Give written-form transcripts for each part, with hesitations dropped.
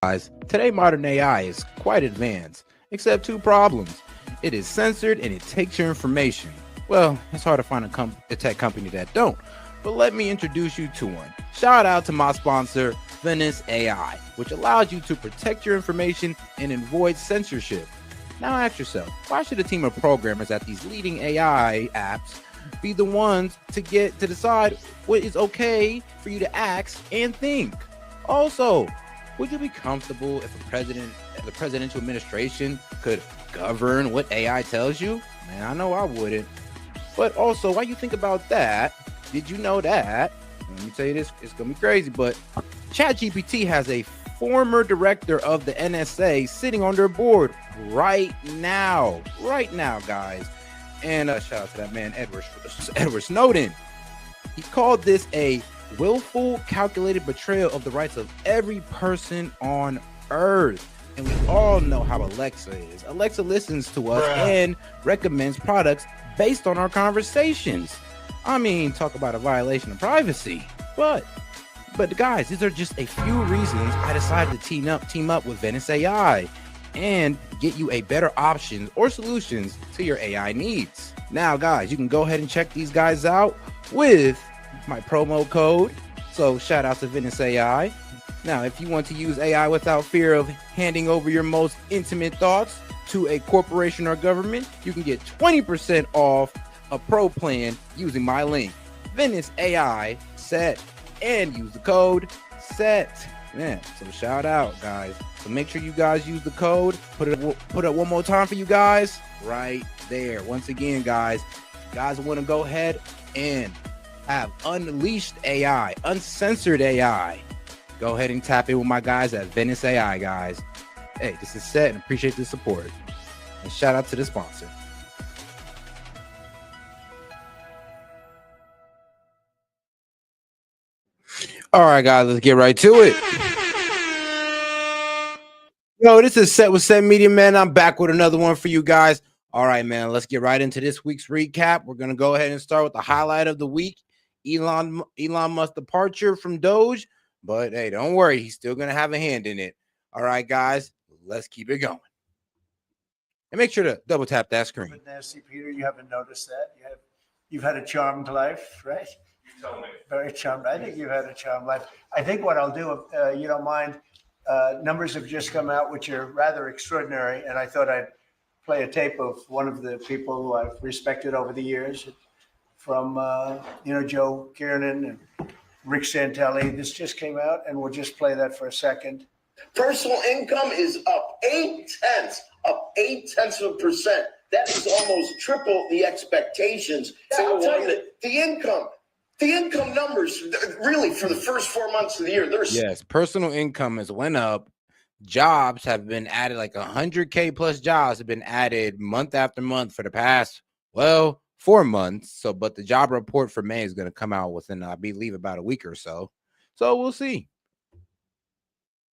Guys, today modern AI is quite advanced, except two problems. It is censored and it takes your information. Well, it's hard to find a tech company that don't, but let me introduce you to one. Shout out to my sponsor, Venice AI, which allows you to protect your information and avoid censorship. Now ask yourself, why should a team of programmers at these leading AI apps be the ones to decide what is okay for you to ask and think? Also, would you be comfortable if the presidential administration could govern what AI tells you? Man, I know I wouldn't. But also, while you think about that, did you know that? Let me tell you this, it's gonna be crazy, but ChatGPT has a former director of the NSA sitting on their board right now, guys. And shout out to that man, Edward Snowden. He called this a willful, calculated betrayal of the rights of every person on Earth. And we all know how Alexa is. Alexa listens to us and recommends products based on our conversations. I mean, talk about a violation of privacy. But guys, these are just a few reasons I decided to team up with Venice AI and get you a better options or solutions to your AI needs. Now, guys, you can go ahead and check these guys out with my promo code. So shout out to Venice AI. Now, if you want to use AI without fear of handing over your most intimate thoughts to a corporation or government, you can get 20% off a pro plan using my link, Venice AI SET, and use the code SET. Man, so shout out, guys. So make sure you guys use the code. Put it one more time for you guys right there. Once again, guys, if you guys want to go ahead and have unleashed AI, uncensored AI, go ahead and tap in with my guys at Venice AI, guys. Hey, this is SET and appreciate the support. And shout out to the sponsor. All right, guys, let's get right to it. Yo, this is SET with SET Media, man. I'm back with another one for you guys. All right, man, let's get right into this week's recap. We're going to go ahead and start with the highlight of the week, Elon Musk's departure from DOGE. But hey, don't worry, he's still going to have a hand in it. All right, guys, let's keep it going. And make sure to double tap that screen. But nasty, Peter, you haven't noticed that. You've had a charmed life, right? Tell me. Very charmed. I think you've had a charmed life. I think what I'll do, if you don't mind, numbers have just come out which are rather extraordinary, and I thought I'd play a tape of one of the people who I've respected over the years, from Joe Kiernan and Rick Santelli. This just came out, and we'll just play that for a second. Personal income is up 0.8%. That is almost triple the expectations. I'll tell you that the income numbers really for the first 4 months of the year. Yes, personal income has went up. Jobs have been added, like 100K plus jobs have been added month after month for the past 4 months. So, but the job report for May is going to come out within, I believe, about a week or so. So we'll see.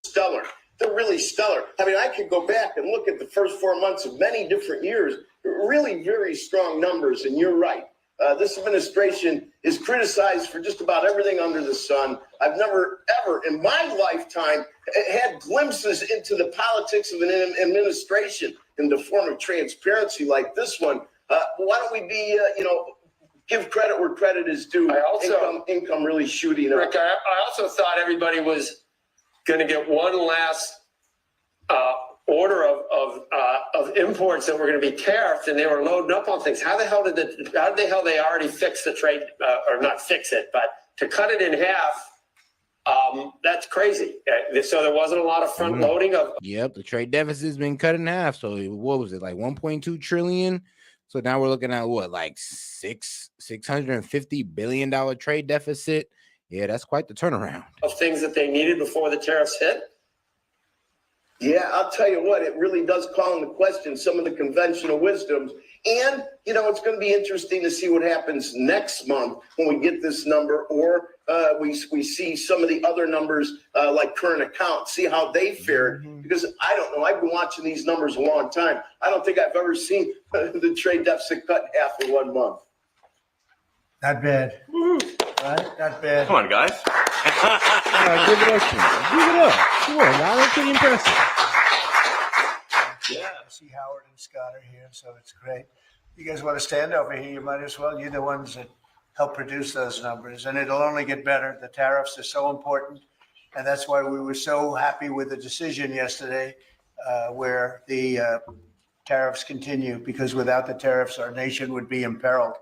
Stellar. They're really stellar. I mean, I could go back and look at the first 4 months of many different years. Really very strong numbers. And you're right. This administration is criticized for just about everything under the sun. I've never, ever in my lifetime had glimpses into the politics of an administration in the form of transparency like this one. Why don't we be, give credit where credit is due? Income really shooting up. Rick, I also thought everybody was going to get one last order of imports that were going to be tariffed, and they were loading up on things. How the hell did they already fix the trade, or not fix it, but to cut it in half? That's crazy. So there wasn't a lot of front loading of. Yep, the trade deficit has been cut in half. So what was it, like 1.2 trillion? So now we're looking at what, like $650 billion trade deficit. Yeah, that's quite the turnaround. Of things that they needed before the tariffs hit. Yeah, I'll tell you what, it really does call into question some of the conventional wisdoms. And, it's going to be interesting to see what happens next month when we get this number, or we see some of the other numbers like current accounts, see how they fared. Because I don't know, I've been watching these numbers a long time. I don't think I've ever seen the trade deficit cut in half in 1 month. Not bad. Right? Not bad. Come on, guys. Give it up to him. Give it up. Come on, guys. That's pretty impressive. Yeah, I see Howard and Scott are here, so it's great. You guys want to stand over here? You might as well. You're the ones that help produce those numbers, and it'll only get better. The tariffs are so important, and that's why we were so happy with the decision yesterday, where the tariffs continue, because without the tariffs, our nation would be imperiled.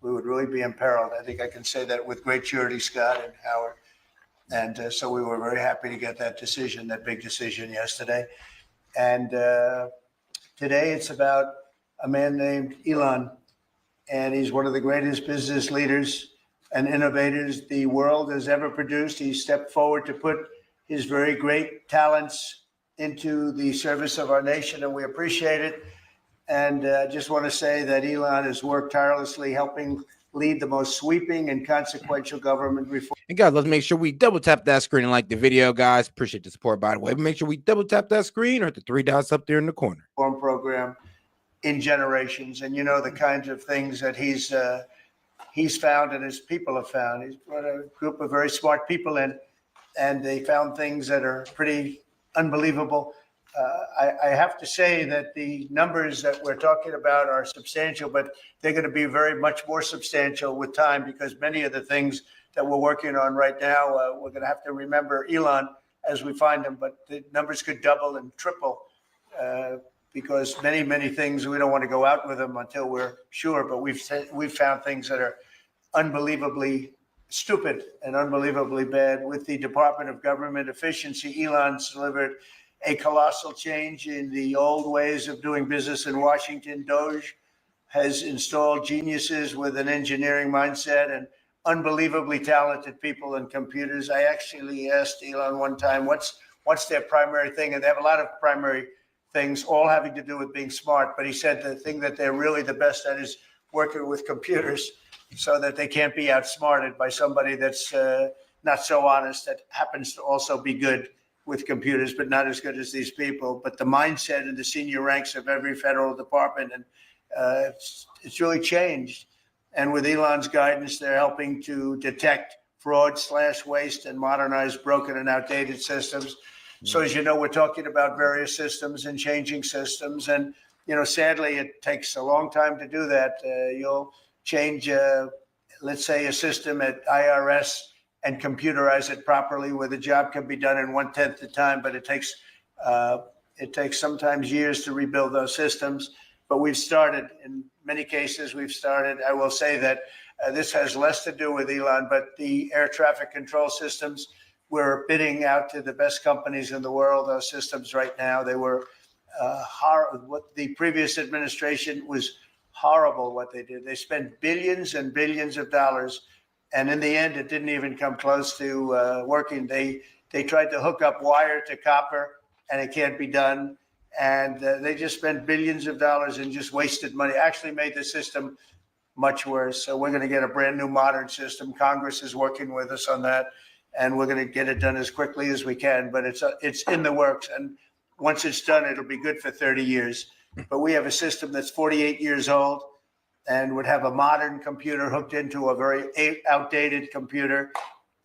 We would really be imperiled. I think I can say that with great surety, Scott and Howard. And so we were very happy to get that decision, that big decision yesterday. And today it's about a man named Elon, and he's one of the greatest business leaders and innovators the world has ever produced. He stepped forward to put his very great talents into the service of our nation, and we appreciate it. And I just want to say that Elon has worked tirelessly helping lead the most sweeping and consequential government reform. And guys, let's make sure we double tap that screen and like the video, guys. Appreciate the support, by the way. Make sure we double tap that screen or hit the 3 dots up there in the corner. Program in generations, and you know the kinds of things that he's found and his people have found. He's brought a group of very smart people in, and they found things that are pretty unbelievable. I have to say that the numbers that we're talking about are substantial, but they're going to be very much more substantial with time, because many of the things that we're working on right now, we're going to have to remember Elon as we find them, but the numbers could double and triple because many things, we don't want to go out with them until we're sure, but we've found things that are unbelievably stupid and unbelievably bad. With the Department of Government Efficiency, Elon's delivered a colossal change in the old ways of doing business in Washington. DOGE has installed geniuses with an engineering mindset and unbelievably talented people and computers. I actually asked Elon one time, what's their primary thing? And they have a lot of primary things, all having to do with being smart. But he said the thing that they're really the best at is working with computers, so that they can't be outsmarted by somebody that's not so honest, that happens to also be good with computers, but not as good as these people. But the mindset in the senior ranks of every federal department, and it's really changed. And with Elon's guidance, they're helping to detect fraud / waste and modernize broken and outdated systems. So as you know, we're talking about various systems and changing systems. And, you know, sadly, it takes a long time to do that. You'll change, let's say, a system at IRS and computerize it properly, where the job can be done in 1/10 the time, but it takes sometimes years to rebuild those systems. But we've started, in many cases, I will say that this has less to do with Elon, but the air traffic control systems, we're bidding out to the best companies in the world, those systems right now. They were what the previous administration was horrible what they did. They spent billions and billions of dollars, and in the end, it didn't even come close to working. They tried to hook up wire to copper, and it can't be done. And they just spent billions of dollars and just wasted money, actually made the system much worse. So we're going to get a brand new modern system. Congress is working with us on that, and we're going to get it done as quickly as we can. But it's in the works. And once it's done, it'll be good for 30 years. But we have a system that's 48 years old and would have a modern computer hooked into a very outdated computer.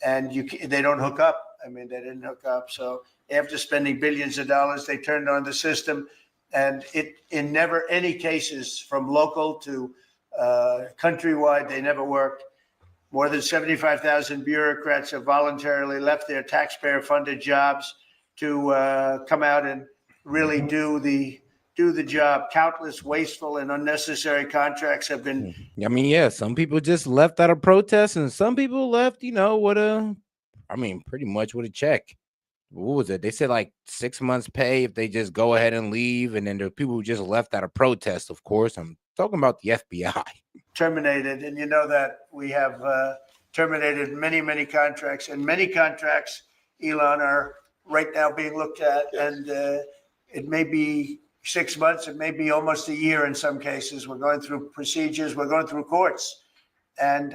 And they don't hook up. I mean, they didn't hook up. So after spending billions of dollars, they turned on the system. And it, in never any cases, from local to countrywide, they never worked. More than 75,000 bureaucrats have voluntarily left their taxpayer-funded jobs to come out and really do the job. Countless wasteful and unnecessary contracts have been. I mean, yeah, some people just left out of protest, and some people left, you know, pretty much with a check. What was it? They said like 6 months pay if they just go ahead and leave. And then there are people who just left out of protest, of course. I'm talking about the FBI. Terminated. And you know that we have terminated many contracts. And many contracts, Elon, are right now being looked at. And it may be 6 months. It may be almost a year in some cases. We're going through procedures. We're going through courts. And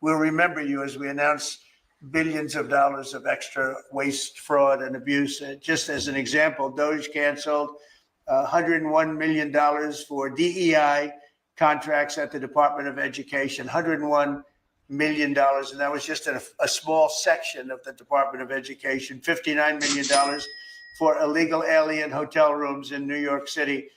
we'll remember you as we announce billions of dollars of extra waste, fraud, and abuse. Just as an example, DOGE canceled $101 million for DEI contracts at the Department of Education. $101 million, and that was just a small section of the Department of Education. $59 million for illegal alien hotel rooms in New York City.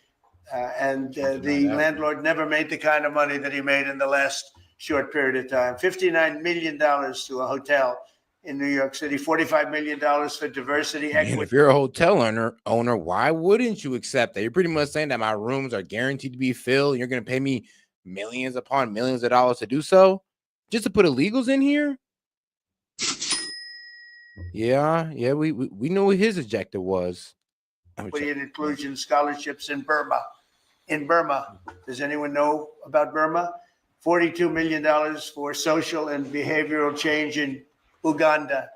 And the landlord never made the kind of money that he made in the last short period of time. $59 million to a hotel in New York City, $45 million for diversity, equity. And if you're a hotel owner, why wouldn't you accept that? You're pretty much saying that my rooms are guaranteed to be filled. And you're going to pay me millions upon millions of dollars to do so, just to put illegals in here. Yeah, we know what his objective was. Equity and inclusion scholarships in Burma. In Burma, does anyone know about Burma? $42 million for social and behavioral change in Uganda.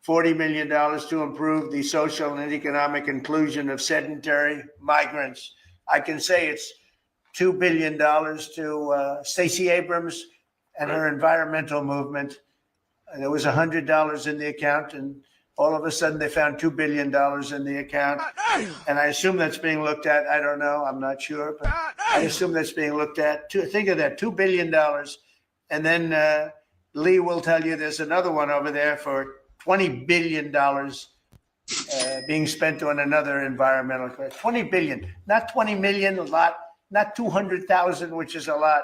$40 million to improve the social and economic inclusion of sedentary migrants. I can say it's $2 billion to Stacey Abrams and her environmental movement. There was $100 in the account, and all of a sudden they found $2 billion in the account. And I assume that's being looked at. I don't know. I'm not sure. But I assume that's being looked at. Think of that, $2 billion. And then Lee will tell you there's another one over there for $20 billion being spent on another environmental crisis. $20 billion, not 20 million, a lot, not 200,000, which is a lot.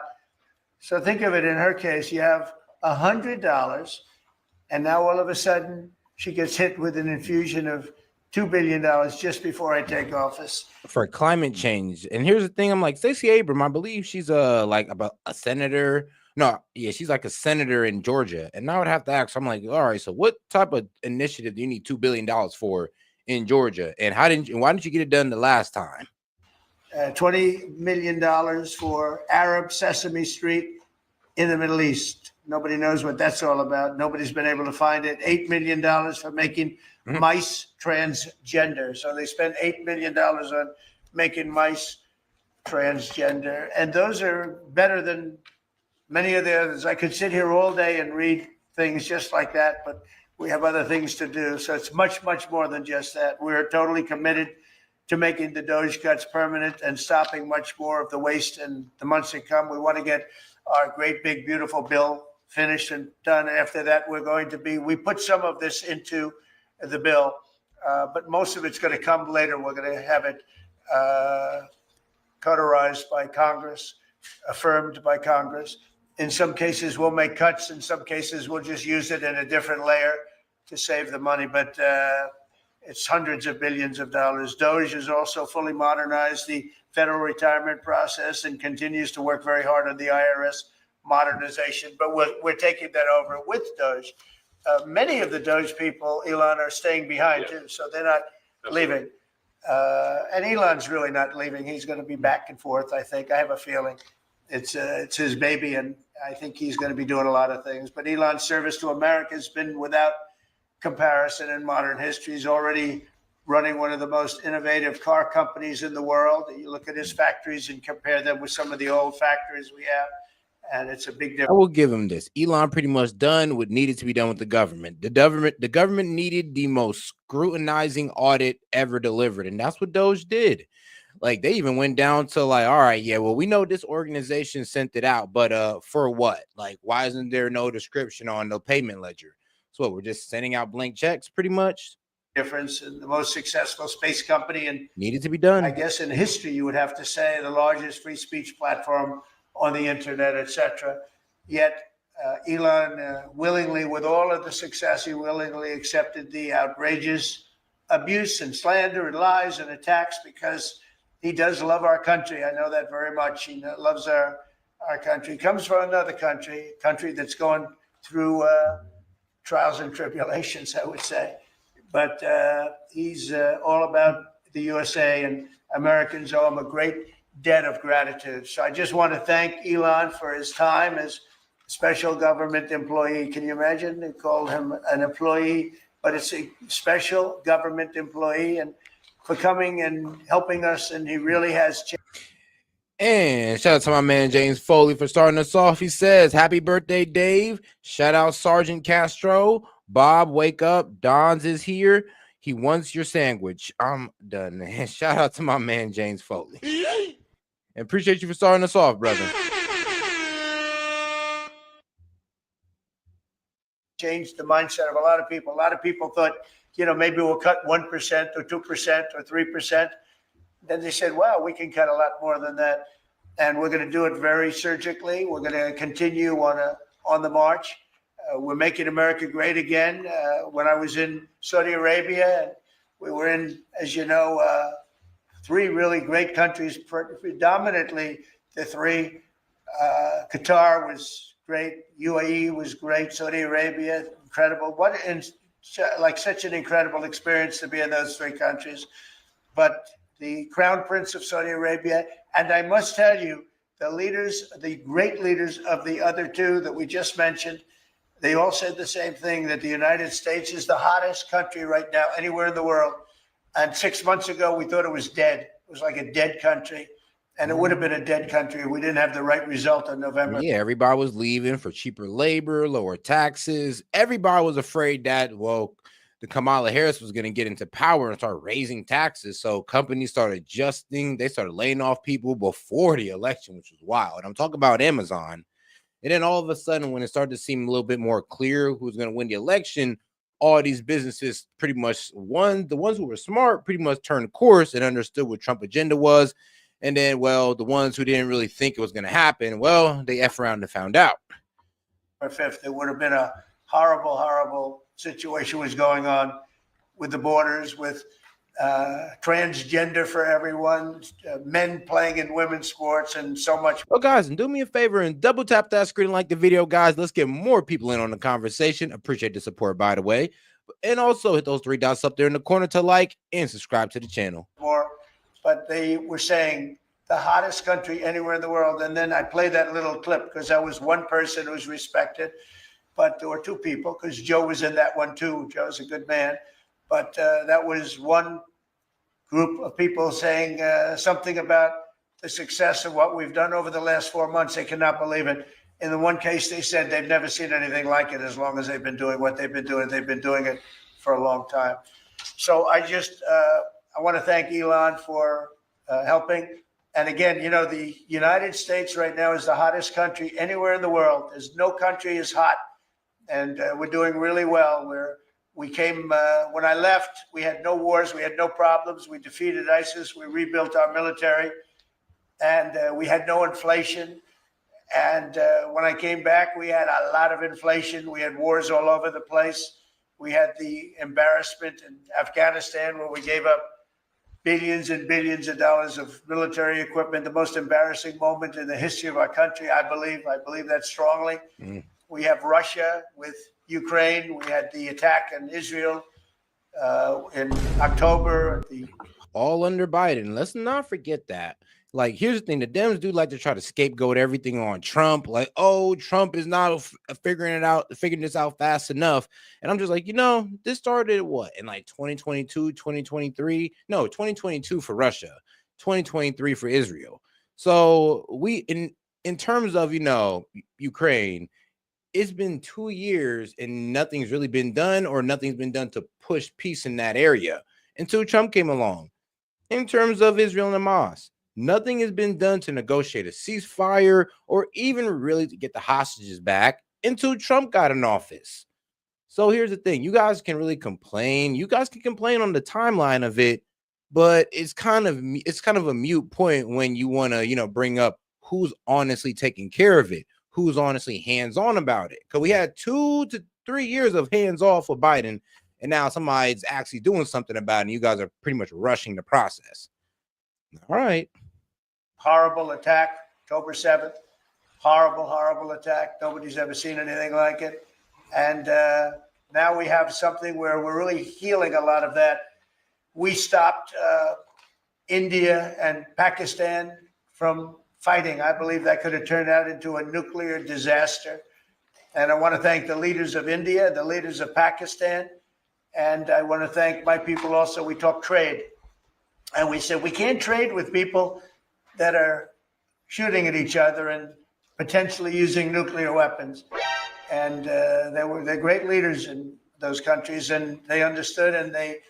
So think of it, in her case, you have $100, and now all of a sudden she gets hit with an infusion of $2 billion just before I take office. For climate change. And here's the thing, I'm like, Stacey Abrams, I believe she's like about a senator. No, yeah, she's like a senator in Georgia. And I would have to ask, I'm like, all right, so what type of initiative do you need $2 billion for in Georgia? And why didn't you get it done the last time? $20 million for Arab Sesame Street in the Middle East. Nobody knows what that's all about. Nobody's been able to find it. $8 million for making mice transgender. So they spent $8 million on making mice transgender. And those are better than many of the others. I could sit here all day and read things just like that, but we have other things to do. So it's much, much more than just that. We're totally committed to making the DOGE cuts permanent and stopping much more of the waste in the months to come. We want to get our great, big, beautiful bill finished and done. After that, we put some of this into the bill, but most of it's going to come later. We're going to have it cauterized by Congress, affirmed by Congress. In some cases, we'll make cuts. In some cases, we'll just use it in a different layer to save the money. But it's hundreds of billions of dollars. DOGE has also fully modernized the federal retirement process and continues to work very hard on the IRS modernization. But we're taking that over with DOGE. Many of the DOGE people, Elon, are staying behind too, so they're not leaving. And Elon's really not leaving. He's going to be back and forth, I think. I have a feeling it's his baby, and I think he's going to be doing a lot of things. But Elon's service to America has been without comparison in modern history. He's already running one of the most innovative car companies in the world. You look at his factories and compare them with some of the old factories we have, and it's a big difference. I will give him this. Elon pretty much done what needed to be done with the government. The government needed the most scrutinizing audit ever delivered, and that's what DOGE did. Like, they even went down to like, all right, yeah, well, we know this organization sent it out, but for what? Like, why isn't there no description on the payment ledger? So what, we're just sending out blank checks pretty much? Difference in the most successful space company, and needed to be done. I guess in history, you would have to say the largest free speech platform on the internet, etc. Yet Elon willingly, with all of the success, he willingly accepted the outrageous abuse and slander and lies and attacks because he does love our country. I know that very much. He loves our country. He comes from another country, a country that's going through trials and tribulations, I would say. But he's all about the USA, and Americans owe him a great debt of gratitude. So I just want to thank Elon for his time as special government employee. Can you imagine? They called him an employee, but it's a special government employee, and for coming and helping us. And he really has changed. And shout out to my man James Foley for starting us off. He says, happy birthday, Dave. Shout out Sergeant Castro. Bob, wake up. Don's is here. He wants your sandwich. I'm done, man. Shout out to my man James Foley. And appreciate you for starting us off, brother. changed the mindset of a lot of people. A lot of people thought, maybe we'll cut 1% or 2% or 3%. Then they said, wow, we can cut a lot more than that. And we're going to do it very surgically. We're going to continue on the march. We're making America great again. When I was in Saudi Arabia, we were in, as you know, 3 really great countries, predominantly the 3. Qatar was great. UAE was great. Saudi Arabia, incredible. Such an incredible experience to be in those 3 countries. But the Crown Prince of Saudi Arabia, and I must tell you, the great leaders of the other 2 that we just mentioned, they all said the same thing, that the United States is the hottest country right now anywhere in the world. And 6 months ago, we thought it was dead. It was like a dead country. And it would have been a dead country if we didn't have the right result in November. Yeah, everybody was leaving for cheaper labor, lower taxes. Everybody was afraid that, the Kamala Harris was going to get into power and start raising taxes. So companies started adjusting. They started laying off people before the election, which was wild. I'm talking about Amazon. And then all of a sudden, when it started to seem a little bit more clear who's going to win the election, all these businesses pretty much the ones who were smart pretty much turned course and understood what Trump agenda was. And then, the ones who didn't really think it was going to happen, they F around and found out. 5th, it would have been a horrible, horrible situation was going on with the borders, with transgender for everyone, men playing in women's sports, and so much. Well, guys, and do me a favor and double tap that screen and like the video, guys. Let's get more people in on the conversation. Appreciate the support, by the way. And also hit those 3 dots up there in the corner to like and subscribe to the channel. But they were saying the hottest country anywhere in the world. And then I played that little clip because I was one person who's respected, but there were 2 people, because Joe was in that one too. Joe's a good man. But that was one group of people saying something about the success of what we've done over the last 4 months. They cannot believe it. In the one case, they said they've never seen anything like it as long as they've been doing what they've been doing. They've been doing it for a long time. So I want to thank Elon for helping. And again, the United States right now is the hottest country anywhere in the world. There's no country as hot. And we're doing really well. When I left, we had no wars. We had no problems. We defeated ISIS. We rebuilt our military. And we had no inflation. And when I came back, we had a lot of inflation. We had wars all over the place. We had the embarrassment in Afghanistan, where we gave up billions and billions of dollars of military equipment, the most embarrassing moment in the history of our country, I believe. I believe that strongly. We have Russia with Ukraine. We had the attack in Israel in October. All under Biden. Let's not forget that. Here's the thing. The Dems do like to try to scapegoat everything on Trump. Trump is not figuring this out fast enough. And I'm just like, this started what? In 2022, 2023? No, 2022 for Russia, 2023 for Israel. So we, in terms of, Ukraine, it's been 2 years and nothing's really been done, or nothing's been done to push peace in that area until Trump came along. In terms of Israel and Hamas, nothing has been done to negotiate a ceasefire or even really to get the hostages back until Trump got in office. So here's the thing. You guys can really complain. You guys can complain on the timeline of it, but it's kind of a moot point when you want to, bring up who's honestly taking care of it, who's honestly hands-on about it. Because we had 2 to 3 years of hands-off with Biden, and now somebody's actually doing something about it, and you guys are pretty much rushing the process. All right. Horrible attack, October 7th. Horrible, horrible attack. Nobody's ever seen anything like it. And now we have something where we're really healing a lot of that. We stopped India and Pakistan from fighting. I believe that could have turned out into a nuclear disaster. And I want to thank the leaders of India, the leaders of Pakistan. And I want to thank my people also. We talked trade. And we said, we can't trade with people that are shooting at each other and potentially using nuclear weapons. And they're great leaders in those countries, and they understood, and they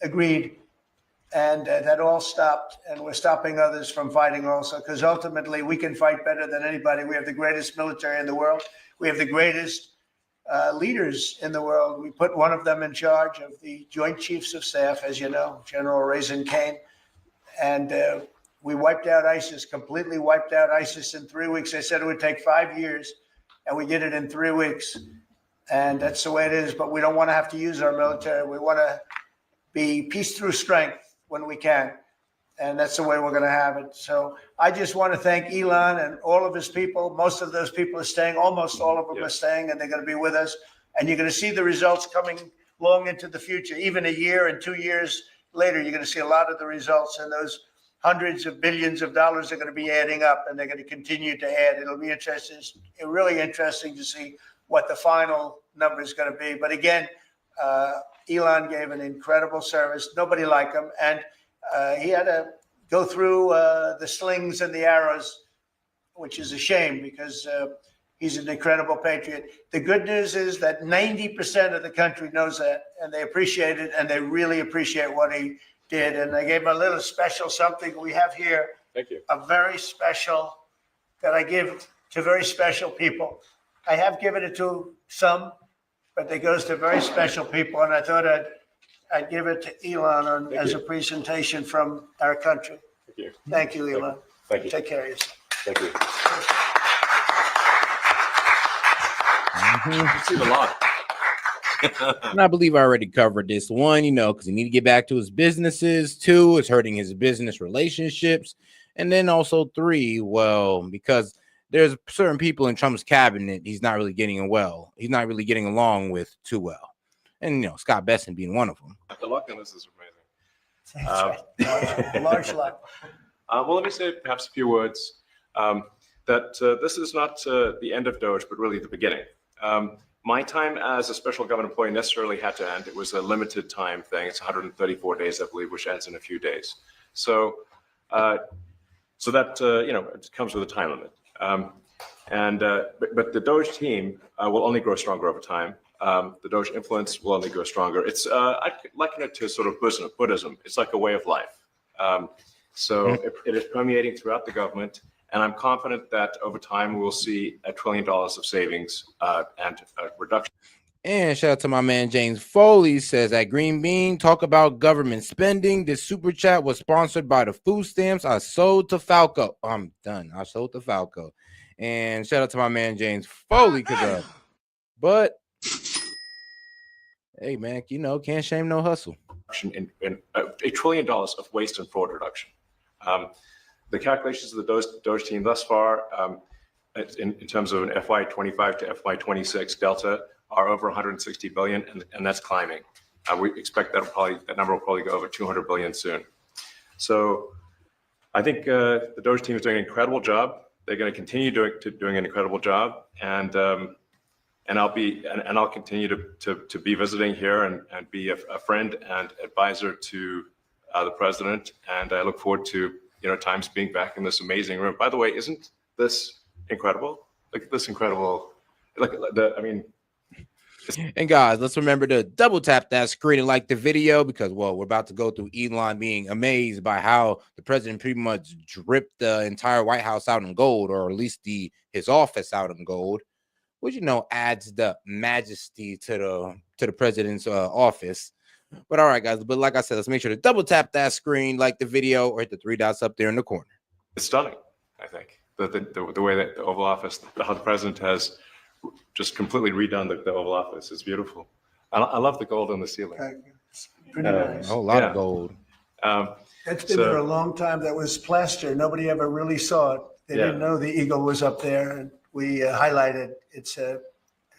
agreed. And that all stopped, and we're stopping others from fighting also, because ultimately we can fight better than anybody. We have the greatest military in the world. We have the greatest leaders in the world. We put one of them in charge of the Joint Chiefs of Staff, as you know, General Raisin Kane. And we wiped out ISIS, completely wiped out ISIS in 3 weeks. They said it would take 5 years, and we did it in 3 weeks. And that's the way it is. But we don't want to have to use our military. We want to be peace through strength when we can. And that's the way we're going to have it. So I just want to thank Elon and all of his people. Most of those people are staying. Almost all of them are staying, and they're going to be with us. And you're going to see the results coming long into the future. Even a year and 2 years later, you're going to see a lot of the results. And those hundreds of billions of dollars are going to be adding up, and they're going to continue to add. It'll be interesting, really interesting to see what the final number is going to be. But again, Elon gave an incredible service. Nobody like him. And he had to go through the slings and the arrows, which is a shame because he's an incredible patriot. The good news is that 90% of the country knows that, and they appreciate it, and they really appreciate what he did. And I gave him a little special something we have here. Thank you. A very special that I give to very special people. I have given it to some, but it goes to very special people, and I thought I'd give it to Elon as a presentation from our country. Thank you. Thank you, Elon. Thank you. Take care of yourself. Thank you. You see the lot. And I believe I already covered this. One, because he need to get back to his businesses. Two, it's hurting his business relationships. And then also three, well, because there's certain people in Trump's cabinet he's not really getting along with too well. And, Scott Besson being one of them. The luck on this is amazing. That's right. Large luck. Well, let me say perhaps a few words that this is not the end of DOGE, but really the beginning. My time as a special government employee necessarily had to end. It was a limited time thing. It's 134 days, I believe, which ends in a few days. So that, it comes with a time limit. But the DOGE team will only grow stronger over time. The DOGE influence will only grow stronger. It's I liken it to sort of Buddhism. It's like a way of life. It is permeating throughout the government, and I'm confident that over time we'll see $1 trillion of savings and reduction. And shout out to my man James Foley says at Green Bean, talk about government spending. This super chat was sponsored by the food stamps I sold to Falco. I'm done. I sold to Falco. And shout out to my man James Foley, but hey man, can't shame no hustle. In $1 trillion of waste and fraud reduction. The calculations of the DOGE team thus far, in terms of an FY25 to FY26 delta, are over 160 billion, and that's climbing. We expect that number will probably go over 200 billion soon. So I think the DOGE team is doing an incredible job. They're going to continue doing an incredible job, and I'll continue to be visiting here and be a friend and advisor to the president. And I look forward to times being back in this amazing room. By the way, isn't this incredible? Look at this incredible. And guys, let's remember to double tap that screen and like the video because, we're about to go through Elon being amazed by how the president pretty much dripped the entire White House out in gold, or at least his office out in gold, which, adds the majesty to the president's office. But all right, guys, but like I said, let's make sure to double tap that screen, like the video, or hit the 3 dots up there in the corner. It's stunning, I think, the way that the Oval Office, how the president has just completely redone the Oval Office. It's beautiful. I love the gold on the ceiling. It's pretty nice. A whole lot of gold. That's been there a long time. That was plaster. Nobody ever really saw it. They didn't know the eagle was up there, and we highlighted. It's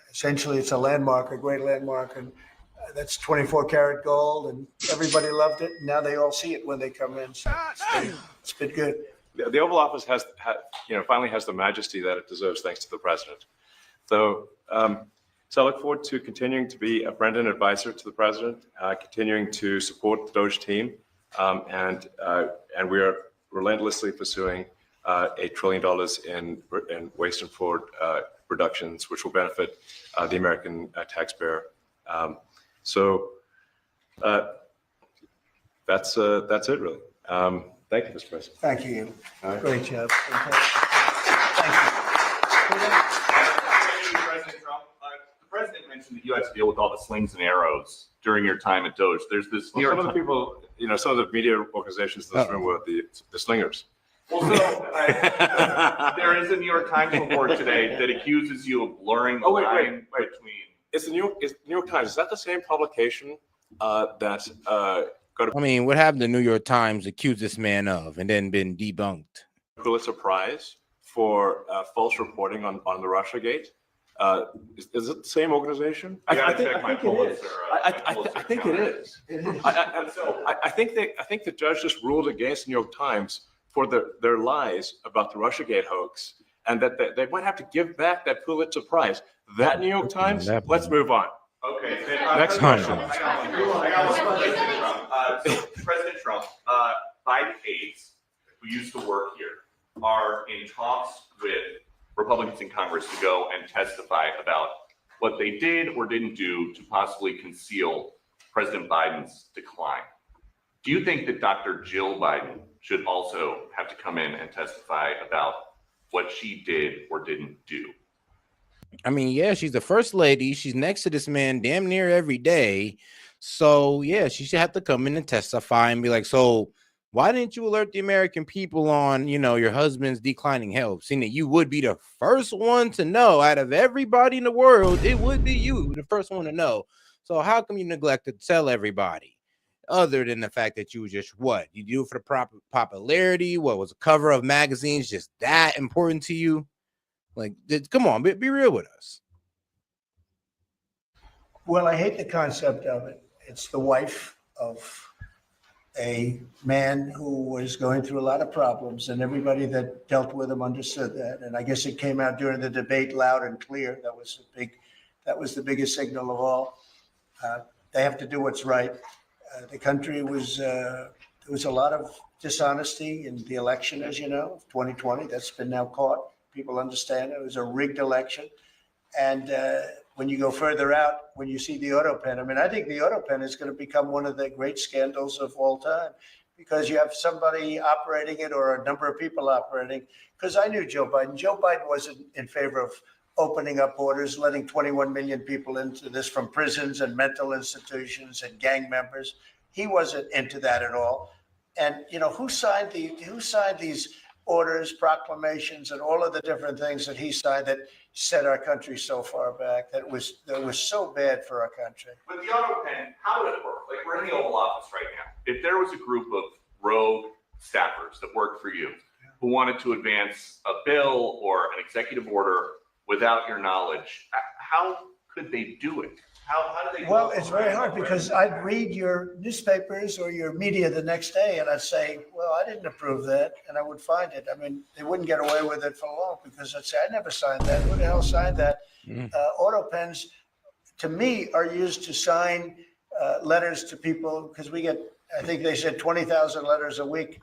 essentially it's a landmark, a great landmark, and that's 24 karat gold, and everybody loved it. Now they all see it when they come in. So it's been good. The Oval Office finally has the majesty that it deserves, thanks to the president. So I look forward to continuing to be a friend and advisor to the president, continuing to support the DOGE team, and we are relentlessly pursuing $8 trillion in waste and fraud reductions, which will benefit the American taxpayer. That's it, really. Thank you, Mr. President. Thank you. All right. Great job. Thank you. President Trump, the president you had to deal with all the slings and arrows during your time at DOGE. There's this New York some of the people, some of the media organizations in this room were the slingers. Well, so there is a New York Times report today that accuses you of blurring the line between. It's the New York Times. Is that the same publication that I mean, what happened? The New York Times accused this man of, and then been debunked. Pulitzer Prize for false reporting on the Russiagate? Is it the same organization? I think it is. I think it is. I think the judge just ruled against the New York Times for their lies about the Russiagate hoax, and that they might have to give back that Pulitzer Prize. That New York Times. Let's move on. Okay. Next question. I got one. President Trump, Biden aides who used to work here are in talks with Republicans in Congress to go and testify about what they did or didn't do to possibly conceal President Biden's decline. Do you think that Dr. Jill Biden should also have to come in and testify about what she did or didn't do? I mean, yeah, she's the first lady. She's next to this man damn near every day. So, yeah, she should have to come in and testify and be like, so why didn't you alert the American people on, your husband's declining health, seeing that you would be the first one to know out of everybody in the world? It would be you, the first one to know. So how come you neglect to tell everybody, other than the fact that you were just you do it for the proper popularity? What was a cover of magazines just that important to you? Like, come on, be real with us. Well, I hate the concept of it. It's the wife of a man who was going through a lot of problems, and everybody that dealt with him understood that. And I guess it came out during the debate loud and clear. That was the biggest signal of all. They have to do what's right. The country there was a lot of dishonesty in the election, as you know, of 2020. That's been now caught. People understand it was a rigged election. And when you go further out, when you see the auto pen, I think the auto pen is going to become one of the great scandals of all time, because you have somebody operating it or a number of people operating. Because I knew Joe Biden. Joe Biden wasn't in favor of opening up borders, letting 21 million people into this from prisons and mental institutions and gang members. He wasn't into that at all. And who signed these orders, proclamations, and all of the different things that he signed that set our country so far back, that was so bad for our country? With the auto pen, how would it work? Like, we're in the Oval Office right now. If there was a group of rogue staffers that worked for you who wanted to advance a bill or an executive order without your knowledge, how could they do it? How do they? Well, it's very hard, because I'd read your newspapers or your media the next day, and I'd say, well, I didn't approve that, and I would find it. They wouldn't get away with it for long, because I'd say, I never signed that. Who the hell signed that? Auto pens, to me, are used to sign letters to people, because we get, I think they said 20,000 letters a week,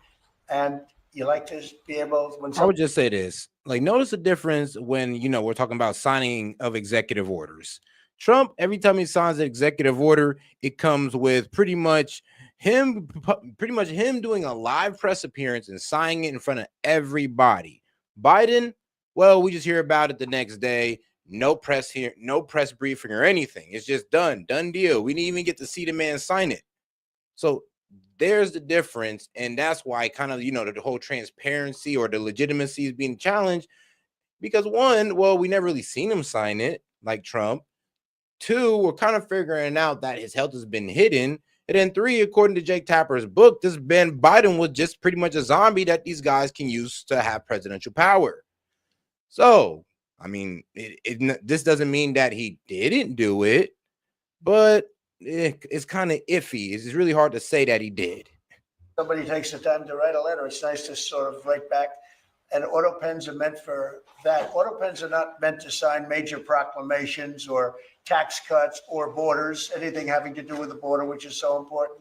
and you like to be able, I would just say this, notice the difference when, we're talking about signing of executive orders. Trump, every time he signs an executive order, it comes with pretty much him doing a live press appearance and signing it in front of everybody. Biden, well, we just hear about it the next day. No press here, no press briefing or anything. It's just done deal. We didn't even get to see the man sign it. So there's the difference, and that's why kind of, the whole transparency or the legitimacy is being challenged, because one, well, we never really seen him sign it like Trump. Two, we're kind of figuring out that his health has been hidden. And then three, according to Jake Tapper's book, this Ben Biden was just pretty much a zombie that these guys can use to have presidential power. So, this doesn't mean that he didn't do it, but it's kind of iffy. It's really hard to say that he did. Somebody takes the time to write a letter. It's nice to sort of write back. And auto pens are meant for that. Auto pens are not meant to sign major proclamations or tax cuts or borders, anything having to do with the border, which is so important.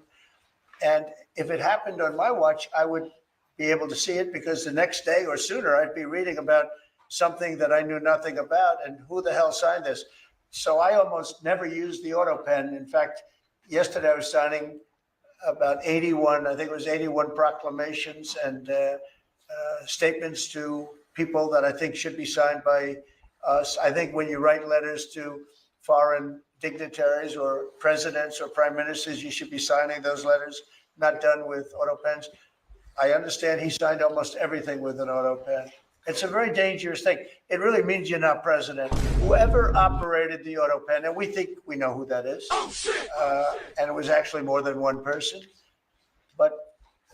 And if it happened on my watch, I would be able to see it, because the next day or sooner, I'd be reading about something that I knew nothing about, and who the hell signed this? So I almost never use the auto pen. In fact, yesterday I was signing about 81, I think it was 81 proclamations and statements to people that I think should be signed by us. I think when you write letters to foreign dignitaries or presidents or prime ministers, you should be signing those letters, not done with auto pens. I understand he signed almost everything with an auto pen. It's a very dangerous thing. It really means you're not president. Whoever operated the auto pen, and we think we know who that is, and it was actually more than one person, but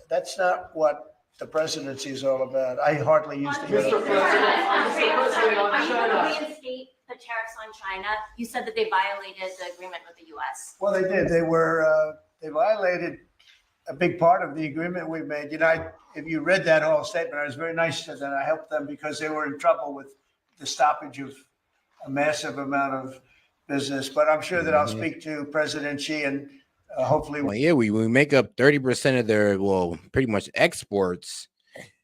that's not what the presidency is all about. I hardly use the Mr. President, are you going to reinstate the tariffs on China? You said that they violated the agreement with the U.S. Well, they did. They violated a big part of the agreement we made. You know, if you read that whole statement, I was very nice to them. I helped them because they were in trouble with the stoppage of a massive amount of business. But I'm sure that I'll speak to President Xi and hopefully. Well, yeah, we make up 30% of their, well, pretty much exports.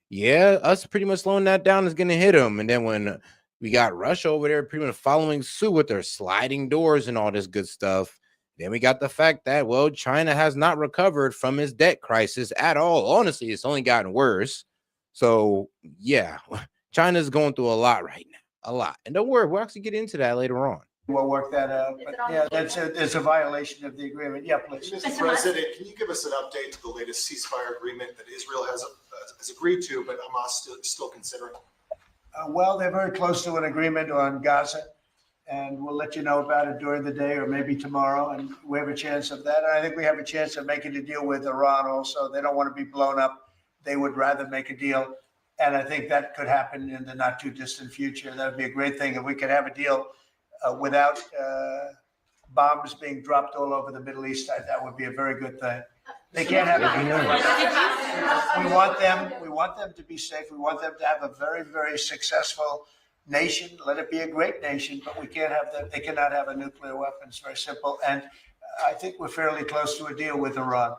Yeah, us pretty much slowing that down is going to hit them. And then when we got Russia over there pretty much following suit with their sliding doors and all this good stuff. Then we got the fact that, well, China has not recovered from its debt crisis at all. Honestly, it's only gotten worse. So, yeah, China's going through a lot right now, a lot. And don't worry, we'll actually get into that later on. We'll work that out. But yeah, it's a violation of the agreement. Yeah, please. Mr. President, can you give us an update to the latest ceasefire agreement that Israel has agreed to, but Hamas still considering? Well, they're very close to an agreement on Gaza, and we'll let you know about it during the day or maybe tomorrow. And we have a chance of that. And I think we have a chance of making a deal with Iran also. They don't want to be blown up. They would rather make a deal. And I think that could happen in the not too distant future. That would be a great thing if we could have a deal without bombs being dropped all over the Middle East. That would be a very good thing. They can't have it. We want them to be safe. We want them to have a very, very successful nation. Let it be a great nation, but we can't have them. They cannot have a nuclear weapon. It's very simple. And I think we're fairly close to a deal with Iran.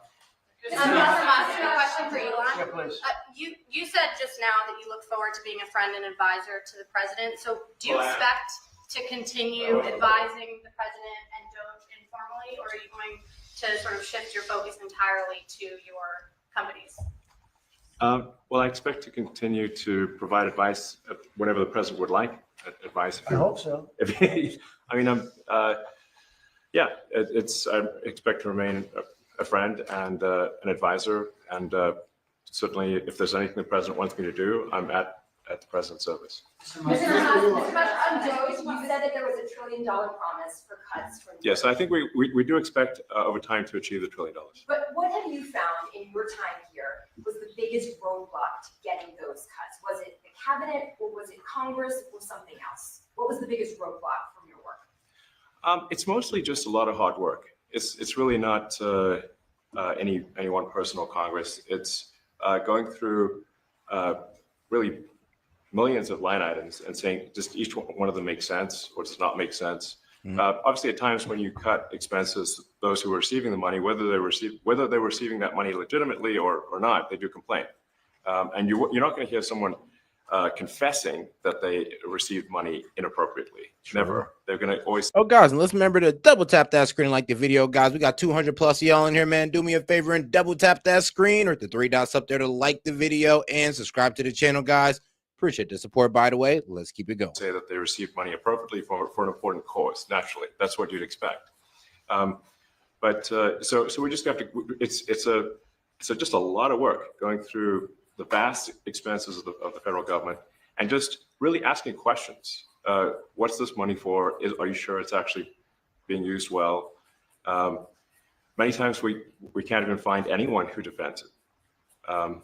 Mr. Musk, a question for Elon. Yeah, please. You said just now that you look forward to being a friend and advisor to the president. So do you expect to continue advising the president and DOGE informally, or are you going to sort of shift your focus entirely to your companies? Well, I expect to continue to provide advice whenever the president would like advice. I hope so. I mean, yeah, I expect to remain a friend and an advisor, and certainly if there's anything the president wants me to do, I'm at the president's service. Mr. Musk, on DOGE, you said that there was $1 trillion promise for cuts. Yes, I think we do expect over time to achieve the $1 trillion. But what have you found in your time here was the biggest roadblock to getting those cuts? Was it the cabinet, or was it Congress, or something else? What was the biggest roadblock from your work? It's mostly just a lot of hard work. It's really not any one person or Congress. It's going through really millions of line items and saying just each one of them makes sense or does not make sense. Obviously, at times when you cut expenses, those who are receiving the money, whether they were receiving that money legitimately or not, they do complain. And you're not going to hear someone confessing that they received money inappropriately. Sure. Never. They're going to always. Oh, guys, and let's remember to double tap that screen, like the video, guys. We got 200 plus y'all in here, man. Do me a favor and double tap that screen or the 3 dots up there to like the video and subscribe to the channel, guys. Appreciate the support, by the way. Let's keep it going. Say that they received money appropriately for an important cause. Naturally, that's what you'd expect. So we just have to. It's just a lot of work going through the vast expenses of the federal government and just really asking questions. What's this money for? Are you sure it's actually being used well? Many times we can't even find anyone who defends it.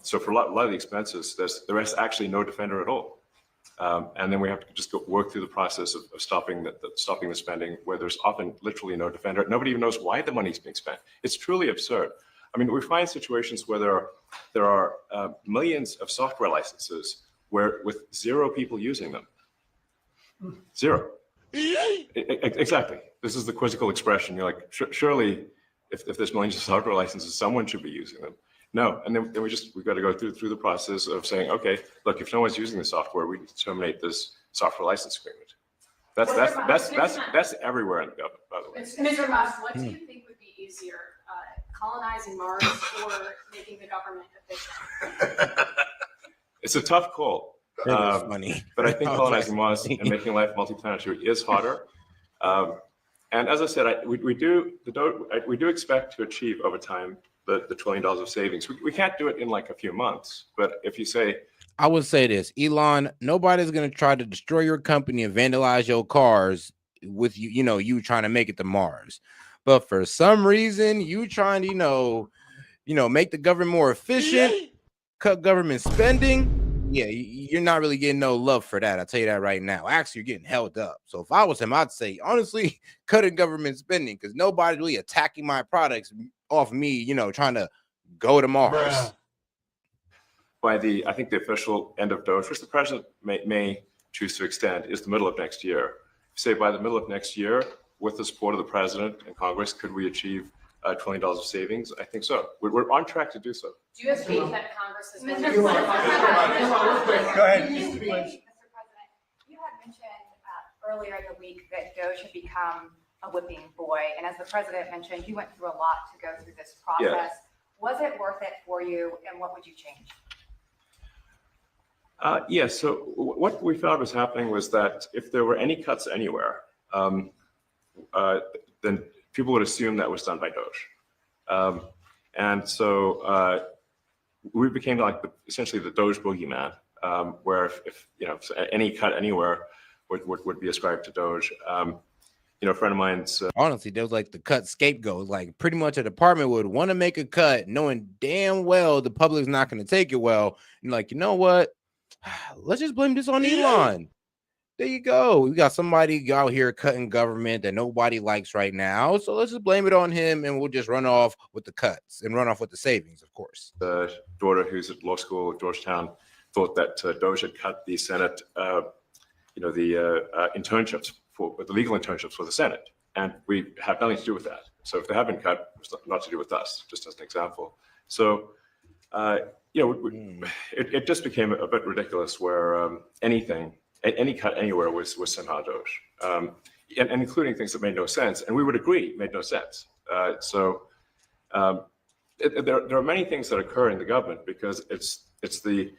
So for a lot of the expenses, there is actually no defender at all. And then we have to just work through the process of stopping the spending, where there's often literally no defender. Nobody even knows why the money is being spent. It's truly absurd. I mean, we find situations where there are millions of software licenses with 0 people using them. 0. Exactly. This is the quizzical expression. You're like, surely, if there's millions of software licenses, someone should be using them. No, and then we've got to go through the process of saying, okay, look, if no one's using the software, we need to terminate this software license agreement. That's everywhere in the government, by the way. Mr. Musk, what do you think would be easier, colonizing Mars or making the government efficient? It's a tough call. Funny. But I think colonizing Mars and making life multiplanetary is harder. And as I said, we do expect to achieve over time the $1 trillion of savings. We can't do it in like a few months, but if you say, I would say this, Elon, nobody's going to try to destroy your company and vandalize your cars with you, you trying to make it to Mars. But for some reason, you trying to, make the government more efficient, cut government spending. Yeah, you're not really getting no love for that. I'll tell you that right now. Actually, you're getting held up. So if I was him, I'd say, honestly, cutting government spending, because nobody's really attacking my products off me, trying to go to Mars. By I think the official end of DOGE, which the president may choose to extend, is the middle of next year. Say by the middle of next year, with the support of the president and Congress, could we achieve $1 trillion of savings? I think so. We're on track to do so. Do you have faith that Congress has been? Go ahead. Mr. President, you had mentioned earlier in the week that DOGE had become a whipping boy. And as the president mentioned, you went through a lot to go through this process. Yeah. Was it worth it for you, and what would you change? Yes. So what we found was happening was that if there were any cuts anywhere, then people would assume that was done by DOGE. And so we became like essentially the DOGE boogeyman, where if any cut anywhere would be ascribed to DOGE. A friend of mine's honestly, there was like the cut scapegoat. Like pretty much a department would want to make a cut, knowing damn well the public's not going to take it well. And like, you know what? Let's just blame this on Elon. There you go. We got somebody out here cutting government that nobody likes right now. So let's just blame it on him, and we'll just run off with the cuts and run off with the savings, of course. The daughter who's at law school at Georgetown thought that DOGE had cut the Senate, internships for the legal internships for the Senate, and we have nothing to do with that. So if they have been cut, it's not to do with us. Just as an example. So. It just became a bit ridiculous where any cut anywhere was somehow DOGE, and including things that made no sense, and we would agree made no sense. There are many things that occur in the government because it's the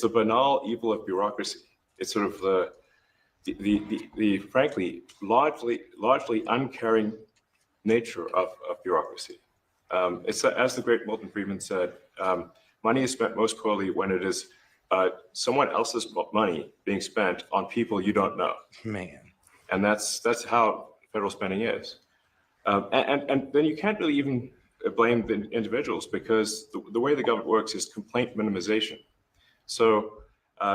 banal evil of bureaucracy. It's sort of the frankly largely uncaring nature of bureaucracy. It's as the great Milton Friedman said. Money is spent most poorly when it is someone else's money being spent on people you don't know. Man, and that's how federal spending is. And then you can't really even blame the individuals because the way the government works is complaint minimization. So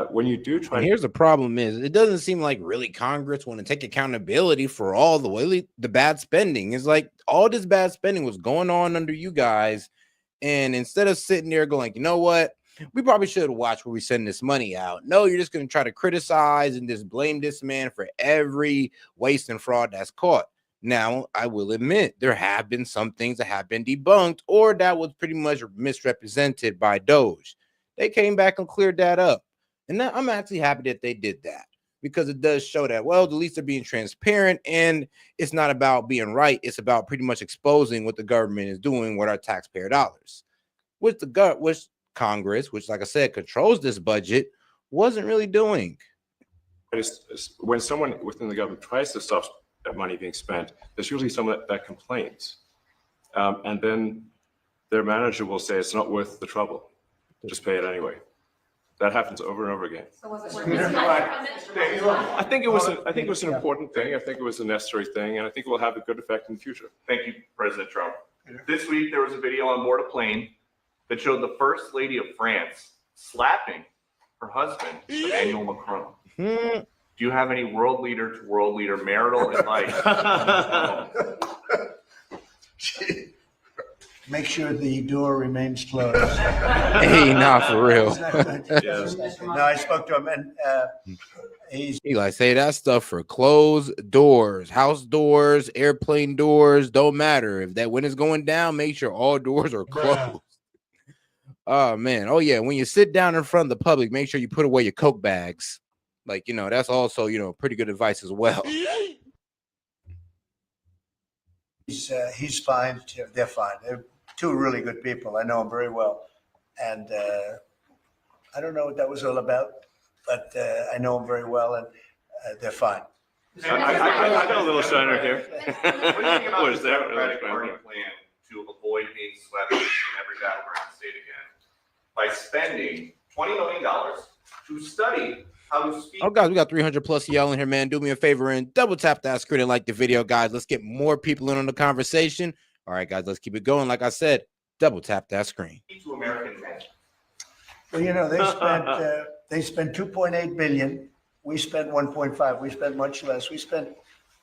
when you do try, and here's the problem: is it doesn't seem like really Congress want to take accountability for all the bad spending. It's like all this bad spending was going on under you guys. And instead of sitting there going, you know what, we probably should watch where we send this money out. No, you're just going to try to criticize and just blame this man for every waste and fraud that's caught. Now, I will admit there have been some things that have been debunked or that was pretty much misrepresented by DOGE. They came back and cleared that up. And I'm actually happy that they did that because it does show that, well, at least they're being transparent and it's not about being right. It's about pretty much exposing what the government is doing with our taxpayer dollars. Which Congress, which, like I said, controls this budget, wasn't really doing. When someone within the government tries to stop that money being spent, there's usually someone that complains. And then their manager will say it's not worth the trouble. Just pay it anyway. That happens over and over again. So was it I think it was an important thing. I think it was a necessary thing, and I think it will have a good effect in the future. Thank you, President Trump. This week, there was a video on board a plane that showed the First Lady of France slapping her husband, Emmanuel Macron. Do you have any world leader to world leader marital advice? Make sure the door remains closed. Hey, not for real. No, I spoke to him, and he's like say that stuff for closed doors, house doors, airplane doors, don't matter. If that when it's going down, make sure all doors are closed. Oh man, oh yeah. When you sit down in front of the public, make sure you put away your Coke bags. Like that's also pretty good advice as well. he's fine. They're fine. They're two really good people. I know them very well, and I don't know what that was all about, but I know them very well, and they're fine. I got a little senator here. What do you think about Was this there? Democratic Party plan to avoid being swept in every battleground state again by spending $20 million to study how to speak? Oh, guys, we got 300 plus y'all in here, man. Do me a favor and double tap that screen and like the video, guys. Let's get more people in on the conversation. All right, guys, let's keep it going. Like I said, double tap that screen. To American men. Well, you know, they spent 2.8 billion. We spent 1.5. We spent much less. We spent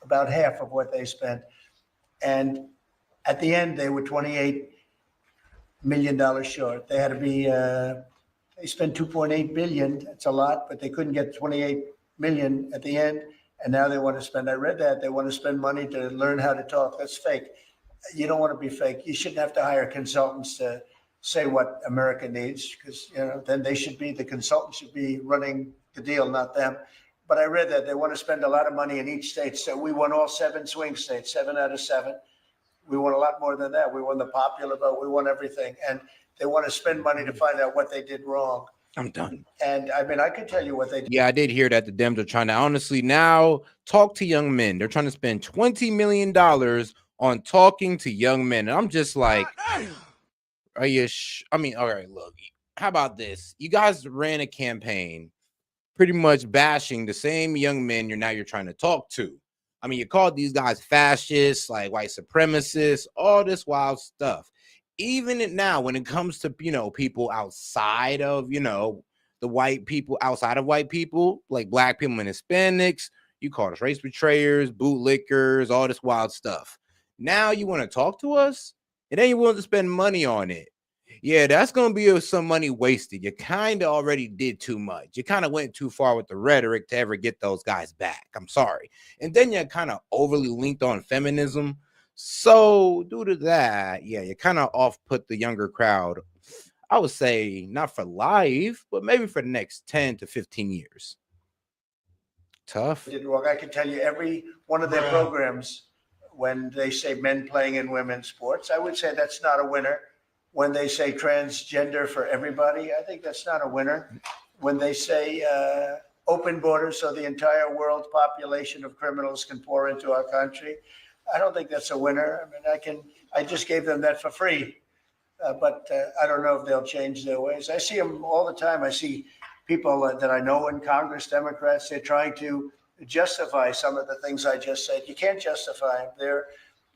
about half of what they spent. And at the end, they were $28 million short. They had to be, they spent 2.8 billion. It's a lot, but they couldn't get 28 million at the end. And now they want to spend, I read that, they want to spend money to learn how to talk. That's fake. You don't want to be fake. You shouldn't have to hire consultants to say what America needs, because, you know, then they should be, the consultants should be running the deal, not them. But I read that they want to spend a lot of money in each state. So we won all 7 swing states, 7 out of 7. We won a lot more than that. We won the popular vote. We won everything. And they want to spend money to find out what they did wrong. I'm done. And I mean, I could tell you what they did. Yeah, I did hear that the Dems are trying to honestly now talk to young men. They're trying to spend $20 million on talking to young men. And I'm just like, are you I mean, all right, look, how about this? You guys ran a campaign pretty much bashing the same young men you're trying to talk to. I mean, you called these guys fascists, like white supremacists, all this wild stuff. Even now, when it comes to, you know, people outside of, you know, the white people, outside of white people, like black people and Hispanics, you called us race betrayers, bootlickers, all this wild stuff. Now you want to talk to us? And then you want to spend money on it. Yeah, that's going to be some money wasted. You kind of already did too much. You kind of went too far with the rhetoric to ever get those guys back. I'm sorry. And then you kind of overly linked on feminism. So due to that, yeah, you kind of off-put the younger crowd. I would say not for life, but maybe for the next 10 to 15 years. Tough. Did wrong. I can tell you every one of their programs, when they say men playing in women's sports, I would say that's not a winner. When they say transgender for everybody, I think that's not a winner. When they say open borders so the entire world population of criminals can pour into our country, I don't think that's a winner. I mean, I just gave them that for free, but I don't know if they'll change their ways. I see them all the time. I see people that I know in Congress, Democrats, they're trying to justify some of the things I just said. You can't justify them. They're,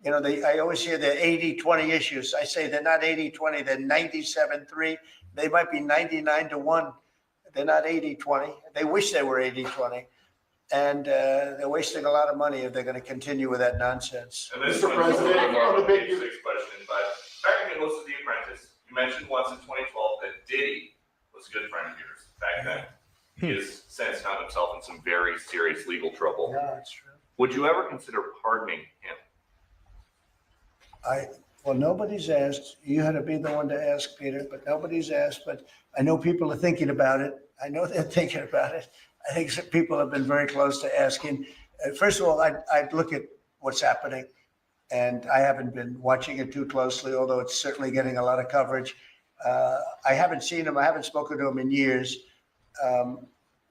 you know, I always hear they're 80-20 issues. I say they're not 80-20, they're 97-3. They might be 99-1. They're not 80-20. They wish they were 80-20. And they're wasting a lot of money if they're going to continue with that nonsense. And this Mr. President, on the big question, but back when you hosted The Apprentice, you mentioned once in 2012 that Diddy was a good friend of yours back then. He has since found himself in some very serious legal trouble. Yeah, that's true. Would you ever consider pardoning him? Well, nobody's asked. You had to be the one to ask, Peter, but nobody's asked. But I know people are thinking about it. I know they're thinking about it. I think some people have been very close to asking. First of all, I'd look at what's happening, and I haven't been watching it too closely, although it's certainly getting a lot of coverage. I haven't seen him. I haven't spoken to him in years.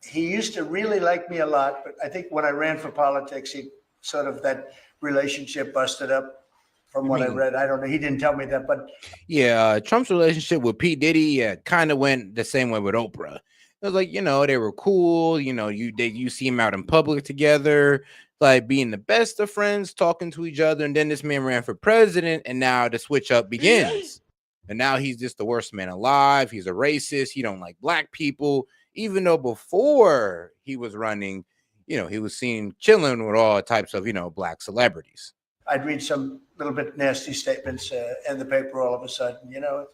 He used to really like me a lot, but I think when I ran for politics, he sort of, that relationship busted up. From what I read, I don't know. He didn't tell me that, but yeah, Trump's relationship with P. Diddy kind of went the same way with Oprah. It was like, you know, they were cool. You know, you see them out in public together, like being the best of friends, talking to each other. And then this man ran for president, and now the switch up begins. And now he's just the worst man alive. He's a racist. He don't like black people, even though before he was running, you know, he was seen chilling with all types of, you know, black celebrities. I'd read some little bit nasty statements in the paper all of a sudden. You know,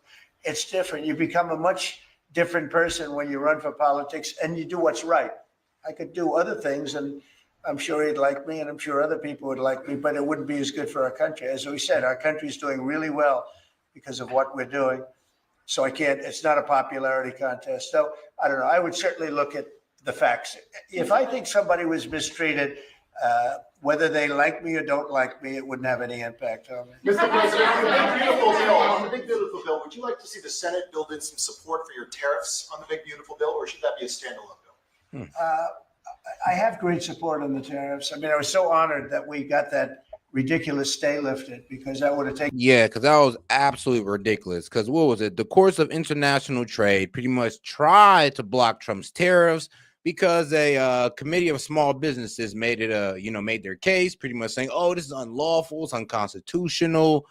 it's different. You become a much different person when you run for politics and you do what's right. I could do other things, and I'm sure he'd like me, and I'm sure other people would like me, but it wouldn't be as good for our country. As we said, our country's doing really well because of what we're doing. So it's not a popularity contest. So I don't know. I would certainly look at the facts. If I think somebody was mistreated, whether they like me or don't like me, it wouldn't have any impact on me. Mr. President, on the big beautiful bill, would you like to see the Senate build in some support for your tariffs on the big beautiful bill, or should that be a standalone bill? I have great support on the tariffs. I mean, I was so honored that we got that ridiculous stay lifted, because that would have taken. Yeah, because that was absolutely ridiculous. Because what was it? The course of international trade pretty much tried to block Trump's tariffs because a committee of small businesses made it made their case, pretty much saying, "Oh, this is unlawful, it's unconstitutional."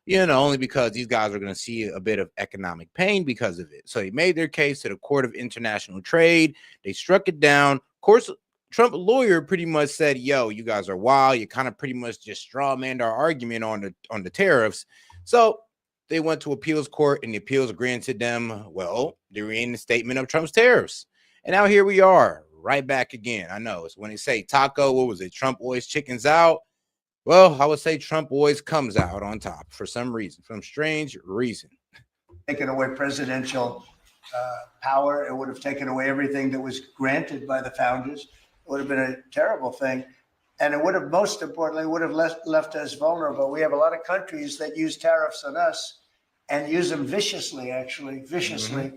Only because these guys are going to see a bit of economic pain because of it. So they made their case to the Court of International Trade. They struck it down. Of course, Trump lawyer pretty much said, "Yo, you guys are wild. You kind of pretty much just strawmanned our argument on the tariffs." So they went to appeals court, and the appeals granted them, well, the reinstatement of Trump's tariffs. And now here we are, right back again. I know it's when they say taco, what was it? Trump always chickens out. Well, I would say Trump always comes out on top for some reason, some strange reason. Taken away presidential power. It would have taken away everything that was granted by the founders. It would have been a terrible thing. And it would have, most importantly, would have left us vulnerable. We have a lot of countries that use tariffs on us and use them viciously, actually, viciously. Mm-hmm.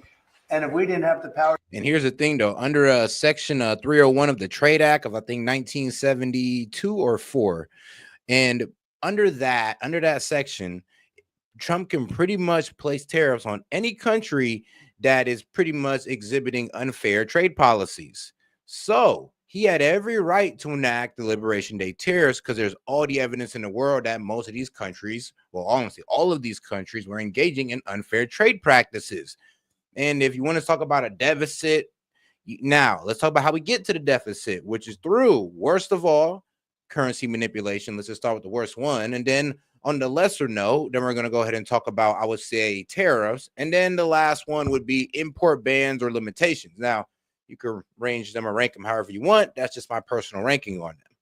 And if we didn't have the power. And here's the thing, though, under Section 301 of the Trade Act of, I think, 1972 or 4, and under that section, Trump can pretty much place tariffs on any country that is pretty much exhibiting unfair trade policies. So he had every right to enact the Liberation Day tariffs because there's all the evidence in the world that most of these countries, well, honestly, all of these countries were engaging in unfair trade practices. And if you want to talk about a deficit, now let's talk about how we get to the deficit, which is through, worst of all, currency manipulation. Let's just start with the worst one. And then on the lesser note, then we're going to go ahead and talk about, I would say, tariffs. And then the last one would be import bans or limitations. Now, you can range them or rank them however you want. That's just my personal ranking on them.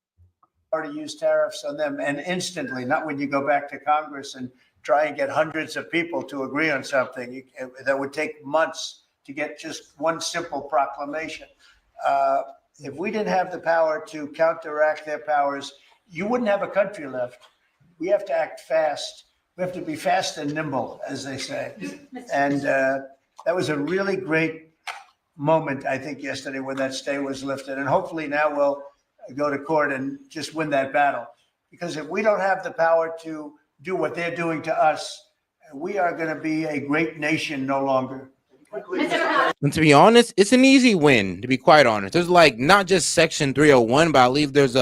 Or to use tariffs on them, and instantly, not when you go back to Congress and try and get hundreds of people to agree on something. That would take months to get just one simple proclamation. If we didn't have the power to counteract their powers, you wouldn't have a country left. We have to act fast. We have to be fast and nimble, as they say. And that was a really great moment, I think, yesterday when that stay was lifted. And hopefully now we'll go to court and just win that battle. Because if we don't have the power to do what they're doing to us, we are going to be a great nation no longer. And to be honest, it's an easy win, to be quite honest. There's like not just Section 301, but I believe there's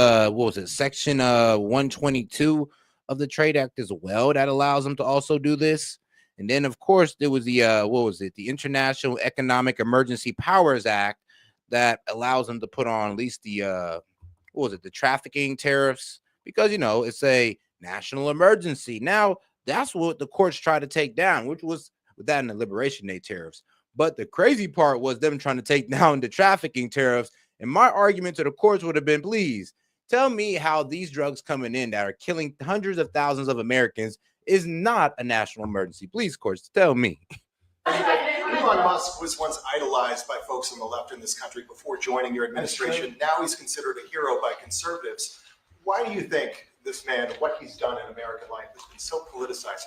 Section 122 of the Trade Act as well that allows them to also do this. And then, of course, there was the the International Economic Emergency Powers Act that allows them to put on at least the the trafficking tariffs, because it's a national emergency. Now that's what the courts tried to take down, which was with that and the Liberation Day tariffs. But the crazy part was them trying to take down the trafficking tariffs. And my argument to the courts would have been, please tell me how these drugs coming in that are killing hundreds of thousands of Americans is not a national emergency. Please, courts, tell me. Elon Musk was once idolized by folks on the left in this country before joining your administration. Now he's considered a hero by conservatives. Why do you think this man, what he's done in American life, has been so politicized?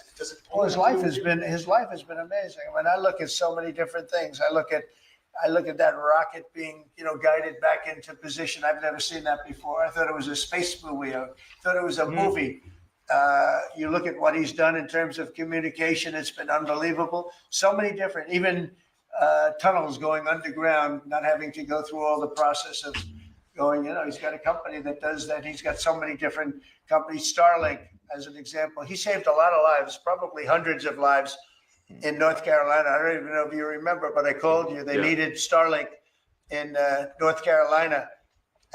Well, his life has been amazing. I mean, I look at so many different things. I look at that rocket being, guided back into position. I've never seen that before. I thought it was a space movie. I thought it was a movie. You look at what he's done in terms of communication. It's been unbelievable. So many different, even tunnels going underground, not having to go through all the process of going, he's got a company that does that. He's got so many different companies. Starlink, as an example, he saved a lot of lives, probably hundreds of lives in North Carolina. I don't even know if you remember, but I called you. They needed Starlink in North Carolina.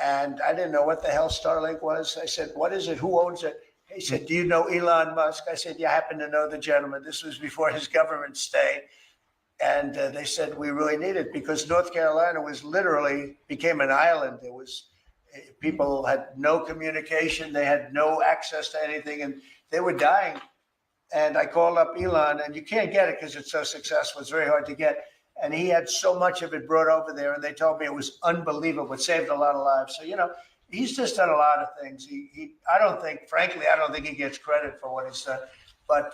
And I didn't know what the hell Starlink was. I said, what is it? Who owns it? He said, do you know Elon Musk? I said, yeah, I happen to know the gentleman. This was before his government stay. And they said, we really need it, because North Carolina became an island. There was, people had no communication. They had no access to anything, and they were dying. And I called up Elon, and you can't get it because it's so successful. It's very hard to get. And he had so much of it brought over there, and they told me it was unbelievable. It saved a lot of lives. So, he's just done a lot of things. I don't think he gets credit for what he's done, but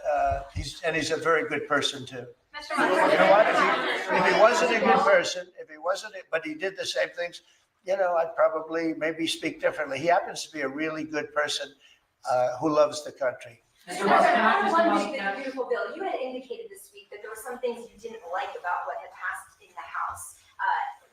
he's a very good person too. You know what? If he wasn't a good person, but he did the same things, I'd probably maybe speak differently. He happens to be a really good person who loves the country. Mr. President, I want to make this beautiful bill. You had indicated this week that there were some things you didn't like about what had passed in the House.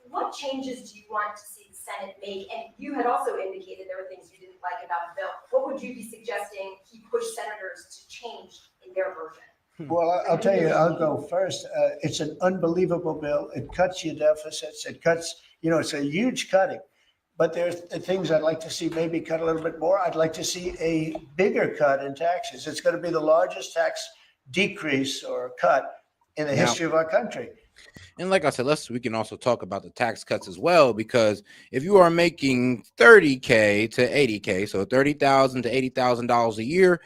What changes do you want to see the Senate make? And you had also indicated there were things you didn't like about the bill. What would you be suggesting he push senators to change in their version? Well, I'll tell you, I'll go first. It's an unbelievable bill. It cuts your deficits. It cuts, it's a huge cutting. But there's things I'd like to see maybe cut a little bit more. I'd like to see a bigger cut in taxes. It's going to be the largest tax decrease or cut in the history of our country. And like I said, we can also talk about the tax cuts as well, because if you are making $30K to $80K, so $30,000 to $80,000 a year,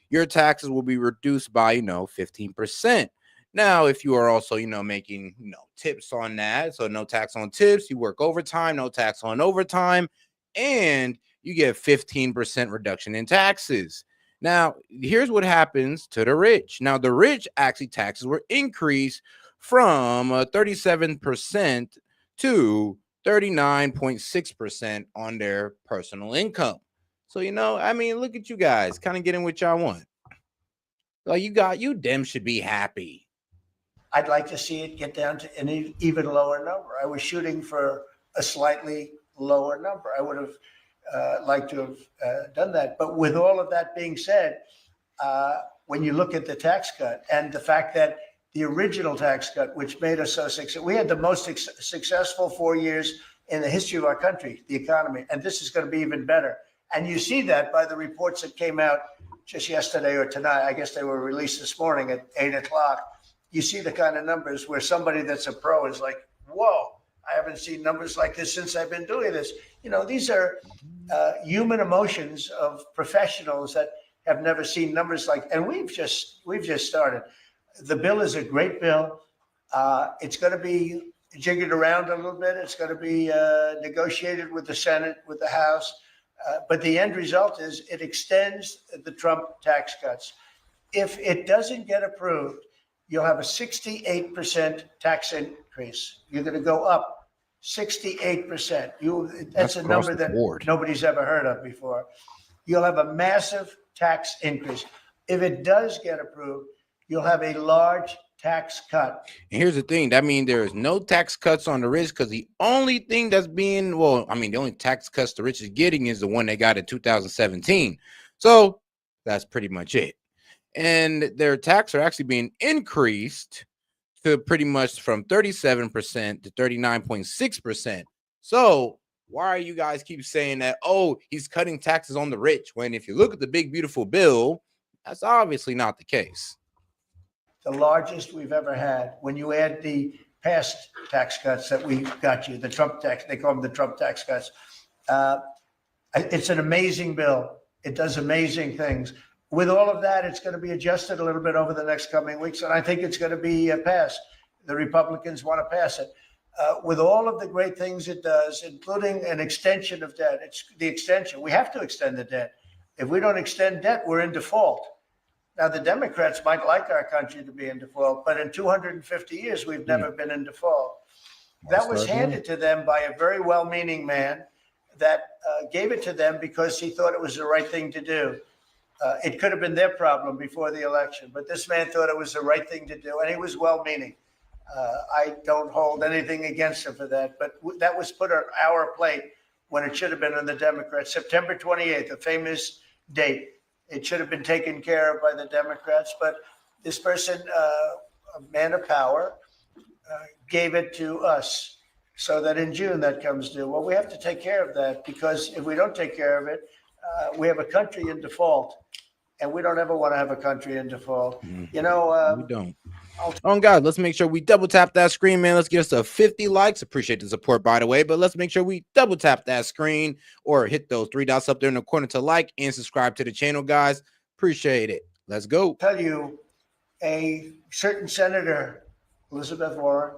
your taxes will be reduced by, 15%. Now, if you are also, making, tips on that, so no tax on tips, you work overtime, no tax on overtime, and you get 15% reduction in taxes. Now, here's what happens to the rich. Now, the rich actually taxes were increased from 37% to 39.6% on their personal income. So, look at you guys kind of getting what y'all want. Like you them should be happy. I'd like to see it get down to an even lower number. I was shooting for a slightly lower number. I would have liked to have done that. But with all of that being said, when you look at the tax cut and the fact that the original tax cut, which made us so successful, we had the most successful 4 years in the history of our country, the economy, and this is going to be even better. And you see that by the reports that came out just yesterday or tonight. I guess they were released this morning at 8 o'clock. You see the kind of numbers where somebody that's a pro is like, whoa, I haven't seen numbers like this since I've been doing this. These are human emotions of professionals that have never seen numbers like, and we've just started. The bill is a great bill. It's going to be jiggered around a little bit. It's going to be negotiated with the Senate, with the House. But the end result is it extends the Trump tax cuts. If it doesn't get approved, you'll have a 68% tax increase. You're going to go up 68%. That's a number that nobody's ever heard of before. You'll have a massive tax increase. If it does get approved, you'll have a large tax cut. And here's the thing. That means there is no tax cuts on the rich, because the only thing that's being, the only tax cuts the rich is getting is the one they got in 2017. So that's pretty much it. And their taxes are actually being increased to pretty much from 37% to 39.6%. So why are you guys keep saying that, he's cutting taxes on the rich, when if you look at the big, beautiful bill, that's obviously not the case. The largest we've ever had. When you add the past tax cuts that we got you, the Trump tax, they call them the Trump tax cuts. It's an amazing bill. It does amazing things. With all of that, it's going to be adjusted a little bit over the next coming weeks, and I think it's going to be passed. The Republicans want to pass it. With all of the great things it does, including an extension of debt. It's the extension. We have to extend the debt. If we don't extend debt, we're in default. Now, the Democrats might like our country to be in default, but in 250 years, we've never been in default. That was handed to them by a very well-meaning man that gave it to them because he thought it was the right thing to do. It could have been their problem before the election, but this man thought it was the right thing to do, and he was well-meaning. I don't hold anything against him for that, but that was put on our plate when it should have been on the Democrats. September 28th, a famous date. It should have been taken care of by the Democrats, but this person, a man of power, gave it to us so that in June that comes due. Well, we have to take care of that, because if we don't take care of it, we have a country in default, and we don't ever want to have a country in default. We don't. Guys, let's make sure we double tap that screen, man. Let's get us to 50 likes. Appreciate the support, by the way, but let's make sure we double tap that screen or hit those 3 dots up there in the corner to like and subscribe to the channel, guys. Appreciate it. Let's go. I'll tell you, a certain senator, Elizabeth Warren,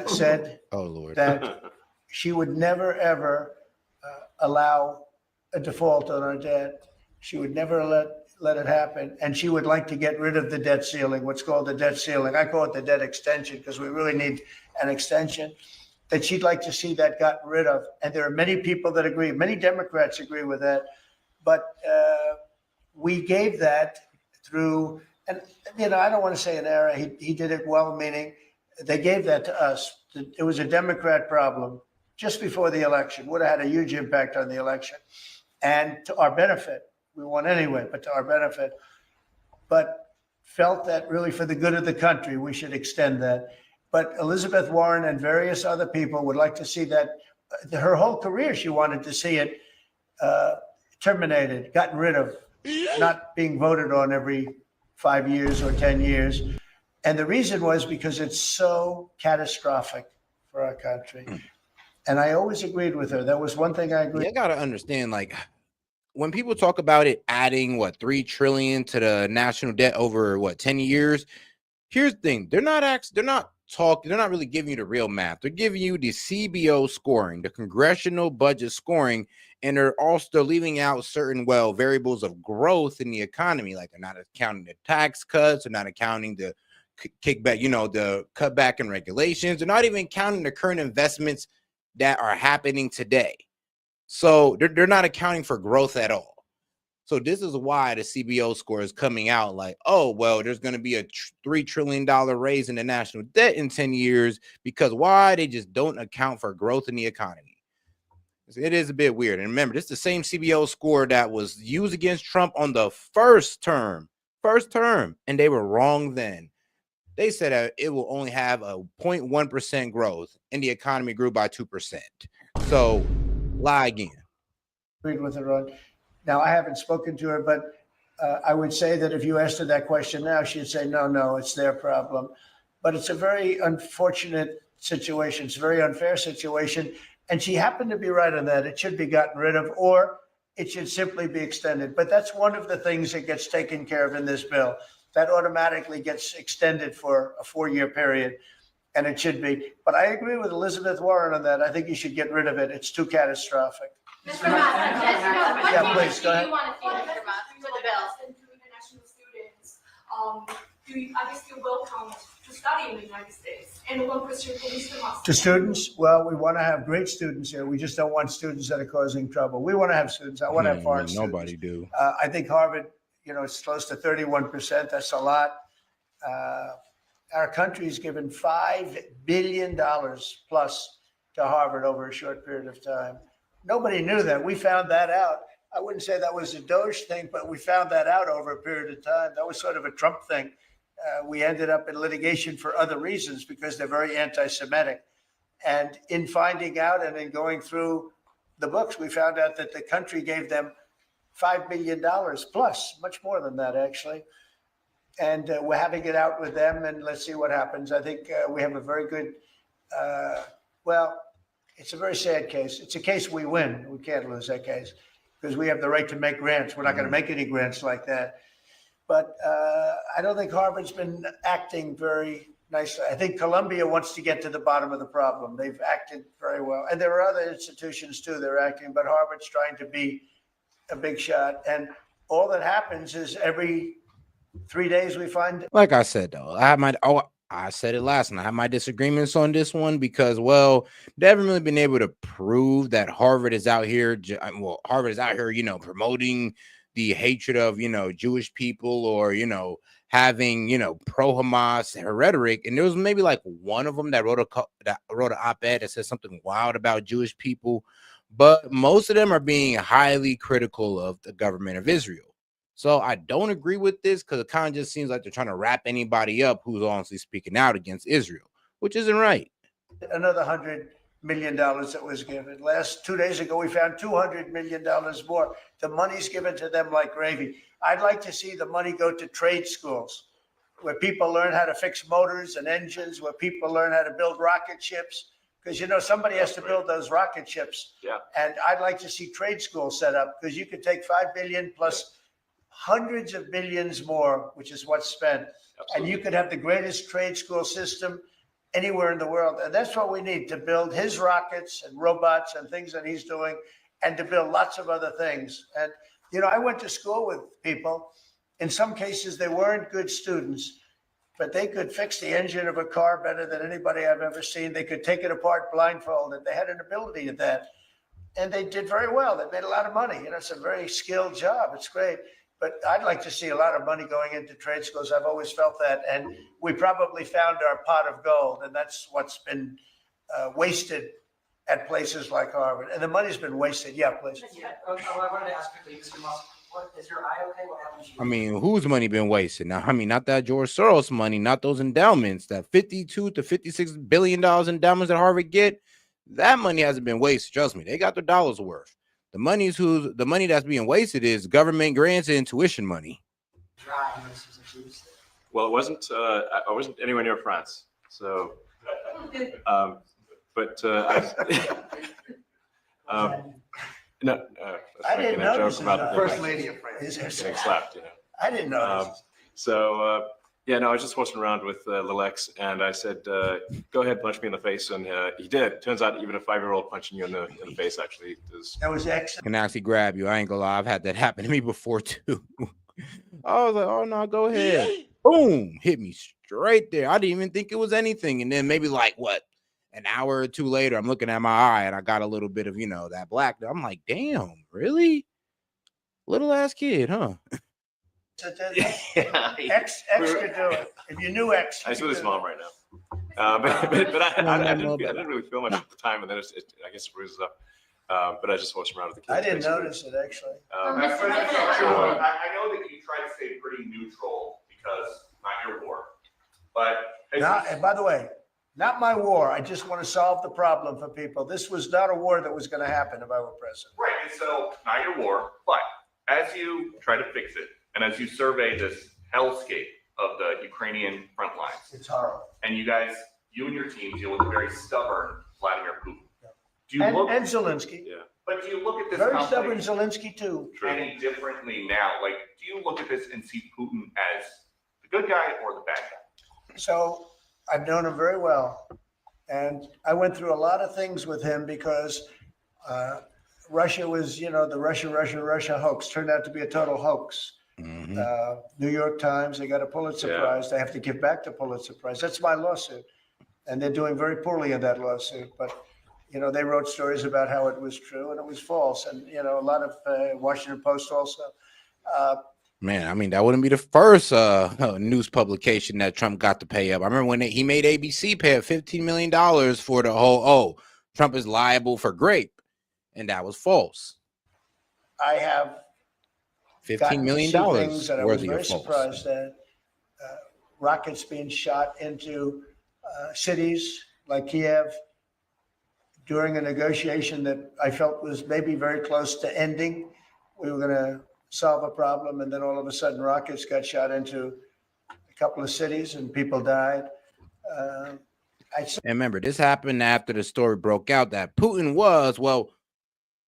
said that she would never, ever allow a default on our debt. She would never let it happen. And she would like to get rid of the debt ceiling, what's called the debt ceiling. I call it the debt extension, because we really need an extension. that she'd like to see that gotten rid of. And there are many people that agree. Many Democrats agree with that. But we gave that through, and I don't want to say an error. He did it well-meaning. They gave that to us. It was a Democrat problem just before the election. Would have had a huge impact on the election, and to our benefit. We won anyway, but to our benefit. But felt that really for the good of the country, we should extend that. But Elizabeth Warren and various other people would like to see that. Her whole career, she wanted to see it terminated, gotten rid of, not being voted on every 5 years or 10 years. And the reason was because it's so catastrophic for our country. And I always agreed with her. That was one thing I agreed. You gotta understand, like, when people talk about it adding $3 trillion to the national debt over 10 years, here's the thing: they're not really giving you the real math. They're giving you the CBO scoring, the congressional budget scoring, and they're also leaving out certain variables of growth in the economy. Like, they're not accounting the tax cuts, they're not accounting the kickback, the cutback in regulations. They're not even counting the current investments that are happening today. So they're not accounting for growth at all. So this is why the CBO score is coming out like, oh, well, there's going to be a $3 trillion raise in the national debt in 10 years because why? They just don't account for growth in the economy. It is a bit weird. And remember, this is the same CBO score that was used against Trump on the first term, and they were wrong then. They said that it will only have a 0.1% growth, and the economy grew by 2%. So lie again. Agreed with her on. Now, I haven't spoken to her, but I would say that if you asked her that question now, she'd say, no, it's their problem. But it's a very unfortunate situation. It's a very unfair situation. And she happened to be right on that. It should be gotten rid of, or it should simply be extended. But that's one of the things that gets taken care of in this bill. That automatically gets extended for a 4-year period, and it should be. But I agree with Elizabeth Warren on that. I think you should get rid of it. It's too catastrophic. Mr. Musk, what Yeah, please, go ahead. do you want to see, Mr. Musk, for the bill? And to international students, I guess you welcome to study in the United States. And one question for Mr. Musk. To students, well, we want to have great students here. We just don't want students that are causing trouble. We want to have students. I want to have foreign students. Nobody do. I think Harvard, it's close to 31%. That's a lot. Our country's given $5 billion plus to Harvard over a short period of time. Nobody knew that. We found that out. I wouldn't say that was a DOGE thing, but we found that out over a period of time. That was sort of a Trump thing. We ended up in litigation for other reasons because they're very anti-Semitic. And in finding out and in going through the books, we found out that the country gave them $5 billion plus, much more than that, actually. And we're having it out with them, and let's see what happens. I think we have a very good, it's a very sad case. It's a case we win. We can't lose that case because we have the right to make grants. We're not going to make any grants like that. But I don't think Harvard's been acting very nicely. I think Columbia wants to get to the bottom of the problem. They've acted very well. And there are other institutions, too, that are acting, but Harvard's trying to be a big shot. And all that happens is every 3 days we find. Like I said, though, I said it last night. I have my disagreements on this one because, they haven't really been able to prove that Harvard is out here. Harvard is out here, promoting the hatred of, Jewish people or, having, pro-Hamas rhetoric. And there was maybe like one of them that wrote an op-ed that said something wild about Jewish people. But most of them are being highly critical of the government of Israel. So I don't agree with this because it kind of just seems like they're trying to wrap anybody up who's honestly speaking out against Israel, which isn't right. Another $100 million that was given. 2 days ago, we found $200 million more. The money's given to them like gravy. I'd like to see the money go to trade schools where people learn how to fix motors and engines, where people learn how to build rocket ships. Because, somebody has to build those rocket ships. Yeah. And I'd like to see trade schools set up because you could take $5 billion plus hundreds of billions more, which is what's spent. Absolutely. And you could have the greatest trade school system anywhere in the world. And that's what we need to build his rockets and robots and things that he's doing and to build lots of other things. And, I went to school with people. In some cases, they weren't good students, but they could fix the engine of a car better than anybody I've ever seen. They could take it apart blindfolded. They had an ability at that. And they did very well. They made a lot of money. You know, it's a very skilled job. It's great. But I'd like to see a lot of money going into trade schools. I've always felt that. And we probably found our pot of gold. And that's what's been wasted at places like Harvard. And the money's been wasted. Yeah, please. I wanted to ask quickly, Mr. Musk, is your eye okay? What happened to you? I mean, whose money been wasted? Now, I mean, not that George Soros money, not those endowments, that 52 to 56 billion dollars endowments that Harvard get. That money hasn't been wasted. Trust me, they got their dollars worth. The money that's being wasted is government grants and tuition money. Well, it wasn't. I wasn't anywhere near France, so. No, I didn't notice about the First Lady of France. getting slapped. You know. I didn't notice. Yeah, no, I was just horsing around with Lil X, and I said, "Go ahead, punch me in the face," and he did. Turns out, even a 5-year-old punching you in the face actually does. That was excellent. Can actually grab you. I ain't gonna lie, I've had that happen to me before too. I was like, "Oh no, go ahead!" Boom, hit me straight there. I didn't even think it was anything, and then maybe like what, an hour or two later, I'm looking at my eye, and I got a little bit of that black. I'm like, "Damn, really? Little ass kid, huh?" X could do it. If you knew X, I with his mom right now, but I didn't really feel much at the time, and then I guess it bruises up. But I just horsed around with the kids. I didn't notice it actually. I know that you try to stay pretty neutral because not your war, but And by the way, not my war. I just want to solve the problem for people. This was not a war that was going to happen if I were president. Right, and so not your war, but as you try to fix it, and as you survey this hellscape of the Ukrainian front lines, it's horrible. And you and your team deal with a very stubborn Vladimir Putin. Do you and Zelensky? Yeah. But do you look at this very stubborn Zelensky too? Any differently now? Like, do you look at this and see Putin as the good guy or the bad guy? So I've known him very well, and I went through a lot of things with him because Russia was, the Russia hoax turned out to be a total hoax. Mm-hmm. New York Times, they got a Pulitzer Prize. They have to give back the Pulitzer Prize. That's my lawsuit. And they're doing very poorly in that lawsuit. But, they wrote stories about how it was true and it was false. And, a lot of Washington Post also. Man, I mean, that wouldn't be the first news publication that Trump got to pay up. I remember when he made ABC pay up $15 million for the whole, Trump is liable for grape. And that was false. I have $15 million things that I was worthy very of false. surprised at. Rockets being shot into cities like Kiev during a negotiation that I felt was maybe very close to ending. We were going to solve a problem, and then all of a sudden rockets got shot into a couple of cities and people died. And remember, this happened after the story broke out that Putin was,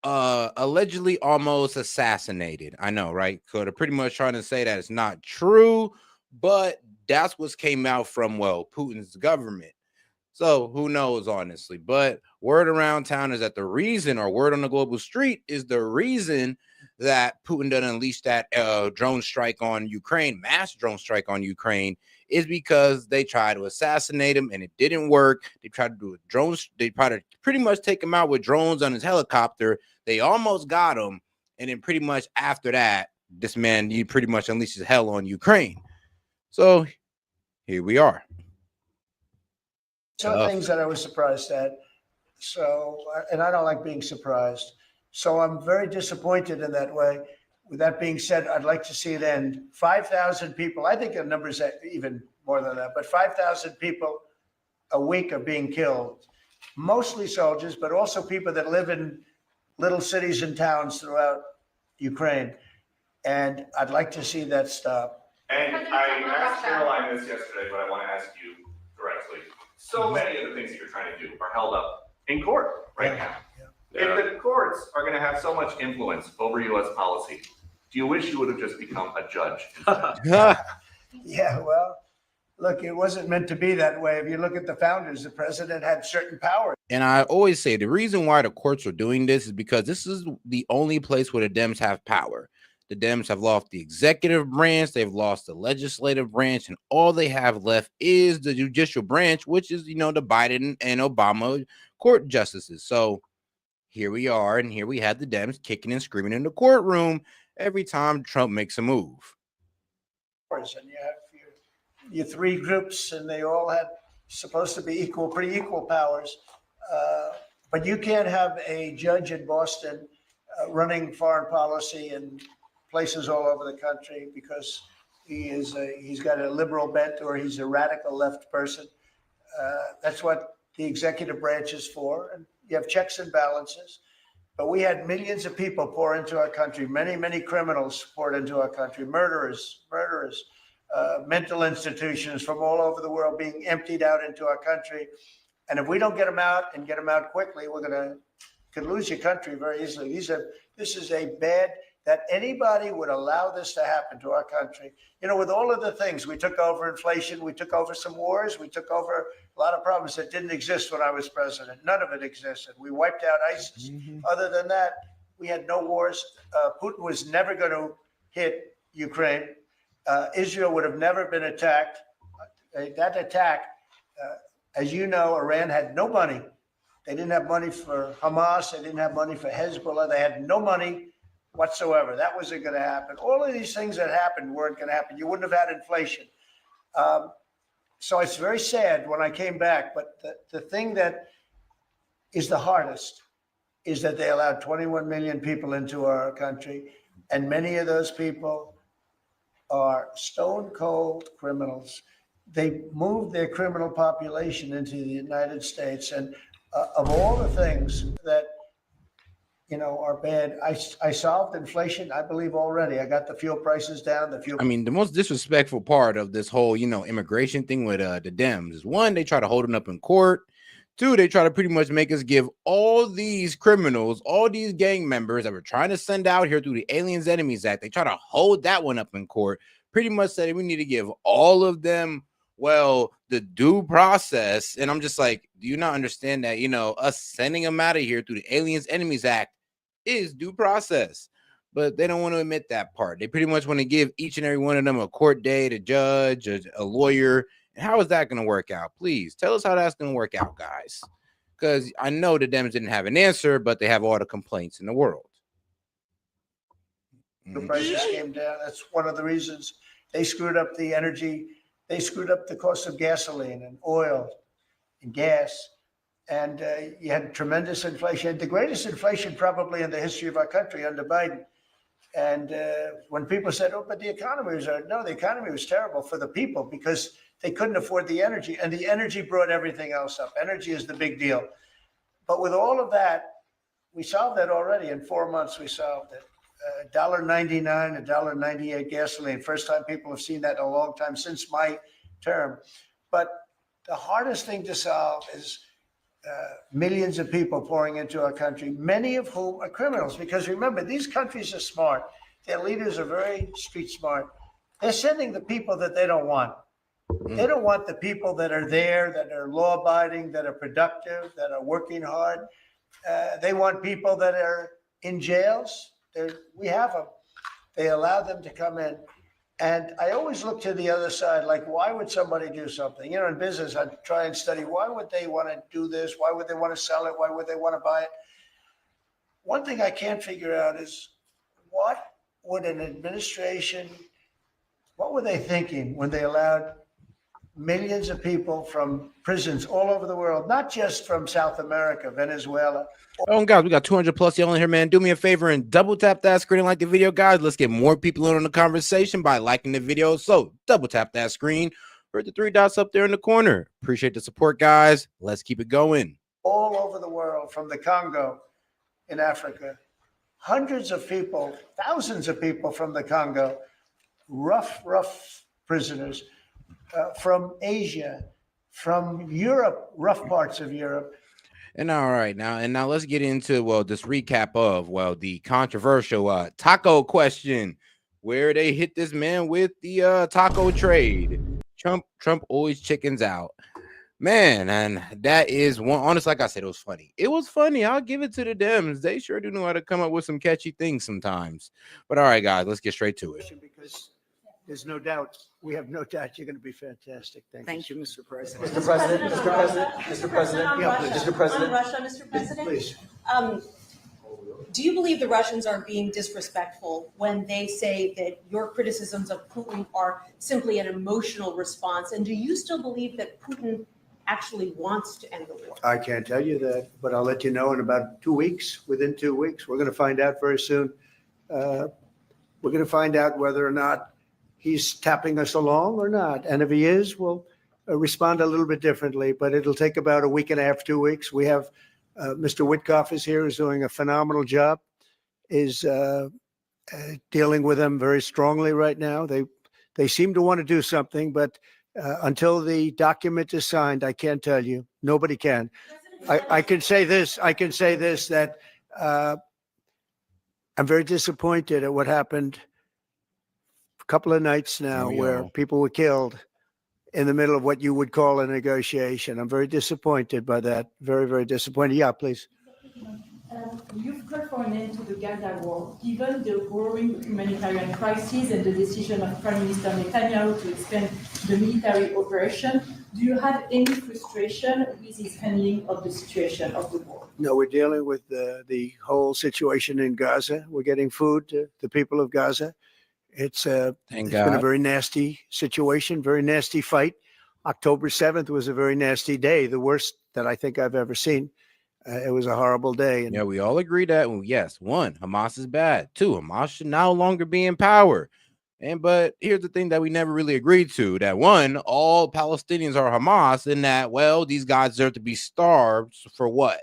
allegedly almost assassinated. I know, right? So they're pretty much trying to say that it's not true, but that's what came out from, Putin's government. So who knows, honestly. But word around town is that the reason, or word on the global street, is the reason that Putin done unleashed that drone strike on Ukraine, mass drone strike on Ukraine, is because they tried to assassinate him and it didn't work. They tried to do a drones. They tried to pretty much take him out with drones on his helicopter. They almost got him. And then pretty much after that, this man, he pretty much unleashes hell on Ukraine. So here we are. Some things that I was surprised at. So, and I don't like being surprised. So I'm very disappointed in that way. With that being said, I'd like to see it end. 5,000 people, I think the numbers are even more than that, but 5,000 people a week are being killed. Mostly soldiers, but also people that live in little cities and towns throughout Ukraine. And I'd like to see that stop. And I asked Caroline this yesterday, but I want to ask you directly. So many of the things that you're trying to do are held up in court right now. If the courts are going to have so much influence over U.S. policy, do you wish you would have just become a judge instead? Yeah, well, look, it wasn't meant to be that way. If you look at the founders, the president had certain powers. And I always say the reason why the courts are doing this is because this is the only place where the Dems have power. The Dems have lost the executive branch, they've lost the legislative branch, and all they have left is the judicial branch, which is, the Biden and Obama court justices. So here we are, and here we have the Dems kicking and screaming in the courtroom every time Trump makes a move. And you have your three groups, and they all had supposed to be pretty equal powers. But you can't have a judge in Boston running foreign policy in places all over the country because he's got a liberal bent or he's a radical left person. That's what the executive branch is for. And you have checks and balances. But we had millions of people pour into our country, many criminals poured into our country, murderers, mental institutions from all over the world being emptied out into our country. And if we don't get them out and get them out quickly, could lose your country very easily. This is a bad, that anybody would allow this to happen to our country. With all of the things, we took over inflation, we took over some wars, we took over a lot of problems that didn't exist when I was president. None of it existed. We wiped out ISIS. Other than that, we had no wars. Putin was never going to hit Ukraine. Israel would have never been attacked. That attack, as you know, Iran had no money. They didn't have money for Hamas. They didn't have money for Hezbollah. They had no money whatsoever. That wasn't going to happen. All of these things that happened weren't going to happen. You wouldn't have had inflation. So it's very sad when I came back. But the thing that is the hardest is that they allowed 21 million people into our country. And many of those people are stone cold criminals. They moved their criminal population into the United States. And of all the things that are bad, I solved inflation, I believe, already. I got the fuel prices down. The most disrespectful part of this whole, immigration thing with the Dems is, one, they try to hold it up in court. Two, they try to pretty much make us give all these criminals, all these gang members that we're trying to send out here through the Aliens Enemies Act, they try to hold that one up in court. Pretty much said we need to give all of them, the due process. And I'm just like, do you not understand that, us sending them out of here through the Aliens Enemies Act is due process? But they don't want to admit that part. They pretty much want to give each and every one of them a court date, a judge, a lawyer. And how is that going to work out? Please tell us how that's going to work out, guys. Because I know the Dems didn't have an answer, but they have all the complaints in the world. The prices came down. That's one of the reasons they screwed up the energy. They screwed up the cost of gasoline and oil and gas. And you had tremendous inflation, the greatest inflation probably in the history of our country under Biden. And when people said, but the economy was, no, the economy was terrible for the people because they couldn't afford the energy. And the energy brought everything else up. Energy is the big deal. But with all of that, we solved that already. In 4 months, we solved it. $1.99, $1.98 gasoline. First time people have seen that in a long time since my term. But the hardest thing to solve is millions of people pouring into our country, many of whom are criminals. Because remember, these countries are smart. Their leaders are very street smart. They're sending the people that they don't want. They don't want the people that are there, that are law-abiding, that are productive, that are working hard. They want people that are in jails. We have them. They allow them to come in. And I always look to the other side, like, why would somebody do something? In business, I try and study, why would they want to do this? Why would they want to sell it? Why would they want to buy it? One thing I can't figure out is what would an administration, what were they thinking when they allowed millions of people from prisons all over the world, not just from South America, Venezuela. Oh, guys, we got 200 plus y'all in here, man. Do me a favor and double tap that screen and like the video, guys. Let's get more people in on the conversation by liking the video. So double tap that screen or the 3 dots up there in the corner. Appreciate the support, guys. Let's keep it going. All over the world, from the Congo in Africa, hundreds of people, thousands of people from the Congo, rough prisoners. From Asia, from Europe, rough parts of Europe. And all right, now let's get into, this recap of, the controversial taco question, where they hit this man with the taco trade. Trump always chickens out. Man, and that is one. Honest, like I said, it was funny. It was funny. I'll give it to the Dems. They sure do know how to come up with some catchy things sometimes. But all right, guys, let's get straight to it. Because there's no doubt, we have no doubt you're going to be fantastic. Thank you, Mr. President. Mr. President, Mr. President, Mr. President, Yeah, please. Mr. President. On Russia, Mr. President? Please. Do you believe the Russians are being disrespectful when they say that your criticisms of Putin are simply an emotional response? And do you still believe that Putin actually wants to end the war? I can't tell you that, but I'll let you know in about 2 weeks. Within 2 weeks, we're going to find out very soon. We're going to find out whether or not he's tapping us along or not. And if he is, we'll respond a little bit differently, but it'll take about a week and a half, 2 weeks. We have Mr. Witkoff is here, is doing a phenomenal job, is dealing with them very strongly right now. They seem to want to do something, but until the document is signed, I can't tell you. Nobody can. I can say this. That I'm very disappointed at what happened a couple of nights now, where people were killed in the middle of what you would call a negotiation. I'm very disappointed by that. Very, very disappointed. Yeah, please. You've called for an end to the Gaza war. Given the growing humanitarian crisis and the decision of Prime Minister Netanyahu to expand the military operation, do you have any frustration with his handling of the situation of the war? No, we're dealing with the whole situation in Gaza. We're getting food to the people of Gaza. It's been a very nasty situation, very nasty fight. October 7th was a very nasty day, the worst that I think I've ever seen. It was a horrible day. And yeah, we all agree that, yes, one, Hamas is bad. Two, Hamas should no longer be in power. But here's the thing that we never really agreed to, that one, all Palestinians are Hamas, and that, well, these guys deserve to be starved for what?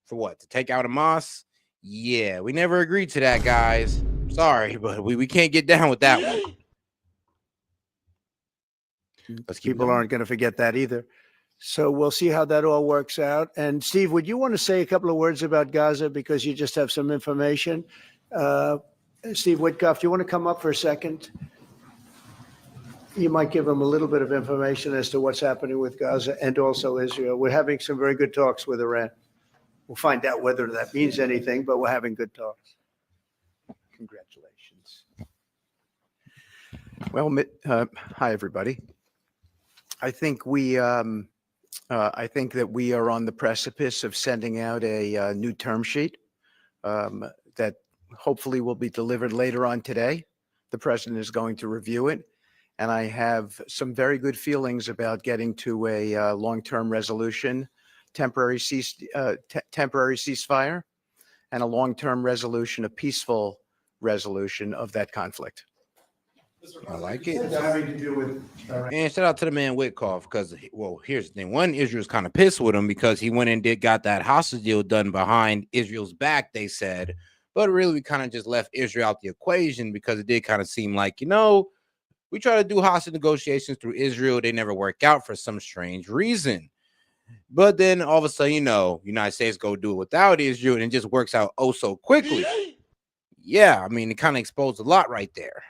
For what? To take out Hamas? Yeah, we never agreed to that, guys. Sorry, but we can't get down with that one. People aren't going to forget that either. So we'll see how that all works out. And Steve, would you want to say a couple of words about Gaza, because you just have some information? Steve Witkoff, do you want to come up for a second? You might give them a little bit of information as to what's happening with Gaza and also Israel. We're having some very good talks with Iran. We'll find out whether that means anything, but we're having good talks. Congratulations. Well, hi, everybody. I think that we are on the precipice of sending out a new term sheet that hopefully will be delivered later on today. The president is going to review it, and I have some very good feelings about getting to a long-term resolution, temporary ceasefire, and a long-term resolution, a peaceful resolution of that conflict. I like it. And shout out to the man Witkoff, because, well, here's the thing. One, Israel's kind of pissed with him because he went and got that hostage deal done behind Israel's back, they said. But really, we kind of just left Israel out the equation, because it did kind of seem like, we try to do hostage negotiations through Israel. They never work out for some strange reason. But then all of a sudden, United States go do it without Israel, and it just works out oh so quickly. Yeah, I mean, it kind of exposed a lot right there.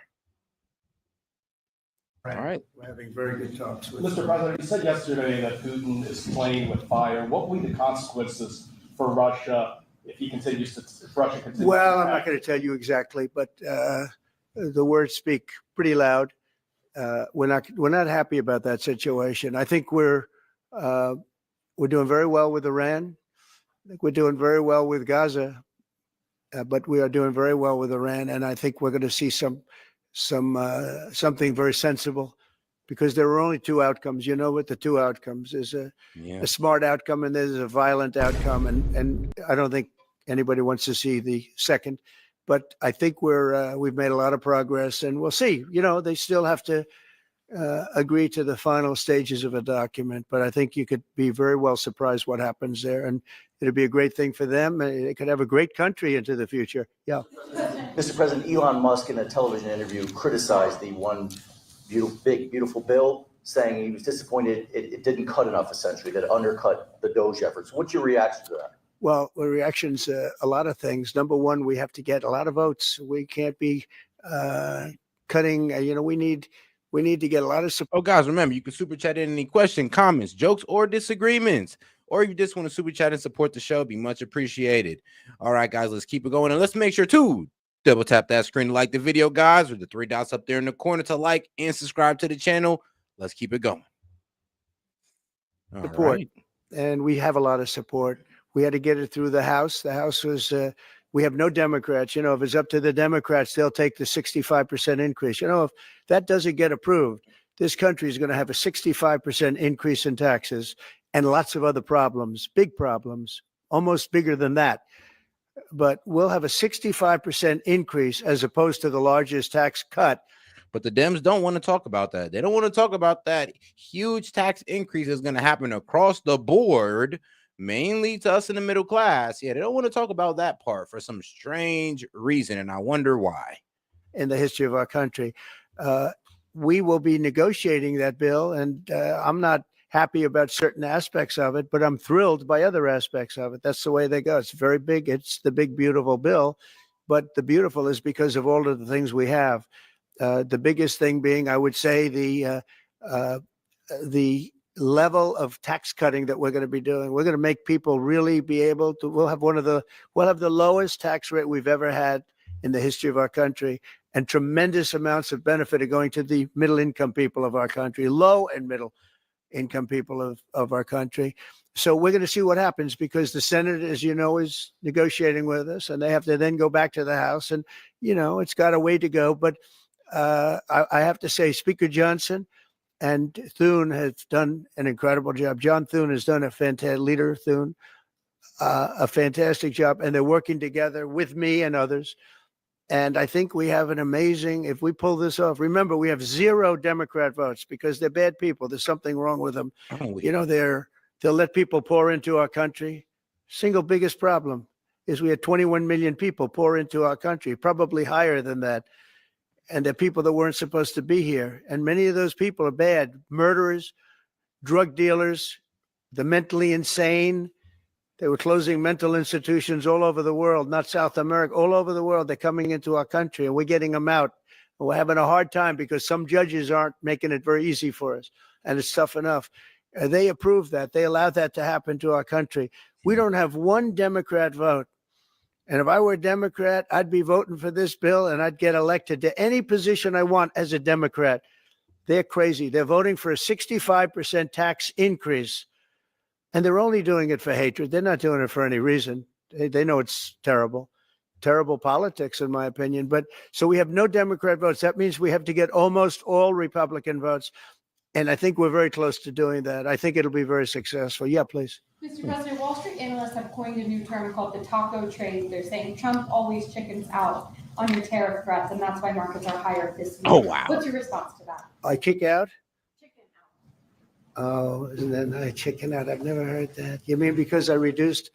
All right. We're having very good talks with Mr. President, you said yesterday that Putin is playing with fire. What will be the consequences for Russia if Russia continues? Well, I'm not going to tell you exactly, but the words speak pretty loud. We're not happy about that situation. I think we're doing very well with Iran. I think we're doing very well with Gaza, but we are doing very well with Iran, and I think we're going to see something very sensible, because there are only two outcomes. You know what the two outcomes is: a smart outcome, and there's a violent outcome. And I don't think anybody wants to see the second. But I think we've made a lot of progress, and we'll see. They still have to agree to the final stages of a document. But I think you could be very well surprised what happens there, and it'll be a great thing for them. They could have a great country into the future. Yeah. Mr. President, Elon Musk in a television interview criticized the one beautiful bill, saying he was disappointed it didn't cut enough, essentially, that it undercut the DOGE efforts. What's your reaction to that? Well, the reaction's a lot of things. Number one, we have to get a lot of votes. We can't be cutting. We need We need to get a lot of support. Oh, guys, remember, you can super chat in any question, comments, jokes, or disagreements. Or if you just want to super chat and support the show, be much appreciated. All right, guys, let's keep it going. And let's make sure to double tap that screen to like the video, guys, with the 3 dots up there in the corner to like and subscribe to the channel. Let's keep it going. All Support. right. And we have a lot of support. We had to get it through the House. The House was, we have no Democrats. You know, if it's up to the Democrats, they'll take the 65% increase. You know, if that doesn't get approved, this country is going to have a 65% increase in taxes and lots of other problems, big problems, almost bigger than that. But we'll have a 65% increase as opposed to the largest tax cut. But the Dems don't want to talk about that. They don't want to talk about that huge tax increase is going to happen across the board, mainly to us in the middle class. Yeah, they don't want to talk about that part for some strange reason, and I wonder why. In the history of our country, we will be negotiating that bill, and I'm not happy about certain aspects of it, but I'm thrilled by other aspects of it. That's the way they go. It's very big. It's the big, beautiful bill, but the beautiful is because of all of the things we have. The biggest thing being, I would say, the level of tax cutting that we're going to be doing. We're going to make people really be able to. We'll have the lowest tax rate we've ever had in the history of our country, and tremendous amounts of benefit are going to the middle income people of our country, low and middle income people of our country. So we're going to see what happens, because the Senate, as you know, is negotiating with us, and they have to then go back to the House, and you know it's got a way to go. But I have to say, Speaker Johnson and Thune have done an incredible job. John Thune has done a fantastic, Leader Thune, a fantastic job, and they're working together with me and others. And I think we have an amazing, if we pull this off, remember, we have 0 Democrat votes because they're bad people. There's something wrong with them. You know, they'll let people pour into our country. Single biggest problem is we had 21 million people pour into our country, probably higher than that. And they're people that weren't supposed to be here. And many of those people are bad. Murderers, drug dealers, the mentally insane. They were closing mental institutions all over the world, not South America, all over the world. They're coming into our country, and we're getting them out. And we're having a hard time because some judges aren't making it very easy for us, and it's tough enough. They approved that. They allowed that to happen to our country. We don't have one Democrat vote. And if I were a Democrat, I'd be voting for this bill, and I'd get elected to any position I want as a Democrat. They're crazy. They're voting for a 65% tax increase. And they're only doing it for hatred. They're not doing it for any reason. They know it's terrible politics, in my opinion. But so we have no Democrat votes. That means we have to get almost all Republican votes. And I think we're very close to doing that. I think it'll be very successful. Yeah, please. Mr. President, Wall Street analysts have coined a new term called the taco trade. They're saying Trump always chickens out on your tariff threats, and that's why markets are higher this week. Oh, wow. What's your response to that? I kick out? Oh, and then I chicken out. I've never heard that. You mean because I reduced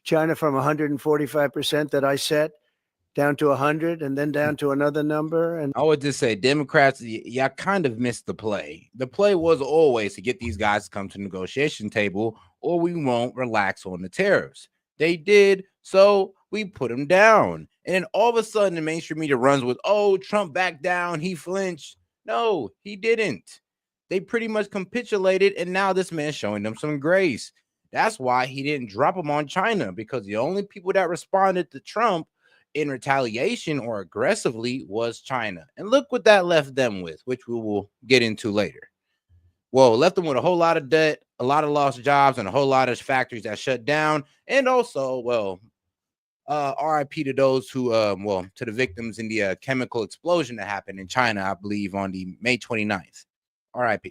China from 145% that I set down to 100 and then down to another number? And I would just say, Democrats, y'all kind of missed the play. The play was always to get these guys to come to the negotiation table, or we won't relax on the tariffs. They did, so we put them down. And then all of a sudden, the mainstream media runs with, oh, Trump backed down, he flinched. No, he didn't. They pretty much capitulated, and now this man's showing them some grace. That's why he didn't drop them on China, because the only people that responded to Trump in retaliation or aggressively was China. And look what that left them with, which we will get into later. Well, left them with a whole lot of debt, a lot of lost jobs, and a whole lot of factories that shut down. And also, well, RIP to those who, to the victims in the chemical explosion that happened in China, I believe, on the May 29th. RIP.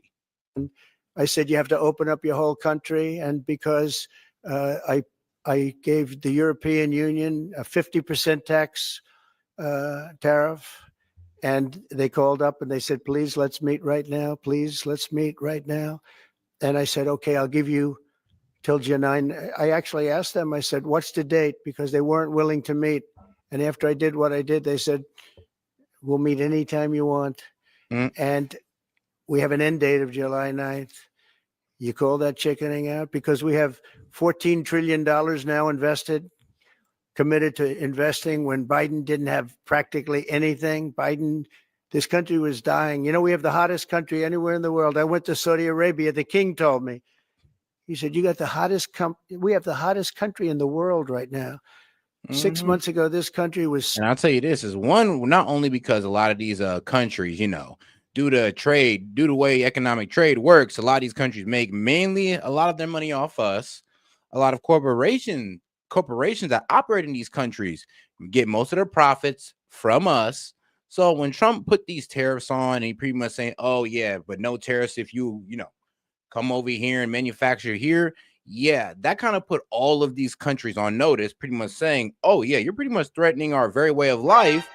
I said you have to open up your whole country, and because I gave the European Union a 50% tax tariff, and they called up and they said, please, let's meet right now. Please, let's meet right now. And I said, okay, I'll give you till July 9. I actually asked them, I said, what's the date? Because they weren't willing to meet. And after I did what I did, they said, we'll meet anytime you want. And we have an end date of July 9th. You call that chickening out? Because we have $14 trillion now invested, committed to investing when Biden didn't have practically anything. Biden This country was dying. You know, we have the hottest country anywhere in the world. I went to Saudi Arabia. The king told me, he said, you got the hottest, we have the hottest country in the world right now. 6 months ago, this country was. And I'll tell you this is one, not only because a lot of these countries, due to trade, due to the way economic trade works, a lot of these countries make mainly a lot of their money off us. A lot of corporations that operate in these countries get most of their profits from us. So when Trump put these tariffs on, and he pretty much saying, oh yeah, but no tariffs if you come over here and manufacture here. Yeah, that kind of put all of these countries on notice, pretty much saying, oh yeah, you're pretty much threatening our very way of life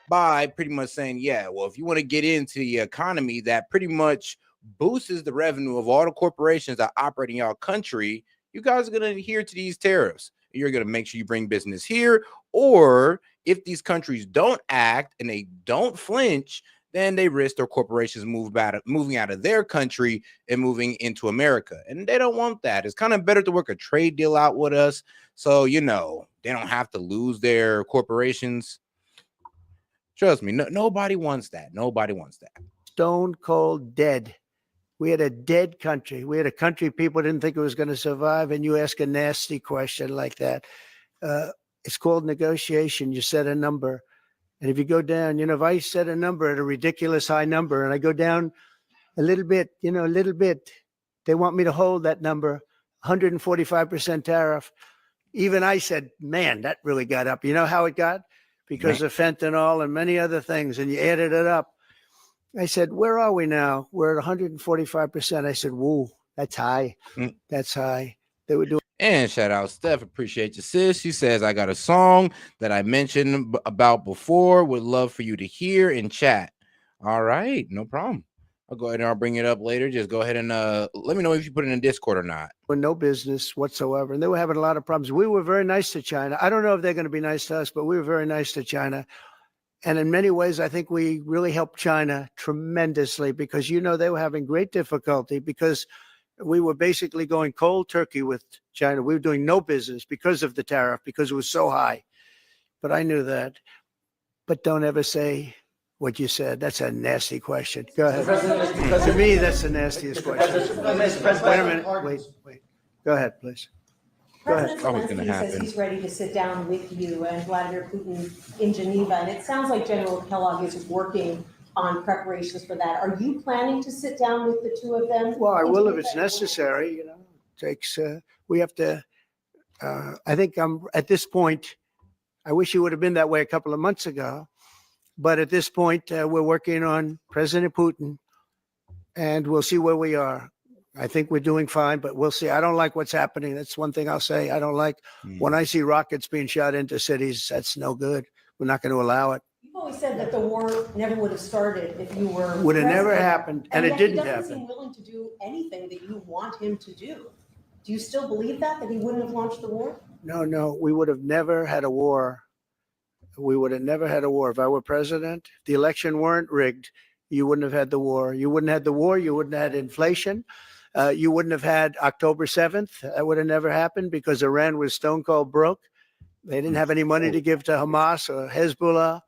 by pretty much saying, yeah, well, if you want to get into the economy that pretty much boosts the revenue of all the corporations that operate in your country, you guys are going to adhere to these tariffs. You're going to make sure you bring business here. Or if these countries don't act and they don't flinch, then they risk their corporations moving out of their country and moving into America. And they don't want that. It's kind of better to work a trade deal out with us. So, they don't have to lose their corporations. Trust me, nobody wants that. Nobody wants that. Stone cold dead. We had a dead country. We had a country people didn't think it was going to survive. And you ask a nasty question like that. It's called negotiation. You set a number. And if you go down, if I set a number at a ridiculous high number and I go down a little bit, they want me to hold that number, 145% tariff. Even I said, man, that really got up. You know how it got? Because of fentanyl and many other things. And you added it up. I said, where are we now? We're at 145%. I said, whoa, that's high. That's high. They were doing. And shout out Steph, appreciate you, sis. She says, I got a song that I mentioned about before, would love for you to hear in chat. All right, no problem. I'll go ahead and I'll bring it up later. Just go ahead and let me know if you put it in Discord or not. No business whatsoever. And they were having a lot of problems. We were very nice to China. I don't know if they're going to be nice to us, but we were very nice to China. And in many ways, I think we really helped China tremendously because, they were having great difficulty because we were basically going cold turkey with China. We were doing no business because of the tariff, because it was so high. But I knew that. But don't ever say what you said. That's a nasty question. Go ahead. To me, that's the nastiest question. Wait a minute. Wait. Go ahead, please. Go ahead. President Zelensky says he's ready to sit down with you and Vladimir Putin in Geneva. And it sounds like General Kellogg is working on preparations for that. Are you planning to sit down with the two of them? Well, I will if it's necessary. We have to, I think I'm at this point, I wish it would have been that way a couple of months ago. But at this point, we're working on President Putin and we'll see where we are. I think we're doing fine, but we'll see. I don't like what's happening. That's one thing I'll say. I don't like when I see rockets being shot into cities. That's no good. We're not going to allow it. You've always said that the war never would have started if you were. Would have never happened, and it didn't happen. He doesn't happen. seem willing to do anything that you want him to do. Do you still believe that he wouldn't have launched the war? No, we would have never had a war. We would have never had a war. If I were president, if the election weren't rigged, you wouldn't have had the war. You wouldn't have had the war. You wouldn't have had inflation. You wouldn't have had October 7th. That would have never happened because Iran was stone cold broke. They didn't have any money to give to Hamas or Hezbollah.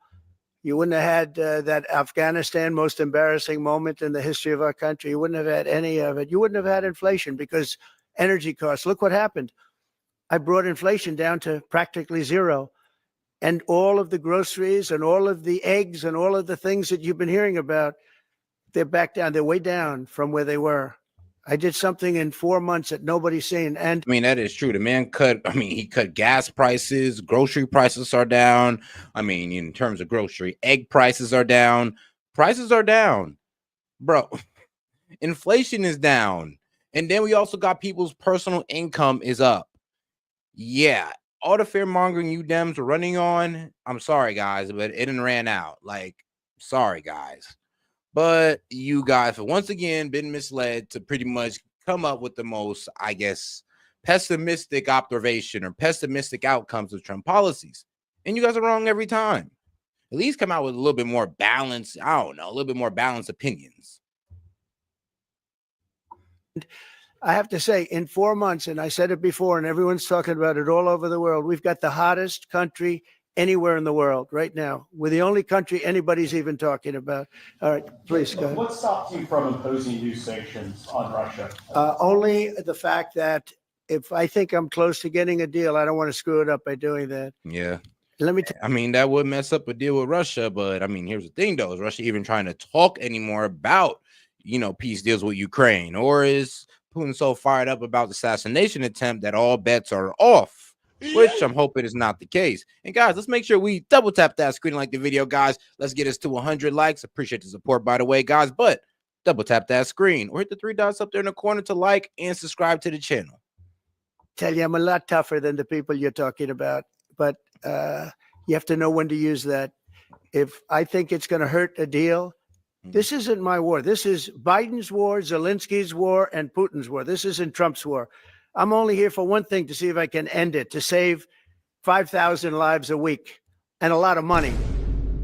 You wouldn't have had that Afghanistan most embarrassing moment in the history of our country. You wouldn't have had any of it. You wouldn't have had inflation because energy costs. Look what happened. I brought inflation down to practically zero. And all of the groceries and all of the eggs and all of the things that you've been hearing about, they're back down. They're way down from where they were. I did something in 4 months that nobody's seen. And I mean, that is true. The man he cut gas prices, grocery prices are down. I mean, in terms of grocery, egg prices are down. Prices are down, bro. Inflation is down. And then we also got people's personal income is up. Yeah. All the fear mongering you Dems are running on, I'm sorry, guys, but it didn't ran out. Sorry, guys. But you guys have once again been misled to pretty much come up with the most, I guess, pessimistic observation or pessimistic outcomes of Trump policies. And you guys are wrong every time. At least come out with a little bit more balanced, a little bit more balanced opinions. I have to say, in 4 months, and I said it before, and everyone's talking about it all over the world, we've got the hottest country anywhere in the world right now. We're the only country anybody's even talking about. All right, please go ahead. What stopped you from imposing new sanctions on Russia? Only the fact that if I think I'm close to getting a deal, I don't want to screw it up by doing that. Yeah. Let me I mean, that would mess up a deal with Russia, but I mean, here's the thing though, is Russia even trying to talk anymore about, peace deals with Ukraine? Or is Putin so fired up about the assassination attempt that all bets are off? Which I'm hoping is not the case. And guys, let's make sure we double tap that screen, like the video, guys. Let's get us to 100 likes. Appreciate the support, by the way, guys. But double tap that screen or hit the 3 dots up there in the corner to like and subscribe to the channel. Tell you, I'm a lot tougher than the people you're talking about, but you have to know when to use that. If I think it's going to hurt a deal, this isn't my war. This is Biden's war, Zelensky's war, and Putin's war. This isn't Trump's war. I'm only here for one thing, to see if I can end it, to save 5,000 lives a week and a lot of money.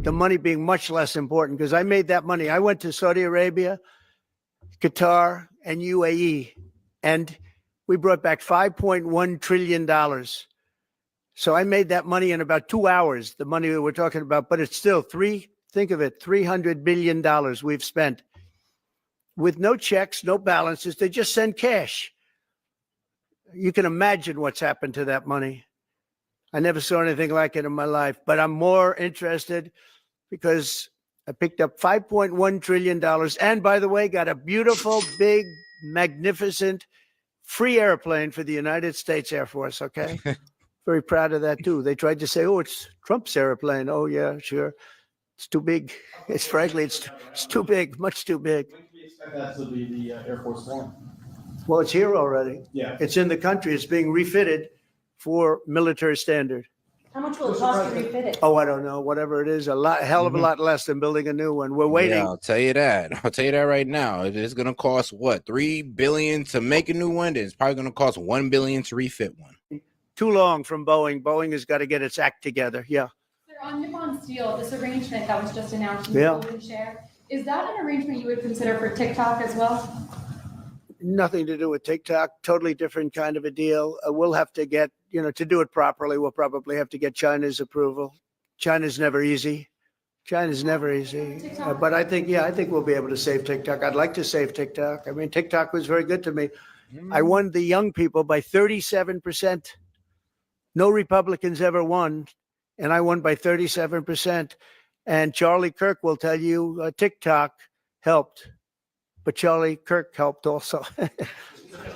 The money being much less important, because I made that money. I went to Saudi Arabia, Qatar, and UAE, and we brought back $5.1 trillion. So I made that money in about 2 hours, the money that we're talking about, but it's still think of it, $300 billion we've spent with no checks, no balances. They just send cash. You can imagine what's happened to that money. I never saw anything like it in my life, but I'm more interested because I picked up $5.1 trillion. And by the way, got a beautiful, big, magnificent, free airplane for the United States Air Force. Okay. Very proud of that too. They tried to say, oh, it's Trump's airplane. Oh yeah, sure. It's too big. It's frankly, it's too big, much too big. When can we expect that to be the Air Force One? Well, it's here already. Yeah. It's in the country. It's being refitted for military standard. How much will it cost to refit it? Oh, I don't know. Whatever it is, a hell of a lot less than building a new one. We're waiting. Yeah, I'll tell you that. I'll tell you that right now. It is going to cost what, $3 billion to make a new one. Then it's probably going to cost $1 billion to refit one. Too long from Boeing. Boeing has got to get its act together. Yeah. Sir, on Nippon Steel, this arrangement that was just announced in the Yeah. golden share, is that an arrangement you would consider for TikTok as well? Nothing to do with TikTok. Totally different kind of a deal. We'll have to get, to do it properly, we'll probably have to get China's approval. China's never easy. China's never easy. But I think we'll be able to save TikTok. I'd like to save TikTok. I mean, TikTok was very good to me. I won the young people by 37%. No Republicans ever won, and I won by 37%. And Charlie Kirk will tell you TikTok helped, but Charlie Kirk helped also.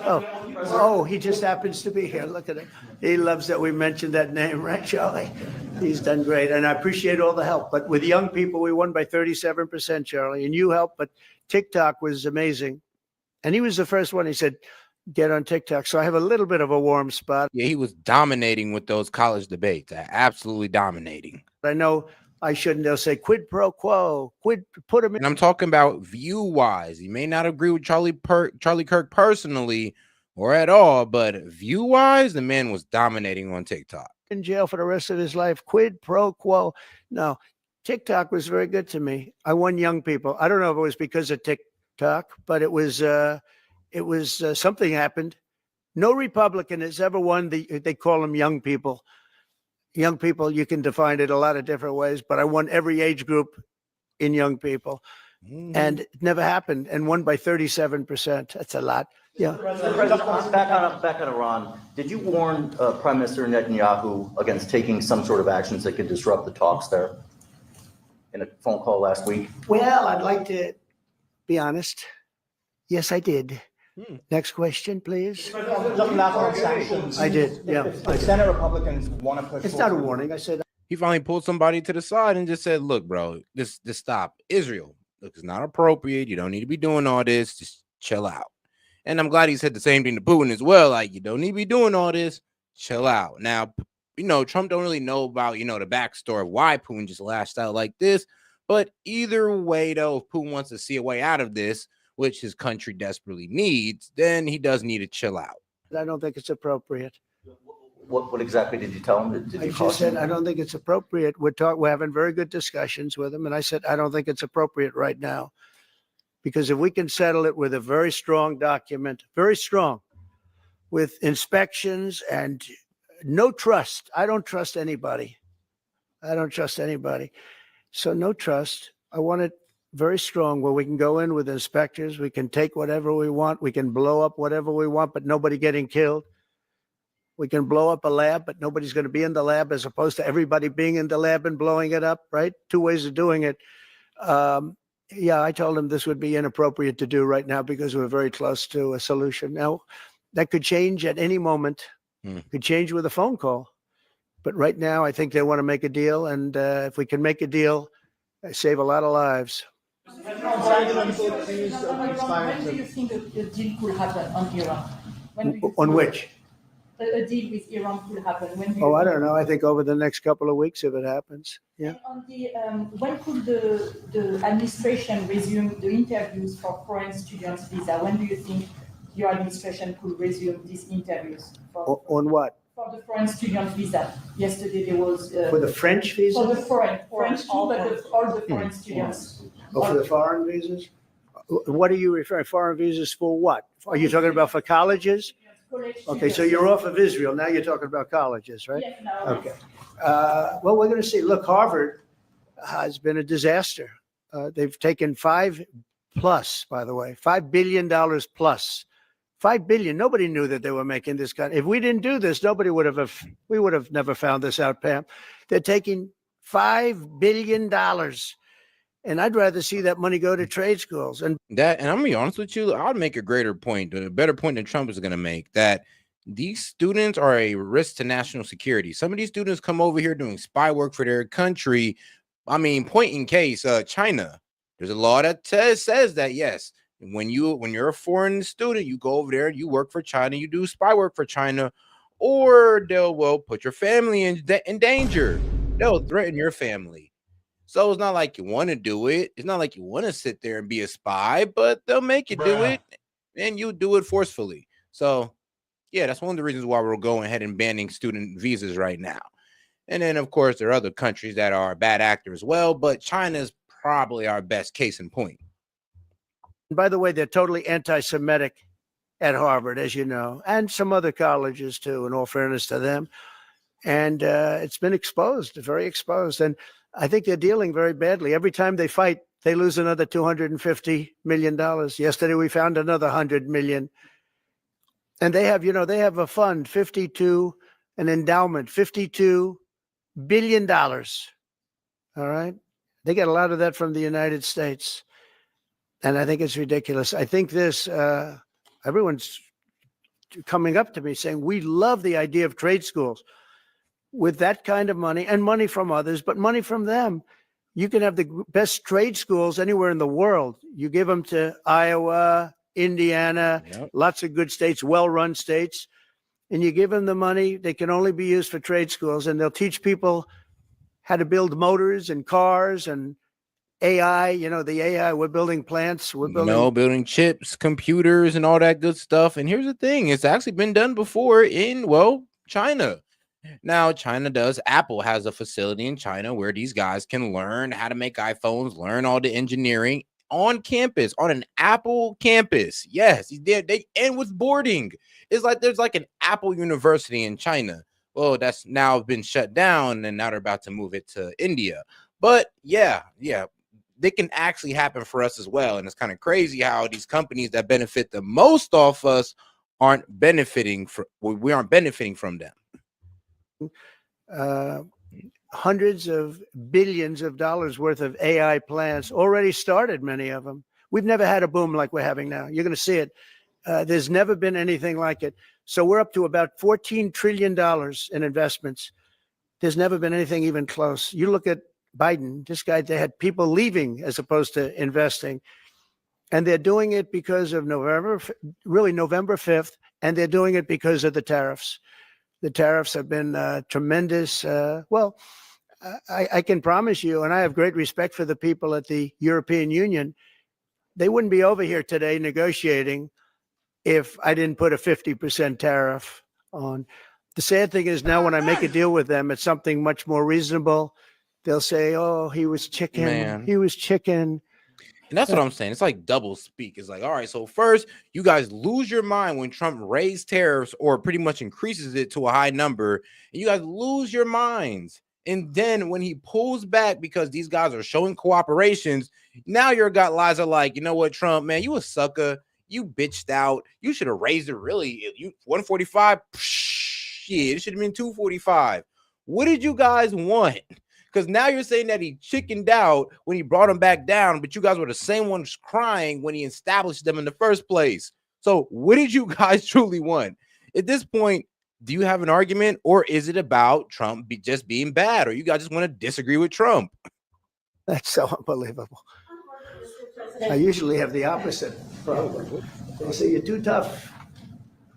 Oh, he just happens to be here. Look at him. He loves that we mentioned that name, right, Charlie? He's done great, and I appreciate all the help. But with young people, we won by 37%, Charlie, and you helped. But TikTok was amazing, and he was the first one. He said, get on TikTok. So I have a little bit of a warm spot. Yeah, he was dominating with those college debates. Absolutely dominating. I know I shouldn't. They'll say quid pro quo, put him in. And I'm talking about view-wise. He may not agree with Charlie Kirk personally or at all, but view-wise, the man was dominating on TikTok. In jail for the rest of his life. Quid pro quo. No, TikTok was very good to me. I won young people. I don't know if it was because of TikTok, but it was something happened. No Republican has ever won they call them young people. Young people, you can define it a lot of different ways, but I won every age group in young people. And it never happened, and won by 37%. That's a lot. Yeah. Back on Iran, did you warn Prime Minister Netanyahu against taking some sort of actions that could disrupt the talks there in a phone call last week? Well, I'd like to be honest. Yes, I did. Next question, please. I did, yeah. The Senate Republicans want to push. It's not a warning. I said. He finally pulled somebody to the side and just said, look, bro, this stop. Israel, look, it's not appropriate. You don't need to be doing all this. Just chill out. And I'm glad he said the same thing to Putin as well. Like, you don't need to be doing all this. Chill out. Now, Trump don't really know about, the backstory of why Putin just lashed out like this. But either way, though, if Putin wants to see a way out of this, which his country desperately needs, then he does need to chill out. I don't think it's appropriate. What exactly did you tell him? I just said, I don't think it's appropriate. We're having very good discussions with him. And I said, I don't think it's appropriate right now. Because if we can settle it with a very strong document, very strong, with inspections and no trust. I don't trust anybody. I don't trust anybody. So no trust. I want it very strong where we can go in with inspectors. We can take whatever we want. We can blow up whatever we want, but nobody getting killed. We can blow up a lab, but nobody's going to be in the lab, as opposed to everybody being in the lab and blowing it up, right? Two ways of doing it. Yeah, I told him this would be inappropriate to do right now because we're very close to a solution. Now, that could change at any moment. Could change with a phone call. But right now, I think they want to make a deal. And if we can make a deal, save a lot of lives. When do you think a deal could happen on Iran? On which? A deal with Iran could happen? When do you Oh, I think? don't know. I think over the next couple of weeks, if it happens. Yeah. On the, when could the administration resume the interviews for foreign students visa? When do you think your administration could resume these interviews? On what? For the foreign student visa. Yesterday there was. For the French visa? For the French too, but all the foreign students. Oh, for the foreign visas? What are you referring? Foreign visas for what? Are you talking about for colleges? Okay, so you're off of Israel. Now you're talking about colleges, right? Yes, no. Okay. Well, we're going to see. Look, Harvard has been a disaster. They've taken $5 billion plus. $5 billion. Nobody knew that they were making this kind. If we didn't do this, we would have never found this out, Pam. They're taking $5 billion. And I'd rather see that money go to trade schools. And I'm gonna be honest with you, I'd make a greater point, a better point than Trump is gonna make, that these students are a risk to national security. Some of these students come over here doing spy work for their country. I mean, point in case, China. There's a law that says that, yes, when you're a foreign student, you go over there, you work for China, you do spy work for China, or they'll put your family in danger. They'll threaten your family. So it's not like you want to do it. It's not like you want to sit there and be a spy, but they'll make you do it, and you do it forcefully. So, yeah, that's one of the reasons why we're going ahead and banning student visas right now. And then, of course, there are other countries that are a bad actor as well, but China is probably our best case in point. by the way, they're totally anti-Semitic at Harvard, as you know, and some other colleges too, in all fairness to them. And it's been exposed, very exposed. And I think they're dealing very badly. Every time they fight, they lose another $250 million. Yesterday, we found another 100 million. And they have, they have a fund, an endowment, $52 billion. All right. They get a lot of that from the United States. And I think it's ridiculous. I think everyone's coming up to me saying, we love the idea of trade schools with that kind of money and money from others, but money from them. You can have the best trade schools anywhere in the world. You give them to Iowa, Indiana, lots of good states, well-run states, and you give them the money. They can only be used for trade schools, and they'll teach people how to build motors and cars and AI, the AI, we're building plants, building chips, computers, and all that good stuff. And here's the thing, it's actually been done before in, China. Now, Apple has a facility in China where these guys can learn how to make iPhones, learn all the engineering on campus, on an Apple campus. Yes, they end with boarding. It's like there's like an Apple University in China. Well, that's now been shut down, and now they're about to move it to India. But yeah, they can actually happen for us as well. And it's kind of crazy how these companies that benefit the most off us aren't benefiting we aren't benefiting from them. Hundreds of billions of dollars worth of AI plants already started, many of them. We've never had a boom like we're having now. You're going to see it. There's never been anything like it. So we're up to about $14 trillion in investments. There's never been anything even close. You look at Biden, this guy, they had people leaving as opposed to investing. And they're doing it because of November 5th, and they're doing it because of the tariffs. The tariffs have been tremendous. I can promise you, and I have great respect for the people at the European Union, they wouldn't be over here today negotiating if I didn't put a 50% tariff on. The sad thing is now when I make a deal with them, it's something much more reasonable. They'll say, oh, he was chicken. Man. He was chicken. And that's what I'm saying. It's like double speak. It's like, all right, so first you guys lose your mind when Trump raised tariffs or pretty much increases it to a high number. And you guys lose your minds And then when he pulls back because these guys are showing cooperations, now your guys are like, you know what, Trump, man, you a sucker. You bitched out. You should have raised it really. You 145. Shit, it should have been 245. What did you guys want? Because now you're saying that he chickened out when he brought him back down, but you guys were the same ones crying when he established them in the first place. So what did you guys truly want? At this point, do you have an argument, or is it about Trump just being bad, or you guys just want to disagree with Trump? That's so unbelievable. I usually have the opposite problem. They say you're too tough.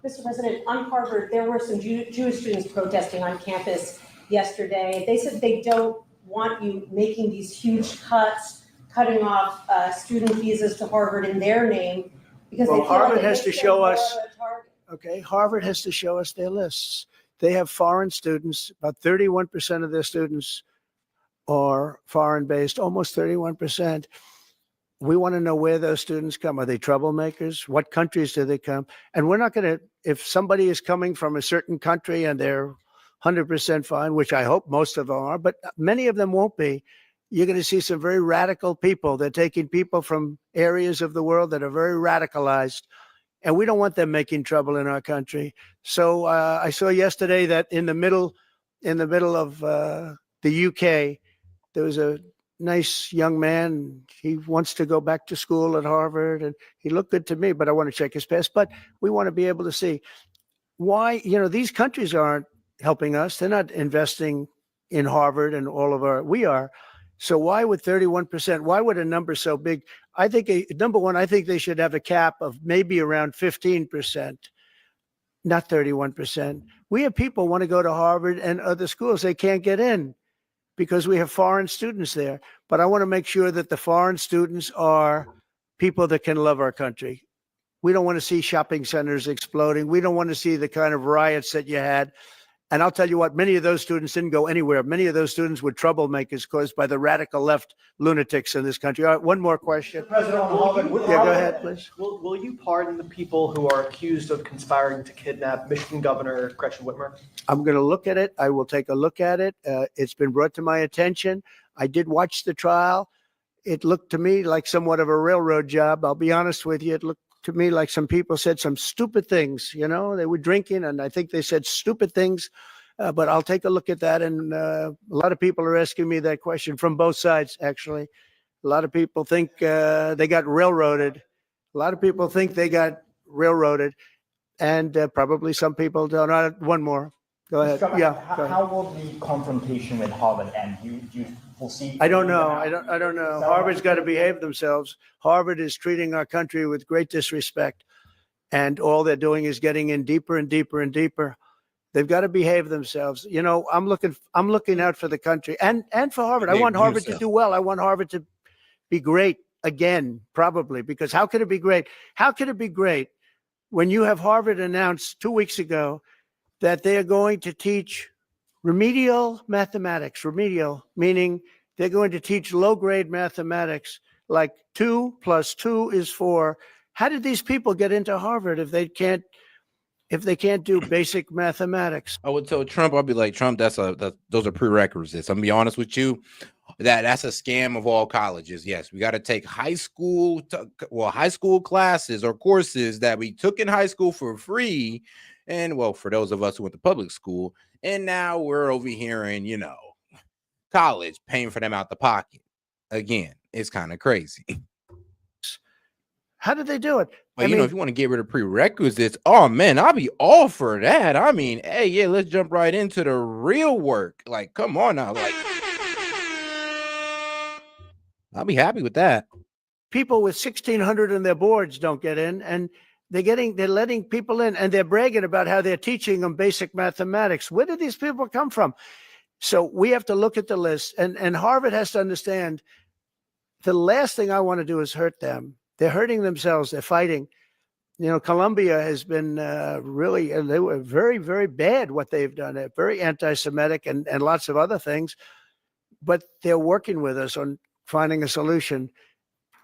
Mr. President, on Harvard, there were some Jewish students protesting on campus yesterday. They said they don't want you making these huge cuts, cutting off student visas to Harvard in their name, because Well, they feel Harvard like has to show us. target. Okay, Harvard has to show us their lists. They have foreign students. About 31% of their students are foreign-based, almost 31%. We want to know where those students come. Are they troublemakers? What countries do they come? And we're not going to, if somebody is coming from a certain country and they're 100% fine, which I hope most of them are, but many of them won't be, you're going to see some very radical people. They're taking people from areas of the world that are very radicalized, and we don't want them making trouble in our country. So I saw yesterday that in the middle of the UK, there was a nice young man. He wants to go back to school at Harvard, and he looked good to me, but I want to check his past. But we want to be able to see why, these countries aren't helping us. They're not investing in Harvard and all of we are. So why would 31%, why would a number so big? I think, number one, I think they should have a cap of maybe around 15%, not 31%. We have people want to go to Harvard and other schools. They can't get in because we have foreign students there. But I want to make sure that the foreign students are people that can love our country. We don't want to see shopping centers exploding. We don't want to see the kind of riots that you had. And I'll tell you what, many of those students didn't go anywhere. Many of those students were troublemakers caused by the radical left lunatics in this country. All right, one more question. President, yeah, go ahead, please. Will you pardon the people who are accused of conspiring to kidnap Michigan Governor Gretchen Whitmer? I'm going to look at it. I will take a look at it. It's been brought to my attention. I did watch the trial. It looked to me like somewhat of a railroad job. I'll be honest with you. It looked to me like some people said some stupid things. They were drinking, and I think they said stupid things. But I'll take a look at that. And a lot of people are asking me that question from both sides, actually. A lot of people think they got railroaded. A lot of people think they got railroaded. And probably some people don't. One more. Go ahead. Yeah. How will the confrontation with Harvard end? Do you foresee? I don't know. I don't know. Harvard's got to behave themselves. Harvard is treating our country with great disrespect, and all they're doing is getting in deeper and deeper and deeper. They've got to behave themselves. I'm looking out for the country and for Harvard. I want Harvard to do well. I want Harvard to be great again, probably, because how could it be great? How could it be great when you have Harvard announced 2 weeks ago that they are going to teach remedial mathematics, remedial, meaning they're going to teach low-grade mathematics, like 2 + 2 is 4. How did these people get into Harvard if they can't do basic mathematics? I would tell Trump, I'll be like, Trump, those are prerequisites. I'm gonna be honest with you. That's a scam of all colleges. Yes, we got to take high school classes or courses that we took in high school for free. And for those of us who went to public school, and now we're over here in, college paying for them out the pocket. Again, it's kind of crazy. How did they do it? But if you want to get rid of prerequisites, oh man, I'll be all for that. I mean, hey, yeah, let's jump right into the real work. Like, come on now. Like, I'll be happy with that. People with 1,600 in their boards don't get in, and they're letting people in, and they're bragging about how they're teaching them basic mathematics. Where did these people come from? So we have to look at the list, and Harvard has to understand the last thing I want to do is hurt them. They're hurting themselves. They're fighting. Columbia has been really, they were very, very bad what they've done. They're very anti-Semitic and lots of other things, but they're working with us on finding a solution.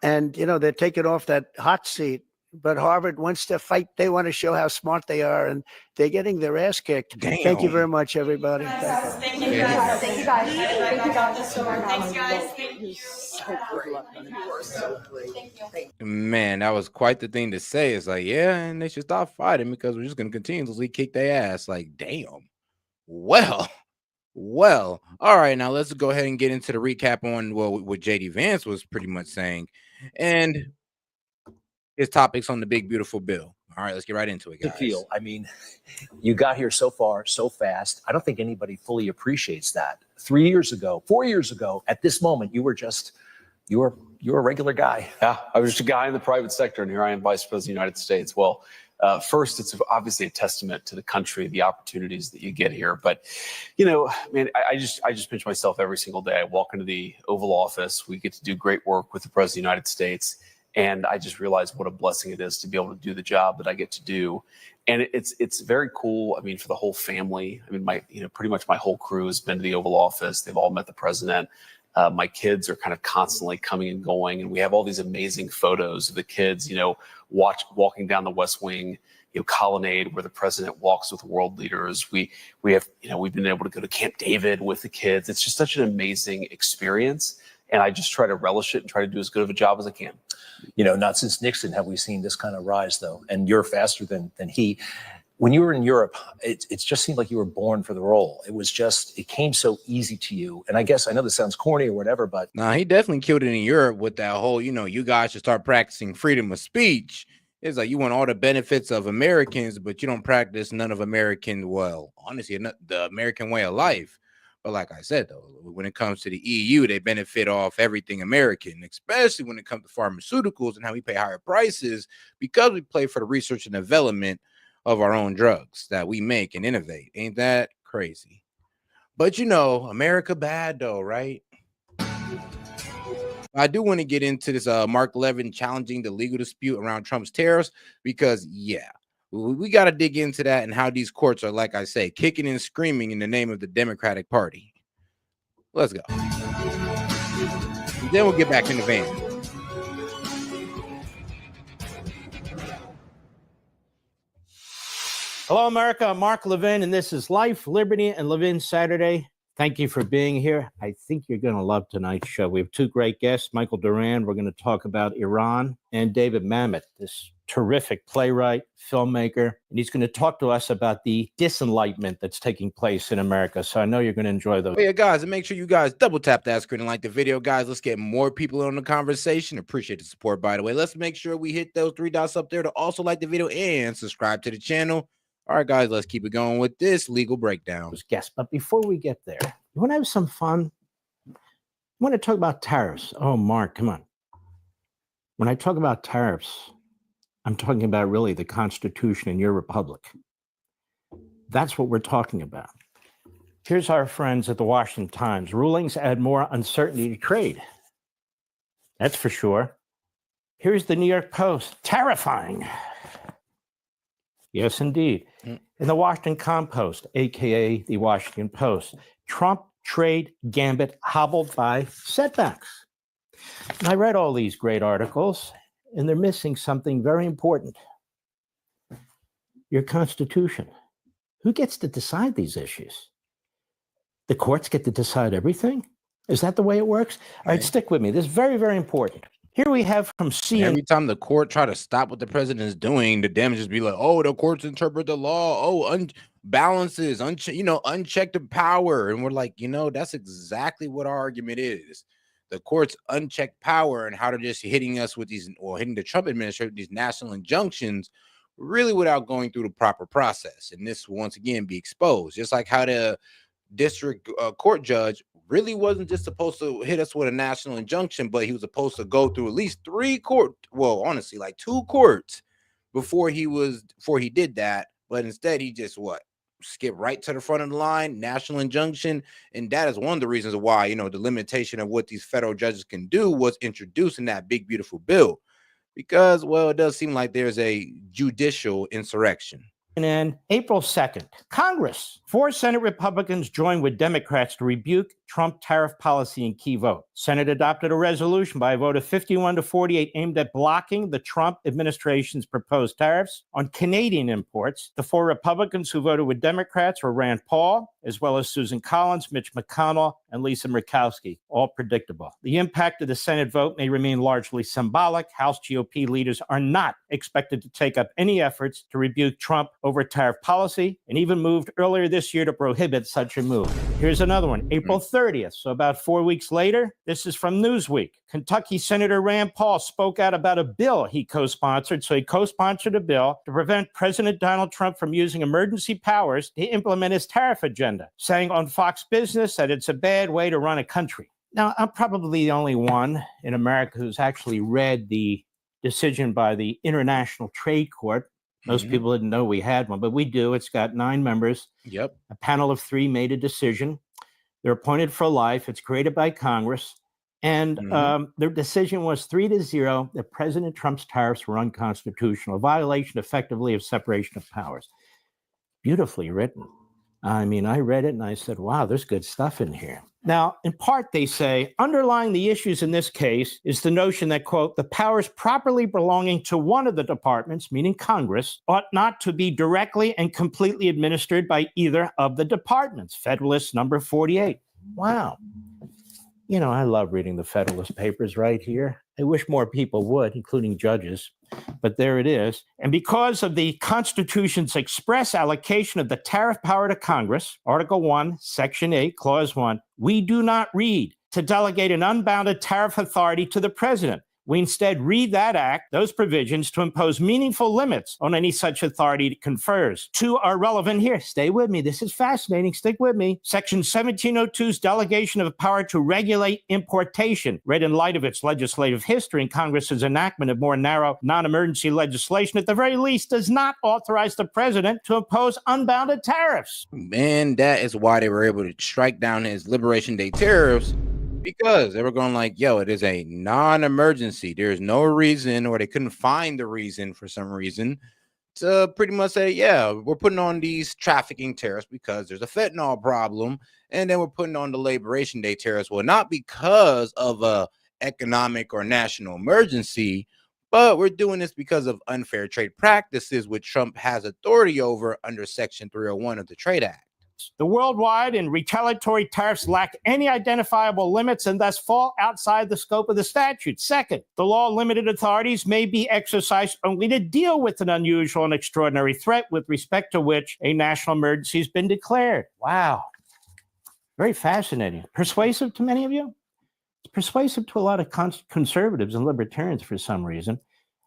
And, they're taking off that hot seat. but Harvard wants to fight. They want to show how smart they are, and they're getting their ass kicked. Damn. Thank you very much, everybody. Thank you guys. Thank you guys. Thank you guys so much. Thanks, guys. Thank you. You are so great. Thank you. Man, that was quite the thing to say. It's like, yeah, and they should stop fighting because we're just gonna continuously kick their ass. Like, damn. Well, all right. Now let's go ahead and get into the recap on what JD Vance was pretty much saying, and his topics on the big beautiful bill. All right, let's get right into it, guys. Feel. I mean, you got here so far, so fast. I don't think anybody fully appreciates that. 3 years ago, 4 years ago, at this moment, you were a regular guy. Yeah, I was just a guy in the private sector, and here I am, Vice President of the United States. Well, first, it's obviously a testament to the country, the opportunities that you get here. But, you know, man, I just pinch myself every single day. I walk into the Oval Office. We get to do great work with the President of the United States. And I just realized what a blessing it is to be able to do the job that I get to do. And it's very cool. I mean, for the whole family. I mean, pretty much my whole crew has been to the Oval Office. They've all met the president. My kids are kind of constantly coming and going, and we have all these amazing photos of the kids, you know, walking down the West Wing, you know, colonnade where the president walks with world leaders. We have, you know, we've been able to go to Camp David with the kids. It's just such an amazing experience, and I just try to relish it and try to do as good of a job as I can. You know, not since Nixon have we seen this kind of rise, though. And you're faster than he. When you were in Europe, it just seemed like you were born for the role. It came so easy to you. And I guess, I know this sounds corny or whatever, but. Nah, he definitely killed it in Europe with that whole, you know, you guys should start practicing freedom of speech. It's like you want all the benefits of Americans, but you don't practice none of American, well, honestly, the American way of life. But like I said, though, when it comes to the EU, they benefit off everything American, especially when it comes to pharmaceuticals and how we pay higher prices because we pay for the research and development of our own drugs that we make and innovate. Ain't that crazy? But you know, America bad though, right? I do want to get into this Mark Levin challenging the legal dispute around Trump's tariffs because, yeah, we got to dig into that and how these courts are, like I say, kicking and screaming in the name of the Democratic Party. Let's go. And then we'll get back in the van. Hello, America. I'm Mark Levin, and this is Life, Liberty, and Levin Saturday. Thank you for being here. I think you're going to love tonight's show. We have two great guests, Michael Duran. We're going to talk about Iran, and David Mamet, this terrific playwright, filmmaker. And he's going to talk to us about the disenlightenment that's taking place in America. So I know you're going to enjoy those. Yeah, guys, and make sure you guys double tap that screen and like the video, guys. Let's get more people on the conversation. Appreciate the support, by the way. Let's make sure we hit those 3 dots up there to also like the video and subscribe to the channel. All right, guys, let's keep it going with this legal breakdown. Guest, but before we get there, you want to have some fun? I want to talk about tariffs. Oh, Mark, come on. When I talk about tariffs, I'm talking about really the Constitution in your republic. That's what we're talking about. Here's our friends at the Washington Times. Rulings add more uncertainty to trade. That's for sure. Here's the New York Post. Terrifying. Yes, indeed. In the Washington Compost, a.k.a. the Washington Post, Trump trade gambit hobbled by setbacks. And I read all these great articles, and they're missing something very important. Your Constitution. Who gets to decide these issues? The courts get to decide everything? Is that the way it works? All right, stick with me. This is very, very important. Here we have from CNN. Every time the court try to stop what the president is doing, the damages be like, oh, the courts interpret the law. Oh, balances, unchecked power. And we're like, that's exactly what our argument is. The court's unchecked power and how they're just hitting us with these, or hitting the Trump administration with these national injunctions, really without going through the proper process. And this will once again be exposed, just like how the district court judge really wasn't just supposed to hit us with a national injunction, but he was supposed to go through at least 3 court, well, honestly, like 2 courts before he did that. But instead, he just skipped right to the front of the line, national injunction. And that is one of the reasons why, the limitation of what these federal judges can do was introduced in that big, beautiful bill. Because, well, it does seem like there's a judicial insurrection. And then April 2nd, Congress, 4 Senate Republicans joined with Democrats to rebuke Trump tariff policy in key vote. Senate adopted a resolution by a vote of 51 to 48 aimed at blocking the Trump administration's proposed tariffs on Canadian imports. The 4 Republicans who voted with Democrats were Rand Paul, as well as Susan Collins, Mitch McConnell, and Lisa Murkowski, all predictable. The impact of the Senate vote may remain largely symbolic. House GOP leaders are not expected to take up any efforts to rebuke Trump over tariff policy, and even moved earlier this year to prohibit such a move. Here's another one, April 30th, so about 4 weeks later. This is from Newsweek. Kentucky Senator Rand Paul spoke out about a bill he co-sponsored. So he co-sponsored a bill to prevent President Donald Trump from using emergency powers to implement his tariff agenda, saying on Fox Business that it's a bad way to run a country. Now, I'm probably the only one in America who's actually read the decision by the International Trade Court. Most people didn't know we had one, but we do. It's got 9 members. Yep. A panel of 3 made a decision. They're appointed for life. It's created by Congress. And their decision was 3-0 that President Trump's tariffs were unconstitutional, a violation effectively of separation of powers. Beautifully written. I mean, I read it and I said, wow, there's good stuff in here. Now, in part, they say, underlying the issues in this case is the notion that, quote, the powers properly belonging to one of the departments, meaning Congress, ought not to be directly and completely administered by either of the departments. Federalist number 48. Wow. You know, I love reading the Federalist Papers right here. I wish more people would, including judges. But there it is. And because of the Constitution's express allocation of the tariff power to Congress, Article 1, Section 8, Clause 1, we do not read to delegate an unbounded tariff authority to the president. We instead read that act, those provisions, to impose meaningful limits on any such authority it confers. 2 are relevant here. Stay with me. This is fascinating. Stick with me. Section 1702's delegation of power to regulate importation, read in light of its legislative history and Congress's enactment of more narrow, non-emergency legislation, at the very least, does not authorize the president to impose unbounded tariffs. And that is why they were able to strike down his Liberation Day tariffs, because they were going like, yo, it is a non-emergency. There's no reason, or they couldn't find the reason for some reason to pretty much say, yeah, we're putting on these trafficking tariffs because there's a fentanyl problem. And then we're putting on the Liberation Day tariffs. Well, not because of a economic or national emergency, but we're doing this because of unfair trade practices, which Trump has authority over under Section 301 of the Trade Act. The worldwide and retaliatory tariffs lack any identifiable limits and thus fall outside the scope of the statute. Second, the law-limited authorities may be exercised only to deal with an unusual and extraordinary threat with respect to which a national emergency has been declared. Wow. Very fascinating. Persuasive to many of you? It's persuasive to a lot of conservatives and libertarians for some reason.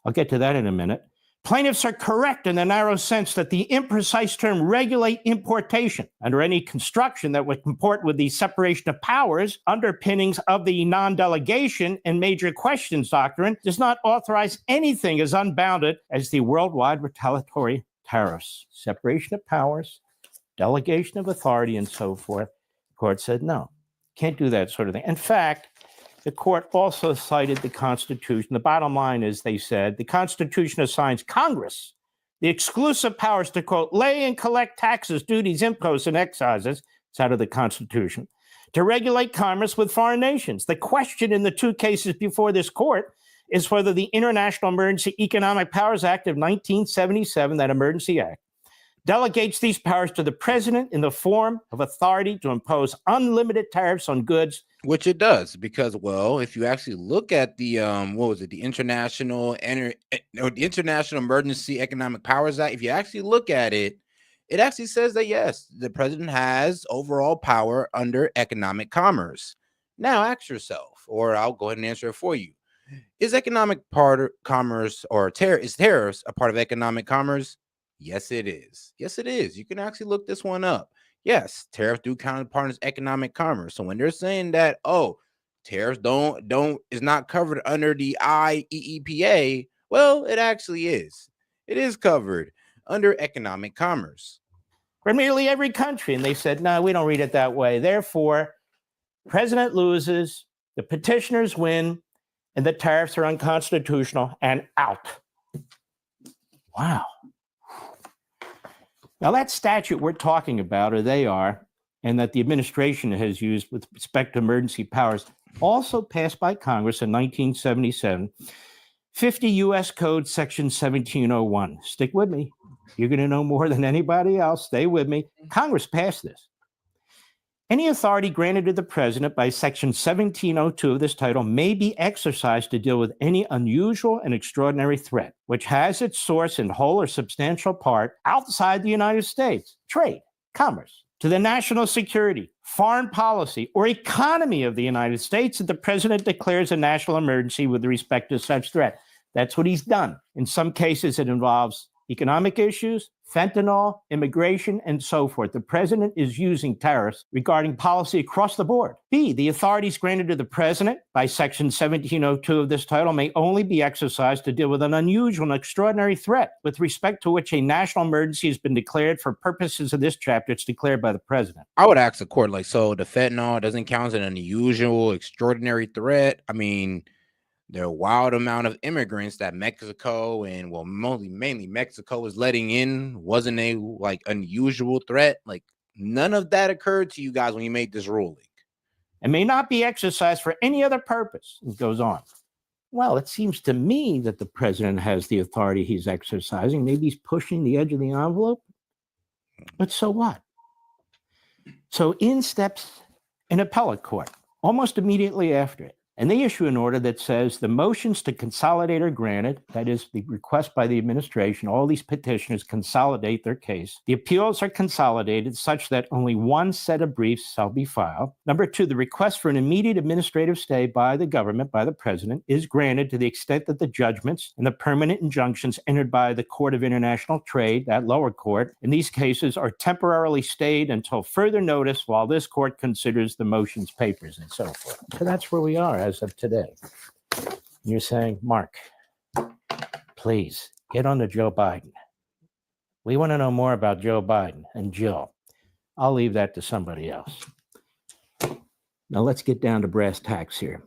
I'll get to that in a minute. Plaintiffs are correct in the narrow sense that the imprecise term regulate importation under any construction that would comport with the separation of powers underpinnings of the non-delegation and major questions doctrine does not authorize anything as unbounded as the worldwide retaliatory tariffs. Separation of powers, delegation of authority, and so forth. The court said no, can't do that sort of thing. In fact, the court also cited the Constitution. The bottom line is, they said, the Constitution assigns Congress the exclusive powers to, quote, lay and collect taxes, duties, imposts, and excises, it's out of the Constitution, to regulate commerce with foreign nations. The question in the 2 cases before this court is whether the International Emergency Economic Powers Act of 1977, that emergency act, delegates these powers to the president in the form of authority to impose unlimited tariffs on goods. Which it does, because, well, if you actually look at the the International Emergency Economic Powers Act, if you actually look at it, it actually says that yes, the president has overall power under economic commerce. Now ask yourself, or I'll go ahead and answer it for you. Is economic commerce or tariffs a part of economic commerce? Yes, it is. Yes, it is. You can actually look this one up. Yes, tariffs do count as part of economic commerce. So when they're saying that, oh, tariffs is not covered under the IEEPA, well, it actually is. It is covered under economic commerce. For nearly every country. And they said, no, we don't read it that way. Therefore, president loses, the petitioners win, and the tariffs are unconstitutional and out. Wow. Now, that statute we're talking about, or they are, and that the administration has used with respect to emergency powers, also passed by Congress in 1977, 50 U.S. Code Section 1701. Stick with me. You're going to know more than anybody else. Stay with me. Congress passed this. Any authority granted to the president by Section 1702 of this title may be exercised to deal with any unusual and extraordinary threat, which has its source in whole or substantial part outside the United States, trade, commerce, to the national security, foreign policy, or economy of the United States if the president declares a national emergency with respect to such threat. That's what he's done. In some cases, it involves economic issues, fentanyl, immigration, and so forth. The president is using tariffs regarding policy across the board. B, the authorities granted to the president by Section 1702 of this title may only be exercised to deal with an unusual and extraordinary threat with respect to which a national emergency has been declared. For purposes of this chapter, it's declared by the president. I would ask the court, like, so the fentanyl doesn't count as an unusual, extraordinary threat? I mean, there are a wild amount of immigrants that Mexico and, well, mainly Mexico is letting in. Wasn't a like unusual threat? Like, none of that occurred to you guys when you made this ruling. And may not be exercised for any other purpose. It goes on. Well, it seems to me that the president has the authority he's exercising. Maybe he's pushing the edge of the envelope. But so what? So in steps an appellate court almost immediately after it. And they issue an order that says the motions to consolidate are granted. That is the request by the administration. All these petitioners consolidate their case. The appeals are consolidated such that only one set of briefs shall be filed. Number two, the request for an immediate administrative stay by the government, by the president, is granted to the extent that the judgments and the permanent injunctions entered by the Court of International Trade, that lower court, in these cases are temporarily stayed until further notice while this court considers the motions, papers, and so forth. So that's where we are as of today. You're saying, Mark, please get on to Joe Biden. We want to know more about Joe Biden and Jill. I'll leave that to somebody else. Now let's get down to brass tacks here,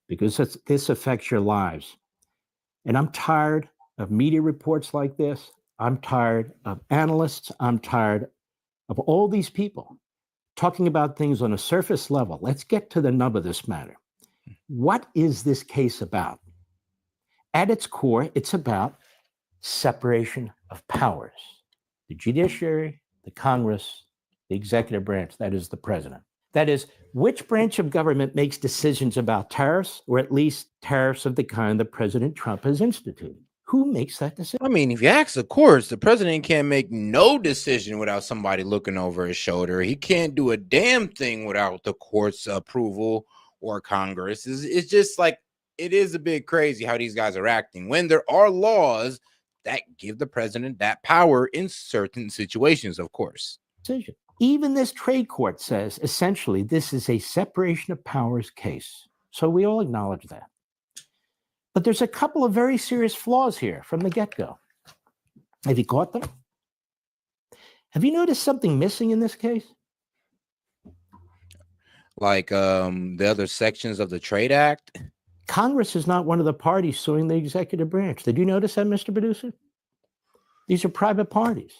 because this affects your lives. And I'm tired of media reports like this. I'm tired of analysts. I'm tired of all these people talking about things on a surface level. Let's get to the nub of this matter. What is this case about? At its core, it's about separation of powers. The judiciary, the Congress, the executive branch, that is the president. That is, which branch of government makes decisions about tariffs, or at least tariffs of the kind that President Trump has instituted? Who makes that decision? I mean, if you ask the courts, the president can't make no decision without somebody looking over his shoulder. He can't do a damn thing without the court's approval or Congress. It's just like, it is a bit crazy how these guys are acting when there are laws that give the president that power in certain situations, of course. Decision. Even this trade court says, essentially, this is a separation of powers case. So we all acknowledge that. But there's a couple of very serious flaws here from the get-go. Have you caught them? Have you noticed something missing in this case? Like the other sections of the Trade Act? Congress is not one of the parties suing the executive branch. Did you notice that, Mr. Producer? These are private parties.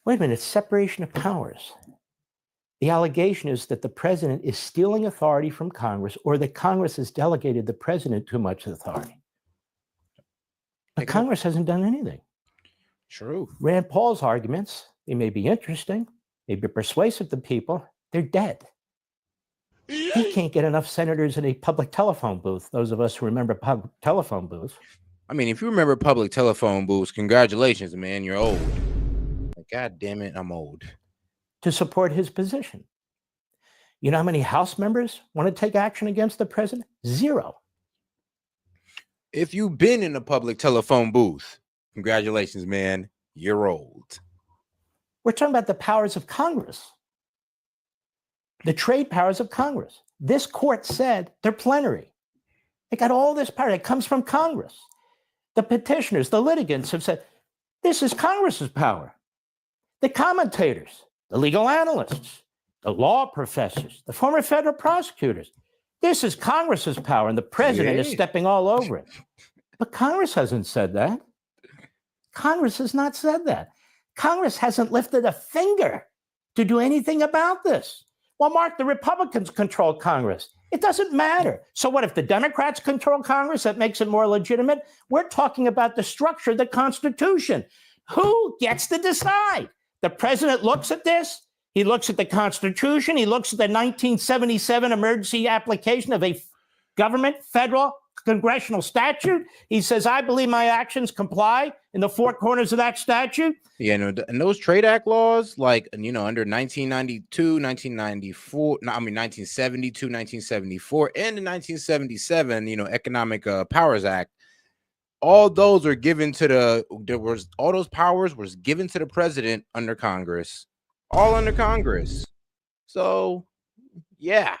Wait a minute, it's separation of powers. The allegation is that the president is stealing authority from Congress, or that Congress has delegated the president too much authority. But Congress hasn't done anything. True. Rand Paul's arguments, they may be interesting, may be persuasive to people, they're dead. He can't get enough senators in a public telephone booth, those of us who remember public telephone booths. I mean, if you remember public telephone booths, congratulations, man, you're old. Like, God damn it, I'm old. To support his position. You know how many House members want to take action against the president? 0. If you've been in a public telephone booth, congratulations, man, you're old. We're talking about the powers of Congress. The trade powers of Congress. This court said they're plenary. They got all this power that comes from Congress. The petitioners, the litigants have said, this is Congress's power. The commentators, the legal analysts, the law professors, the former federal prosecutors, this is Congress's power, and the president is stepping all over it. But Congress hasn't said that. Congress has not said that. Congress hasn't lifted a finger to do anything about this. Well, Mark, the Republicans control Congress. It doesn't matter. So what if the Democrats control Congress? That makes it more legitimate. We're talking about the structure of the Constitution. Who gets to decide? The president looks at this. He looks at the Constitution. He looks at the 1977 emergency application of a government, federal, congressional statute. He says, I believe my actions comply in the four corners of that statute. Yeah, no, and those Trade Act laws, like, you know, under 1992, 1994, no, I mean, 1972, 1974, and the 1977, you know, Economic Powers Act, all those are given to all those powers was given to the president under Congress, all under Congress. So, yeah.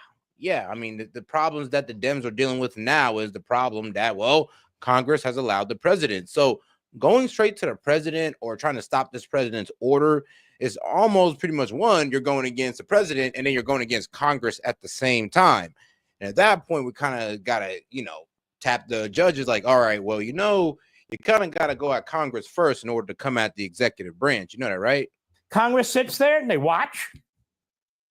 I mean, the problems that the Dems are dealing with now is the problem that, well, Congress has allowed the president. So going straight to the president or trying to stop this president's order is almost pretty much one, you're going against the president and then you're going against Congress at the same time. And at that point, we kind of got to, you know, tap the judges like, all right, well, you know, you kind of got to go at Congress first in order to come at the executive branch. You know that, right? Congress sits there and they watch.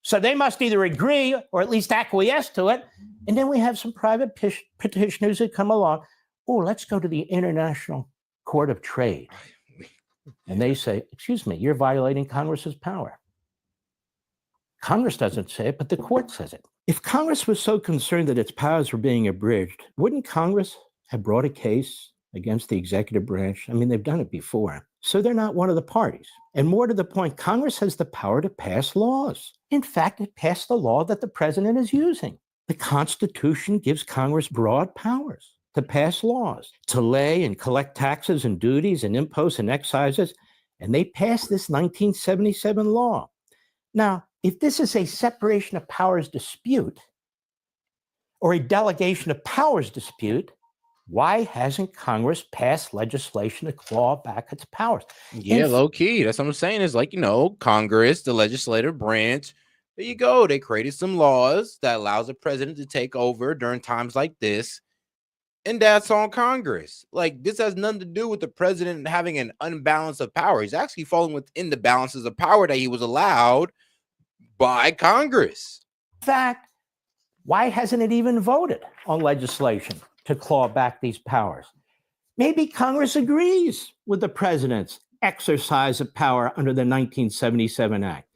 So they must either agree or at least acquiesce to it. And then we have some private petitioners that come along. Oh, let's go to the International Court of Trade. And they say, excuse me, you're violating Congress's power. Congress doesn't say it, but the court says it. If Congress was so concerned that its powers were being abridged, wouldn't Congress have brought a case against the executive branch? I mean, they've done it before. So they're not one of the parties. And more to the point, Congress has the power to pass laws. In fact, it passed the law that the president is using. The Constitution gives Congress broad powers to pass laws, to lay and collect taxes and duties and imposts and excises. And they passed this 1977 law. Now, if this is a separation of powers dispute or a delegation of powers dispute, why hasn't Congress passed legislation to claw back its powers? Yeah, low key. That's what I'm saying. Is like, you know, Congress, the legislative branch. There you go. They created some laws that allows the president to take over during times like this. And that's on Congress. Like, this has nothing to do with the president having an unbalance of power. He's actually falling within the balances of power that he was allowed by Congress. In fact, why hasn't it even voted on legislation to claw back these powers? Maybe Congress agrees with the president's exercise of power under the 1977 Act.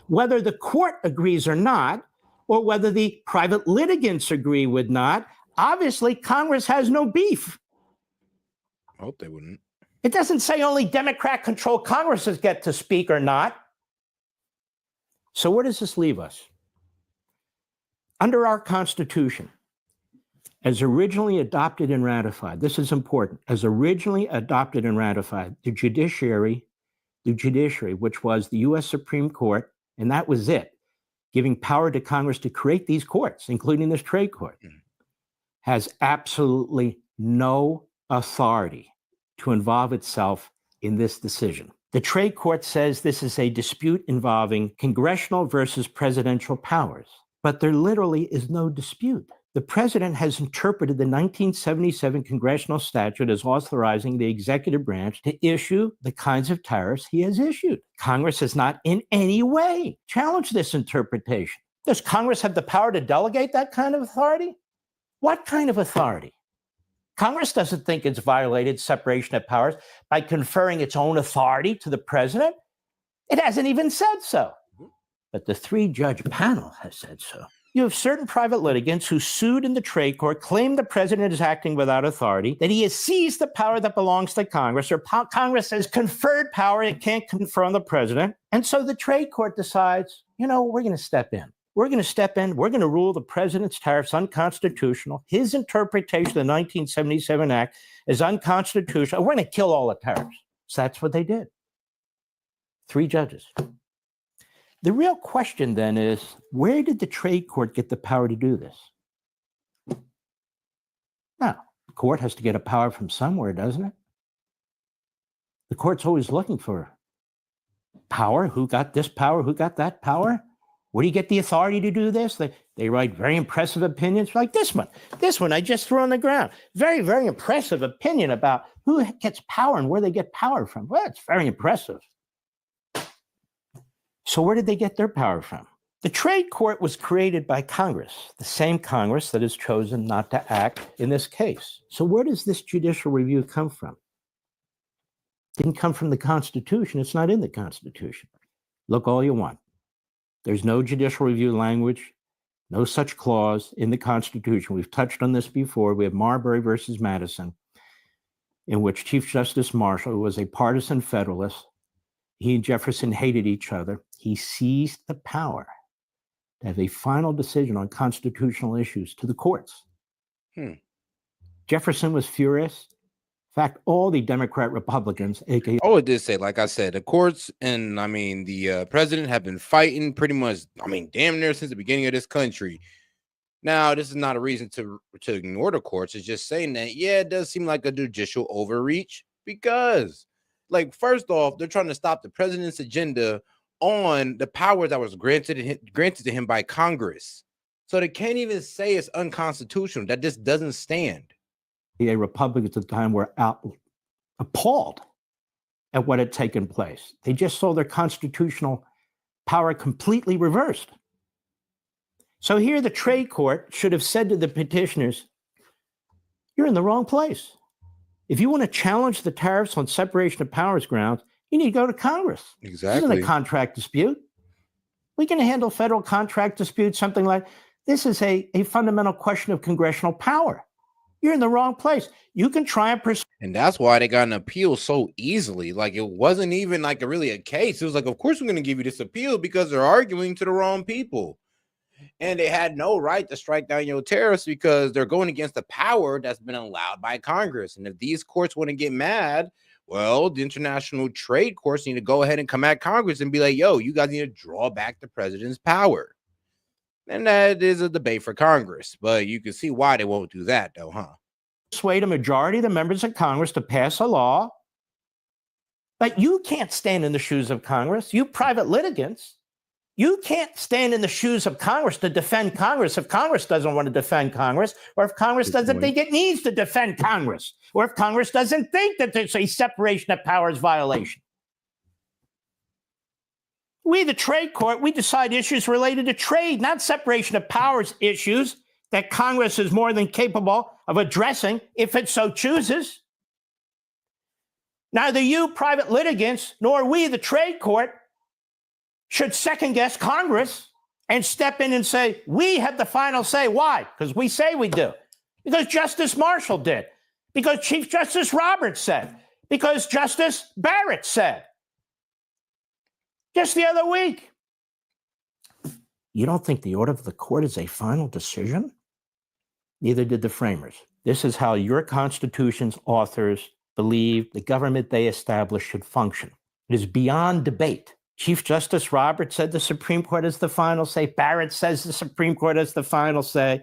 Whether the court agrees or not, or whether the private litigants agree with not, obviously Congress has no beef. I hope they wouldn't. It doesn't say only Democrat-controlled Congresses get to speak or not. So where does this leave us? Under our Constitution, as originally adopted and ratified, this is important, as originally adopted and ratified, the judiciary, which was the U.S. Supreme Court, and that was it, giving power to Congress to create these courts, including this trade court, has absolutely no authority to involve itself in this decision. The trade court says this is a dispute involving congressional versus presidential powers, but there literally is no dispute. The president has interpreted the 1977 congressional statute as authorizing the executive branch to issue the kinds of tariffs he has issued. Congress has not in any way challenged this interpretation. Does Congress have the power to delegate that kind of authority? What kind of authority? Congress doesn't think it's violated separation of powers by conferring its own authority to the president. It hasn't even said so. But the three-judge panel has said so. You have certain private litigants who sued in the trade court, claim the president is acting without authority, that he has seized the power that belongs to Congress, or Congress has conferred power it can't confer on the president. And so the trade court decides, you know, we're going to step in. We're going to step in. We're going to rule the president's tariffs unconstitutional. His interpretation of the 1977 Act is unconstitutional. We're going to kill all the tariffs. So that's what they did. Three judges. The real question then is, where did the trade court get the power to do this? Now, the court has to get a power from somewhere, doesn't it? The court's always looking for power. Who got this power? Who got that power? Where do you get the authority to do this? They write very impressive opinions like this one. This one I just threw on the ground. Very, very impressive opinion about who gets power and where they get power from. Well, it's very impressive. So where did they get their power from? The trade court was created by Congress, the same Congress that has chosen not to act in this case. So where does this judicial review come from? It didn't come from the Constitution. It's not in the Constitution. Look all you want. There's no judicial review language, no such clause in the Constitution. We've touched on this before. We have Marbury versus Madison, in which Chief Justice Marshall, who was a partisan Federalist, he and Jefferson hated each other. He seized the power to have a final decision on constitutional issues to the courts. Jefferson was furious. In fact, all the Democrat Republicans, aka Oh, it did say, like I said, the courts and the president have been fighting pretty much, damn near since the beginning of this country. Now, this is not a reason to ignore the courts. It's just saying that, yeah, it does seem like a judicial overreach because, like, first off, they're trying to stop the president's agenda on the power that was granted to him by Congress. So they can't even say it's unconstitutional. That just doesn't stand. Republicans at the time were appalled at what had taken place. They just saw their constitutional power completely reversed. So here the trade court should have said to the petitioners, you're in the wrong place. If you want to challenge the tariffs on separation of powers grounds, you need to go to Congress. Exactly. This isn't a contract dispute. We can handle federal contract disputes, something like this is a fundamental question of congressional power. You're in the wrong place. You can try and pursue. And that's why they got an appeal so easily. Like, it wasn't even like really a case. It was like, of course, we're going to give you this appeal because they're arguing to the wrong people. And they had no right to strike down your tariffs because they're going against the power that's been allowed by Congress. And if these courts want to get mad, well, the international trade courts need to go ahead and come at Congress and be like, yo, you guys need to draw back the president's power. And that is a debate for Congress. But you can see why they won't do that, though, huh? Persuade a majority of the members of Congress to pass a law. But you can't stand in the shoes of Congress. You private litigants, you can't stand in the shoes of Congress to defend Congress if Congress doesn't want to defend Congress, or if Congress doesn't think it needs to defend Congress, or if Congress doesn't think that there's a separation of powers violation. We, the trade court, we decide issues related to trade, not separation of powers issues that Congress is more than capable of addressing if it so chooses. Neither you, private litigants, nor we, the trade court, should second guess Congress and step in and say, we have the final say. Why? Because we say we do. Because Justice Marshall did. Because Chief Justice Roberts said. Because Justice Barrett said. Just the other week. You don't think the order of the court is a final decision? Neither did the framers. This is how your Constitution's authors believe the government they established should function. It is beyond debate. Chief Justice Roberts said the Supreme Court has the final say. Barrett says the Supreme Court has the final say.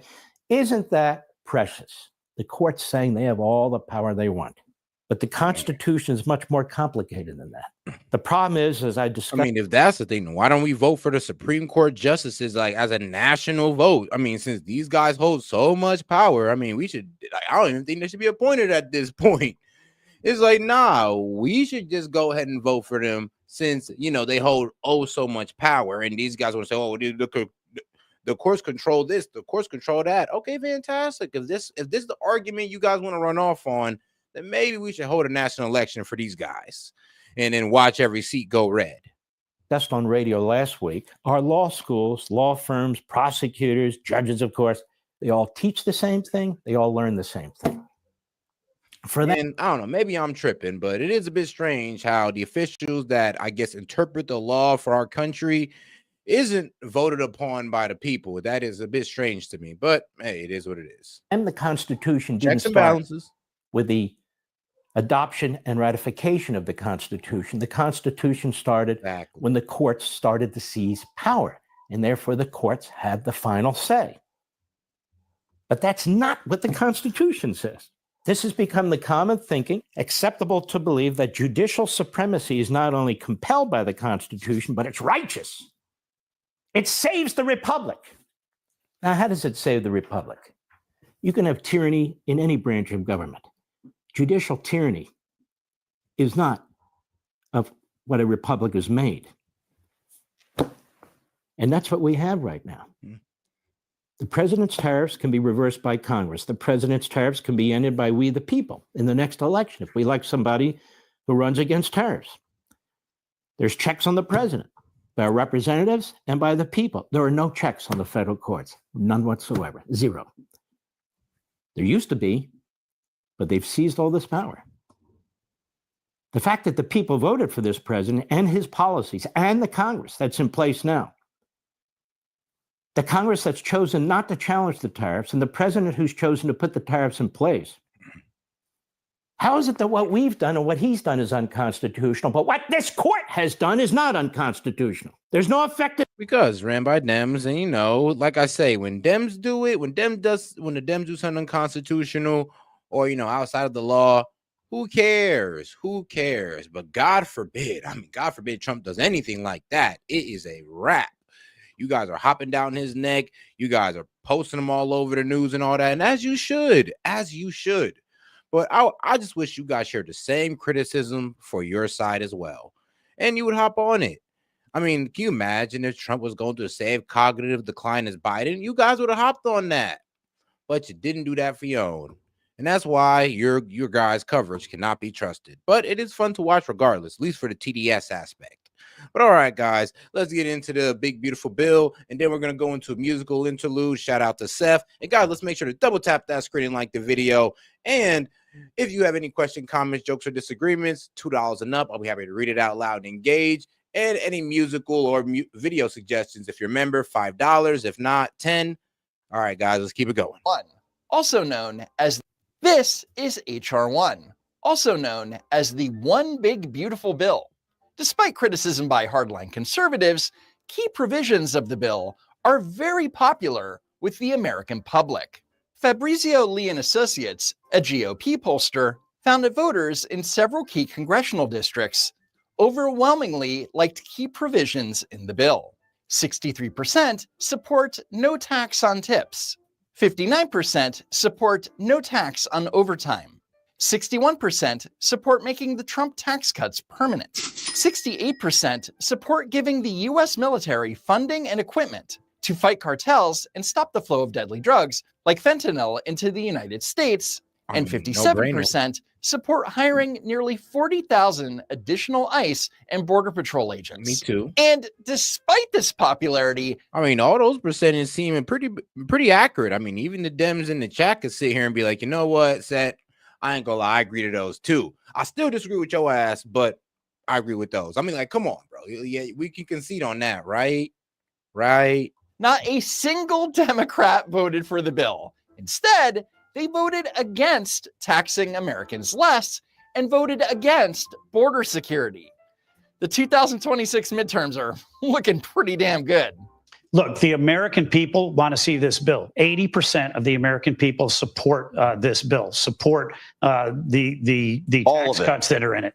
Isn't that precious? The court's saying they have all the power they want. But the Constitution is much more complicated than that. The problem is, as I discussed... if that's the thing, why don't we vote for the Supreme Court justices like as a national vote? Since these guys hold so much power, we should... I don't even think they should be appointed at this point. It's like, nah, we should just go ahead and vote for them since, they hold so much power. And these guys want to say, oh, the courts control this, the courts control that. Okay, fantastic. If this is the argument you guys want to run off on, then maybe we should hold a national election for these guys and then watch every seat go red. Just on radio last week, our law schools, law firms, prosecutors, judges, of course, they all teach the same thing. They all learn the same thing. And I don't know, maybe I'm tripping, but it is a bit strange how the officials that I guess interpret the law for our country isn't voted upon by the people. That is a bit strange to me, but hey, it is what it is. And the Constitution didn't Checks and start balances with the adoption and ratification of the Constitution. The Constitution started when the courts started to seize power, and therefore the courts had the final say. But that's not what the Constitution says. This has become the common thinking, acceptable to believe that judicial supremacy is not only compelled by the Constitution, but it's righteous. It saves the republic. Now, how does it save the republic? You can have tyranny in any branch of government. Judicial tyranny is not of what a republic is made. And that's what we have right now. The president's tariffs can be reversed by Congress. The president's tariffs can be ended by we, the people, in the next election if we elect somebody who runs against tariffs. There's checks on the president by our representatives and by the people. There are no checks on the federal courts, none whatsoever, zero. There used to be, but they've seized all this power. The fact that the people voted for this president and his policies and the Congress that's in place now, the Congress that's chosen not to challenge the tariffs and the president who's chosen to put the tariffs in place. How is it that what we've done and what he's done is unconstitutional, but what this court has done is not unconstitutional? There's no effective. Because ran by Dems, and you know, like I say, when Dems do it, when the Dems do something unconstitutional or outside of the law, who cares? Who cares? But God forbid, God forbid Trump does anything like that. It is a wrap. You guys are hopping down his neck. You guys are posting them all over the news and all that. And as you should. But I just wish you guys shared the same criticism for your side as well. And you would hop on it. Can you imagine if Trump was going through the same cognitive decline as Biden? You guys would have hopped on that. But you didn't do that for your own. And that's why your guys' coverage cannot be trusted. But it is fun to watch regardless, at least for the TDS aspect. But all right, guys, let's get into the big, beautiful bill. And then we're going to go into a musical interlude. Shout out to S.E.T. And guys, let's make sure to double tap that screen and like the video. And if you have any questions, comments, jokes, or disagreements, $2 and up, I'll be happy to read it out loud and engage. And any musical or video suggestions, if you're a member, $5. If not, $10. All right, guys, let's keep it going. Also known as this is H.R. 1, also known as the One Big Beautiful Bill. Despite criticism by hardline conservatives, key provisions of the bill are very popular with the American public. Fabrizio Lee and Associates, a GOP pollster, found that voters in several key congressional districts overwhelmingly liked key provisions in the bill. 63% support no tax on tips. 59% support no tax on overtime. 61% support making the Trump tax cuts permanent. 68% support giving the U.S. military funding and equipment to fight cartels and stop the flow of deadly drugs like fentanyl into the United States. And 57% support hiring nearly 40,000 additional ICE and Border Patrol agents. Me too. And despite this popularity, all those percentages seem pretty accurate. Even the Dems in the chat could sit here and be like, you know what, S.E.T, I ain't gonna lie, I agree to those too. I still disagree with your ass, but I agree with those. Come on, bro. Yeah, we can concede on that, right? Right. Not a single Democrat voted for the bill. Instead, they voted against taxing Americans less and voted against border security. The 2026 midterms are looking pretty damn good. Look, the American people want to see this bill. 80% of the American people support this bill, support the tax cuts that are in it.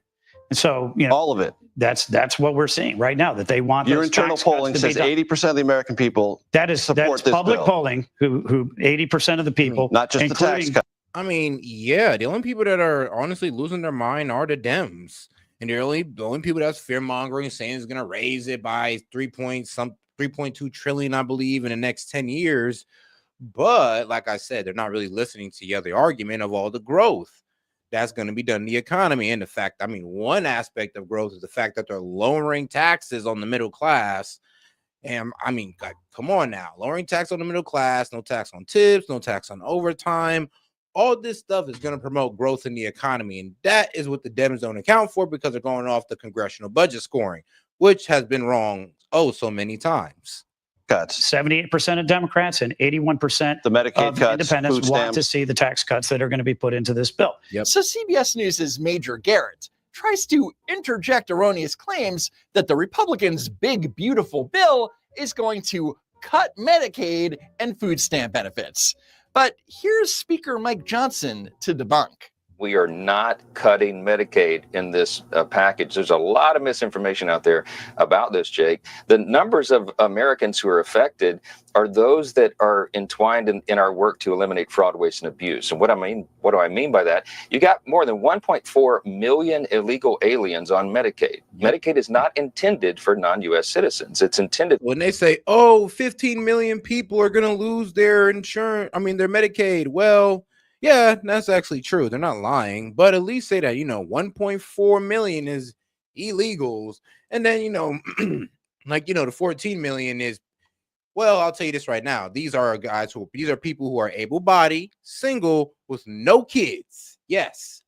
And so, all of it. That's what we're seeing right now, that they want your those internal tax polling cuts to says be done. 80% of the American people That's public bill. polling who 80% of the people, not just the tax cut. Yeah, the only people that are honestly losing their mind are the Dems. And the only people that's fear mongering, saying is going to raise it by 3.2 trillion, I believe, in the next 10 years. But like I said, they're not really listening to the other argument of all the growth that's going to be done in the economy. And the fact, one aspect of growth is the fact that they're lowering taxes on the middle class. And God, come on now, lowering tax on the middle class, no tax on tips, no tax on overtime. All this stuff is going to promote growth in the economy. And that is what the Dems don't account for because they're going off the congressional budget scoring, which has been wrong so many times. Cuts. 78% of Democrats and 81% the Medicaid of cuts, independents want to see the tax cuts that are going to be put into this bill. Yep. So CBS News' Major Garrett tries to interject erroneous claims that the Republicans' big, beautiful bill is going to cut Medicaid and food stamp benefits. But here's Speaker Mike Johnson to debunk. We are not cutting Medicaid in this package. There's a lot of misinformation out there about this, Jake. The numbers of Americans who are affected are those that are entwined in our work to eliminate fraud, waste, and abuse. And what do I mean by that? You got more than 1.4 million illegal aliens on Medicaid. Medicaid is not intended for non-U.S. citizens. It's intended. When they say, oh, 15 million people are going to lose their insurance, their Medicaid. Well, yeah, that's actually true. They're not lying, but at least say that, 1.4 million is illegals. And then, the 14 million is, well, I'll tell you this right now. These are people who are able-bodied, single, with no kids. Yes.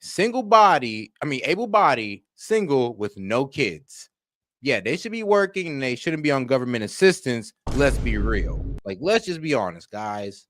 Able-bodied, single, with no kids. Yeah, they should be working and they shouldn't be on government assistance. Let's be real. Let's just be honest, guys.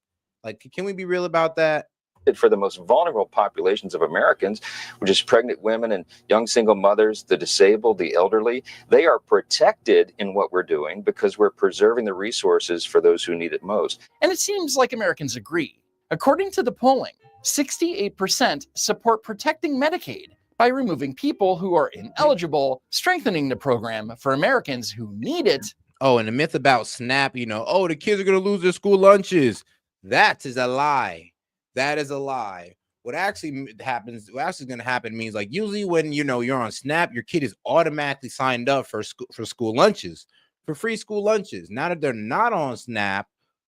Can we be real about that? For the most vulnerable populations of Americans, which is pregnant women and young single mothers, the disabled, the elderly. They are protected in what we're doing because we're preserving the resources for those who need it most. And it seems like Americans agree. According to the polling, 68% support protecting Medicaid by removing people who are ineligible, strengthening the program for Americans who need it. Oh, and the myth about SNAP, the kids are going to lose their school lunches. That is a lie. That is a lie. What actually is going to happen means usually when, you're on SNAP, your kid is automatically signed up for school lunches, for free school lunches. Now that they're not on SNAP,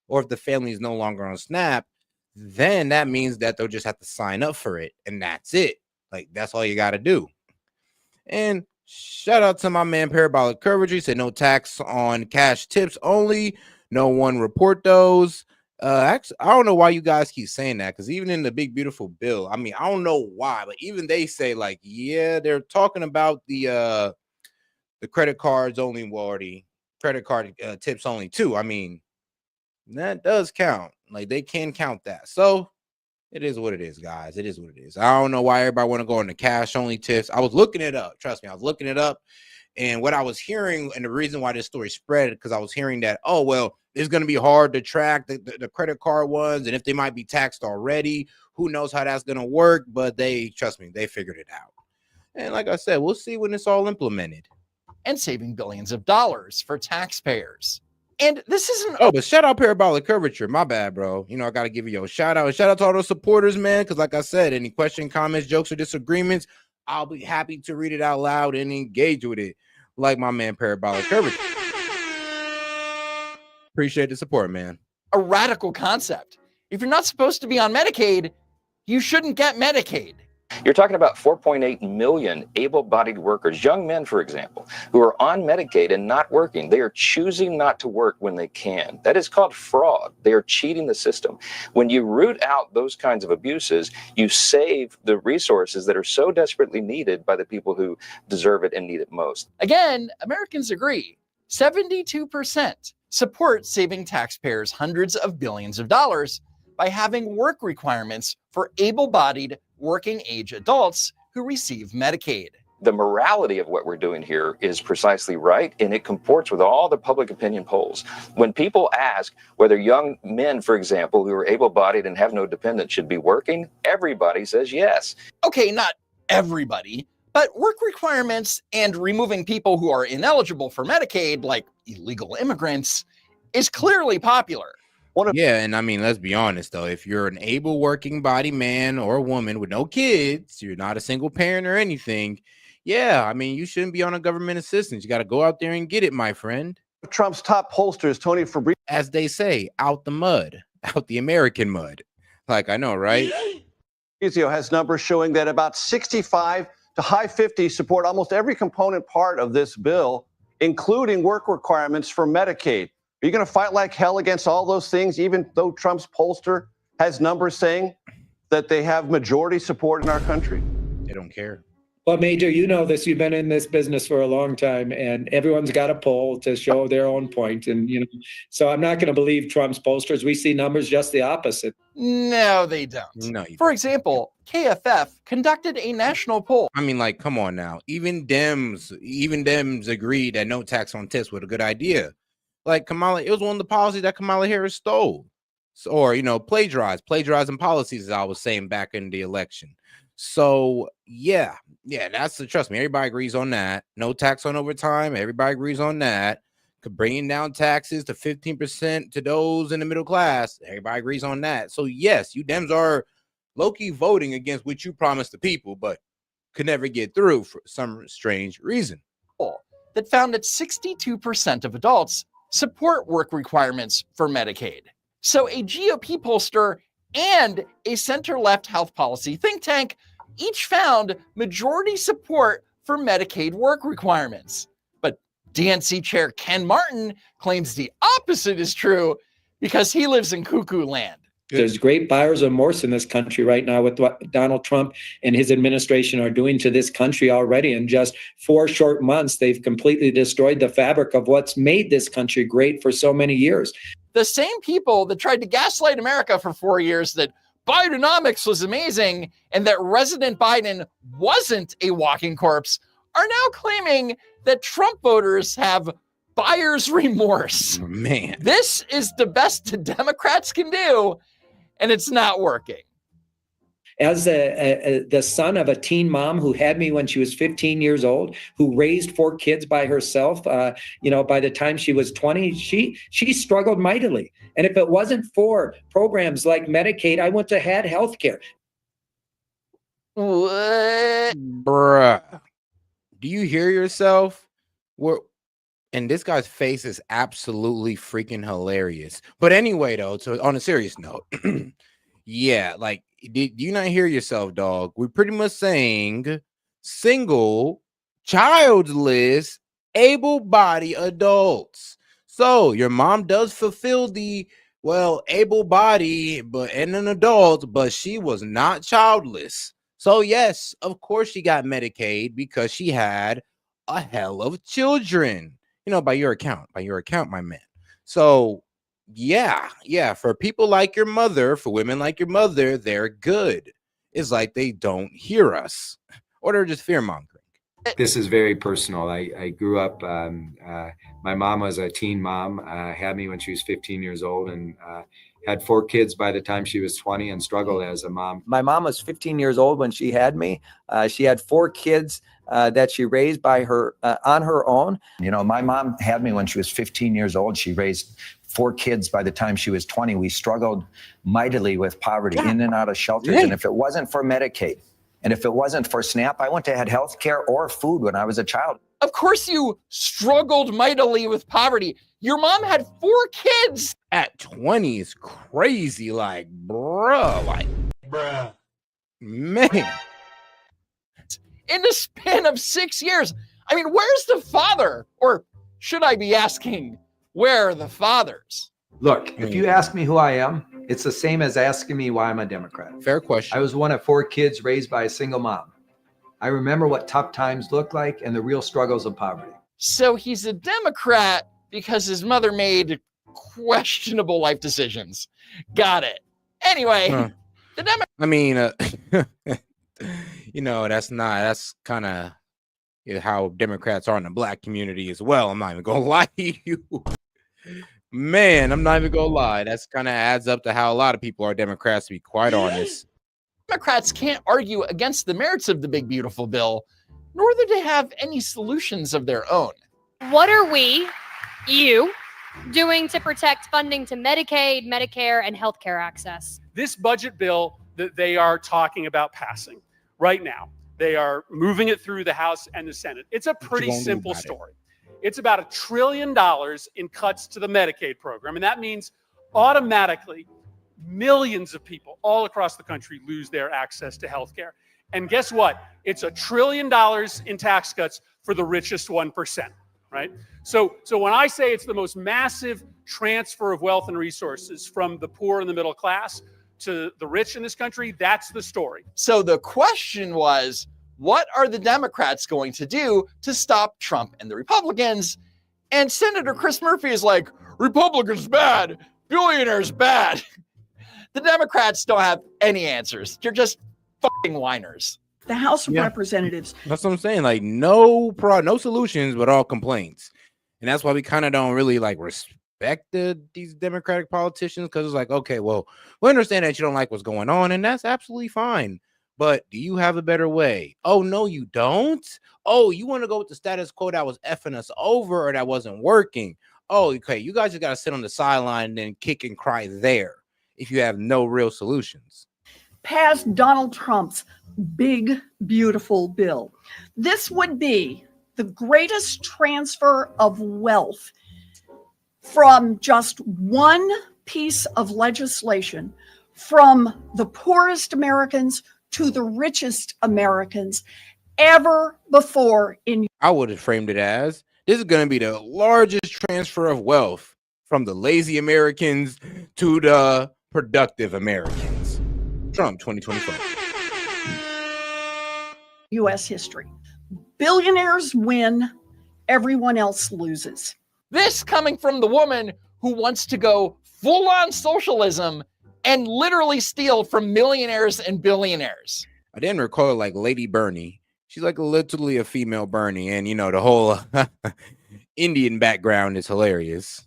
or if the family is no longer on SNAP, then that means that they'll just have to sign up for it. And that's it. That's all you got to do. And shout out to my man Parabolic Coverage. He said no tax on cash tips only. No one report those. Actually, I don't know why you guys keep saying that, because even in the big beautiful bill, I don't know why, but even they say yeah, they're talking about the credit cards only, Wardy, credit card tips only too. That does count. They can count that. So it is what it is, guys. It is what it is. I don't know why everybody want to go into cash only tips. I was looking it up. Trust me, I was looking it up. And what I was hearing, and the reason why this story spread, because I was hearing that, oh, well, it's going to be hard to track the credit card ones. And if they might be taxed already, who knows how that's going to work. But trust me, they figured it out. And like I said, we'll see when it's all implemented. And saving billions of dollars for taxpayers. And this isn't. Oh, but shout out Parabolic Curvature. My bad, bro. I got to give you a shout out. And shout out to all those supporters, man. Because like I said, any question, comments, jokes, or disagreements, I'll be happy to read it out loud and engage with it. Like my man Parabolic Curvature. Appreciate the support, man. A radical concept. If you're not supposed to be on Medicaid, you shouldn't get Medicaid. You're talking about 4.8 million able-bodied workers, young men, for example, who are on Medicaid and not working. They are choosing not to work when they can. That is called fraud. They are cheating the system. When you root out those kinds of abuses, you save the resources that are so desperately needed by the people who deserve it and need it most. Again, Americans agree. 72% support saving taxpayers hundreds of billions of dollars by having work requirements for able-bodied working age adults who receive Medicaid. The morality of what we're doing here is precisely right, and it comports with all the public opinion polls. When people ask whether young men, for example, who are able-bodied and have no dependents should be working, everybody says yes. Okay, not everybody, but work requirements and removing people who are ineligible for Medicaid, like illegal immigrants, is clearly popular. Yeah, and let's be honest, though. If you're an able working body man or woman with no kids, you're not a single parent or anything, yeah, you shouldn't be on a government assistance. You got to go out there and get it, my friend. Trump's top pollsters, Tony Fabrizio. As they say, out the mud, out the American mud. I know, right? Fabrizio has numbers showing that about 65 to high 50 support almost every component part of this bill, including work requirements for Medicaid. Are you going to fight like hell against all those things, even though Trump's pollster has numbers saying that they have majority support in our country? They don't care. Well, Major, you know this. You've been in this business for a long time, and everyone's got a poll to show their own point. And, so I'm not going to believe Trump's pollsters. We see numbers just the opposite. No, they don't. No. For example, KFF conducted a national poll. Come on now. Even Dems agreed that no tax on tips was a good idea. Kamala, it was one of the policies that Kamala Harris stole. So, or, plagiarizing policies, as I was saying back in the election. So yeah, trust me, everybody agrees on that. No tax on overtime. Everybody agrees on that. Bringing down taxes to 15% to those in the middle class. Everybody agrees on that. So yes, you Dems are low-key voting against what you promised the people, but could never get through for some strange reason. That found that 62% of adults support work requirements for Medicaid. So a GOP pollster and a center-left health policy think tank each found majority support for Medicaid work requirements. But DNC Chair Ken Martin claims the opposite is true because he lives in cuckoo land. There's great buyer's remorse in this country right now with what Donald Trump and his administration are doing to this country already. In just 4 short months, they've completely destroyed the fabric of what's made this country great for so many years. The same people that tried to gaslight America for 4 years that Bidenomics was amazing and that President Biden wasn't a walking corpse are now claiming that Trump voters have buyer's remorse. Man, this is the best the Democrats can do, and it's not working. As the son of a teen mom who had me when she was 15 years old, who raised 4 kids by herself, by the time she was 20, she struggled mightily. And if it wasn't for programs like Medicaid, I wouldn't have had health care. What? Bruh. Do you hear yourself? And this guy's face is absolutely freaking hilarious. But anyway, though, so on a serious note, yeah, like, do you not hear yourself, dog? We're pretty much saying single, childless, able-bodied adults. So your mom does fulfill the, able-bodied, and an adult, but she was not childless. So yes, of course she got Medicaid because she had a hell of children. By your account, my man. So yeah, for people like your mother, for women like your mother, they're good. It's like they don't hear us, or they're just fear-mongering. This is very personal. I grew up, my mom was a teen mom, had me when she was 15 years old, and had 4 kids by the time she was 20 and struggled as a mom. My mom was 15 years old when she had me. She had 4 kids that she raised by her on her own. My mom had me when she was 15 years old. She raised 4 kids by the time she was 20. We struggled mightily with poverty in and out of shelters. And if it wasn't for Medicaid, and if it wasn't for SNAP, I wouldn't have had health care or food when I was a child. Of course you struggled mightily with poverty. Your mom had 4 kids. At 20 is crazy, bruh. Man. In the span of 6 years. I mean, where's the father? Or should I be asking, where are the fathers? Look, if you ask me who I am, it's the same as asking me why I'm a Democrat. Fair question. I was one of 4 kids raised by a single mom. I remember what tough times look like and the real struggles of poverty. So he's a Democrat because his mother made questionable life decisions. Got it. Anyway, the Democrat. I mean, that's kind of how Democrats are in the black community as well. I'm not even gonna lie to you. Man, I'm not even gonna lie. That's kind of adds up to how a lot of people are Democrats, to be quite honest. Democrats can't argue against the merits of the big, beautiful bill, nor do they have any solutions of their own. What are we, you, doing to protect funding to Medicaid, Medicare, and healthcare access? This budget bill that they are talking about passing right now, they are moving it through the House and the Senate. It's a pretty simple story. It's about $1 trillion in cuts to the Medicaid program, and that means automatically millions of people all across the country lose their access to health care. And guess what? It's $1 trillion in tax cuts for the richest 1%, right? So when I say it's the most massive transfer of wealth and resources from the poor and the middle class to the rich in this country, that's the story. So the question was, what are the Democrats going to do to stop Trump and the Republicans? And Senator Chris Murphy is like, Republicans bad, billionaires bad. The Democrats don't have any answers. You're just fucking whiners. The House of Representatives. That's what I'm saying. No solutions, but all complaints. And that's why we kind of don't really respect these Democratic politicians, because it's like, okay, well, we understand that you don't like what's going on, and that's absolutely fine. But do you have a better way? Oh, no, you don't. Oh, you want to go with the status quo that was effing us over or that wasn't working. Oh, okay. You guys just got to sit on the sideline and then kick and cry there if you have no real solutions. Passed Donald Trump's big, beautiful bill. This would be the greatest transfer of wealth from just one piece of legislation from the poorest Americans to the richest Americans ever before in. I would have framed it as, this is going to be the largest transfer of wealth from the lazy Americans to the productive Americans. Trump 2024. U.S. history. Billionaires win, everyone else loses. This coming from the woman who wants to go full on socialism and literally steal from millionaires and billionaires. I didn't recall it like Lady Bernie. She's like literally a female Bernie. And, you know, the whole Indian background is hilarious.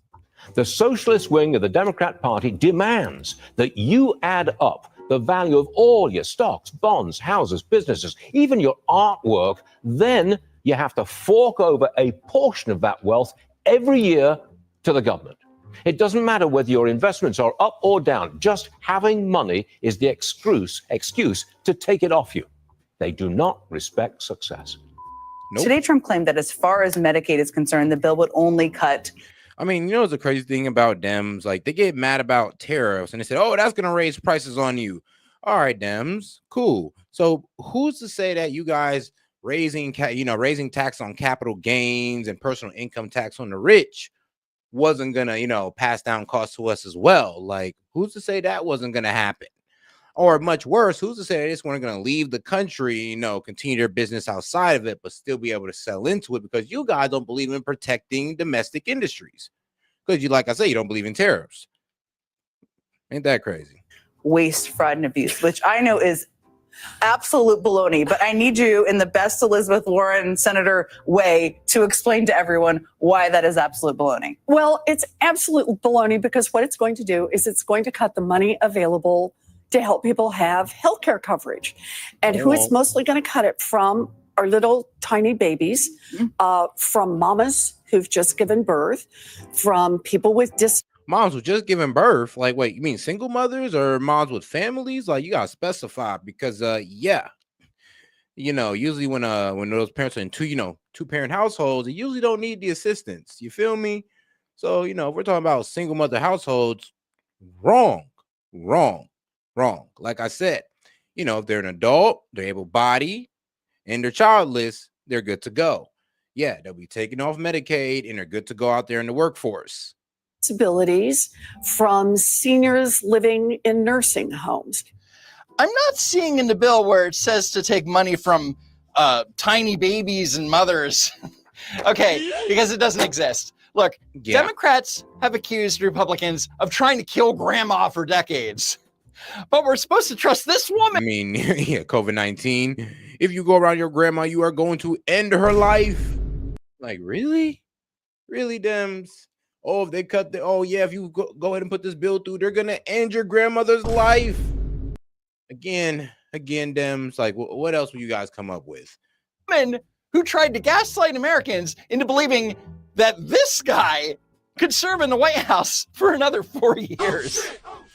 The socialist wing of the Democrat Party demands that you add up the value of all your stocks, bonds, houses, businesses, even your artwork. Then you have to fork over a portion of that wealth every year to the government. It doesn't matter whether your investments are up or down. Just having money is the excuse to take it off you. They do not respect success. Nope. Today, Trump claimed that as far as Medicaid is concerned, the bill would only cut. I mean, you know, the crazy thing about Dems, like they get mad about tariffs and they said, oh, that's going to raise prices on you. All right, Dems, cool. So who's to say that you guys raising tax on capital gains and personal income tax on the rich wasn't going to, pass down costs to us as well? Like, who's to say that wasn't going to happen? Or much worse, who's to say they just weren't going to leave the country, continue their business outside of it, but still be able to sell into it because you guys don't believe in protecting domestic industries. Because like I say, you don't believe in tariffs. Ain't that crazy? Waste, fraud, and abuse, which I know is absolute baloney, but I need you in the best Elizabeth Warren Senator way to explain to everyone why that is absolute baloney. Well, it's absolute baloney because what it's going to do is it's going to cut the money available to help people have healthcare coverage. And who it's mostly going to cut it from are little tiny babies, from mamas who've just given birth, from people with moms who just giving birth. Like, wait, you mean single mothers or moms with families? Like, you got to specify because, usually when those parents are in two-parent households, they usually don't need the assistance. You feel me? So, if we're talking about single mother households, wrong. Like I said, if they're an adult, they're able-bodied, and they're childless, they're good to go. Yeah, they'll be taken off Medicaid, and they're good to go out there in the workforce. Disabilities from seniors living in nursing homes. I'm not seeing in the bill where it says to take money from tiny babies and mothers. Okay, because it doesn't exist. Look, Democrats have accused Republicans of trying to kill grandma for decades. But we're supposed to trust this woman. I mean, COVID-19. If you go around your grandma, you are going to end her life. Like, really? Really, Dems? Oh, if they cut if you go ahead and put this bill through, they're going to end your grandmother's life. Again, Dems, like, what else will you guys come up with? Woman who tried to gaslight Americans into believing that this guy could serve in the White House for another 4 years.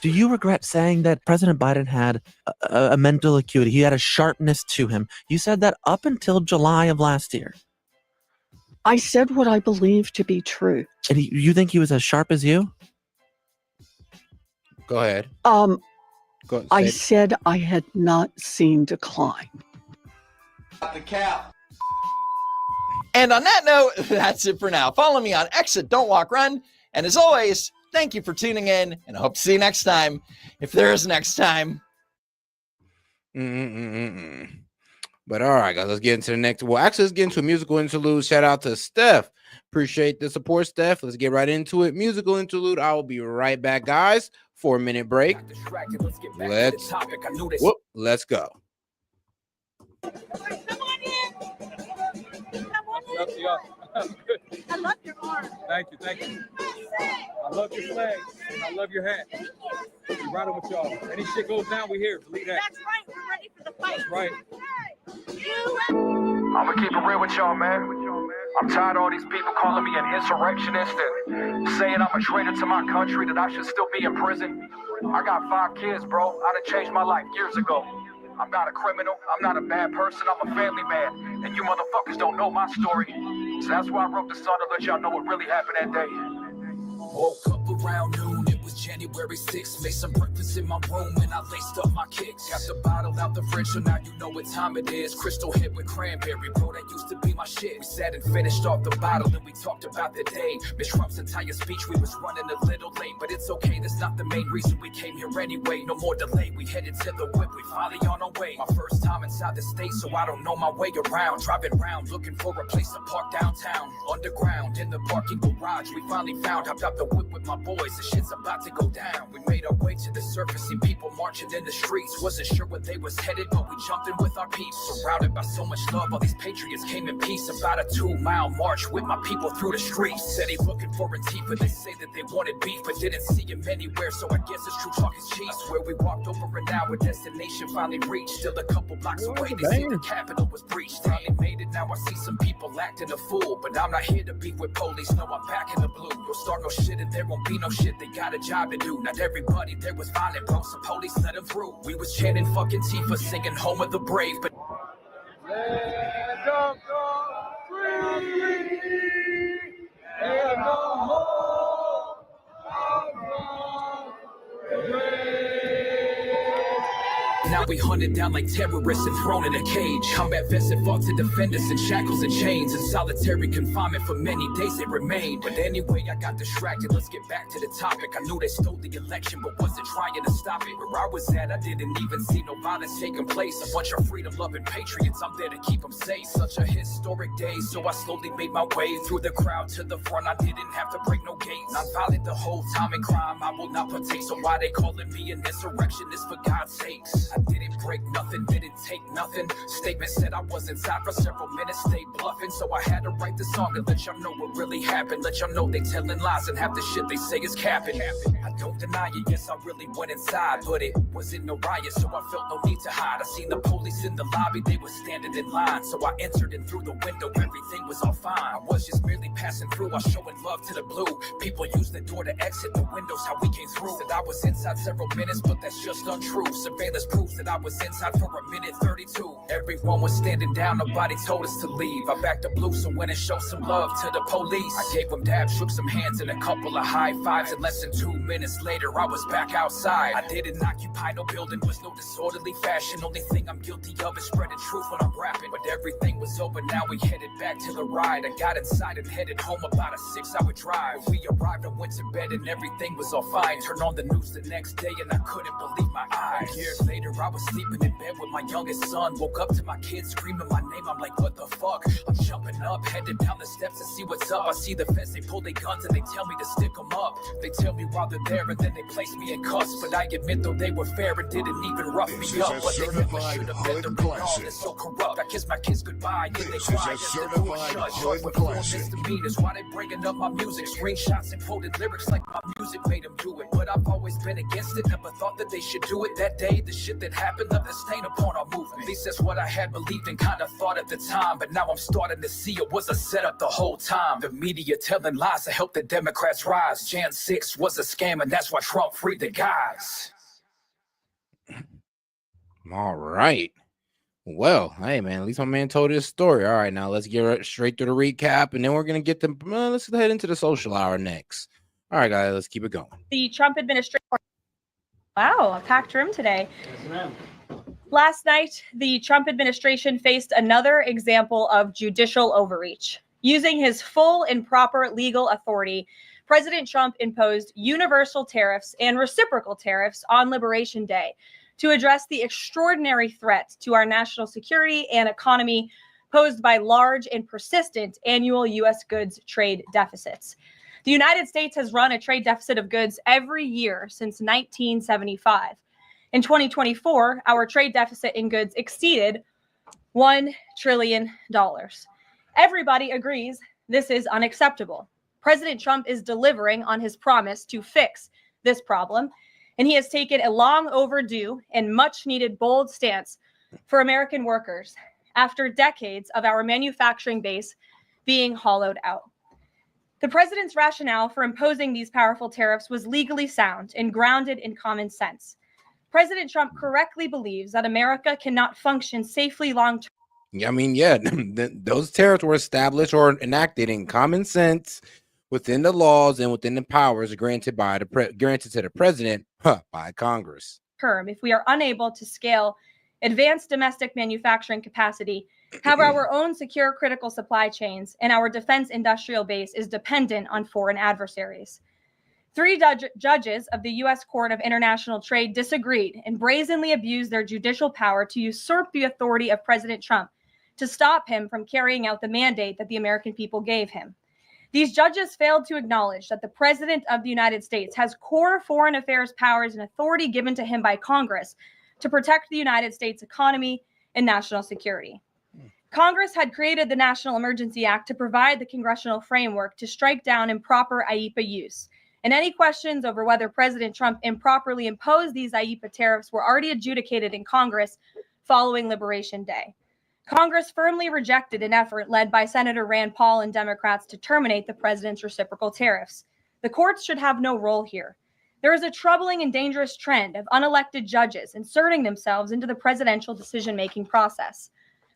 Do you regret saying that President Biden had a mental acuity? He had a sharpness to him. You said that up until July of last year. I said what I believe to be true. And you think he was as sharp as you? Go ahead. I said I had not seen decline. The cow. And on that note, that's it for now. Follow me on X at Don't Walk Run. And as always, thank you for tuning in, and I hope to see you next time, if there is next time. But all right, guys, let's get into the next. Well, actually, let's get into a musical interlude. Shout out to Steph. Appreciate the support, Steph. Let's get right into it. Musical interlude. I will be right back, guys. 4-minute break. Let's go. I love your arm. Thank you, thank you. I love your flag, and I love your hat. We're riding with y'all. Any shit goes down, we here. Believe that. That's right. We're ready for the fight. That's right. I'ma keep it real with y'all, man. I'm tired of all these people calling me an insurrectionist and saying I'm a traitor to my country, that I should still be in prison. I got 5 kids, bro. I done changed my life years ago. I'm not a criminal. I'm not a bad person. I'm a family man. And you motherfuckers don't know my story. So that's why I wrote the song to let y'all know what really happened that day. Woke up around noon, it was January 6th. Made some breakfast in my room and I laced up my kicks. Got the bottle out the fridge, so now you know what time it is. Crystal hit with cranberry, bro, that used to be my shit. We sat and finished off the bottle and we talked about the day. Miss Trump's entire speech, we was running a little late. But it's okay, that's not the main reason we came here anyway. No more delay, we headed to the whip, we finally on our way. My first time inside the state, so I don't know my way around. Driving around, looking for a place to park downtown. Underground, in the parking garage, we finally found. Hopped out the whip with my boys, the shit's about to go down. We made our way to the surface, seen people marching in the streets. Wasn't sure where they was headed, but we jumped in with our peeps. Surrounded by so much love, all these patriots came in peace. About a 2-mile march with my people through the streets. Said he looking for Antifa, they say that they wanted beef, but didn't see him anywhere, so I guess it's true talk is cheap. Where we walked over an hour, destination finally reached. Still a couple blocks away, they say the Capitol was breached. Finally made it, now I see some people acting a fool. But I'm not here to beef with police, no, I'm back in the blue. You'll start no shit and there won't be no shit, they got a job to do. Not everybody there was violent, bro, so police let them through. We was chanting fucking Tifa, singing Home of the Brave, but Let them go free and go home from the grave. now we hunted down like terrorists and thrown in a cage. Combat vets that fought to defend us in shackles and chains. In solitary confinement for many days they remained. But anyway, I got distracted, let's get back to the topic. I knew they stole the election, but wasn't trying to stop it. Where I was at, I didn't even see no violence taking place. A bunch of freedom-loving patriots, I'm there to keep them safe. Such a historic day, so I slowly made my way through the crowd to the front. I didn't have to break no gates. Nonviolent the whole time in crime, I will not partake. So why they calling me an insurrectionist, for God's sakes? I didn't break nothing, didn't take nothing. Statement said I was inside for several minutes, stayed bluffing. So I had to write the song and let y'all know what really happened. Let y'all know they telling lies and half the shit they say is capping. I don't deny it, yes I really went inside, but it wasn't no riot, so I felt no need to hide. I seen the police in the lobby, they were standing in line. So I entered and through the window, everything was all fine. I was just merely passing through, I was showing love to the blue. People used the door to exit, the windows how we came through. Said I was inside several minutes, but that's just untrue. Surveillance proves that I was inside for a minute 32. Everyone was standing down, nobody told us to leave. I backed up loose and went and showed some love to the police. I gave them dabs, shook some hands and a couple of high fives. And less than 2 minutes later, I was back outside. I didn't occupy no building, was no disorderly fashion. Only thing I'm guilty of is spreading truth when I'm rapping. But everything was over, now we headed back to the ride. I got inside and headed home, about a 6-hour drive. When we arrived, I went to bed and everything was all fine. Turned on the news the next day and I couldn't believe my eyes. Years later, I was sleeping in bed with my youngest son. Woke up to my kids screaming my name, I'm like, what the fuck? I'm jumping up, headed down the steps to see what's up. I see the feds, they pull their guns and they tell me to stick them up. They tell me while they're there and then they place me in cuffs. But I admit though they were fair and didn't even rough me up. But they never should have been the real all that's so corrupt. I kiss my kids goodbye and they cry as the door shut. Short with 4 misdemeanors, why they bringing up my music? Screenshots and quoted lyrics like my music made them do it. But I've always been against it, never thought that they should do it. That day, the shit that happened left a stain upon our movement. At least that's what I had believed and kinda thought at the time. But now I'm starting to see it was a setup the whole time. The media telling lies to help the Democrats rise. Jan 6 was a scam and that's why Trump freed the guys. All right. Well, hey man, at least my man told his story. All right, now let's get straight to the recap, and then we're gonna get them. Let's head into the social hour next. All right, guys, let's keep it going. The Trump administration. Wow, a packed room today. Yes, ma'am. Last night, the Trump administration faced another example of judicial overreach. Using his full and proper legal authority, President Trump imposed universal tariffs and reciprocal tariffs on Liberation Day to address the extraordinary threat to our national security and economy posed by large and persistent annual U.S. goods trade deficits. The United States has run a trade deficit of goods every year since 1975. In 2024, our trade deficit in goods exceeded $1 trillion. Everybody agrees This is unacceptable. President Trump is delivering on his promise to fix this problem, and he has taken a long overdue and much needed bold stance for American workers after decades of our manufacturing base being hollowed out. The president's rationale for imposing these powerful tariffs was legally sound and grounded in common sense. President Trump correctly believes that America cannot function safely long-term. I mean, yeah, those tariffs were established or enacted in common sense within the laws and within the powers granted by granted to the president by Congress. If we are unable to scale advanced domestic manufacturing capacity, have our own secure critical supply chains, and our defense industrial base is dependent on foreign adversaries. 3 judges of the U.S. Court of International Trade disagreed and brazenly abused their judicial power to usurp the authority of President Trump to stop him from carrying out the mandate that the American people gave him. These judges failed to acknowledge that the President of the United States has core foreign affairs powers and authority given to him by Congress to protect the United States economy and national security. Congress had created the National Emergency Act to provide the congressional framework to strike down improper IEEPA use. And any questions over whether President Trump improperly imposed these IEEPA tariffs were already adjudicated in Congress following Liberation Day. Congress firmly rejected an effort led by Senator Rand Paul and Democrats to terminate the president's reciprocal tariffs. The courts should have no role here. There is a troubling and dangerous trend of unelected judges inserting themselves into the presidential decision-making process.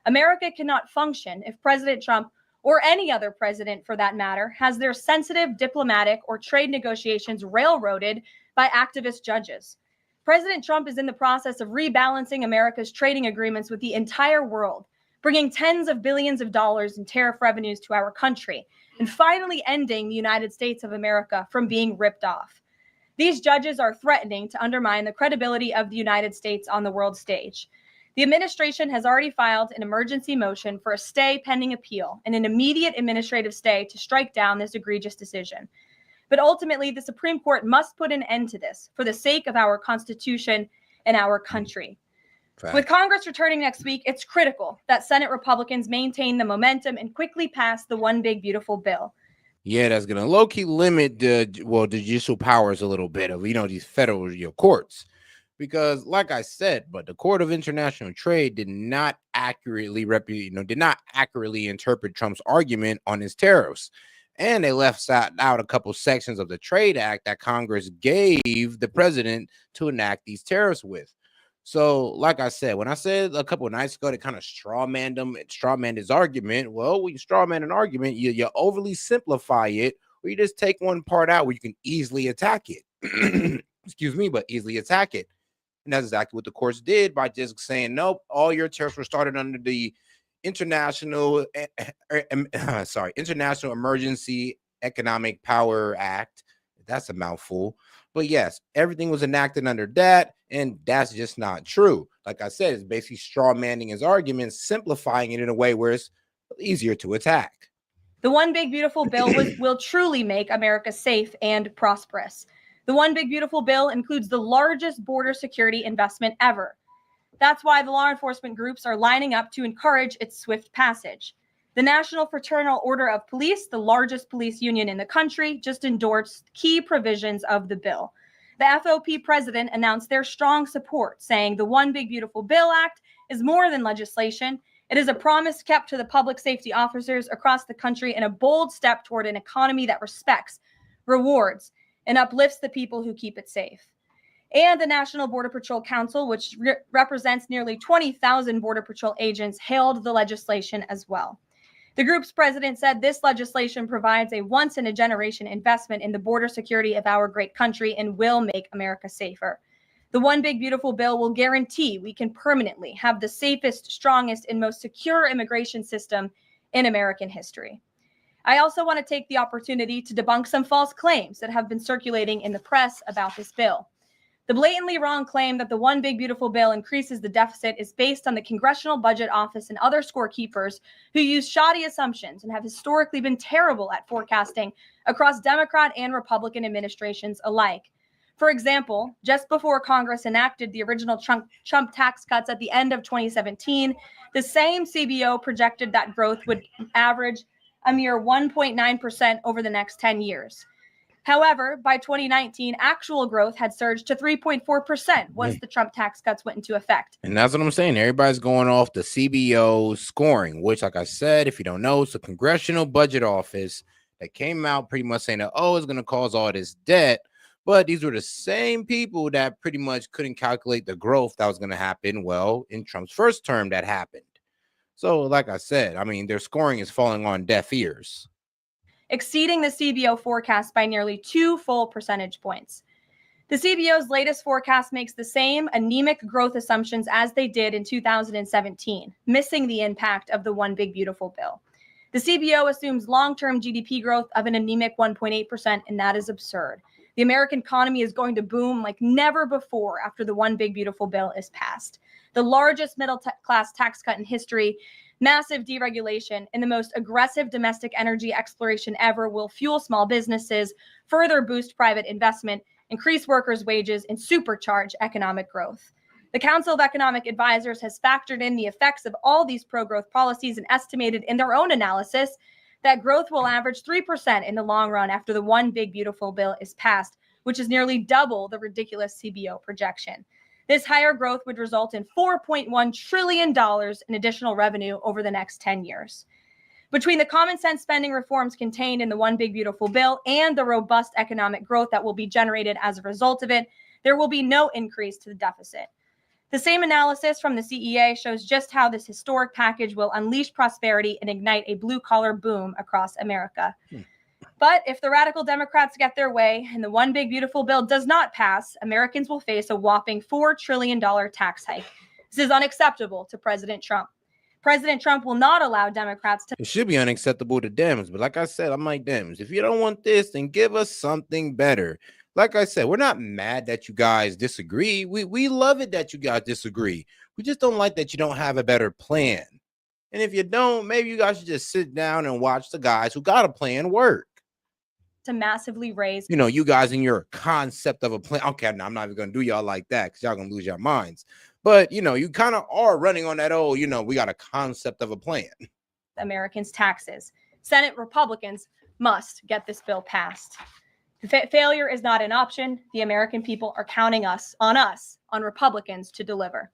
America cannot function if President Trump, or any other president for that matter, has their sensitive diplomatic or trade negotiations railroaded by activist judges. President Trump is in the process of rebalancing America's trading agreements with the entire world, bringing tens of billions of dollars in tariff revenues to our country, and finally ending the United States of America from being ripped off. These judges are threatening to undermine the credibility of the United States on the world stage. The administration has already filed an emergency motion for a stay pending appeal and an immediate administrative stay to strike down this egregious decision. But ultimately, the Supreme Court must put an end to this for the sake of our Constitution and our country. With Congress returning next week, it's critical that Senate Republicans maintain the momentum and quickly pass the One Big Beautiful Bill. Yeah, that's going to low-key limit the judicial powers a little bit of, these federal courts. Because like I said, but the Court of International Trade did not accurately interpret Trump's argument on his tariffs. And they left out a couple sections of the Trade Act that Congress gave the president to enact these tariffs with. So, like I said, when I said a couple of nights ago, they kind of strawmanned his argument. Well, when you strawman an argument, you overly simplify it, or you just take one part out where you can easily attack it. Excuse me, but easily attack it. And that's exactly what the courts did by just saying, nope, all your tariffs were started under the International Emergency Economic Power Act. That's a mouthful. But yes, everything was enacted under that, and that's just not true. Like I said, it's basically strawmanning his argument, simplifying it in a way where it's easier to attack. The One Big Beautiful Bill will truly make America safe and prosperous. The One Big Beautiful Bill includes the largest border security investment ever. That's why the law enforcement groups are lining up to encourage its swift passage. The National Fraternal Order of Police, the largest police union in the country, just endorsed key provisions of the bill. The FOP president announced their strong support, saying the One Big Beautiful Bill Act is more than legislation. It is a promise kept to the public safety officers across the country and a bold step toward an economy that respects, rewards, and uplifts the people who keep it safe. And the National Border Patrol Council, which represents nearly 20,000 Border Patrol agents, hailed the legislation as well. The group's president said this legislation provides a once-in-a-generation investment in the border security of our great country and will make America safer. The One Big Beautiful Bill will guarantee we can permanently have the safest, strongest, and most secure immigration system in American history. I also want to take the opportunity to debunk some false claims that have been circulating in the press about this bill. The blatantly wrong claim that the One Big Beautiful Bill increases the deficit is based on the Congressional Budget Office and other scorekeepers who use shoddy assumptions and have historically been terrible at forecasting across Democrat and Republican administrations alike. For example, just before Congress enacted the original Trump tax cuts at the end of 2017, the same CBO projected that growth would average a mere 1.9% over the next 10 years. However, by 2019, actual growth had surged to 3.4% once the Trump tax cuts went into effect. And that's what I'm saying. Everybody's going off the CBO scoring, which, like I said, if you don't know, it's the Congressional Budget Office that came out pretty much saying that, oh, it's going to cause all this debt. But these were the same people that pretty much couldn't calculate the growth that was going to happen, well, in Trump's first term that happened. So, like I said, I mean, their scoring is falling on deaf ears, exceeding the CBO forecast by nearly 2 full percentage points. The CBO's latest forecast makes the same anemic growth assumptions as they did in 2017, missing the impact of the One Big Beautiful Bill. The CBO assumes long-term GDP growth of an anemic 1.8%, and that is absurd. The American economy is going to boom like never before after the One Big Beautiful Bill is passed. The largest middle-class tax cut in history, massive deregulation, and the most aggressive domestic energy exploration ever will fuel small businesses, further boost private investment, increase workers' wages, and supercharge economic growth. The Council of Economic Advisors has factored in the effects of all these pro-growth policies and estimated in their own analysis that growth will average 3% in the long run after the One Big Beautiful Bill is passed, which is nearly double the ridiculous CBO projection. This higher growth would result in $4.1 trillion in additional revenue over the next 10 years. Between the common sense spending reforms contained in the One Big Beautiful Bill and the robust economic growth that will be generated as a result of it, there will be no increase to the deficit. The same analysis from the CEA shows just how this historic package will unleash prosperity and ignite a blue-collar boom across America. But if the radical Democrats get their way and the One Big Beautiful Bill does not pass, Americans will face a whopping $4 trillion tax hike. This is unacceptable to President Trump. President Trump will not allow Democrats to... It should be unacceptable to Dems, but like I said, I'm like Dems. If you don't want this, then give us something better. Like I said, we're not mad that you guys disagree. We love it that you guys disagree. We just don't like that you don't have a better plan. And if you don't, maybe you guys should just sit down and watch the guys who got a plan work. To massively raise, you know, you guys in your concept of a plan. Okay, now I'm not even gonna do y'all like that because y'all gonna lose your minds. But you know, you kind of are running on that. Oh, you know, we got a concept of a plan. Americans' taxes. Senate Republicans must get this bill passed. Failure is not an option. The American people are counting on Republicans to deliver.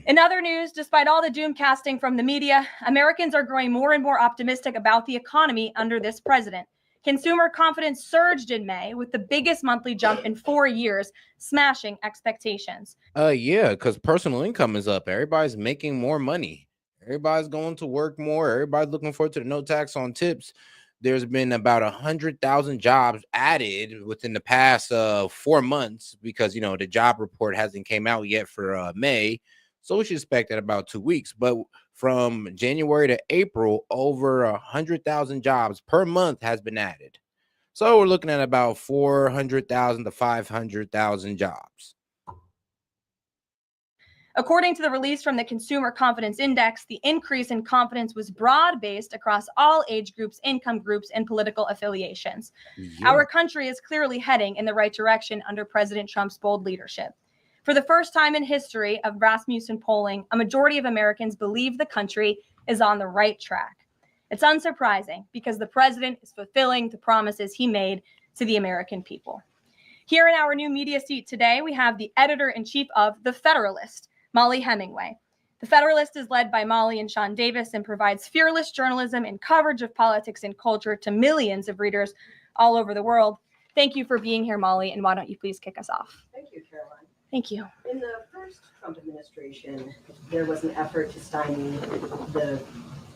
In other news, despite all the doom casting from the media, Americans are growing more and more optimistic about the economy under this president. Consumer confidence surged in May with the biggest monthly jump in 4 years, smashing expectations. Yeah, because personal income is up. Everybody's making more money. Everybody's going to work more. Everybody's looking forward to the no tax on tips. There's been about 100,000 jobs added within the past 4 months because, you know, the job report hasn't came out yet for May. So we should expect that about 2 weeks. But from January to April, over 100,000 jobs per month has been added. So we're looking at about 400,000 to 500,000 jobs. According to the release from the Consumer Confidence Index, the increase in confidence was broad-based across all age groups, income groups, and political affiliations. Yeah. Our country is clearly heading in the right direction under President Trump's bold leadership. For the first time in history of Rasmussen polling, a majority of Americans believe the country is on the right track. It's unsurprising because the president is fulfilling the promises he made to the American people. Here in our new media seat today, we have the editor-in-chief of The Federalist, Molly Hemingway. The Federalist is led by Molly and Sean Davis and provides fearless journalism and coverage of politics and culture to millions of readers all over the world. Thank you for being here, Molly, and why don't you please kick us off? Thank you, Caroline. Thank you. In the first Trump administration, there was an effort to stymie the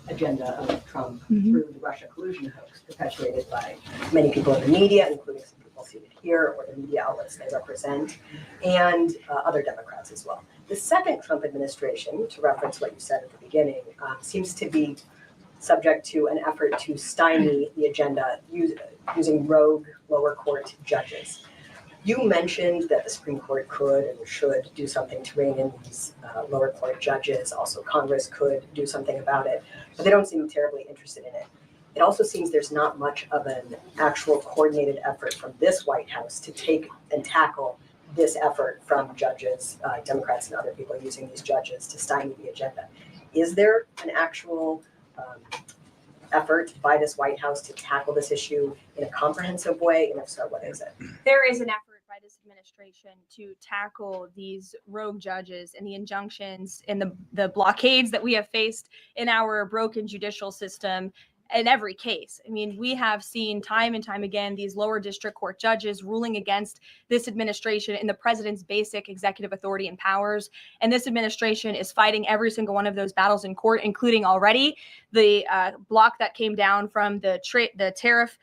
agenda of Trump through the Russia collusion hoax perpetuated by many people in the media, including some people seated here or the media outlets they represent, and other Democrats as well. The second Trump administration, to reference what you said at the beginning, seems to be subject to an effort to stymie the agenda using rogue lower court judges. You mentioned that the Supreme Court could and should do something to rein in these lower court judges. Also, Congress could do something about it, but they don't seem terribly interested in it. It also seems there's not much of an actual coordinated effort from this White House to take and tackle this effort from judges, Democrats and other people using these judges to stymie the agenda. Is there an actual effort by this White House to tackle this issue in a comprehensive way? And if so, what is it? There is an effort by this administration to tackle these rogue judges and the injunctions and the blockades that we have faced in our broken judicial system in every case. I mean, we have seen time and time again these lower district court judges ruling against this administration in the president's basic executive authority and powers. And this administration is fighting every single one of those battles in court, including already the block that came down from the tariff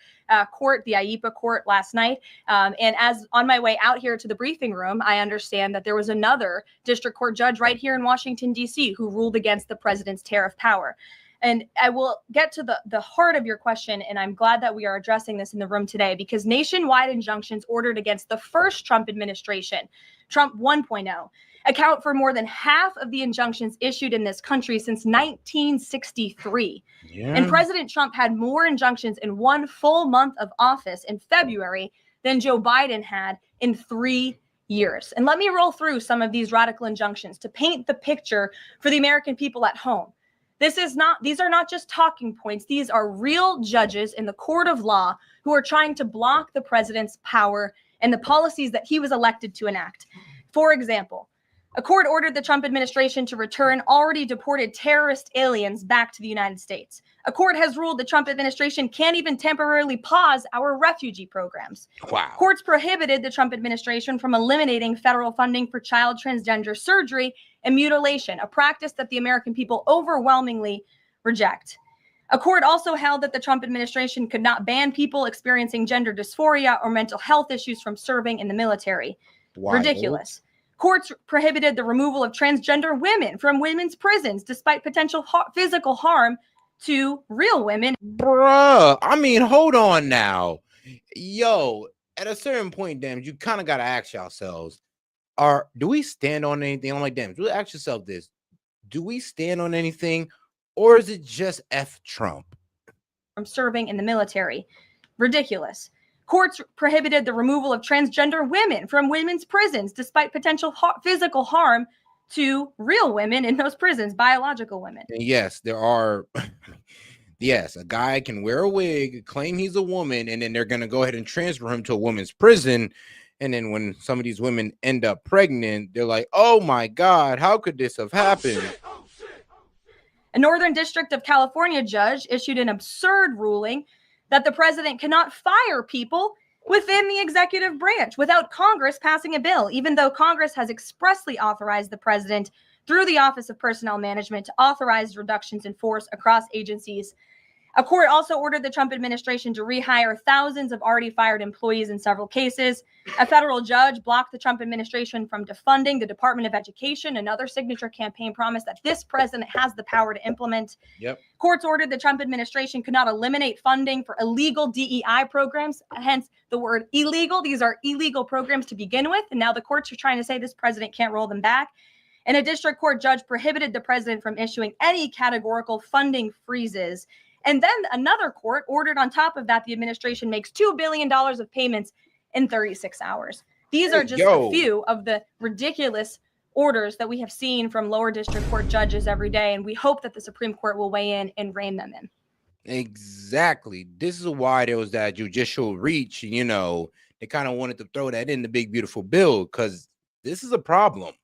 court, the IEPA court last night. And as on my way out here to the briefing room, I understand that there was another district court judge right here in Washington, D.C., who ruled against the president's tariff power. And I will get to the heart of your question, and I'm glad that we are addressing this in the room today, because nationwide injunctions ordered against the first Trump administration, Trump 1.0, account for more than half of the injunctions issued in this country since 1963. Yeah. And President Trump had more injunctions in one full month of office in February than Joe Biden had in 3 years. And let me roll through some of these radical injunctions to paint the picture for the American people at home. These are not just talking points. These are real judges in the court of law who are trying to block the president's power and the policies that he was elected to enact. For example, a court ordered the Trump administration to return already deported terrorist aliens back to the United States. A court has ruled the Trump administration can't even temporarily pause our refugee programs. Wow. Courts prohibited the Trump administration from eliminating federal funding for child transgender surgery and mutilation, a practice that the American people overwhelmingly reject. A court also held that the Trump administration could not ban people experiencing gender dysphoria or mental health issues from serving in the military. Wild. Ridiculous. Courts prohibited the removal of transgender women from women's prisons despite potential physical harm to real women. Bruh, I mean, hold on now. Yo, at a certain point, damn, you kind of got to ask yourselves, do we stand on anything? I'm like, damn, do ask yourself this. Do we stand on anything, or is it just F Trump? From serving in the military. Ridiculous. Courts prohibited the removal of transgender women from women's prisons despite potential physical harm to real women in those prisons, biological women. And yes, there are. Yes, a guy can wear a wig, claim he's a woman, and then they're going to go ahead and transfer him to a woman's prison. And then when some of these women end up pregnant, they're like, oh my God, how could this have happened? A Northern District of California judge issued an absurd ruling that the president cannot fire people within the executive branch without Congress passing a bill, even though Congress has expressly authorized the president through the Office of Personnel Management to authorize reductions in force across agencies. A court also ordered the Trump administration to rehire thousands of already fired employees in several cases. A federal judge blocked the Trump administration from defunding the Department of Education, another signature campaign promise that this president has the power to implement. Yep. Courts ordered the Trump administration could not eliminate funding for illegal DEI programs, hence the word illegal. These are illegal programs to begin with, and now the courts are trying to say this president can't roll them back. And a district court judge prohibited the president from issuing any categorical funding freezes. And then another court ordered on top of that the administration makes $2 billion of payments in 36 hours. These are just a few of the ridiculous orders that we have seen from lower district court judges every day. And we hope that the Supreme Court will weigh in and rein them in. Exactly. This is why there was that judicial reach, you know, they kind of wanted to throw that in the big, beautiful bill, because this is a problem.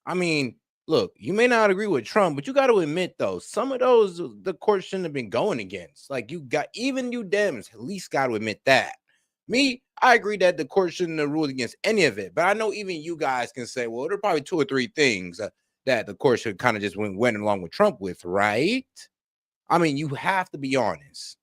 I mean, look, you may not agree with Trump, but you got to admit, though, some of those the court shouldn't have been going against. Like, you got, even you Dems at least got to admit that. Me, I agree that the court shouldn't have ruled against any of it. But I know even you guys can say, well, there are probably 2 or 3 things that the court should kind of just went along with Trump with, right? I mean, you have to be honest.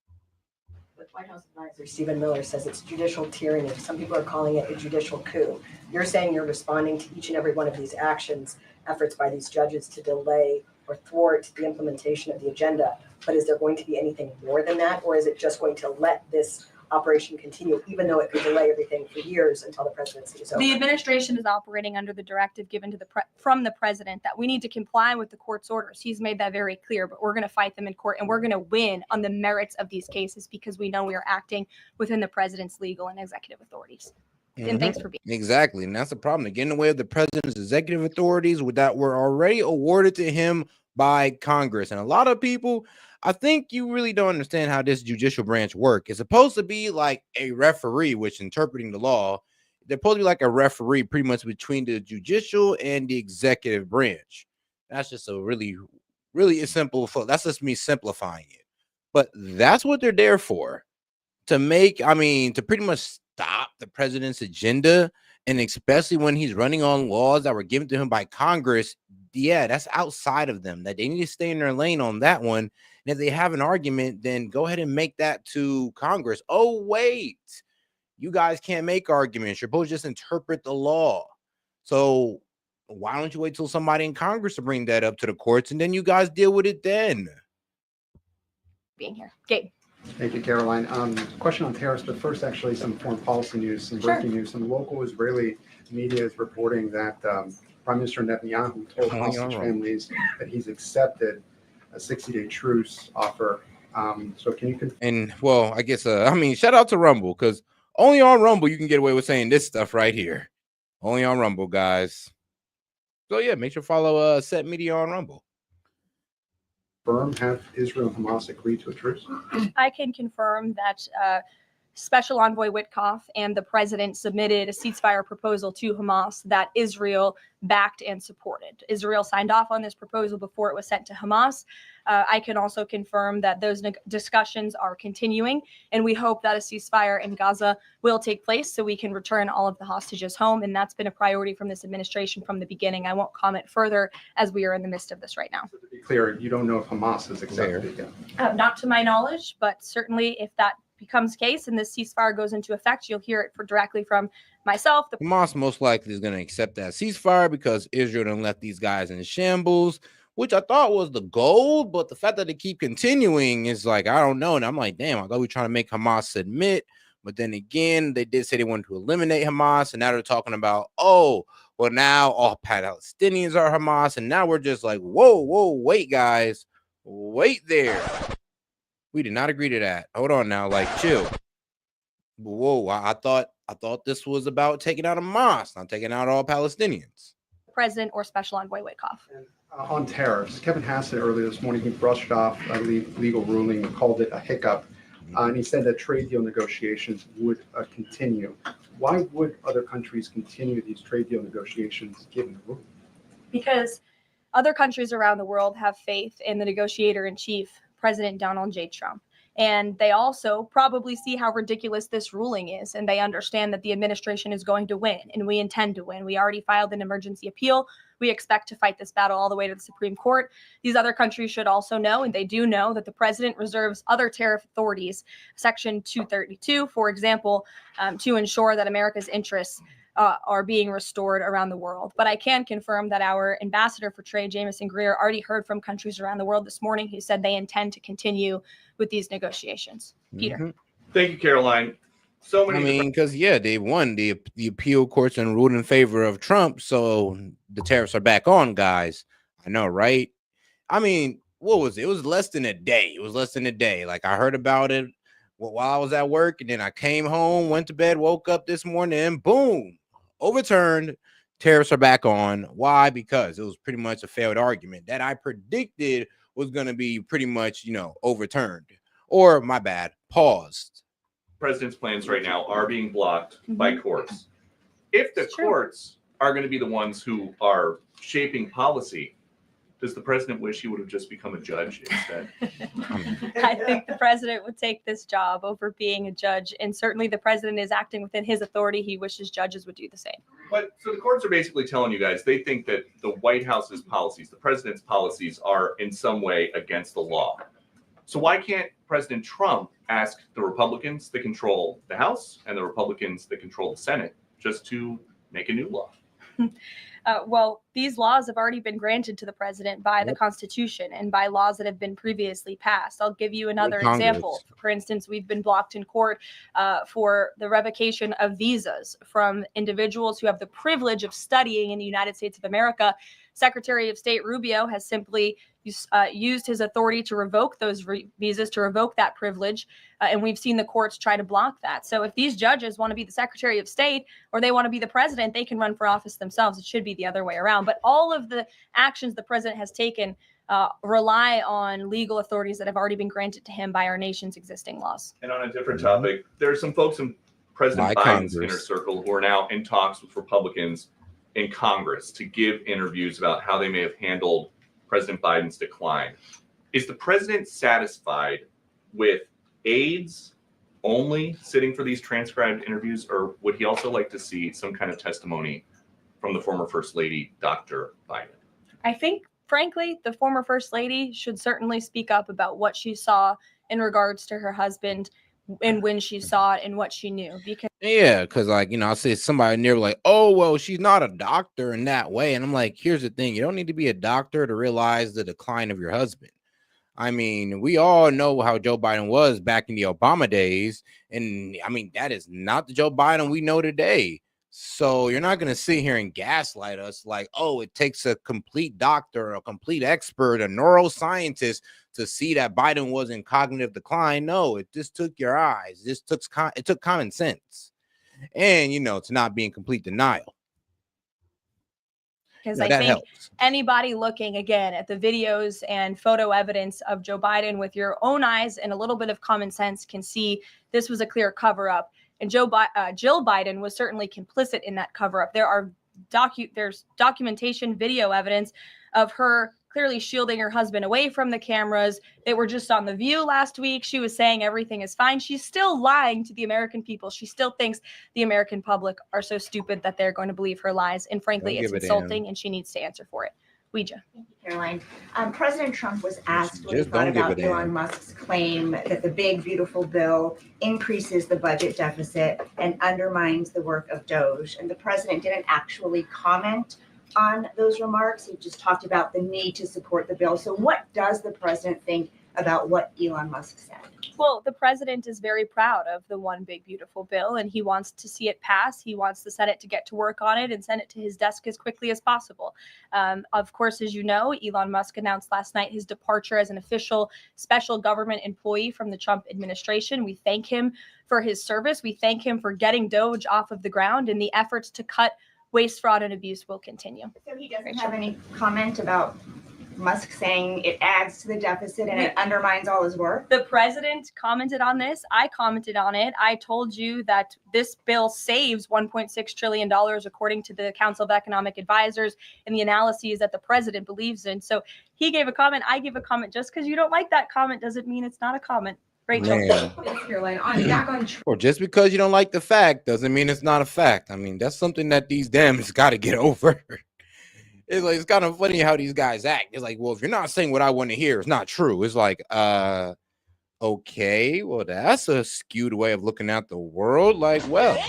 But White House advisor Stephen Miller says it's judicial tyranny. Some people are calling it a judicial coup. You're saying you're responding to each and every one of these actions, efforts by these judges to delay or thwart the implementation of the agenda. But is there going to be anything more than that? Or is it just going to let this operation continue, even though it could delay everything for years until the presidency is over? The administration is operating under the directive given to from the president that we need to comply with the court's orders. He's made that very clear, but we're going to fight them in court, and we're going to win on the merits of these cases because we know we are acting within the president's legal and executive authorities. And thanks for being. Exactly. And that's the problem. They get in the way of the president's executive authorities that were already awarded to him by Congress. And a lot of people, I think you really don't understand how this judicial branch works. It's supposed to be like a referee, which interpreting the law, they're supposed to be like a referee pretty much between the judicial and the executive branch. That's just a really a simple, that's just me simplifying it. But that's what they're there for, to make, I mean, to pretty much stop the president's agenda. And especially when he's running on laws that were given to him by Congress, yeah, that's outside of them, that they need to stay in their lane on that one. And if they have an argument, then go ahead and make that to Congress. Oh, wait, you guys can't make arguments. You're supposed to just interpret the law. So why don't you wait till somebody in Congress to bring that up to the courts, and then you guys deal with it then? Being here. Gabe. Thank you, Caroline. Question on tariffs, but first, actually, some foreign policy news, some breaking news. Some local Israeli media is reporting that Prime Minister Netanyahu told hostage families that he's accepted a 60-day truce offer. So can you And well, I guess I mean, shout out to Rumble, because only on Rumble you can get away with saying this stuff right here. Only on Rumble, guys. So yeah, make sure to follow Set Media on Rumble. Have Israel and Hamas agreed to a truce? I can confirm that Special Envoy Witkoff and the president submitted a ceasefire proposal to Hamas that Israel backed and supported. Israel signed off on this proposal before it was sent to Hamas. I can also confirm that those discussions are continuing, and we hope that a ceasefire in Gaza will take place so we can return all of the hostages home. And that's been a priority from this administration from the beginning. I won't comment further as we are in the midst of this right now. So to be clear, you don't know if Hamas has accepted it yet? Not to my knowledge, but certainly if that becomes case and this ceasefire goes into effect, you'll hear it directly from myself. Hamas most likely is going to accept that ceasefire because Israel done left these guys in shambles, which I thought was the goal. But the fact that they keep continuing is like, I don't know. And I'm like, damn, I thought we were trying to make Hamas submit. But then again, they did say they wanted to eliminate Hamas. And now they're talking about, oh, well, now all Palestinians are Hamas. And now we're just like, whoa, wait, guys, wait there. We did not agree to that. Hold on now, like chill. Whoa, I thought this was about taking out Hamas, not taking out all Palestinians. President or Special Envoy Witkoff. On tariffs, Kevin Hassett earlier this morning, he brushed off a legal ruling and called it a hiccup. And he said that trade deal negotiations would continue. Why would other countries continue these trade deal negotiations given the ruling? Because other countries around the world have faith in the negotiator-in-chief, President Donald J. Trump. And they also probably see how ridiculous this ruling is. And they understand that the administration is going to win. And we intend to win. We already filed an emergency appeal. We expect to fight this battle all the way to the Supreme Court. These other countries should also know, and they do know, that the president reserves other tariff authorities, Section 232, for example, to ensure that America's interests are being restored around the world. But I can confirm that our ambassador for trade, Jamison Greer, already heard from countries around the world this morning who said they intend to continue with these negotiations. Peter. Thank you, Caroline. So many. I mean, because yeah, they won the appeal courts and ruled in favor of Trump, so the tariffs are back on, guys. I know, right? I mean, what was it? It was less than a day. It was less than a day. Like, I heard about it while I was at work, and then I came home, went to bed, woke up this morning, and boom, overturned. Tariffs are back on. Why? Because it was pretty much a failed argument that I predicted was going to be pretty much, overturned, or my bad, paused. President's plans right now are being blocked by courts. If the courts are going to be the ones who are shaping policy, does the president wish he would have just become a judge instead? I think the president would take this job over being a judge. And certainly the president is acting within his authority. He wishes judges would do the same. But so the courts are basically telling you guys they think that the White House's policies, the president's policies, are in some way against the law. So why can't President Trump ask the Republicans that control the House and the Republicans that control the Senate just to make a new law? Well, these laws have already been granted to the president by the Constitution and by laws that have been previously passed. I'll give you another example. For instance, we've been blocked in court for the revocation of visas from individuals who have the privilege of studying in the United States of America. Secretary of State Rubio has simply used his authority to revoke those visas, to revoke that privilege. And we've seen the courts try to block that. So if these judges want to be the Secretary of State or they want to be the president, they can run for office themselves. It should be the other way around. But all of the actions the president has taken rely on legal authorities that have already been granted to him by our nation's existing laws. And on a different topic, there are some folks in President Biden's inner circle who are now in talks with Republicans in Congress to give interviews about how they may have handled President Biden's decline. Is the president satisfied with aides only sitting for these transcribed interviews, or would he also like to see some kind of testimony from the former First Lady, Dr. Biden? I think, frankly, the former First Lady should certainly speak up about what she saw in regards to her husband and when she saw it and what she knew. Because like, I see somebody near like, oh, well, she's not a doctor in that way. And I'm like, here's the thing. You don't need to be a doctor to realize the decline of your husband. I mean, we all know how Joe Biden was back in the Obama days. And I mean, that is not the Joe Biden we know today. So you're not going to sit here and gaslight us like, oh, it takes a complete doctor, a complete expert, a neuroscientist to see that Biden was in cognitive decline. No, it just took your eyes. It took common sense and, to not be in complete denial. Because I think anybody looking again at the videos and photo evidence of Joe Biden with your own eyes and a little bit of common sense can see this was a clear cover up. And Jill Biden was certainly complicit in that cover up. There's documentation, video evidence of her clearly shielding her husband away from the cameras. They were just on The View last week. She was saying everything is fine. She's still lying to the American people. She still thinks the American public are so stupid that they're going to believe her lies. And frankly, it's insulting and she needs to answer for it. Ouija. Thank you, Caroline. President Trump was asked what he thought about Elon Musk's claim that the big, beautiful bill increases the budget deficit and undermines the work of DOGE. And the president didn't actually comment on those remarks. He just talked about the need to support the bill. So what does the president think about what Elon Musk said? Well, the president is very proud of the one big beautiful bill and he wants to see it pass. He wants the Senate to get to work on it and send it to his desk as quickly as possible. Of course, as you know, Elon Musk announced last night his departure as an official special government employee from the Trump administration. We thank him for his service. We thank him for getting DOGE off of the ground, and the efforts to cut waste, fraud, and abuse will continue. So he doesn't have any comment about Musk saying it adds to the deficit and it undermines all his work? The president commented on this. I commented on it. I told you that this bill saves $1.6 trillion according to the Council of Economic Advisors and the analyses that the president believes in. So he gave a comment. I gave a comment. Just because you don't like that comment doesn't mean it's not a comment. Rachel. Or just because you don't like the fact doesn't mean it's not a fact. I mean, that's something that these Dems got to get over. It's kind of funny how these guys act. It's like, well, if you're not saying what I want to hear, it's not true. It's like, okay, well, that's a skewed way of looking at the world. Like, well.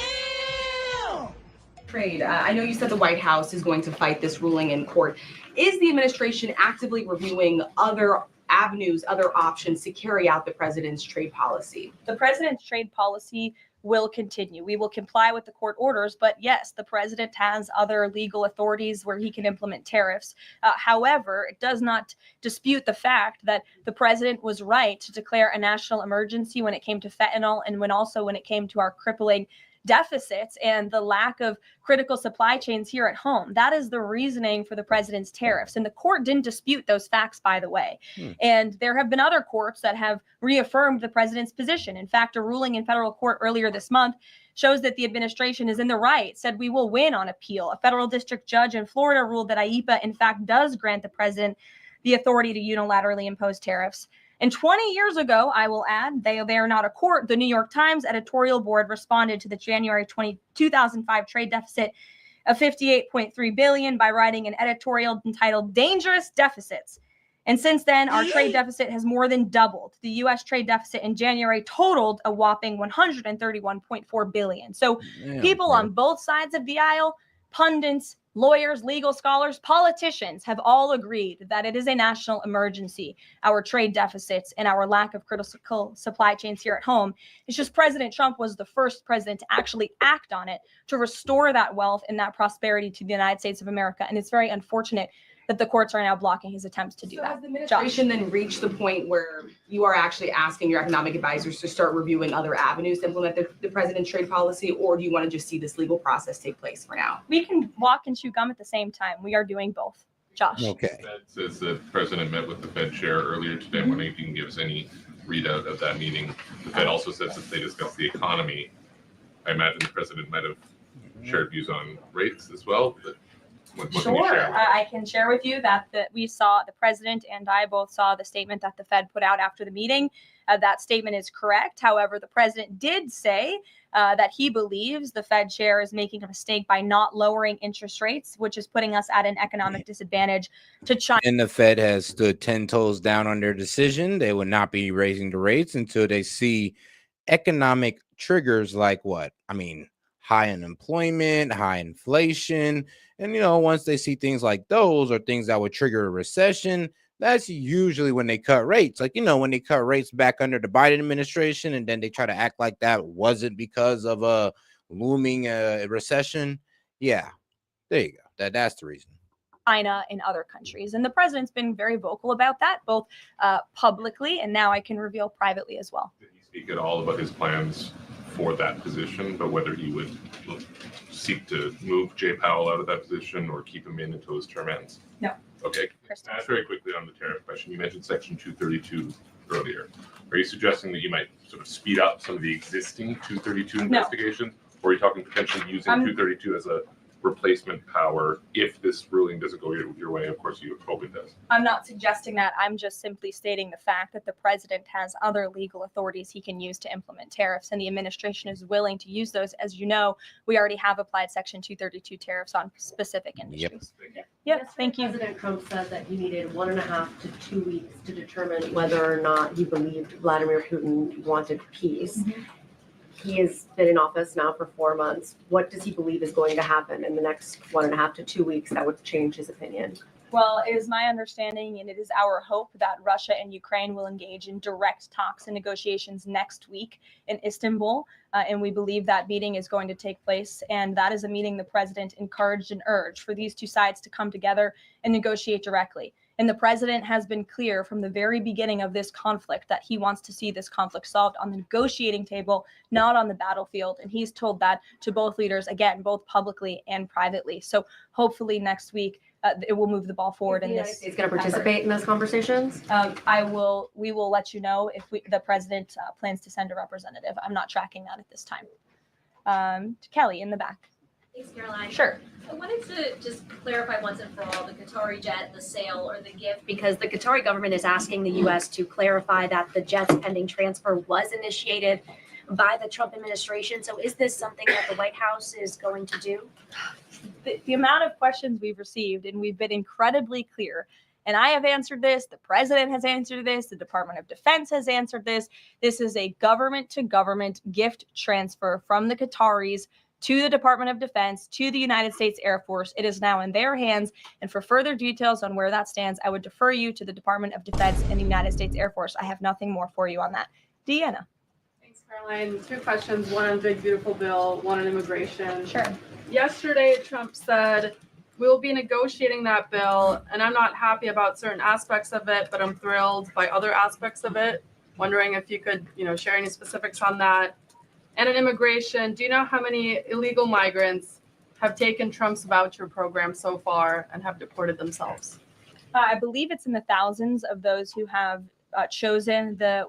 Trade. I know you said the White House is going to fight this ruling in court. Is the administration actively reviewing other avenues, other options to carry out the president's trade policy? The president's trade policy will continue. We will comply with the court orders, but yes, the president has other legal authorities where he can implement tariffs. However, it does not dispute the fact that the president was right to declare a national emergency when it came to fentanyl and when it came to our crippling deficits and the lack of critical supply chains here at home. That is the reasoning for the president's tariffs. And the court didn't dispute those facts, by the way. And there have been other courts that have reaffirmed the president's position. In fact, a ruling in federal court earlier this month shows that the administration is in the right, said we will win on appeal. A federal district judge in Florida ruled that IEEPA, in fact, does grant the president the authority to unilaterally impose tariffs. And 20 years ago, I will add, they are not a court, the New York Times editorial board responded to the January 2005 trade deficit of $58.3 billion by writing an editorial entitled Dangerous Deficits. And since then, our trade deficit has more than doubled. The U.S. trade deficit in January totaled a whopping $131.4 billion. So people on both sides of the aisle, pundits, lawyers, legal scholars, politicians have all agreed that it is a national emergency, our trade deficits and our lack of critical supply chains here at home. It's just President Trump was the first president to actually act on it, to restore that wealth and that prosperity to the United States of America. And it's very unfortunate that the courts are now blocking his attempts to do that. Has the administration then reached the point where you are actually asking your economic advisors to start reviewing other avenues to implement the president's trade policy, or do you want to just see this legal process take place for now? We can walk and chew gum at the same time. We are doing both. Josh. Okay. That says the president met with the Fed chair earlier today. I'm wondering if you can give us any readout of that meeting. The Fed also says that they discussed the economy. I imagine the president might have shared views on rates as well. But what can you Sure. share? I can share with you that we saw, the president and I both saw the statement that the Fed put out after the meeting. That statement is correct. However, the president did say that he believes the Fed chair is making a mistake by not lowering interest rates, which is putting us at an economic disadvantage to China. And the Fed has stood 10 toes down on their decision. They will not be raising the rates until they see economic triggers like what? I mean, high unemployment, high inflation. And, once they see things like those or things that would trigger a recession, that's usually when they cut rates. Like, when they cut rates back under the Biden administration and then they try to act like that wasn't because of a looming recession. Yeah, there you go. That's the reason. China and other countries. And the president's been very vocal about that, both publicly and now I can reveal privately as well. Did he speak at all about his plans for that position, but whether he would seek to move Jay Powell out of that position or keep him in until his term ends? No. Okay. Very quickly on the tariff question, you mentioned Section 232 earlier. Are you suggesting that you might sort of speed up some of the existing 232 investigations, or are you talking potentially using 232 as a replacement power if this ruling doesn't go your way? Of course, you hope it does. I'm not suggesting that. I'm just simply stating the fact that the president has other legal authorities he can use to implement tariffs, and the administration is willing to use those. As you know, we already have applied Section 232 tariffs on specific industries. Yep. Thank you. President Trump said that he needed 1.5 to 2 weeks to determine whether or not he believed Vladimir Putin wanted peace. He has been in office now for 4 months. What does he believe is going to happen in the next 1.5 to 2 weeks that would change his opinion? Well, it is my understanding and it is our hope that Russia and Ukraine will engage in direct talks and negotiations next week in Istanbul. And we believe that meeting is going to take place. And that is a meeting the president encouraged and urged for these two sides to come together and negotiate directly. And the president has been clear from the very beginning of this conflict that he wants to see this conflict solved on the negotiating table, not on the battlefield. And he's told that to both leaders, again, both publicly and privately. So hopefully next week, it will move the ball forward. Is the United States going to participate in those conversations? We will let you know if the president plans to send a representative. I'm not tracking that at this time. Kelly in the back. Thanks, Caroline. Sure. I wanted to just clarify once and for all the Qatari jet, the sale or the gift, because the Qatari government is asking the U.S. to clarify that the jet's pending transfer was initiated by the Trump administration. So is this something that the White House is going to do? The amount of questions we've received, and we've been incredibly clear, and I have answered this, the president has answered this, the Department of Defense has answered this. This is a government-to-government gift transfer from the Qataris to the Department of Defense, to the United States Air Force. It is now in their hands. And for further details on where that stands, I would defer you to the Department of Defense and the United States Air Force. I have nothing more for you on that. Deanna. Thanks, Caroline. 2 questions, one on Big Beautiful Bill, one on immigration. Sure. Yesterday, Trump said, we'll be negotiating that bill, and I'm not happy about certain aspects of it, but I'm thrilled by other aspects of it. Wondering if you could, share any specifics on that. And in immigration, do you know how many illegal migrants have taken Trump's voucher program so far and have deported themselves? I believe it's in the thousands of those who have chosen the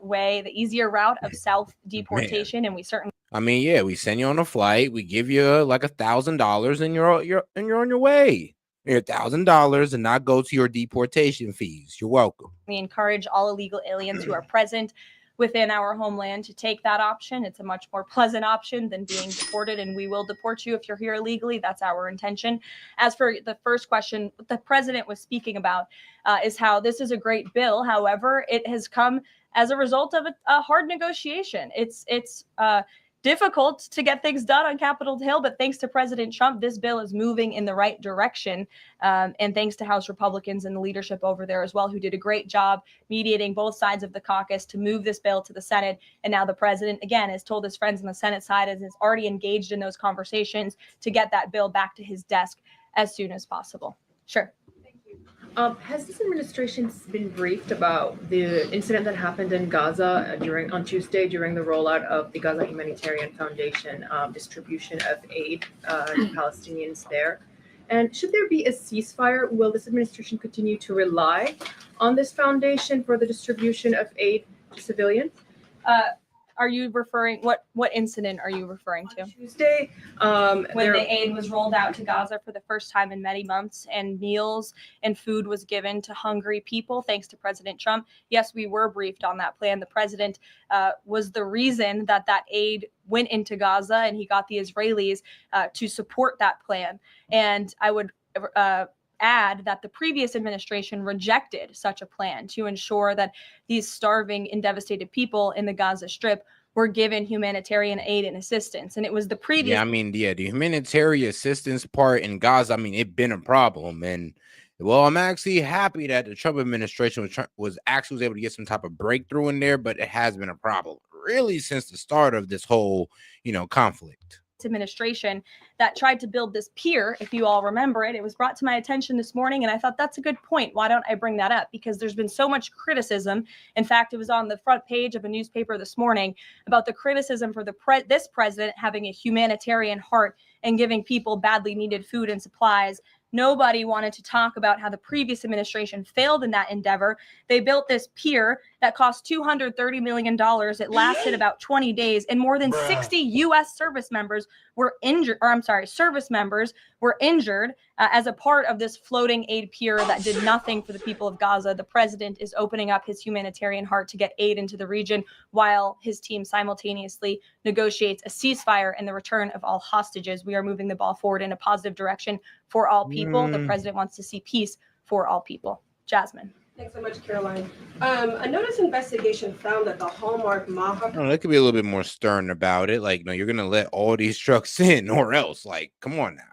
easier route of self-deportation, and we certainly. I mean, yeah, we send you on a flight, we give you like $1,000, and you're on your way. You're $1,000 and not go to your deportation fees. You're welcome. We encourage all illegal aliens who are present within our homeland to take that option. It's a much more pleasant option than being deported, and we will deport you if you're here illegally. That's our intention. As for the first question, what the president was speaking about is how this is a great bill. However, it has come as a result of a hard negotiation. It's difficult to get things done on Capitol Hill, but thanks to President Trump, this bill is moving in the right direction. And thanks to House Republicans and the leadership over there as well, who did a great job mediating both sides of the caucus to move this bill to the Senate. And now the president, again, has told his friends on the Senate side and is already engaged in those conversations to get that bill back to his desk as soon as possible. Sure. Has this administration been briefed about the incident that happened in Gaza on Tuesday during the rollout of the Gaza Humanitarian Foundation distribution of aid to Palestinians there? And should there be a ceasefire, will this administration continue to rely on this foundation for the distribution of aid to civilians? Are you referring, what incident are you referring to? Tuesday, when the aid was rolled out to Gaza for the first time in many months, and meals and food was given to hungry people thanks to President Trump. Yes, we were briefed on that plan. The president was the reason that aid went into Gaza, and he got the Israelis to support that plan. And I would add that the previous administration rejected such a plan to ensure that these starving and devastated people in the Gaza Strip were given humanitarian aid and assistance. And it was the previous. Yeah, I mean, the humanitarian assistance part in Gaza, I mean, it's been a problem. And well, I'm actually happy that the Trump administration was able to get some type of breakthrough in there, but it has been a problem really since the start of this whole, conflict. Administration that tried to build this pier. If you all remember it, it was brought to my attention this morning, and I thought that's a good point. Why don't I bring that up? Because there's been so much criticism. In fact, it was on the front page of a newspaper this morning about the criticism for this president having a humanitarian heart and giving people badly needed food and supplies. Nobody wanted to talk about how the previous administration failed in that endeavor. They built this pier that cost $230 million. It lasted about 20 days, and more than 60 U.S. service members were injured, as a part of this floating aid pier that did nothing for the people of Gaza. The president is opening up his humanitarian heart to get aid into the region while his team simultaneously negotiates a ceasefire and the return of all hostages. We are moving the ball forward in a positive direction for all people. The president wants to see peace for all people. Jasmine. Thanks so much, Caroline. A notice investigation found that the Hallmark Maha. No, they could be a little bit more stern about it. Like, no, you're going to let all these trucks in or else. Like, come on now.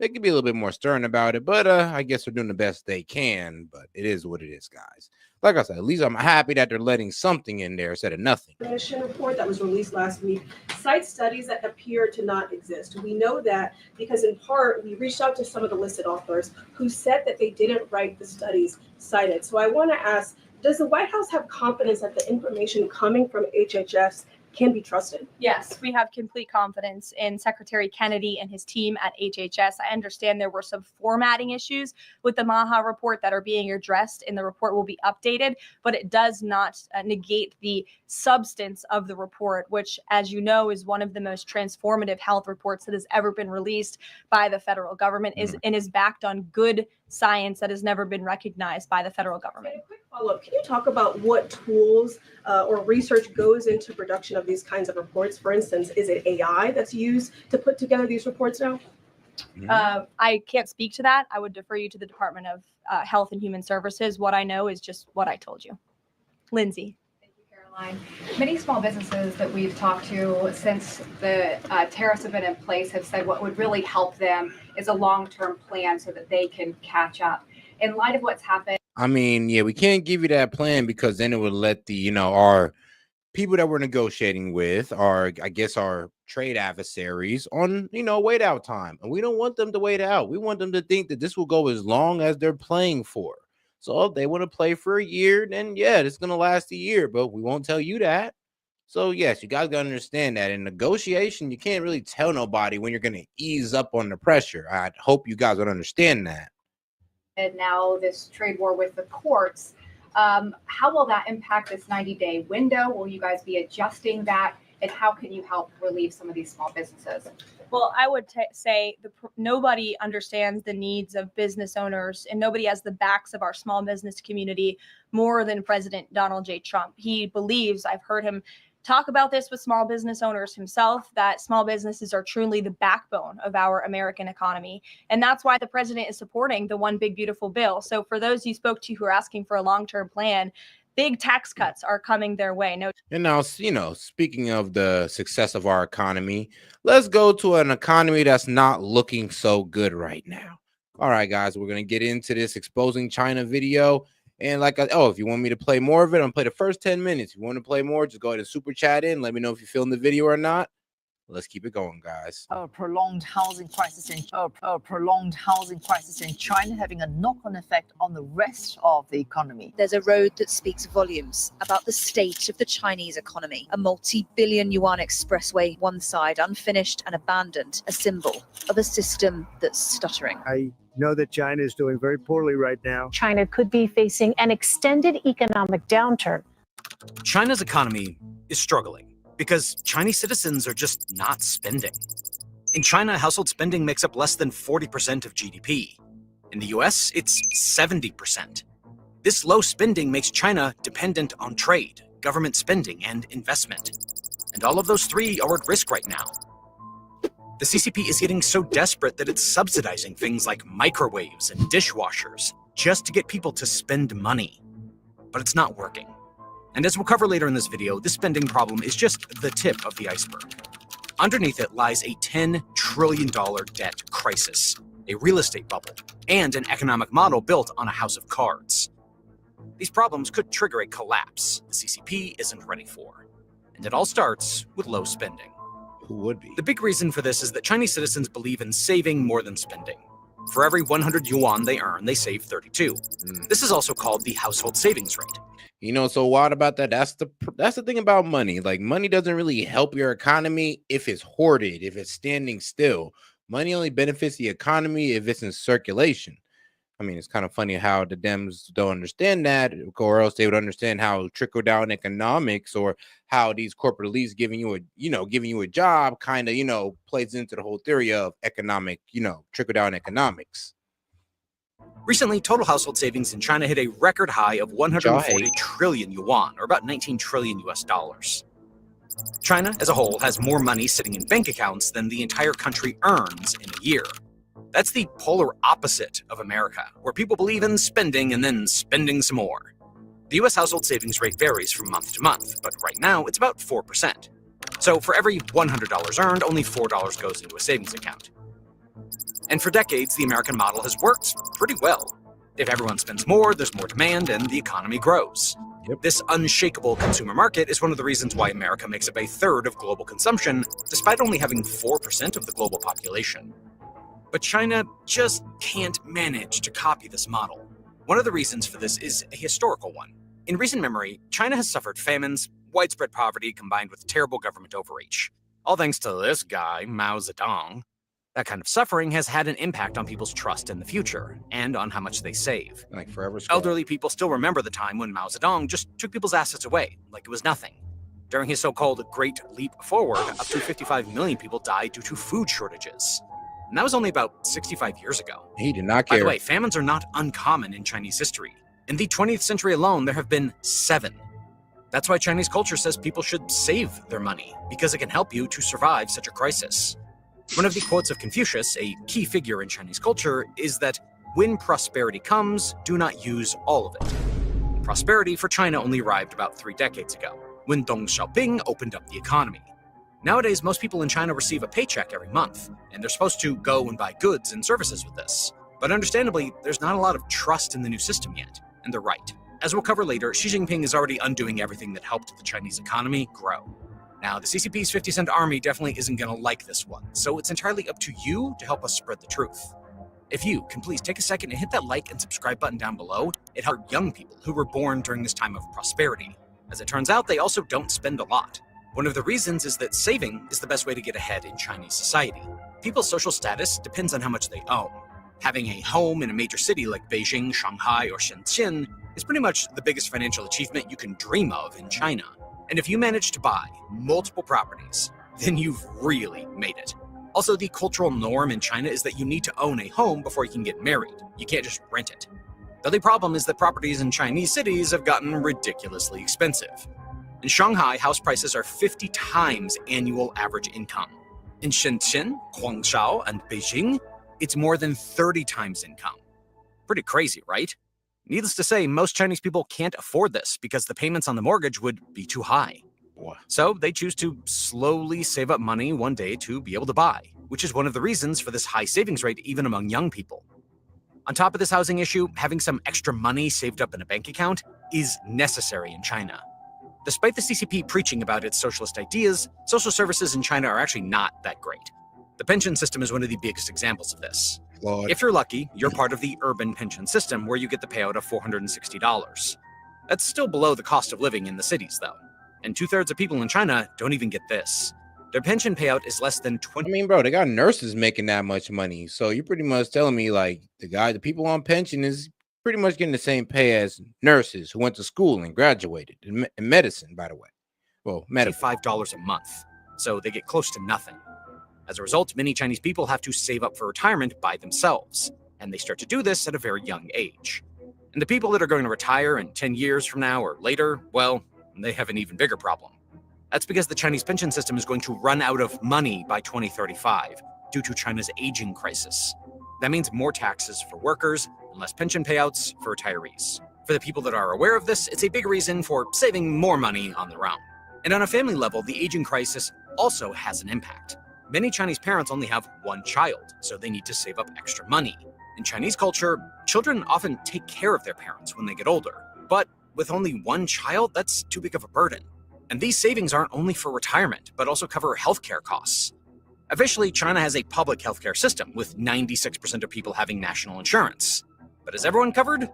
They could be a little bit more stern about it, but I guess they're doing the best they can, but it is what it is, guys. Like I said, at least I'm happy that they're letting something in there instead of nothing. Commission report that was released last week cites studies that appear to not exist. We know that because in part, we reached out to some of the listed authors who said that they didn't write the studies cited. So I want to ask, does the White House have confidence that the information coming from HHS can be trusted? Yes, we have complete confidence in Secretary Kennedy and his team at HHS. I understand there were some formatting issues with the Maha report that are being addressed, and the report will be updated, but it does not negate the substance of the report, which, as you know, is one of the most transformative health reports that has ever been released by the federal government and is backed on good science that has never been recognized by the federal government. A quick follow-up, can you talk about what tools or research goes into production of these kinds of reports? For instance, is it AI that's used to put together these reports now? I can't speak to that. I would defer you to the Department of Health and Human Services. What I know is just what I told you. Lindsay. Many small businesses that we've talked to since the tariffs have been in place have said what would really help them is a long-term plan so that they can catch up. In light of what's happened. I mean, yeah, we can't give you that plan because then it would let the, our people that we're negotiating with, our trade adversaries on, wait out time. And we don't want them to wait out. We want them to think that this will go as long as they're playing for. So if they want to play for a year, then yeah, it's going to last a year, but we won't tell you that. So yes, you guys got to understand that in negotiation, you can't really tell nobody when you're going to ease up on the pressure. I hope you guys would understand that. And now this trade war with the courts, how will that impact this 90-day window? Will you guys be adjusting that? And how can you help relieve some of these small businesses? Well, I would say nobody understands the needs of business owners, and nobody has the backs of our small business community more than President Donald J. Trump. He believes, I've heard him talk about this with small business owners himself, that small businesses are truly the backbone of our American economy. And that's why the president is supporting the One Big Beautiful Bill. So for those you spoke to who are asking for a long-term plan, big tax cuts are coming their way. And now, speaking of the success of our economy, let's go to an economy that's not looking so good right now. All right, guys, we're going to get into this exposing China video. And if you want me to play more of it, I'm going to play the first 10 minutes. If you want to play more, just go ahead and super chat in. Let me know if you're feeling the video or not. Let's keep it going, guys. A prolonged housing crisis in China having a knock-on effect on the rest of the economy. There's a road that speaks volumes about the state of the Chinese economy. A multi-billion yuan expressway, one side unfinished and abandoned, a symbol of a system that's stuttering. I know that China is doing very poorly right now. China could be facing an extended economic downturn. China's economy is struggling because Chinese citizens are just not spending. In China, household spending makes up less than 40% of GDP. In the US, it's 70%. This low spending makes China dependent on trade, government spending, and investment. And all of those three are at risk right now. The CCP is getting so desperate that it's subsidizing things like microwaves and dishwashers just to get people to spend money. But it's not working. And as we'll cover later in this video, this spending problem is just the tip of the iceberg. Underneath it lies a $10 trillion debt crisis, a real estate bubble, and an economic model built on a house of cards. These problems could trigger a collapse the CCP isn't ready for. And it all starts with low spending. Who would be? The big reason for this is that Chinese citizens believe in saving more than spending. For every 100 yuan they earn, they save 32. This is also called the household savings rate. You know, so what about that? That's the thing about money. Like, money doesn't really help your economy if it's hoarded, if it's standing still. Money only benefits the economy if it's in circulation. I mean, it's kind of funny how the Dems don't understand that, or else they would understand how trickle-down economics, or how these corporate elites giving you a job kind of, plays into the whole theory of economic, trickle-down economics. Recently, total household savings in China hit a record high of 140 trillion yuan, or about 19 trillion US dollars. China as a whole has more money sitting in bank accounts than the entire country earns in a year. That's the polar opposite of America, where people believe in spending and then spending some more. The US household savings rate varies from month to month, but right now it's about 4%. So for every $100 earned, only $4 goes into a savings account. And for decades, the American model has worked pretty well. If everyone spends more, there's more demand, and the economy grows. This unshakable consumer market is one of the reasons why America makes up a third of global consumption, despite only having 4% of the global population. But China just can't manage to copy this model. One of the reasons for this is a historical one. In recent memory, China has suffered famines, widespread poverty combined with terrible government overreach. All thanks to this guy, Mao Zedong. That kind of suffering has had an impact on people's trust in the future, and on how much they save. Like forever. Elderly people still remember the time when Mao Zedong just took people's assets away, like it was nothing. During his so-called Great Leap Forward, up to 55 million people died due to food shortages. And that was only about 65 years ago. He did not care. By the way, famines are not uncommon in Chinese history. In the 20th century alone, there have been 7. That's why Chinese culture says people should save their money, because it can help you to survive such a crisis. One of the quotes of Confucius, a key figure in Chinese culture, is that when prosperity comes, do not use all of it. Prosperity for China only arrived about 3 decades ago, when Deng Xiaoping opened up the economy. Nowadays, most people in China receive a paycheck every month, and they're supposed to go and buy goods and services with this. But understandably, there's not a lot of trust in the new system yet, and they're right. As we'll cover later, Xi Jinping is already undoing everything that helped the Chinese economy grow. Now, the CCP's 50-cent army definitely isn't going to like this one, so it's entirely up to you to help us spread the truth. If you can please take a second and hit that like and subscribe button down below, it helps young people who were born during this time of prosperity. As it turns out, they also don't spend a lot. One of the reasons is that saving is the best way to get ahead in Chinese society. People's social status depends on how much they own. Having a home in a major city like Beijing, Shanghai, or Shenzhen is pretty much the biggest financial achievement you can dream of in China. And if you manage to buy multiple properties, then you've really made it. Also, the cultural norm in China is that you need to own a home before you can get married. You can't just rent it. The only problem is that properties in Chinese cities have gotten ridiculously expensive. In Shanghai, house prices are 50 times annual average income. In Shenzhen, Guangzhou, and Beijing, it's more than 30 times income. Pretty crazy, right? Needless to say, most Chinese people can't afford this because the payments on the mortgage would be too high. So they choose to slowly save up money one day to be able to buy, which is one of the reasons for this high savings rate even among young people. On top of this housing issue, having some extra money saved up in a bank account is necessary in China. Despite the CCP preaching about its socialist ideas, social services in China are actually not that great. The pension system is one of the biggest examples of this. Lord. If you're lucky, you're part of the urban pension system where you get the payout of $460. That's still below the cost of living in the cities, though. And 2/3 of people in China don't even get this. Their pension payout is less than 20. I mean, bro, they got nurses making that much money. So you're pretty much telling me like the people on pension is pretty much getting the same pay as nurses who went to school and graduated in medicine, by the way. Well, medical. $5 a month. So they get close to nothing. As a result, many Chinese people have to save up for retirement by themselves. And they start to do this at a very young age. And the people that are going to retire in 10 years from now or later, well, they have an even bigger problem. That's because the Chinese pension system is going to run out of money by 2035 due to China's aging crisis. That means more taxes for workers and less pension payouts for retirees. For the people that are aware of this, it's a big reason for saving more money on their own. And on a family level, the aging crisis also has an impact. Many Chinese parents only have one child, so they need to save up extra money. In Chinese culture, children often take care of their parents when they get older. But with only one child, that's too big of a burden. And these savings aren't only for retirement, but also cover healthcare costs. Officially, China has a public healthcare system, with 96% of people having national insurance. But is everyone covered?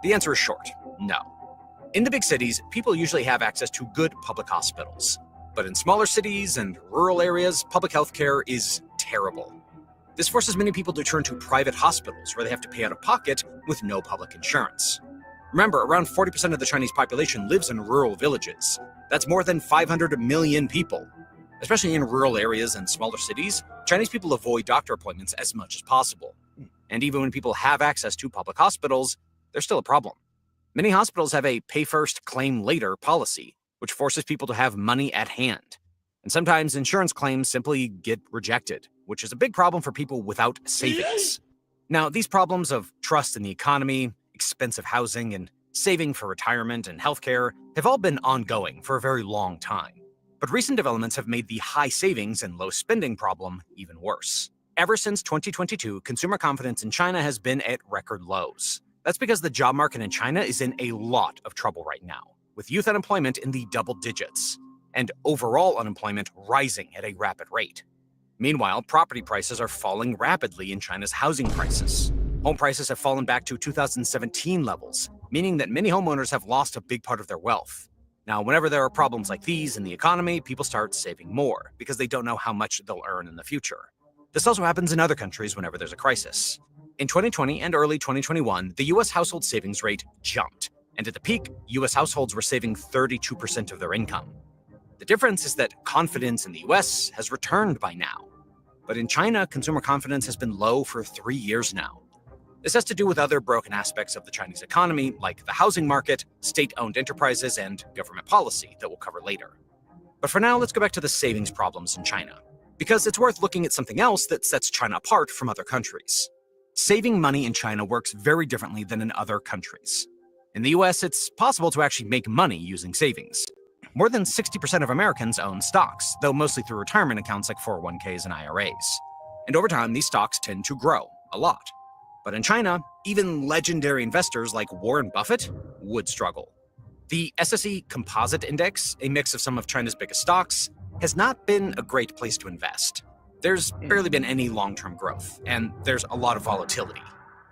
The answer is short, no. In the big cities, people usually have access to good public hospitals. But in smaller cities and rural areas, public healthcare is terrible. This forces many people to turn to private hospitals where they have to pay out of pocket with no public insurance. Remember, around 40% of the Chinese population lives in rural villages. That's more than 500 million people. Especially in rural areas and smaller cities, Chinese people avoid doctor appointments as much as possible. And even when people have access to public hospitals, there's still a problem. Many hospitals have a pay first, claim later policy, which forces people to have money at hand. And sometimes insurance claims simply get rejected, which is a big problem for people without savings. Now, these problems of trust in the economy, expensive housing, and saving for retirement and healthcare have all been ongoing for a very long time. But recent developments have made the high savings and low spending problem even worse. Ever since 2022, consumer confidence in China has been at record lows. That's because the job market in China is in a lot of trouble right now, with youth unemployment in the double digits, and overall unemployment rising at a rapid rate. Meanwhile, property prices are falling rapidly in China's housing crisis. Home prices have fallen back to 2017 levels, meaning that many homeowners have lost a big part of their wealth. Now, whenever there are problems like these in the economy, people start saving more because they don't know how much they'll earn in the future. This also happens in other countries whenever there's a crisis. In 2020 and early 2021, the US household savings rate jumped, and at the peak, US households were saving 32% of their income. The difference is that confidence in the US has returned by now. But in China, consumer confidence has been low for 3 years now. This has to do with other broken aspects of the Chinese economy, like the housing market, state-owned enterprises, and government policy that we'll cover later. But for now, let's go back to the savings problems in China, because it's worth looking at something else that sets China apart from other countries. Saving money in China works very differently than in other countries. In the US, it's possible to actually make money using savings. More than 60% of Americans own stocks, though mostly through retirement accounts like 401ks and IRAs. And over time, these stocks tend to grow a lot. But in China, even legendary investors like Warren Buffett would struggle. The S.E.T Composite Index, a mix of some of China's biggest stocks, has not been a great place to invest. There's barely been any long-term growth, and there's a lot of volatility.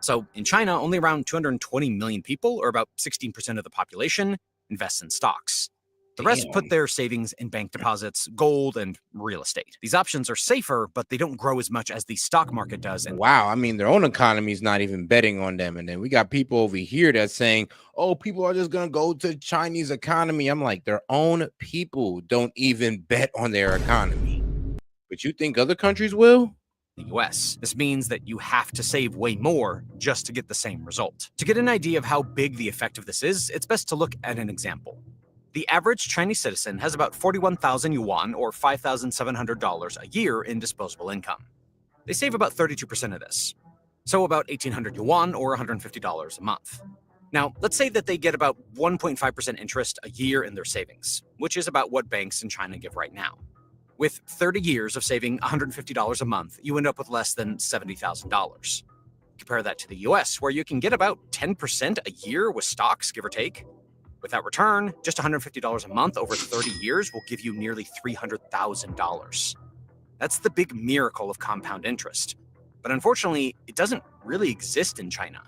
So in China, only around 220 million people, or about 16% of the population, invest in stocks. The rest put their savings in bank deposits, gold, and real estate. These options are safer, but they don't grow as much as the stock market does. And wow, I mean, their own economy is not even betting on them. And then we got people over here that's saying, oh, people are just going to go to the Chinese economy. I'm like, their own people don't even bet on their economy. But you think other countries will? The US. This means that you have to save way more just to get the same result. To get an idea of how big the effect of this is, it's best to look at an example. The average Chinese citizen has about 41,000 yuan, or $5,700 a year in disposable income. They save about 32% of this, so about 1,800 yuan, or $150 a month. Now, let's say that they get about 1.5% interest a year in their savings, which is about what banks in China give right now. With 30 years of saving $150 a month, you end up with less than $70,000. Compare that to the US, where you can get about 10% a year with stocks, give or take. With that return, just $150 a month over 30 years will give you nearly $300,000. That's the big miracle of compound interest. But unfortunately, it doesn't really exist in China.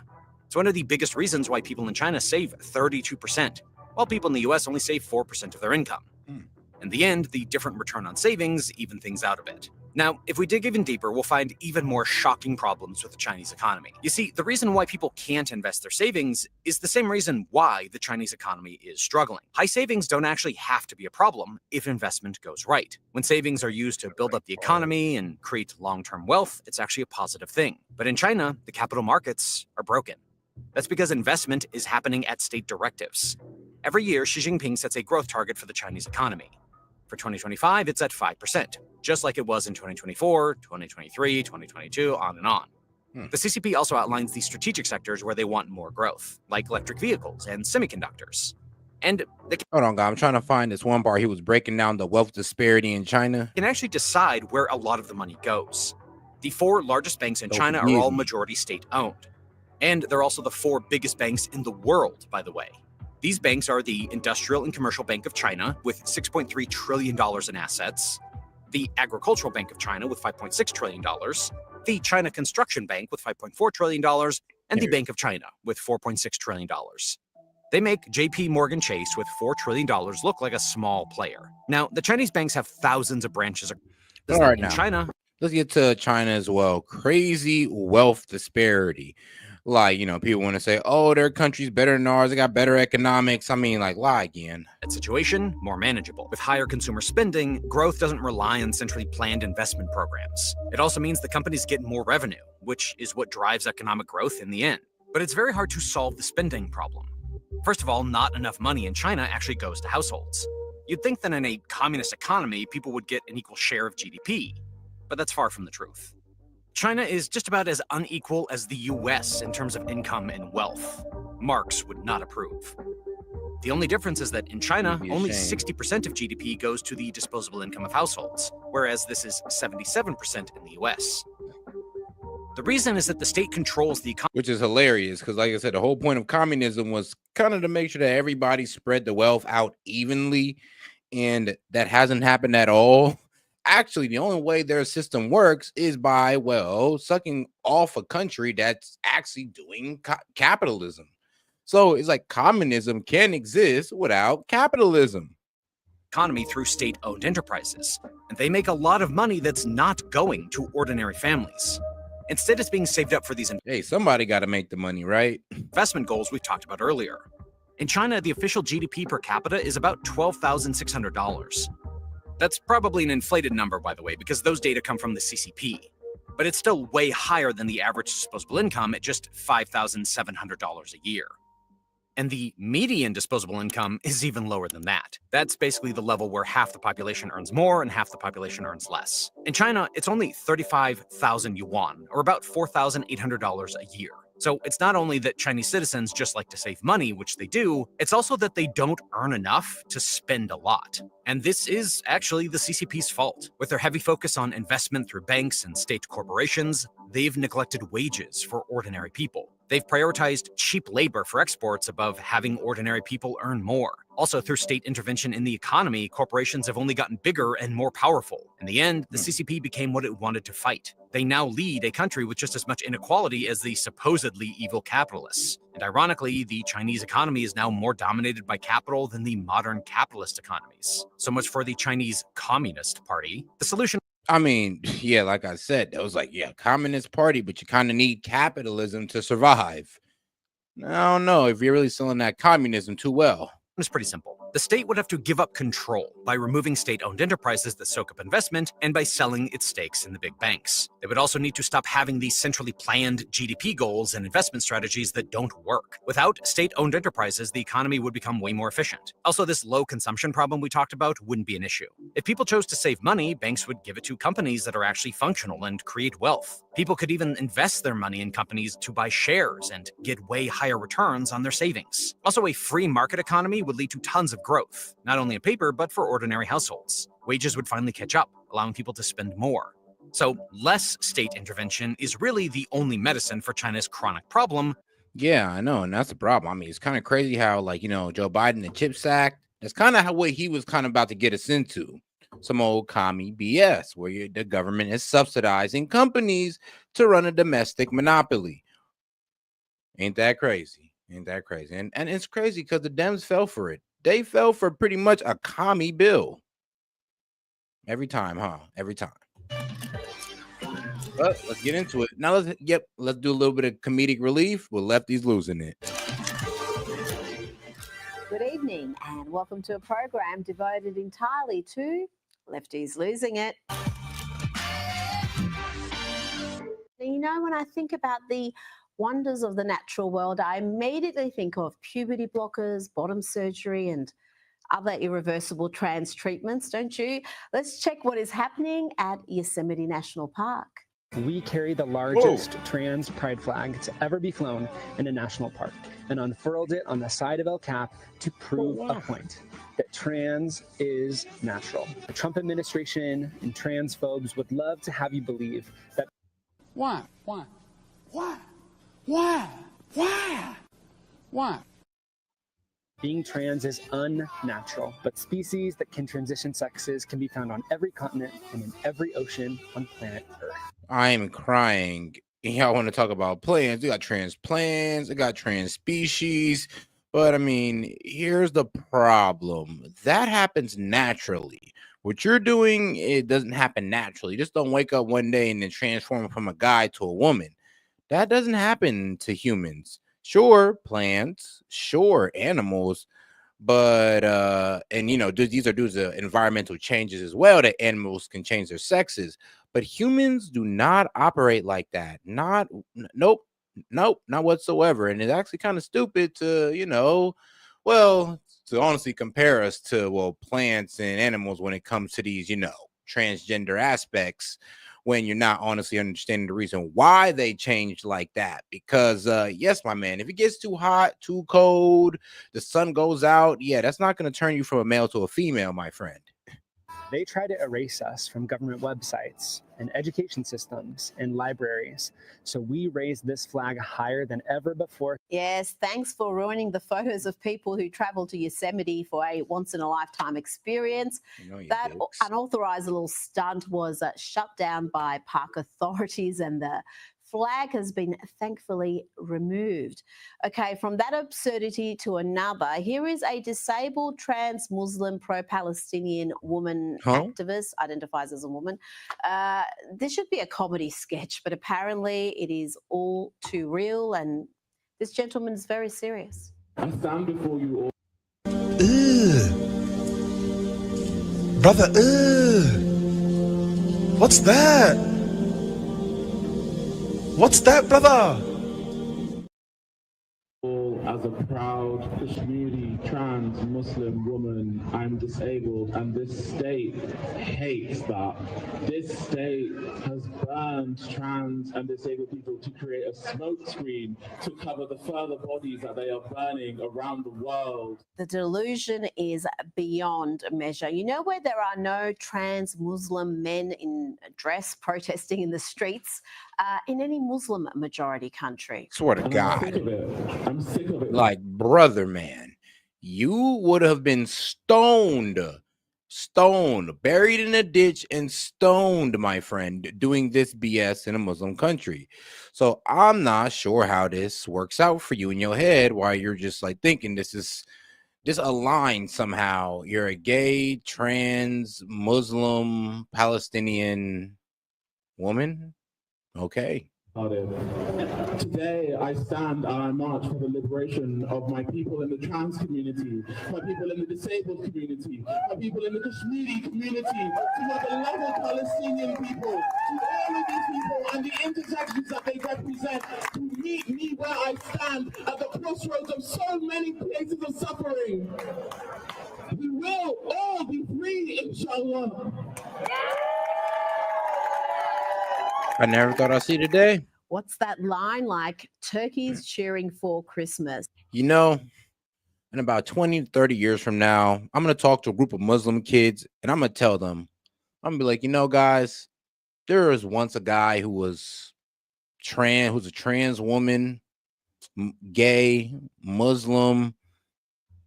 It's one of the biggest reasons why people in China save 32%, while people in the US only save 4% of their income. In the end, the different return on savings even things out a bit. Now, if we dig even deeper, we'll find even more shocking problems with the Chinese economy. You see, the reason why people can't invest their savings is the same reason why the Chinese economy is struggling. High savings don't actually have to be a problem if investment goes right. When savings are used to build up the economy and create long-term wealth, it's actually a positive thing. But in China, the capital markets are broken. That's because investment is happening at state directives. Every year, Xi Jinping sets a growth target for the Chinese economy. For 2025, it's at 5%, just like it was in 2024, 2023, 2022, on and on. The CCP also outlines the strategic sectors where they want more growth, like electric vehicles and semiconductors. And they Hold on, guy. I'm trying to find this one part. He was breaking down the wealth disparity in China. can actually decide where a lot of the money goes. The 4 largest banks in China are all majority state-owned. And they're also the 4 biggest banks in the world, by the way. These banks are the Industrial and Commercial Bank of China with $6.3 trillion in assets, the Agricultural Bank of China with $5.6 trillion, the China Construction Bank with $5.4 trillion, and the Bank of China with $4.6 trillion. They make JP Morgan Chase with $4 trillion look like a small player. Now, the Chinese banks have thousands of branches All right, in now China. let's get to China as well. Crazy wealth disparity. Like, people want to say, oh, their country's better than ours. They got better economics. I mean, like, lie again. That situation, more manageable. With higher consumer spending, growth doesn't rely on centrally planned investment programs. It also means the companies get more revenue, which is what drives economic growth in the end. But it's very hard to solve the spending problem. First of all, not enough money in China actually goes to households. You'd think that in a communist economy, people would get an equal share of GDP, but that's far from the truth. China is just about as unequal as the US in terms of income and wealth. Marx would not approve. The only difference is that in China, only 60% of GDP goes to the disposable income of households, whereas this is 77% in the US. The reason is that the state controls the economy. Which is hilarious because, like I said, the whole point of communism was kind of to make sure that everybody spread the wealth out evenly, and that hasn't happened at all. Actually, the only way their system works is by, sucking off a country that's actually doing capitalism. So it's like communism can exist without capitalism. Economy through state-owned enterprises, and they make a lot of money that's not going to ordinary families. Instead, it's being saved up for these somebody got to make the money, right? Investment goals we talked about earlier. In China, the official GDP per capita is about $12,600. That's probably an inflated number, by the way, because those data come from the CCP. But it's still way higher than the average disposable income at just $5,700 a year. And the median disposable income is even lower than that. That's basically the level where half the population earns more and half the population earns less. In China, it's only 35,000 yuan, or about $4,800 a year. So it's not only that Chinese citizens just like to save money, which they do, it's also that they don't earn enough to spend a lot. And this is actually the CCP's fault. With their heavy focus on investment through banks and state corporations, they've neglected wages for ordinary people. They've prioritized cheap labor for exports above having ordinary people earn more. Also, through state intervention in the economy, corporations have only gotten bigger and more powerful. In the end, the CCP became what it wanted to fight. They now lead a country with just as much inequality as the supposedly evil capitalists. And ironically, the Chinese economy is now more dominated by capital than the modern capitalist economies. So much for the Chinese Communist Party. The solution... I mean, yeah, like I said, it was like, Communist Party, but you kind of need capitalism to survive. I don't know if you're really selling that communism too well. It's pretty simple. The state would have to give up control by removing state-owned enterprises that soak up investment and by selling its stakes in the big banks. They would also need to stop having these centrally planned GDP goals and investment strategies that don't work. Without state-owned enterprises, the economy would become way more efficient. Also, this low consumption problem we talked about wouldn't be an issue. If people chose to save money, banks would give it to companies that are actually functional and create wealth. People could even invest their money in companies to buy shares and get way higher returns on their savings. Also, a free market economy would lead to tons of growth, not only on paper, but for ordinary households. Wages would finally catch up, allowing people to spend more. So less state intervention is really the only medicine for China's chronic problem, Yeah, I know, and that's the problem. I mean, it's kind of crazy how, like, Joe Biden, the CHIPS Act, that's kind of how what he was kind of about to get us into. Some old commie BS where the government is subsidizing companies to run a domestic monopoly. Ain't that crazy? Ain't that crazy? And it's crazy because the Dems fell for it. They fell for pretty much a commie bill. Every time, huh? Every time. But let's get into it. Now let's do a little bit of comedic relief with lefties losing it. Good evening and welcome to a program devoted entirely to lefties losing it. When I think about the wonders of the natural world, I immediately think of puberty blockers, bottom surgery, and other irreversible trans treatments, don't you? Let's check what is happening at Yosemite National Park. We carry the largest trans pride flag to ever be flown in a national park and unfurled it on the side of El Cap to prove a point that trans is natural. The Trump administration and transphobes would love to have you believe that. Why? Being trans is unnatural, but species that can transition sexes can be found on every continent and in every ocean on planet Earth. I'm crying. Y'all want to talk about plans? We got trans plans, we got trans species, but I mean, here's the problem. That happens naturally. What you're doing, it doesn't happen naturally. You just don't wake up one day and then transform from a guy to a woman. That doesn't happen to humans. Sure, plants, sure, animals, but these are due to environmental changes as well, that animals can change their sexes, but humans do not operate like that. Nope, not whatsoever. And it's actually kind of stupid to honestly compare us to plants and animals when it comes to these transgender aspects, when you're not honestly understanding the reason why they changed like that. Because yes, my man, if it gets too hot, too cold, the sun goes out, yeah, that's not going to turn you from a male to a female, my friend. They try to erase us from government websites and education systems and libraries. So we raise this flag higher than ever before. Yes, thanks for ruining the photos of people who travel to Yosemite for a once-in-a-lifetime experience. That unauthorized little stunt was shut down by park authorities, and the flag has been thankfully removed. Okay, from that absurdity to another, here is a disabled trans Muslim pro-Palestinian woman activist, identifies as a woman. This should be a comedy sketch, but apparently it is all too real, and this gentleman is very serious. I stand before you all. Brother, what's that? What's that, brother? As a proud Kashmiri trans Muslim woman, I'm disabled, and this state hates that. This state has banned trans and disabled people to create a smokescreen to cover the further bodies that they are burning around the world. The delusion is beyond measure. You know where there are no trans Muslim men in dress protesting in the streets in any Muslim majority country? Swear to God. I'm sick of it. Like, brother, man, you would have been stoned, buried in a ditch and stoned, my friend, doing this BS in a Muslim country. So I'm not sure how this works out for you in your head, why you're just like thinking this is aligned somehow. You're a gay, trans, Muslim, Palestinian woman. Okay. Today, I stand and I march for the liberation of my people in the trans community, my people in the disabled community, my people in the Kashmiri community, to my beloved Palestinian people, to all of these people and the intersections that they represent, to meet me where I stand at the crossroads of so many places of suffering. We will all be free, inshallah. I never thought I'd see today. What's that line like? Turkeys cheering for Christmas. In about 20 to 30 years from now, I'm going to talk to a group of Muslim kids and I'm going to tell them, I'm going to be like, guys, there was once a guy who was trans, who's a trans woman, gay, Muslim,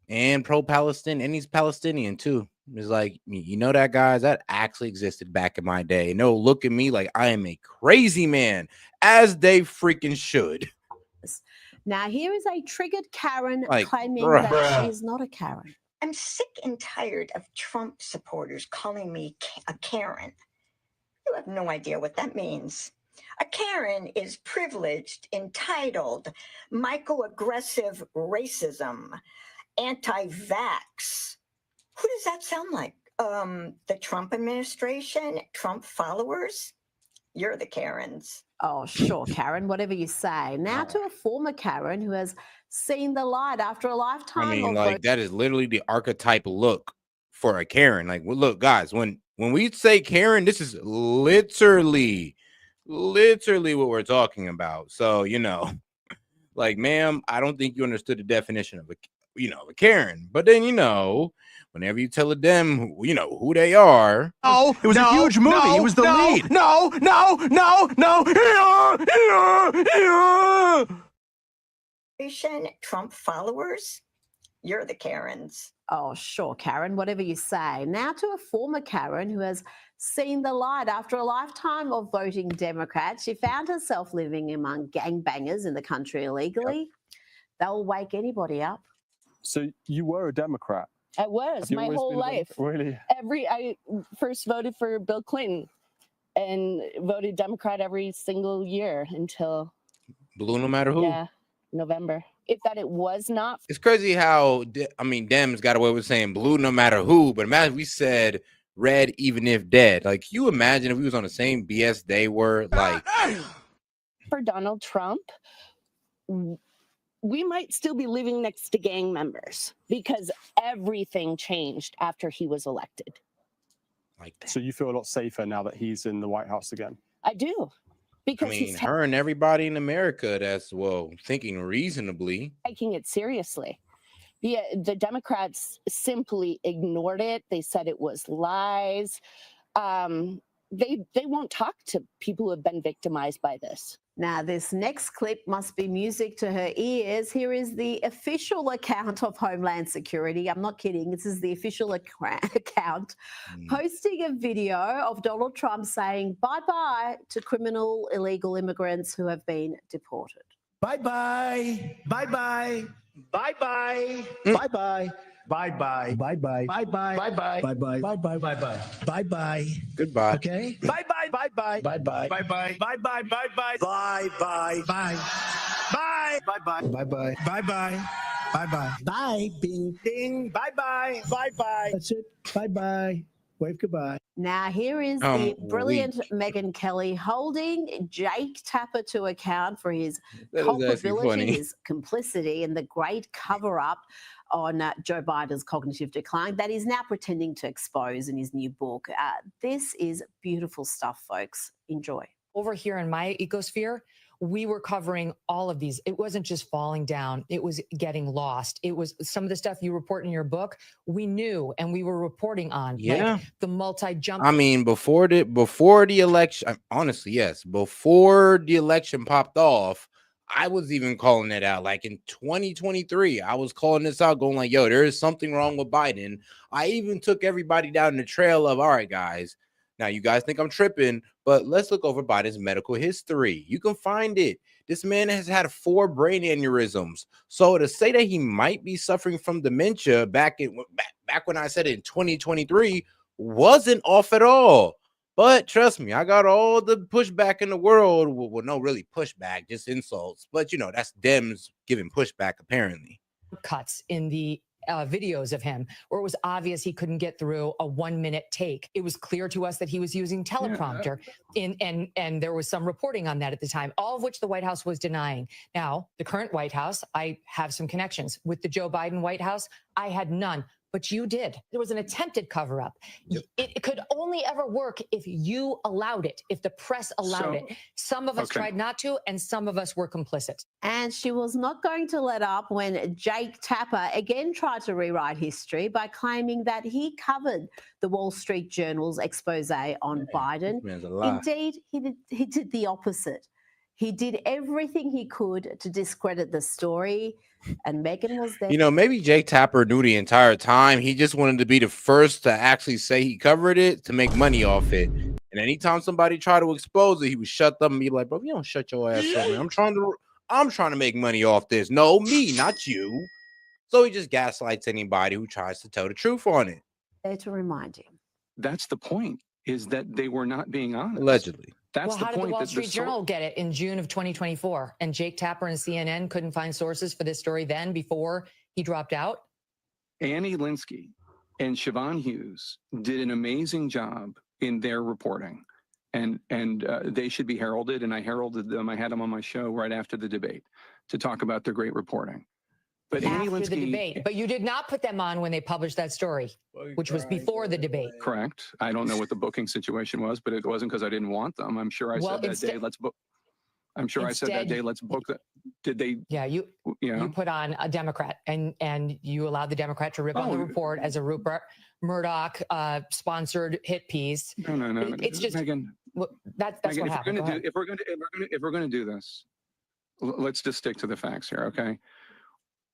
and pro-Palestinian, and he's Palestinian too. It's like, you know that, guys, that actually existed back in my day. And they'll look at me like I am a crazy man, as they freaking should. Now, here is a triggered Karen Like, claiming bruh. that she is not a Karen. I'm sick and tired of Trump supporters calling me a Karen. You have no idea what that means. A Karen is privileged, entitled, microaggressive racism, anti-vax. Who does that sound like? The Trump administration? Trump followers? You're the Karens. Oh, sure, Karen, whatever you say. Now to a former Karen who has seen the light after a lifetime I mean, of like, that is literally the archetype look for a Karen. Like, well, look, guys, when we say Karen, this is literally what we're talking about. So, you know, like, ma'am, I don't think you understood the definition of a Karen. But then, you know, whenever you tell them, you know, who they are. Oh, it was a huge movie. It was the lead. No. Trump followers? You're the Karens. Oh, sure, Karen, whatever you say. Now to a former Karen who has seen the light after a lifetime of voting Democrat. She found herself living among gangbangers in the country illegally. Yep. They'll wake anybody up. So you were a Democrat? I was my whole life. Really? I first voted for Bill Clinton and voted Democrat every single year until blue, no matter who. Yeah, November. If that it was not. It's crazy how Dems got away with saying blue no matter who, but imagine we said red even if dead. Like, can you imagine if we was on the same BS they were? Like, for Donald Trump, we might still be living next to gang members because everything changed after he was elected. Like that. So you feel a lot safer now that he's in the White House again? I do. Because he's her and everybody in America that's, well, thinking reasonably. Taking it seriously. Yeah, the Democrats simply ignored it. They said it was lies. They won't talk to people who have been victimized by this. Now, this next clip must be music to her ears. Here is the official account of Homeland Security. I'm not kidding. This is the official account posting a video of Donald Trump saying bye-bye to criminal illegal immigrants who have been deported. Bye-bye. Bye-bye. Bye-bye. Bye-bye. Bye-bye. Bye-bye. Bye-bye. Bye-bye. Bye-bye. Bye-bye. Bye-bye. Bye-bye. Goodbye. Okay? Bye-bye. Bye-bye. Bye-bye. Bye-bye. Bye-bye. Bye-bye. Bye-bye. Bye. Bye. Bye-bye. Bye-bye. Bye-bye. Bye-bye. Bye. Bing. Ding. Bye-bye. Bye-bye. That's it. Bye-bye. Wave goodbye. Now, here is the brilliant Megyn Kelly holding Jake Tapper to account for his culpability, his complicity, and the great cover-up on Joe Biden's cognitive decline that he's now pretending to expose in his new book. This is beautiful stuff, folks. Enjoy. Over here in my ecosphere, we were covering all of these. It wasn't just falling down. It was getting lost. It was some of the stuff you report in your book. We knew and we were reporting on. Yeah. Like the multi-jump. I mean, before the election, honestly, yes. Before the election popped off, I was even calling it out. Like in 2023, I was calling this out, going like, yo, there is something wrong with Biden. I even took everybody down the trail of, all right, guys, now you guys think I'm tripping, but let's look over Biden's medical history. You can find it. This man has had 4 brain aneurysms. So to say that he might be suffering from dementia back when I said it in 2023 wasn't off at all. But trust me, I got all the pushback in the world. Well, no, really pushback, just insults. But, you know, that's Dems giving pushback, apparently. Cuts in the videos of him where it was obvious he couldn't get through a 1-minute take. It was clear to us that he was using teleprompter and there was some reporting on that at the time, all of which the White House was denying. Now, the current White House, I have some connections. With the Joe Biden White House, I had none. But you did. There was an attempted cover-up. Yep. It could only ever work if you allowed it, if the press allowed it. Some of us tried not to, and some of us were complicit. And she was not going to let up when Jake Tapper again tried to rewrite history by claiming that he covered the Wall Street Journal's expose on Biden. Indeed, he did the opposite. He did everything he could to discredit the story, and Meghan was there. You know, maybe Jake Tapper knew the entire time. He just wanted to be the first to actually say he covered it to make money off it. And anytime somebody tried to expose it, he would shut them and be like, bro, you don't shut your ass up, man. I'm trying to make money off this. No, me, not you. So he just gaslights anybody who tries to tell the truth on it. There to remind him. That's the point, is that they were not being honest. Allegedly. That's well, the how point. did the Wall that Street Journal get it in June of 2024? And Jake Tapper and CNN couldn't find sources for this story then before he dropped out? Annie Linsky and Siobhan Hughes did an amazing job in their reporting. And they should be heralded, and I heralded them. I had them on my show right after the debate to talk about their great reporting. But Annie After Linsky, the debate. But you did not put them on when they published that story, which was before the debate. correct. I don't know what the booking situation was, but it wasn't because I didn't want them. I'm sure I said that day, let's book. I'm sure I said that day, let's book that. Did they? Yeah, you put on a Democrat, and you allowed the Democrat to rip on the report as a Rupert Murdoch sponsored hit piece. No. It's just Megan, that's Megan, what happened. if we're going to do this, let's just stick to the facts here, okay?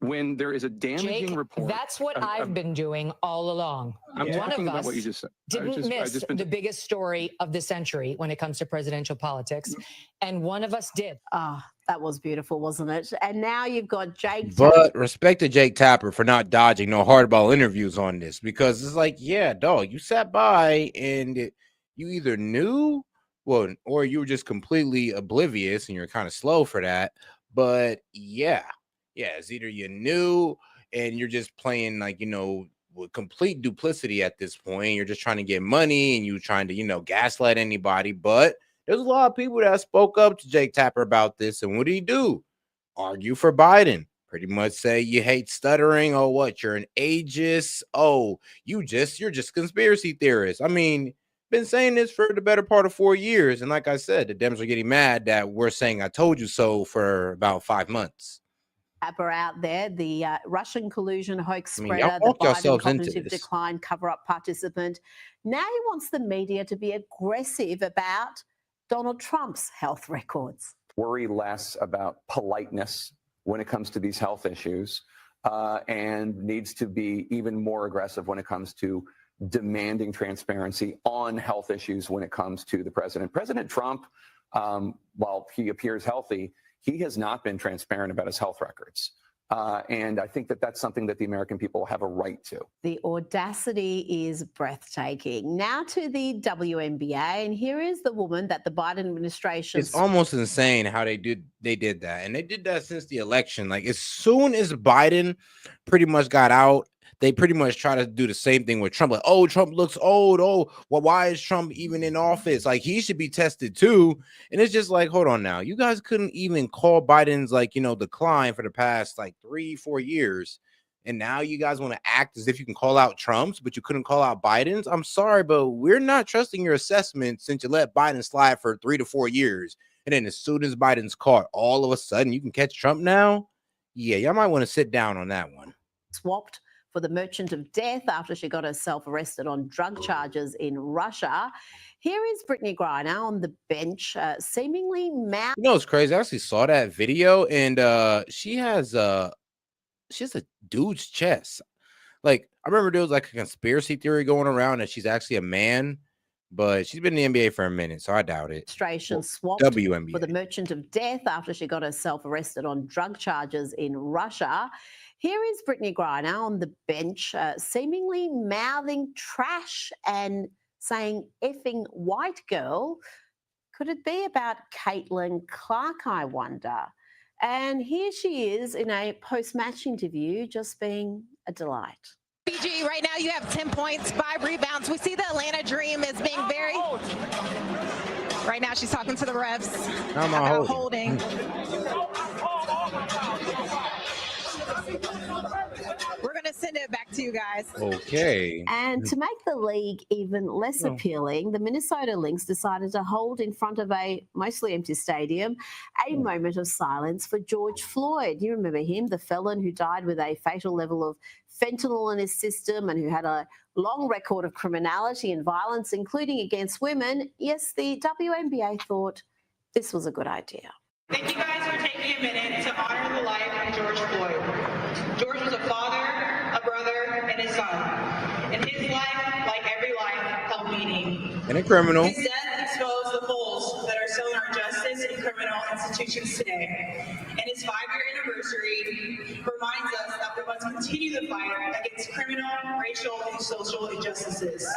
When there is a damaging Jake, report, that's what I've been doing all along. I'm One talking of about us what you just said. didn't miss the biggest story of the century when it comes to presidential politics, and one of us did. That was beautiful, wasn't it? And now you've got Jake. But respect to Jake Tapper for not dodging no hardball interviews on this, because it's like, yeah, dog, you sat by and you either knew, well, or you were just completely oblivious and you're kind of slow for that. But yeah, it's either you knew and you're just playing like, with complete duplicity at this point. You're just trying to get money and you're trying to, gaslight anybody. But there's a lot of people that spoke up to Jake Tapper about this. And what did he do? Argue for Biden. Pretty much say you hate stuttering. Oh, what? You're an ageist. Oh, you're just conspiracy theorist. I mean, been saying this for the better part of 4 years. And like I said, the Dems are getting mad that we're saying I told you so for about 5 months. Tapper out there, the Russian collusion hoax y'all spreader, the walked Biden yourselves into cognitive this. decline cover-up participant. Now he wants the media to be aggressive about Donald Trump's health records. Worry less about politeness when it comes to these health issues, and needs to be even more aggressive when it comes to demanding transparency on health issues when it comes to the president. President Trump, while he appears healthy, he has not been transparent about his health records. And I think that that's something that the American people have a right to. The audacity is breathtaking. Now to the WNBA, and here is the woman that the Biden administration... It's almost insane how they did that. And they did that since the election. Like, as soon as Biden pretty much got out, they pretty much try to do the same thing with Trump. Like, oh, Trump looks old. Oh, well, why is Trump even in office? Like, he should be tested too. And it's just like, hold on now. You guys couldn't even call Biden's, decline for the past, 3-4 years. And now you guys want to act as if you can call out Trump's, but you couldn't call out Biden's. I'm sorry, but we're not trusting your assessment since you let Biden slide for 3 to 4 years. And then as soon as Biden's caught, all of a sudden you can catch Trump now. Yeah, y'all might want to sit down on that one. Swapped for the merchant of death after she got herself arrested on drug charges in Russia. Here is Brittany Griner on the bench, seemingly mad. You know what's crazy? I actually saw that video, and she has a dude's chest. Like, I remember there was a conspiracy theory going around that she's actually a man, but she's been in the NBA for a minute, so I doubt it. Administration swapped WNBA. for the merchant of death after she got herself arrested on drug charges in Russia. Here is Brittany Griner on the bench, seemingly mouthing trash and saying effing white girl. Could it be about Caitlin Clark, I wonder? And here she is in a post-match interview, just being a delight. BG, right now you have 10 points, 5 rebounds. We see the Atlanta Dream as being very... Right now she's talking to the refs about holding. We're going to send it back to you guys. Okay. And to make the league even less appealing, the Minnesota Lynx decided to hold in front of a mostly empty stadium a moment of silence for George Floyd. You remember him, the felon who died with a fatal level of fentanyl in his system and who had a long record of criminality and violence, including against women. Yes, the WNBA thought this was a good idea. Thank you guys for taking a minute to honor the life of George Floyd. George was a father, a brother, and a son. And his life, like every life, held meaning. And a criminal. His death exposed the holes that are still in our justice and criminal institutions today. And his 5-year anniversary reminds us that we must continue the fight against criminal, racial, and social injustices.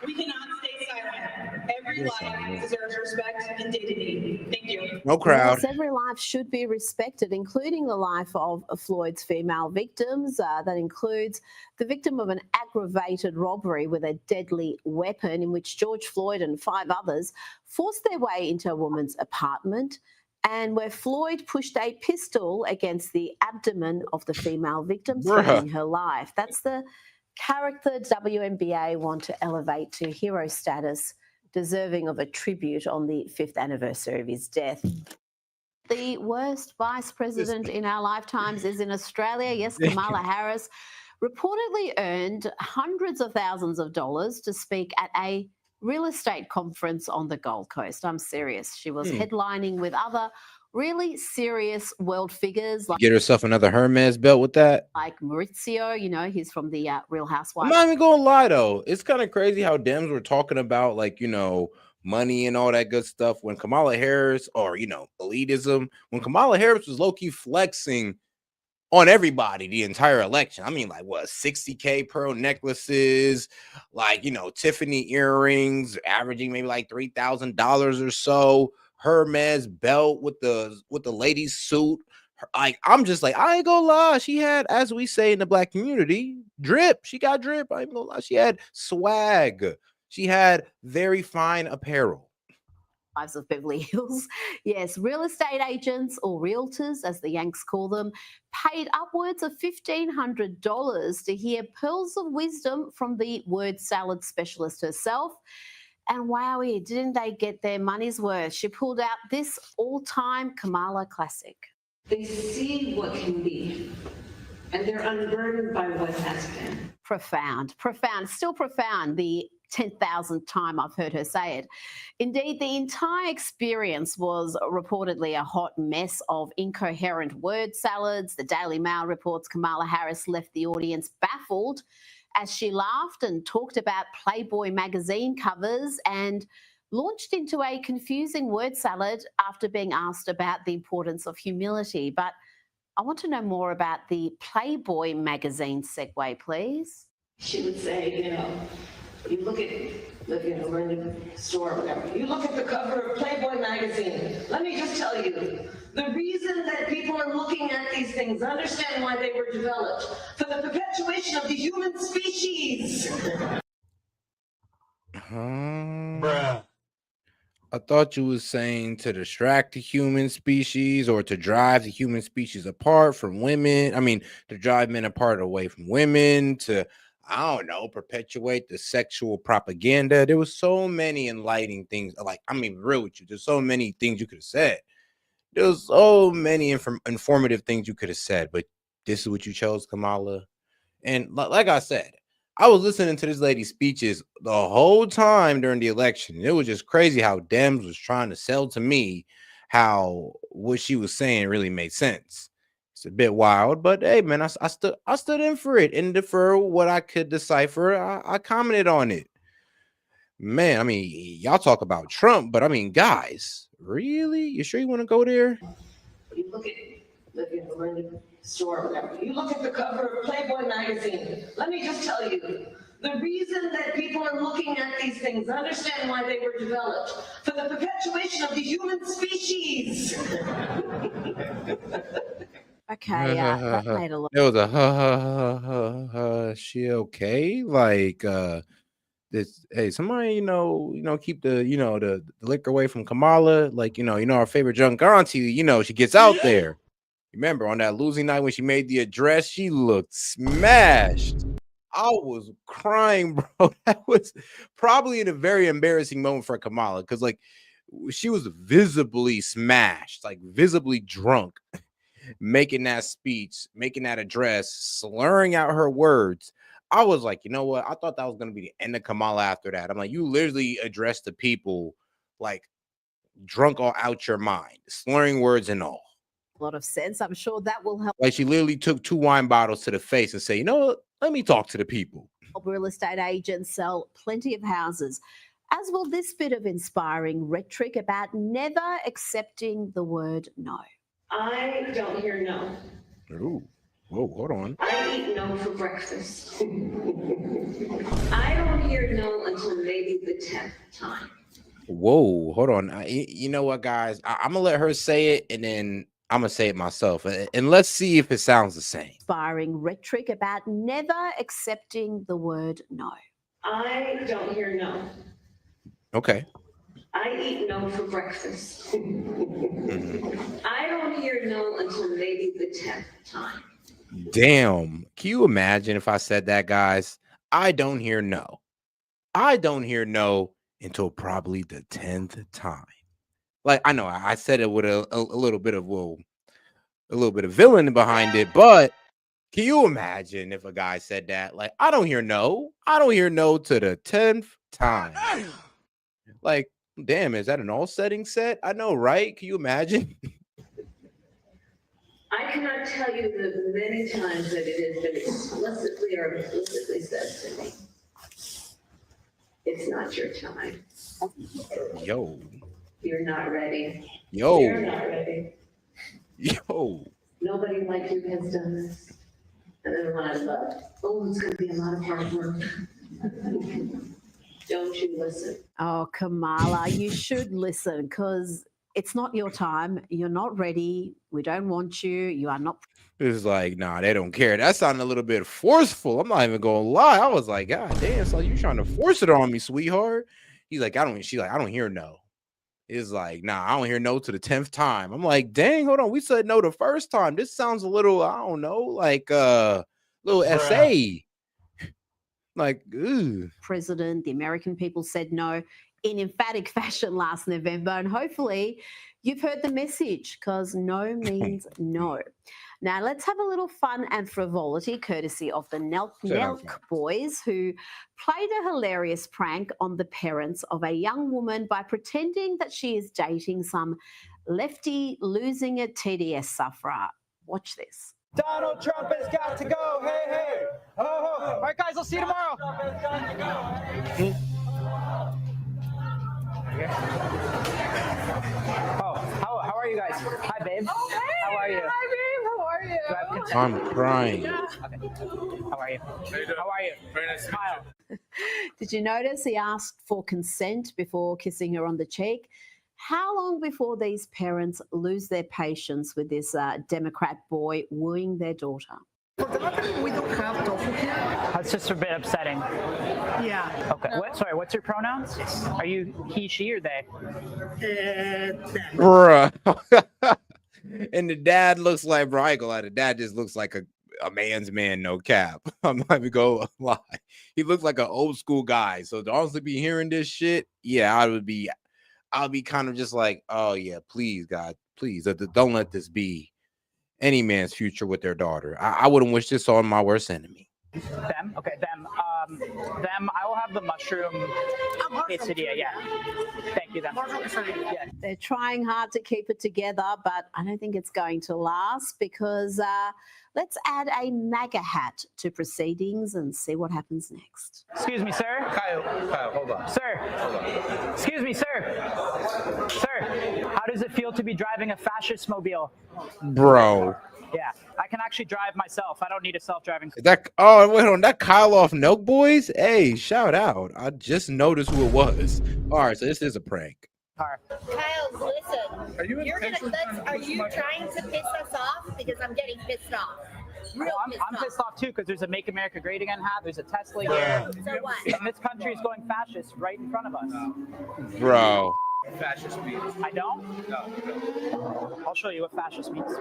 We cannot stay silent. Every life deserves respect and dignity. Thank you. No crowd. Yes, every life should be respected, including the life of Floyd's female victims. That includes the victim of an aggravated robbery with a deadly weapon in which George Floyd and 5 others forced their way into a woman's apartment, and where Floyd pushed a pistol against the abdomen of the female victim, threatening her life. That's the character WNBA want to elevate to hero status, deserving of a tribute on the 5th anniversary of his death. The worst vice president in our lifetimes is in Australia. Yes, Kamala Harris reportedly earned hundreds of thousands of dollars to speak at a real estate conference on the Gold Coast. I'm serious. She was headlining with other really serious world figures. Get herself another Hermes belt with that. Like Maurizio, you know, he's from the Real Housewives. I'm not even gonna lie though. It's kind of crazy how Dems were talking about, like, you know, money and all that good stuff when Kamala Harris, or, you know, elitism, when Kamala Harris was low-key flexing on everybody the entire election. I mean, like, what, 60K pearl necklaces, like, you know, Tiffany earrings, averaging maybe like $3,000 or so. Hermes belt with the ladies suit. Like, I'm just like, I ain't gonna lie, she had, as we say in the black community, drip. She got drip. I ain't gonna lie, she had swag. She had very fine apparel. Lives of Beverly Hills. Yes, real estate agents, or realtors as the Yanks call them, paid upwards of $1,500 to hear pearls of wisdom from the word salad specialist herself. And wowie, didn't they get their money's worth? She pulled out this all-time Kamala classic. They see what can be, and they're unburdened by what has been. Profound, still profound, the 10,000th time I've heard her say it. Indeed, the entire experience was reportedly a hot mess of incoherent word salads. The Daily Mail reports Kamala Harris left the audience baffled as she laughed and talked about Playboy magazine covers and launched into a confusing word salad after being asked about the importance of humility. But I want to know more about the Playboy magazine segue, please. She would say, you know, you look at, you know, we're in the store or whatever. You look at the cover of Playboy magazine. Let me just tell you, the reason that people are looking at these things, understand why they were developed, for the perpetuation of the human species. Bruh. I thought you was saying to distract the human species, or to drive the human species apart from women. I mean, to drive men apart away from women, to, I don't know, perpetuate the sexual propaganda. There was so many enlightening things. Like, I mean, real with you, there's so many things you could have said. There's so many informative things you could have said, but this is what you chose, Kamala. And like I said, I was listening to this lady's speeches the whole time during the election. It was just crazy how Dems was trying to sell to me how what she was saying really made sense. It's a bit wild, but hey, man, I stood in for it, and for what I could decipher, I commented on it. Man, I mean, y'all talk about Trump, but I mean, guys, really? You sure you want to go there? You look at, you know, we're in the store or whatever. You look at the cover of Playboy magazine. Let me just tell you, the reason that people are looking at these things, understand why they were developed, for the perpetuation of the human species. Okay, that made a lot. It was a she okay? Like, this, hey, somebody, you know, keep the, the liquor away from Kamala. Like, our favorite drunk auntie, she gets out there. Remember on that losing night when she made the address, she looked smashed. I was crying, bro. That was probably in a very embarrassing moment for Kamala, because like she was visibly smashed, like visibly drunk, making that speech, making that address, slurring out her words. I was like, you know what? I thought that was going to be the end of Kamala after that. I'm like, you literally addressed the people like drunk all out your mind, slurring words and all. A lot of sense. I'm sure that will help. Like she literally took 2 wine bottles to the face and say, you know what? Let me talk to the people. Real estate agents sell plenty of houses, as will this bit of inspiring rhetoric about never accepting the word no. I don't hear no. Ooh. Whoa, hold on. I eat no for breakfast. I don't hear no until maybe the 10th time. Whoa, hold on. You know what, guys? I'm going to let her say it, and then I'm going to say it myself. And let's see if it sounds the same. Inspiring rhetoric about never accepting the word no. I don't hear no. Okay. I eat no for breakfast. I don't hear no until maybe the 10th time. Damn. Can you imagine if I said that, guys? I don't hear no. I don't hear no until probably the 10th time. Like, I know I said it with a little bit of a little bit of villain behind it, but can you imagine if a guy said that? Like, I don't hear no. I don't hear no to the 10th time. Like, damn, is that an all setting set? I know, right? Can you imagine? I cannot tell you the many times that it has been explicitly or implicitly said to me, it's not your time. Yo. You're not ready. Yo. You're not ready. Yo. Nobody like you has done this. And then when I left, oh, it's going to be a lot of hard work. Don't you listen. Oh, Kamala, you should listen because it's not your time. You're not ready. We don't want you. You are not. It's like, nah, they don't care. That sounded a little bit forceful. I'm not even gonna lie. I was like, God damn, so you trying to force it on me, sweetheart? She's like, I don't hear no. It's like, nah, I don't hear no to the 10th time. I'm like, dang, hold on. We said no the first time. This sounds a little, I don't know, like little essay. Like, ooh. President, the American people said no in emphatic fashion last November. And hopefully you've heard the message because no means no. Now, let's have a little fun and frivolity courtesy of the Nelk boys who played a hilarious prank on the parents of a young woman by pretending that she is dating some lefty losing a TDS sufferer. Watch this. Donald Trump has got to go. Hey, hey. Oh, all right, guys, I'll see you tomorrow. Oh, how are you guys? Hi, babe. Oh, hey. How are you? Hi, babe. How are you? Do I have consent? I'm crying. Okay. How are you? How are you? Very nice. Smile. Did you notice he asked for consent before kissing her on the cheek? How long before these parents lose their patience with this Democrat boy wooing their daughter? We don't have tofu here. That's just a bit upsetting. Yeah. Okay. Sorry, what's your pronouns? Are you he, she, or they? Bruh. And the dad looks like, bro, I ain't gonna lie, the dad just looks like a man's man, no cap. I'm not even gonna lie. He looks like an old school guy. So to honestly be hearing this shit, yeah, I'll be kind of just like, oh yeah, please, God, please, don't let this be any man's future with their daughter. I wouldn't wish this on my worst enemy. Them? Okay, them. Them, I will have the mushroom quesadilla, yeah. Thank you, them. Yeah. They're trying hard to keep it together, but I don't think it's going to last because let's add a MAGA hat to proceedings and see what happens next. Excuse me, sir. Kyle, hold on. Sir. Hold on. Excuse me, sir. Sir, how does it feel to be driving a fascist mobile? Bro. Yeah, I can actually drive myself. I don't need a self-driving car. Wait on that Kyle off Nelk boys. Hey, shout out. I just noticed who it was. All right, so this is a prank. Car. Kyle, listen. Are you Are you trying to piss us off? Because I'm getting pissed off. I'm pissed off too because there's a Make America Great Again hat. There's a Tesla here. So what? And this country is going fascist right in front of us. Bro. Fascist means. I don't? No. I'll show you what fascist means.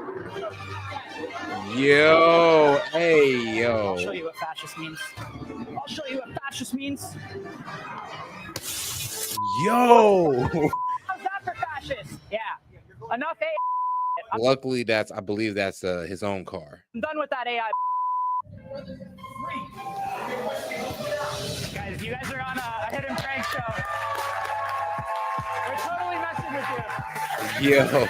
Yo, hey, yo. I'll show you what fascist means. I'll show you what fascist means. Yo. How's that for fascist? Yeah. Enough AI. Luckily, I believe that's his own car. I'm done with that AI. Guys, you guys are on a hit and prank show. They're totally messing with you. Yo.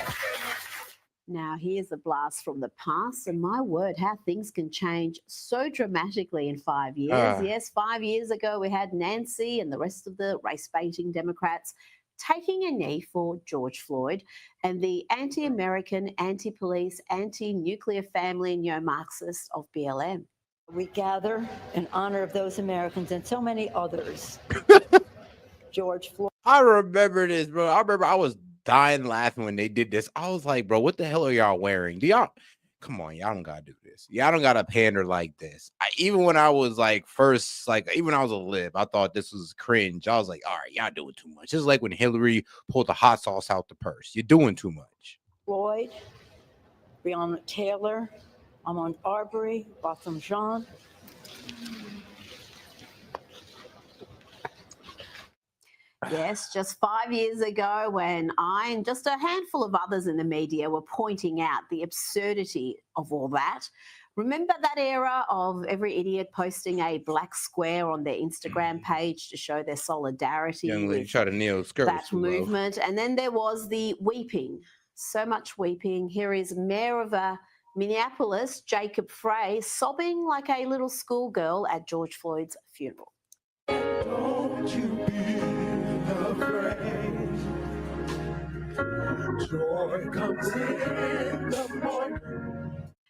Now, here's a blast from the past, and my word, how things can change so dramatically in 5 years. Yes, 5 years ago, we had Nancy and the rest of the race-baiting Democrats taking a knee for George Floyd and the anti-American, anti-police, anti-nuclear family neo-Marxist of BLM. We gather in honor of those Americans and so many others. George Floyd. I remember this, bro. I remember I was dying laughing when they did this. I was like, bro, what the hell are y'all wearing? Do y'all come on? Y'all don't gotta do this. Y'all don't gotta pander like this. Even when I was like first, like even when I was a lib, I thought this was cringe. I was like, all right, y'all doing too much. It's like when Hillary pulled the hot sauce out the purse. You're doing too much. Floyd, Breonna Taylor, Ahmaud Arbery, Botham Jean. Yes, just 5 years ago when I and just a handful of others in the media were pointing out the absurdity of all that. Remember that era of every idiot posting a black square on their Instagram page to show their solidarity Young lady with try to kneel skirt that movement? And then there was the weeping, so much weeping. Here is Mayor of Minneapolis, Jacob Frey, sobbing like a little schoolgirl at George Floyd's funeral. Don't you be afraid. Joy comes in the morning.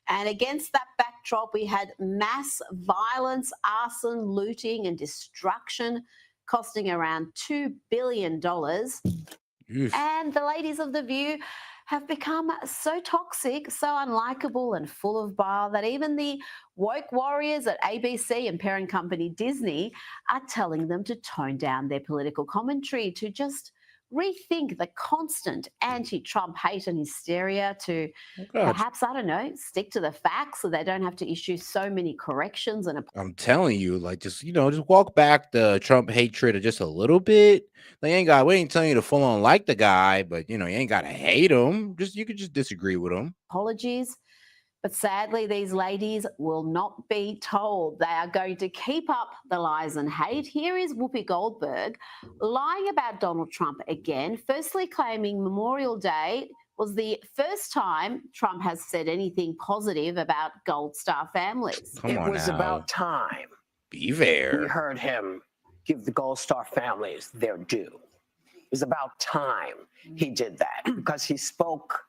And against that backdrop, we had mass violence, arson, looting, and destruction costing around $2 billion. And the ladies of The View have become so toxic, so unlikable and full of bile that even the woke warriors at ABC and parent company Disney are telling them to tone down their political commentary, to just rethink the constant anti-Trump hate and hysteria, to perhaps, I don't know, stick to the facts so they don't have to issue so many corrections. And I'm telling you, like, just, you know, just walk back the Trump hatred just a little bit. We ain't telling you to full on like the guy, but, you know, you ain't got to hate him. You could just disagree with him. Apologies. But sadly, these ladies will not be told. They are going to keep up the lies and hate. Here is Whoopi Goldberg lying about Donald Trump again, firstly claiming Memorial Day was the first time Trump has said anything positive about Gold Star families. It was about time. Be fair. We heard him give the Gold Star families their due. It was about time he did that because he spoke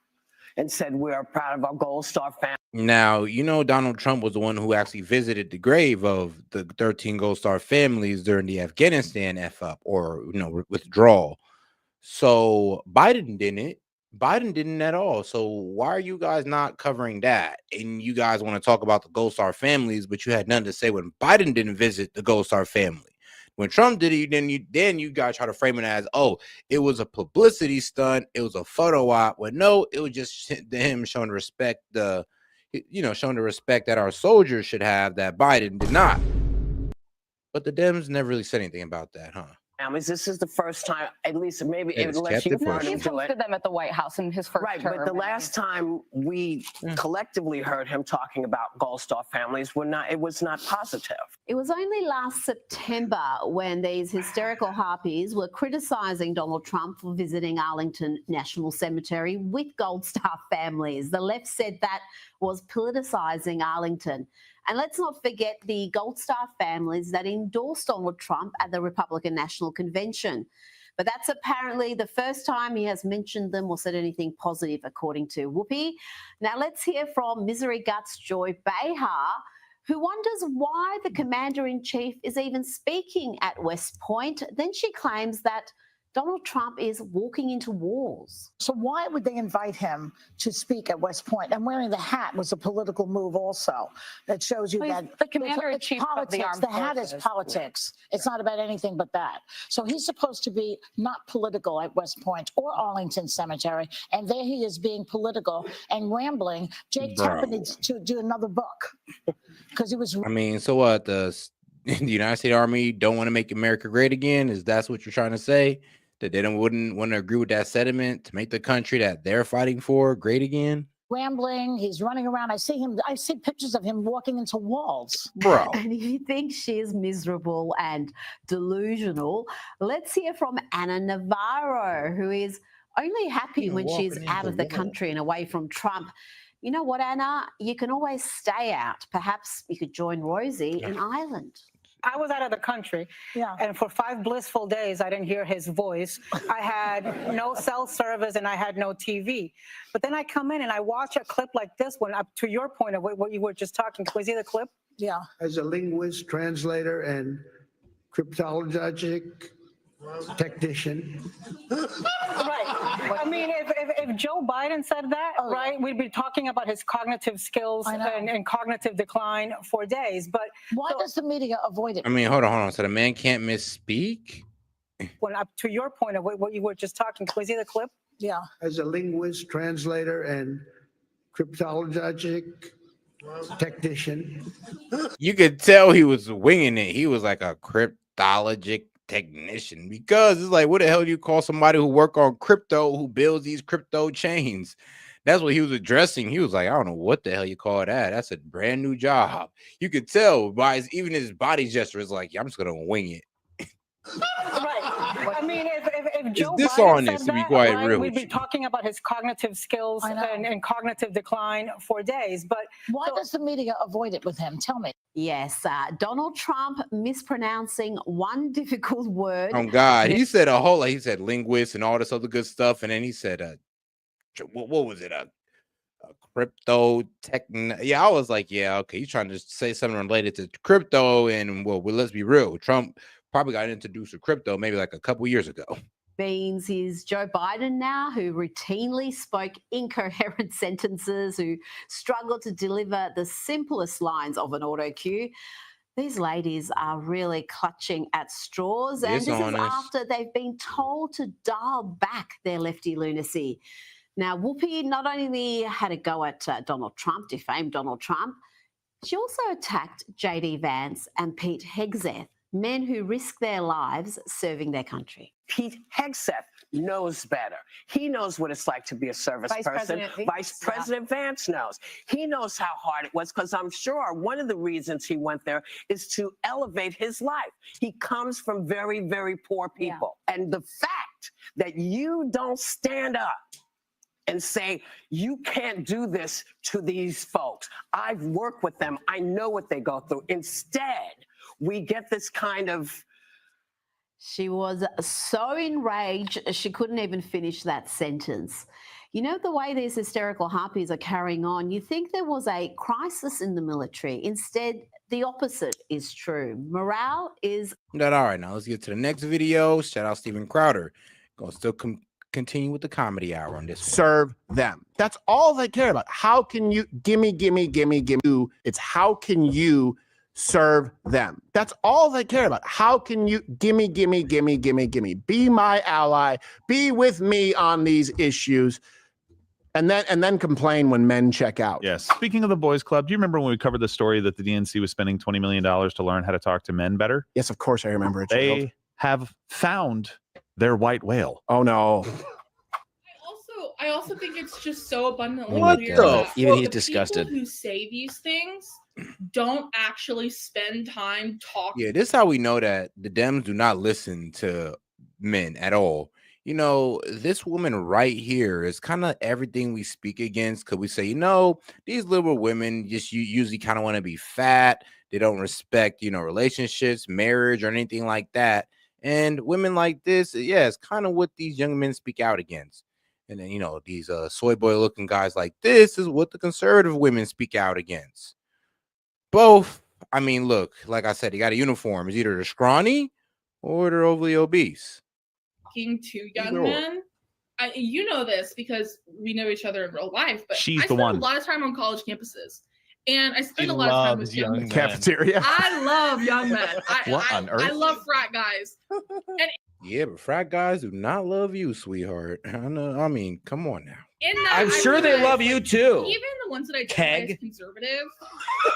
and said, we are proud of our Gold Star family. Now, you know, Donald Trump was the one who actually visited the grave of the 13 Gold Star families during the Afghanistan F-up or, you know, withdrawal. So Biden didn't. Biden didn't at all. So why are you guys not covering that? And you guys want to talk about the Gold Star families, but you had nothing to say when Biden didn't visit the Gold Star family. When Trump did it, then you guys try to frame it as, oh, it was a publicity stunt, it was a photo op. Well, no, it was just him showing respect, showing the respect that our soldiers should have that Biden did not. But the Dems never really said anything about that, huh? This is the first time, at least maybe unless you've heard him do it. Hosted them at the White House in his first term. But the last time we collectively heard him talking about Gold Star families, it was not positive. It was only last September when these hysterical harpies were criticizing Donald Trump for visiting Arlington National Cemetery with Gold Star families. The left said that was politicizing Arlington. And let's not forget the Gold Star families that endorsed Donald Trump at the Republican National Convention. But that's apparently the first time he has mentioned them or said anything positive, according to Whoopi. Now let's hear from Misery Guts Joy Behar, who wonders why the commander-in-chief is even speaking at West Point. Then she claims that Donald Trump is walking into walls. So why would they invite him to speak at West Point? And wearing the hat was a political move also. That shows you that the commander-in-chief of the armed forces. The hat is forces. politics. It's not about anything but that. So he's supposed to be not political at West Point or Arlington Cemetery. And there he is being political and rambling. Jake Tapper needs to do another book because he was. I mean, so what? The United States Army don't want to make America great again? Is that what you're trying to say? That they wouldn't want to agree with that sentiment to make the country that they're fighting for great again? Rambling, he's running around. I see pictures of him walking into walls. Bro. And if you think she is miserable and delusional, let's hear from Anna Navarro, who is only happy when she's out of the country and away from Trump. You know what, Anna? You can always stay out. Perhaps you could join Rosie in Ireland. I was out of the country, and for 5 blissful days, I didn't hear his voice. I had no cell service and I had no TV. But then I come in and I watch a clip like this one, up to your point of what you were just talking. Was he the clip? Yeah. As a linguist, translator, and cryptologic technician. Right. I mean, if Joe Biden said that, right, we'd be talking about his cognitive skills and cognitive decline for days. But why does the media avoid it? I mean, hold on. So the man can't misspeak? When up to your point of what you were just talking, was he the clip? Yeah. As a linguist, translator, and cryptologic technician. You could tell he was winging it. He was like a cryptologic technician, because it's like, what the hell do you call somebody who work on crypto, who builds these crypto chains? That's what he was addressing. He was like, I don't know what the hell you call that. That's a brand new job. You could tell by even his body gesture is like, yeah, I'm just gonna wing it. Right. I mean, if Joe It's Biden dishonest, said to be that, quite right, real we'd with be talking about his cognitive skills and cognitive decline for days. But why does the media avoid it with him? Tell me. Yes, Donald Trump mispronouncing one difficult word. Oh God, he said a whole, he said linguist and all this other good stuff, and then he said, what was it? A crypto tech? Yeah, I was like, yeah, okay, he's trying to say something related to crypto, and well, let's be real, Trump probably got introduced to crypto maybe like a couple years ago. Beans is Joe Biden now, who routinely spoke incoherent sentences, who struggled to deliver the simplest lines of an auto cue. These ladies are really clutching at straws, and this is after they've been told to dial back their lefty lunacy. Now, Whoopi not only had a go at Donald Trump, defamed Donald Trump, she also attacked J.D. Vance and Pete Hegseth, men who risk their lives serving their country. Pete Hegseth knows better. He knows what it's like to be a service person. Vice President Vance knows. He knows how hard it was, because I'm sure one of the reasons he went there is to elevate his life. He comes from very, very poor people. Yeah. And the fact that you don't stand up and say, you can't do this to these folks. I've worked with them. I know what they go through. Instead, we get this kind of... She was so enraged, she couldn't even finish that sentence. You know, the way these hysterical harpies are carrying on, you think there was a crisis in the military. Instead, the opposite is true. Morale is... All right, now let's get to the next video. Shout out Steven Crowder. Gonna still continue with the comedy hour on this one. Serve them. That's all they care about. How can you gimme. It's how can you serve them. That's all they care about. How can you gimme. Be my ally. Be with me on these issues. And then complain when men check out. Yes. Speaking of the boys club, do you remember when we covered the story that the DNC was spending $20 million to learn how to talk to men better? Yes, of course I remember it. They have found their white whale. Oh no. I also think it's just so abundantly clear that even he's disgusted. People who say these things don't actually spend time talking. Yeah, this is how we know that the Dems do not listen to men at all. You know, this woman right here is kind of everything we speak against. Because we say, you know, these liberal women just usually kind of want to be fat. They don't respect, you know, relationships, marriage, or anything like that. And women like this, yeah, it's kind of what these young men speak out against. And then, you know, these soy boy looking guys like this is what the conservative women speak out against. Both. I mean, look, like I said, you got a uniform. It's either they're scrawny or they're overly obese. Talking to young men. You know this because we know each other in real life, but I spend a lot of time on college campuses. And I spend a lot of time with young men. Cafeteria. I love young men. What on earth? I love frat guys. And yeah, but frat guys do not love you, sweetheart. I know. I mean, come on now. I'm sure they love you too. Even the ones that identify as conservative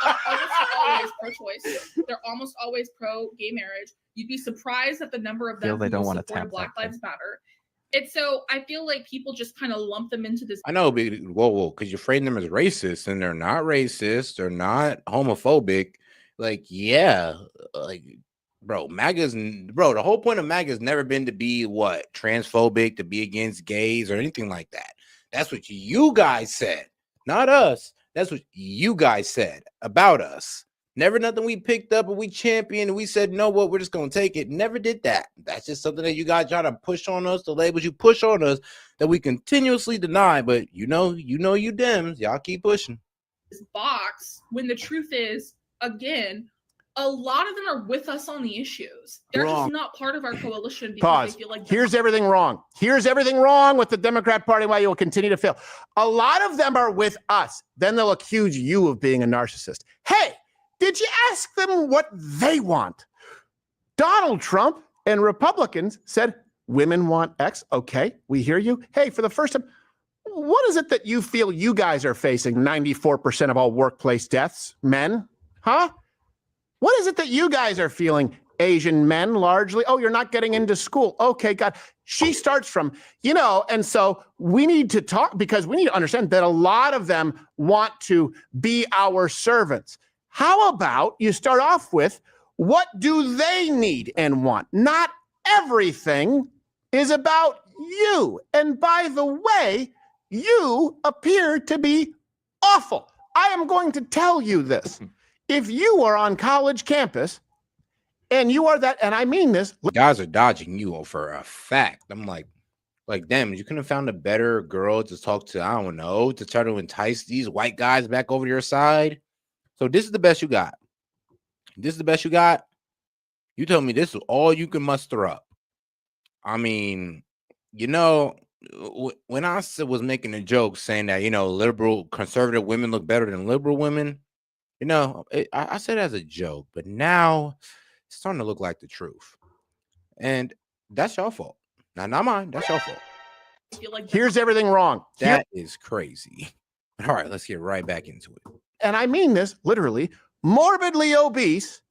are almost always pro-choice. They're almost always pro-gay marriage. You'd be surprised at the number of them who support Black Lives Matter. And so I feel like people just kind of lump them into this. I know, but whoa, because you frame them as racist, and they're not racist. They're not homophobic. Like, yeah, like, bro, the whole point of MAGA has never been to be what? Transphobic, to be against gays or anything like that. That's what you guys said, not us. That's what you guys said about us. Never nothing we picked up and we championed and we said, no, what, we're just going to take it. Never did that. That's just something that you guys try to push on us, the labels you push on us that we continuously deny. But you Dems, y'all keep pushing. This box, when the truth is, again, a lot of them are with us on the issues. They're just not part of our coalition because they feel like here's everything wrong. Here's everything wrong with the Democrat Party, why you will continue to fail. A lot of them are with us. Then they'll accuse you of being a narcissist. Hey, did you ask them what they want? Donald Trump and Republicans said, women want X. Okay, we hear you. Hey, for the first time, what is it that you feel you guys are facing 94% of all workplace deaths? Men? Huh? What is it that you guys are feeling? Asian men largely? Oh, you're not getting into school. Okay, God. She starts from, and so we need to talk because we need to understand that a lot of them want to be our servants. How about you start off with what do they need and want? Not everything is about you. And by the way, you appear to be awful. I am going to tell you this. If you are on college campus and you are that, and I mean this. Guys are dodging you for a fact. I'm like, damn, you couldn't have found a better girl to talk to, I don't know, to try to entice these white guys back over to your side. So this is the best you got. This is the best you got. You told me this is all you can muster up. I mean, when I was making a joke saying that, liberal conservative women look better than liberal women, I said it as a joke, but now it's starting to look like the truth. And that's your fault. Not mine. That's your fault. Here's everything wrong. That is crazy. All right, let's get right back into it. And I mean this literally, morbidly obese,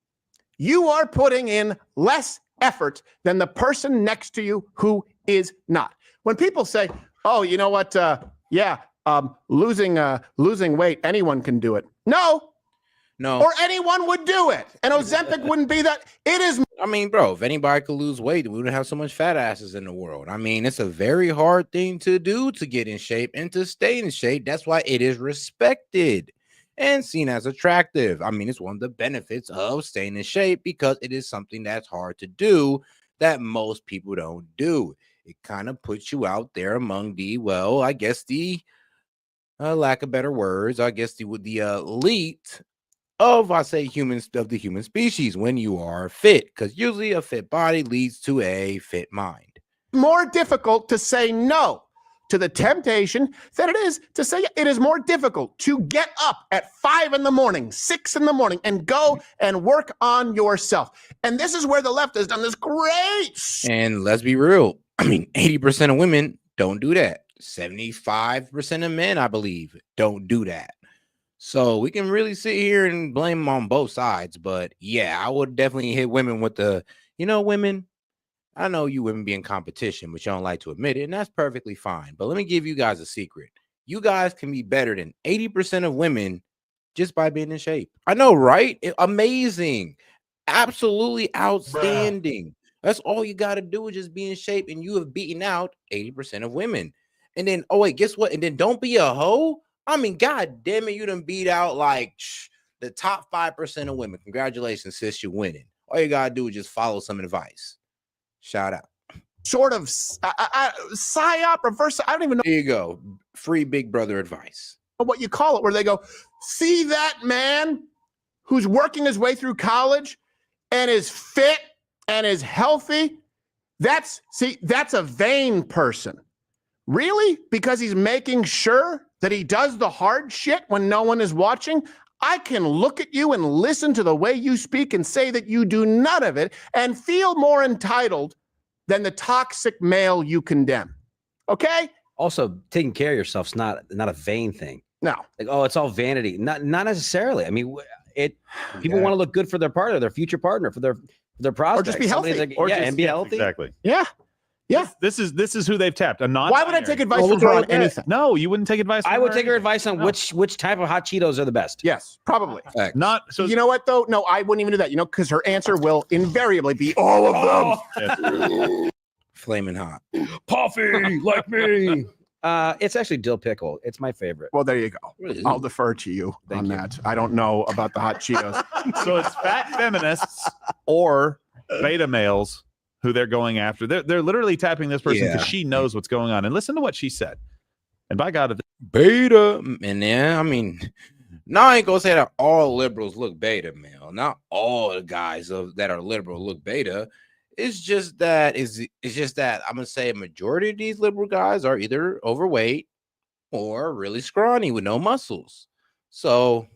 you are putting in less effort than the person next to you who is not. When people say, oh, you know what? Losing weight, anyone can do it. No. Or anyone would do it. And Ozempic wouldn't be that. It is. I mean, bro, if anybody could lose weight, we wouldn't have so much fat asses in the world. I mean, it's a very hard thing to do to get in shape and to stay in shape. That's why it is respected and seen as attractive. I mean, it's one of the benefits of staying in shape because it is something that's hard to do that most people don't do. It kind of puts you out there among the, lack of better words, the elite of, the human species when you are fit, because usually a fit body leads to a fit mind. More difficult to say no to the temptation than it is to say it is more difficult to get up at 5 a.m, 6 a.m, and go and work on yourself. And this is where the left has done this great. And let's be real. I mean, 80% of women don't do that. 75% of men, I believe, don't do that. So we can really sit here and blame them on both sides. But yeah, I would definitely hit women with the, women, I know you women be in competition, but you don't like to admit it, and that's perfectly fine. But let me give you guys a secret. You guys can be better than 80% of women just by being in shape. I know, right? Amazing. Absolutely outstanding. Bruh. That's all you got to do is just be in shape, and you have beaten out 80% of women. And then, oh, wait, guess what? And then don't be a hoe. I mean, God damn it, you done beat out the top 5% of women. Congratulations, sis, you're winning. All you got to do is just follow some advice. Shout out. Sort of psyop, reverse. I don't even know. There you go. Free Big Brother advice. What you call it, where they go, see that man who's working his way through college and is fit and is healthy? That's a vain person. Really? Because he's making sure that he does the hard shit when no one is watching? I can look at you and listen to the way you speak and say that you do none of it and feel more entitled than the toxic male you condemn. Okay? Also, taking care of yourself's not a vain thing. No. Like, oh, it's all vanity. Not necessarily. I mean, people want to look good for their partner, their future partner, for their prospects. Or just be healthy. And be healthy. Exactly. Yeah. Yeah. This is who they've tapped. Why would I take advice from her on anything? No, you wouldn't take advice from I would her take her advice on which type of hot Cheetos are the best. Yes, probably. Not so. You know what though? No, I wouldn't even do that. You know, because her answer will invariably be all of them. Flaming hot. Puffy, like me. It's actually dill pickle. It's my favorite. Well, there you go. I'll defer to you on that. I don't know about the hot Cheetos. So it's fat feminists or beta males who they're going after. They're literally tapping this person because she knows what's going on. And listen to what she said. And by God, beta. And yeah, I mean, now I ain't gonna say that all liberals look beta male. Not all the guys that are liberal look beta. It's just that I'm gonna say a majority of these liberal guys are either overweight or really scrawny with no muscles. So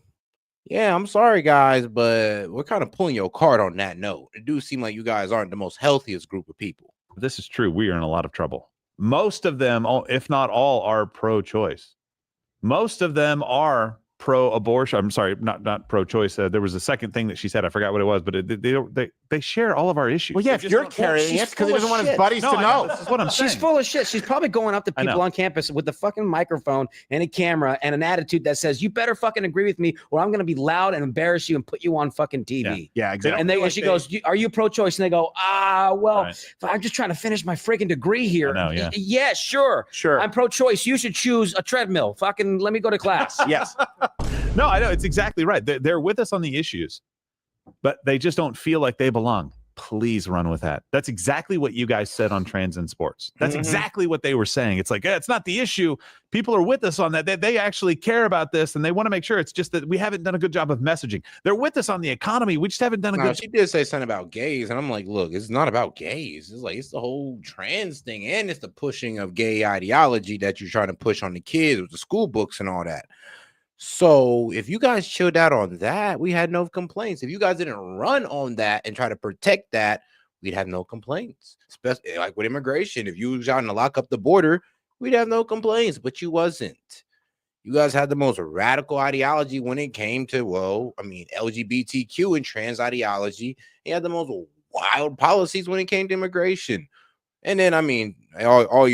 yeah, I'm sorry guys, but we're kind of pulling your card on that note. It do seem like you guys aren't the most healthiest group of people. this is true. We are in a lot of trouble. Most of them, if not all, are pro-choice. Most of them are pro-abortion. I'm sorry, not pro-choice. There was a second thing that she said. I forgot what it was, but they share all of our issues. Well, yeah, if you're carrying it because he doesn't want his buddies to know. This is what I'm saying. She's full of shit. She's probably going up to people on campus with a fucking microphone and a camera and an attitude that says, you better fucking agree with me or I'm going to be loud and embarrass you and put you on fucking TV. Yeah, exactly. And she goes, are you pro-choice? And they go, well, I'm just trying to finish my freaking degree here. I know, yeah, sure. I'm pro-choice. You should choose a treadmill. Fucking let me go to class. Yes. No, I know. It's exactly right. They're with us on the issues, but they just don't feel like they belong. Please run with that. That's exactly what you guys said on Trans in Sports. That's exactly what they were saying. It's like, it's not the issue. People are with us on that. They actually care about this, and they want to make sure. It's just that we haven't done a good job of messaging. They're with us on the economy. We just haven't done a good job. She did say something about gays, and I'm like, look, it's not about gays. It's like, it's the whole trans thing, and it's the pushing of gay ideology that you're trying to push on the kids with the school books and all that. So if you guys chilled out on that, we had no complaints. If you guys didn't run on that and try to protect that, we'd have no complaints. Especially like with immigration, if you were trying to lock up the border, we'd have no complaints, but you wasn't. You guys had the most radical ideology when it came to, LGBTQ and trans ideology. You had the most wild policies when it came to immigration. And then, all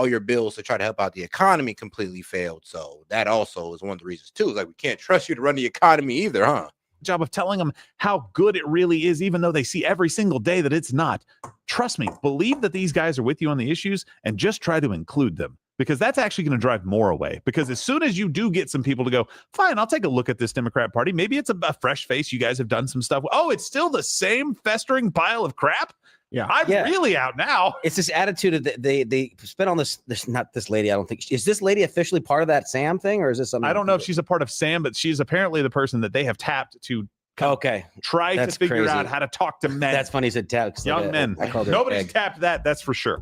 your bills to try to help out the economy completely failed. So that also is one of the reasons too. It's like, we can't trust you to run the economy either, huh? Job of telling them how good it really is, even though they see every single day that it's not. Trust me, believe that these guys are with you on the issues and just try to include them, because that's actually going to drive more away. Because as soon as you do get some people to go, fine, I'll take a look at this Democrat Party. Maybe it's a fresh face. You guys have done some stuff. Oh, it's still the same festering pile of crap. Yeah, I'm really out now. It's this attitude that they spent on this. Not this lady. I don't think is this lady officially part of that Sam thing, or is this something? I don't know if she's a part of Sam, but she's apparently the person that they have tapped to. Try to figure out how to talk to men. That's funny. He said tapped young men. Nobody's tapped that. That's for sure.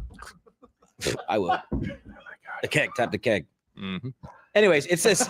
I will. The keg. Tap the keg. Anyways, it's this.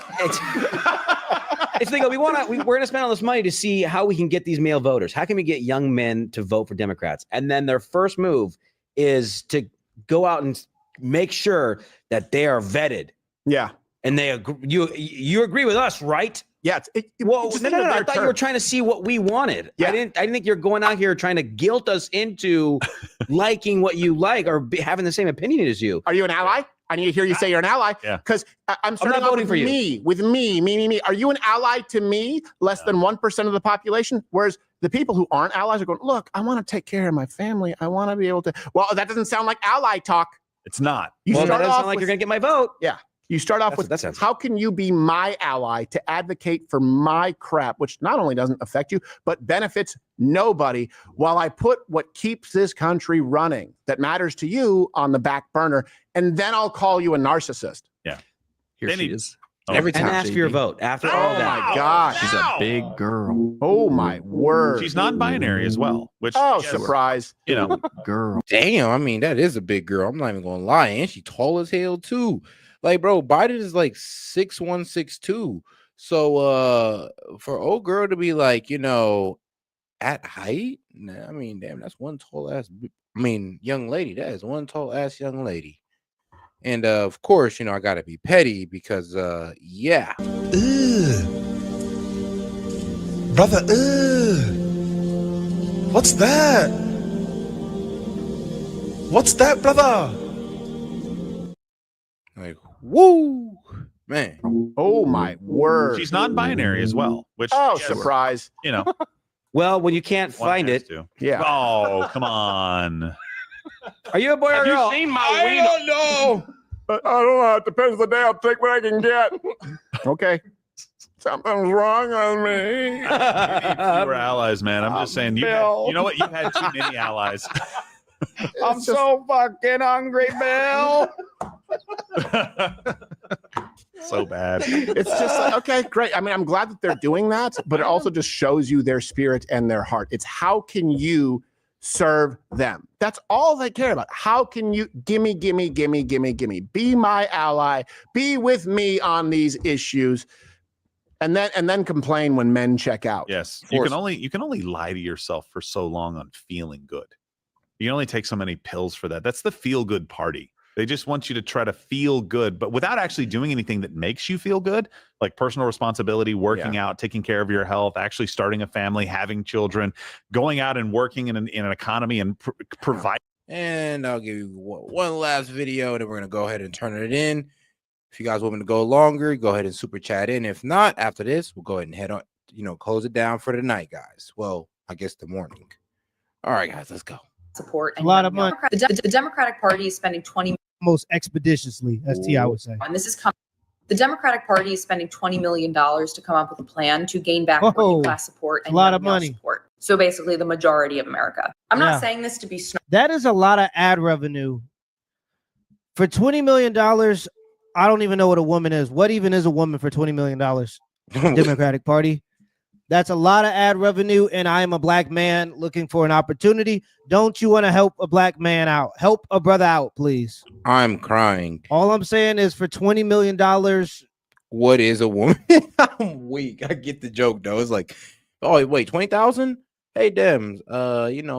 It's like we're going to spend all this money to see how we can get these male voters. How can we get young men to vote for Democrats? And then their first move is to go out and make sure that they are vetted. Yeah. And they agree. You agree with us, right? Yeah. No. I thought you were trying to see what we wanted. Yeah. I didn't think you're going out here trying to guilt us into liking what you like or having the same opinion as you. Are you an ally? I need to hear you say you're an ally, because I'm starting off with me. With me. Are you an ally to me? Less than 1% of the population? Whereas the people who aren't allies are going, look, I want to take care of my family. I want to be able to. Well, that doesn't sound like ally talk. It's not. That doesn't sound like you're going to get my vote. Yeah. You start off with, how can you be my ally to advocate for my crap, which not only doesn't affect you, but benefits nobody, while I put what keeps this country running that matters to you on the back burner, and then I'll call you a narcissist. Yeah. Here she is. Every time. And ask for your vote after all that. Oh my gosh. She's a big girl. Oh my word. She's non-binary as well. Which surprise. Girl. Damn, that is a big girl. I'm not even going to lie. And she tall as hell too. Like, bro, Biden is like 6'1", 6'2". So for old girl to be like, at height, damn, that's one tall ass. Young lady. That is one tall ass young lady. And of course, I gotta be petty because yeah. Brother, what's that? What's that, brother? Like, woo, man. Oh my word. She's non-binary as well, which surprise. You know. Well, when you can't One find has it. to. Yeah. Oh, come on. Are you a boy or a girl? Have you seen my I don't know. I don't know. It depends on the day. I'll take what I can get. Okay. Something's wrong with me. You need fewer allies, man. I'm just saying. You know what? You've had too many allies. I'm so fucking hungry, Bill. So bad. It's just like, okay, great. I mean, I'm glad that they're doing that, but it also just shows you their spirit and their heart. It's how can you serve them? That's all they care about. How can you gimme. Be my ally. Be with me on these issues. And then complain when men check out. Yes. You can only lie to yourself for so long on feeling good. You can only take so many pills for that. That's the feel good party. They just want you to try to feel good, but without actually doing anything that makes you feel good, like personal responsibility, working out, taking care of your health, actually starting a family, having children, going out and working in an economy and provide. And I'll give you one last video, and then we're going to go ahead and turn it in. If you guys want me to go longer, go ahead and super chat in. If not, after this, we'll go ahead and head on, close it down for the night, guys. Well, I guess the morning. All right, guys, let's go. Support a lot of money. The Democratic Party is spending 20 most expeditiously, S.T. I would say. and this is coming. The Democratic Party is spending $20 million to come up with a plan to gain back working class support and a lot of money. Support. So basically, the majority of America. I'm not saying this to be that is a lot of ad revenue for $20 million. I don't even know what a woman is. What even is a woman for $20 million? Democratic Party. That's a lot of ad revenue, and I am a black man looking for an opportunity. Don't you want to help a black man out? Help a brother out, please. I'm crying. All I'm saying is for $20 million. What is a woman? I'm weak. I get the joke, though. It's like, oh, wait, 20,000? Hey, Dems,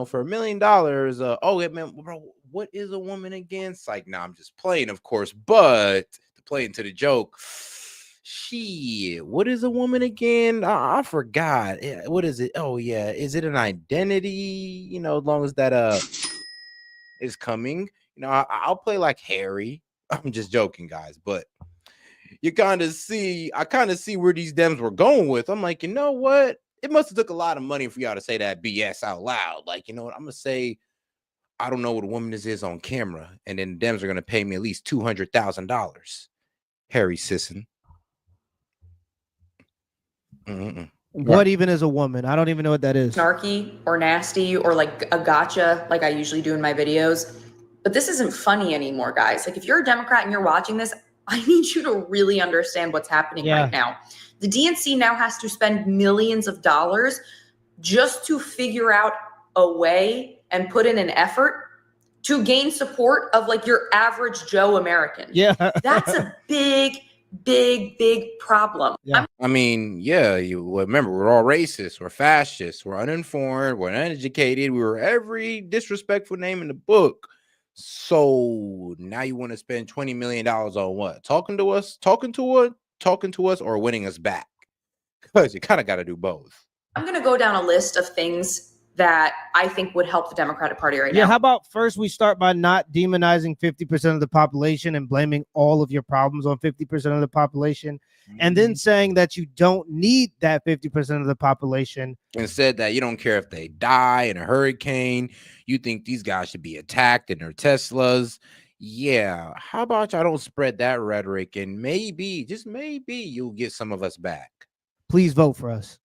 for $1 million, oh, man, bro, what is a woman again? It's like, nah, I'm just playing, of course, but to play into the joke, shit, what is a woman again? I forgot. What is it? Oh, yeah. Is it an identity? As long as that is coming, I'll play like Harry. I'm just joking, guys, but I kind of see where these Dems were going with. I'm like, you know what? It must have took a lot of money for y'all to say that BS out loud. Like, you know what? I'm going to say, I don't know what a woman is on camera, and then the Dems are going to pay me at least $200,000. Harry Sisson. What even is a woman? I don't even know what that is. Snarky or nasty or like a gotcha, like I usually do in my videos. But this isn't funny anymore, guys. Like if you're a Democrat and you're watching this, I need you to really understand what's happening right now. The DNC now has to spend millions of dollars just to figure out a way and put in an effort to gain support of like your average Joe American. Yeah. That's a big problem. Yeah. I mean, yeah, you remember we're all racist, we're fascists, we're uninformed, we're uneducated, we were every disrespectful name in the book. So now you want to spend $20 million on what? Talking to us, or winning us back? Because you kind of got to do both. I'm going to go down a list of things that I think would help the Democratic Party right now. Yeah, how about first we start by not demonizing 50% of the population and blaming all of your problems on 50% of the population, and then saying that you don't need that 50% of the population. Instead that you don't care if they die in a hurricane, you think these guys should be attacked in their Teslas. Yeah, how about y'all don't spread that rhetoric, and maybe, just maybe, you'll get some of us back. Please vote for us.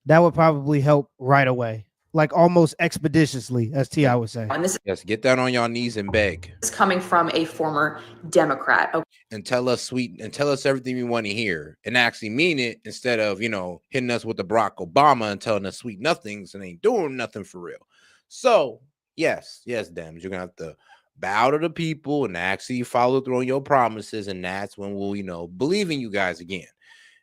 That would probably help right away, like almost expeditiously, as T.I. would say. Yes, get down on your knees and beg. This is coming from a former Democrat. Okay. And tell us everything we want to hear, and actually mean it, instead of, hitting us with the Barack Obama and telling us sweet nothings and ain't doing nothing for real. So, yes, Dems, you're going to have to bow to the people and actually follow through on your promises, and that's when we'll, believe in you guys again.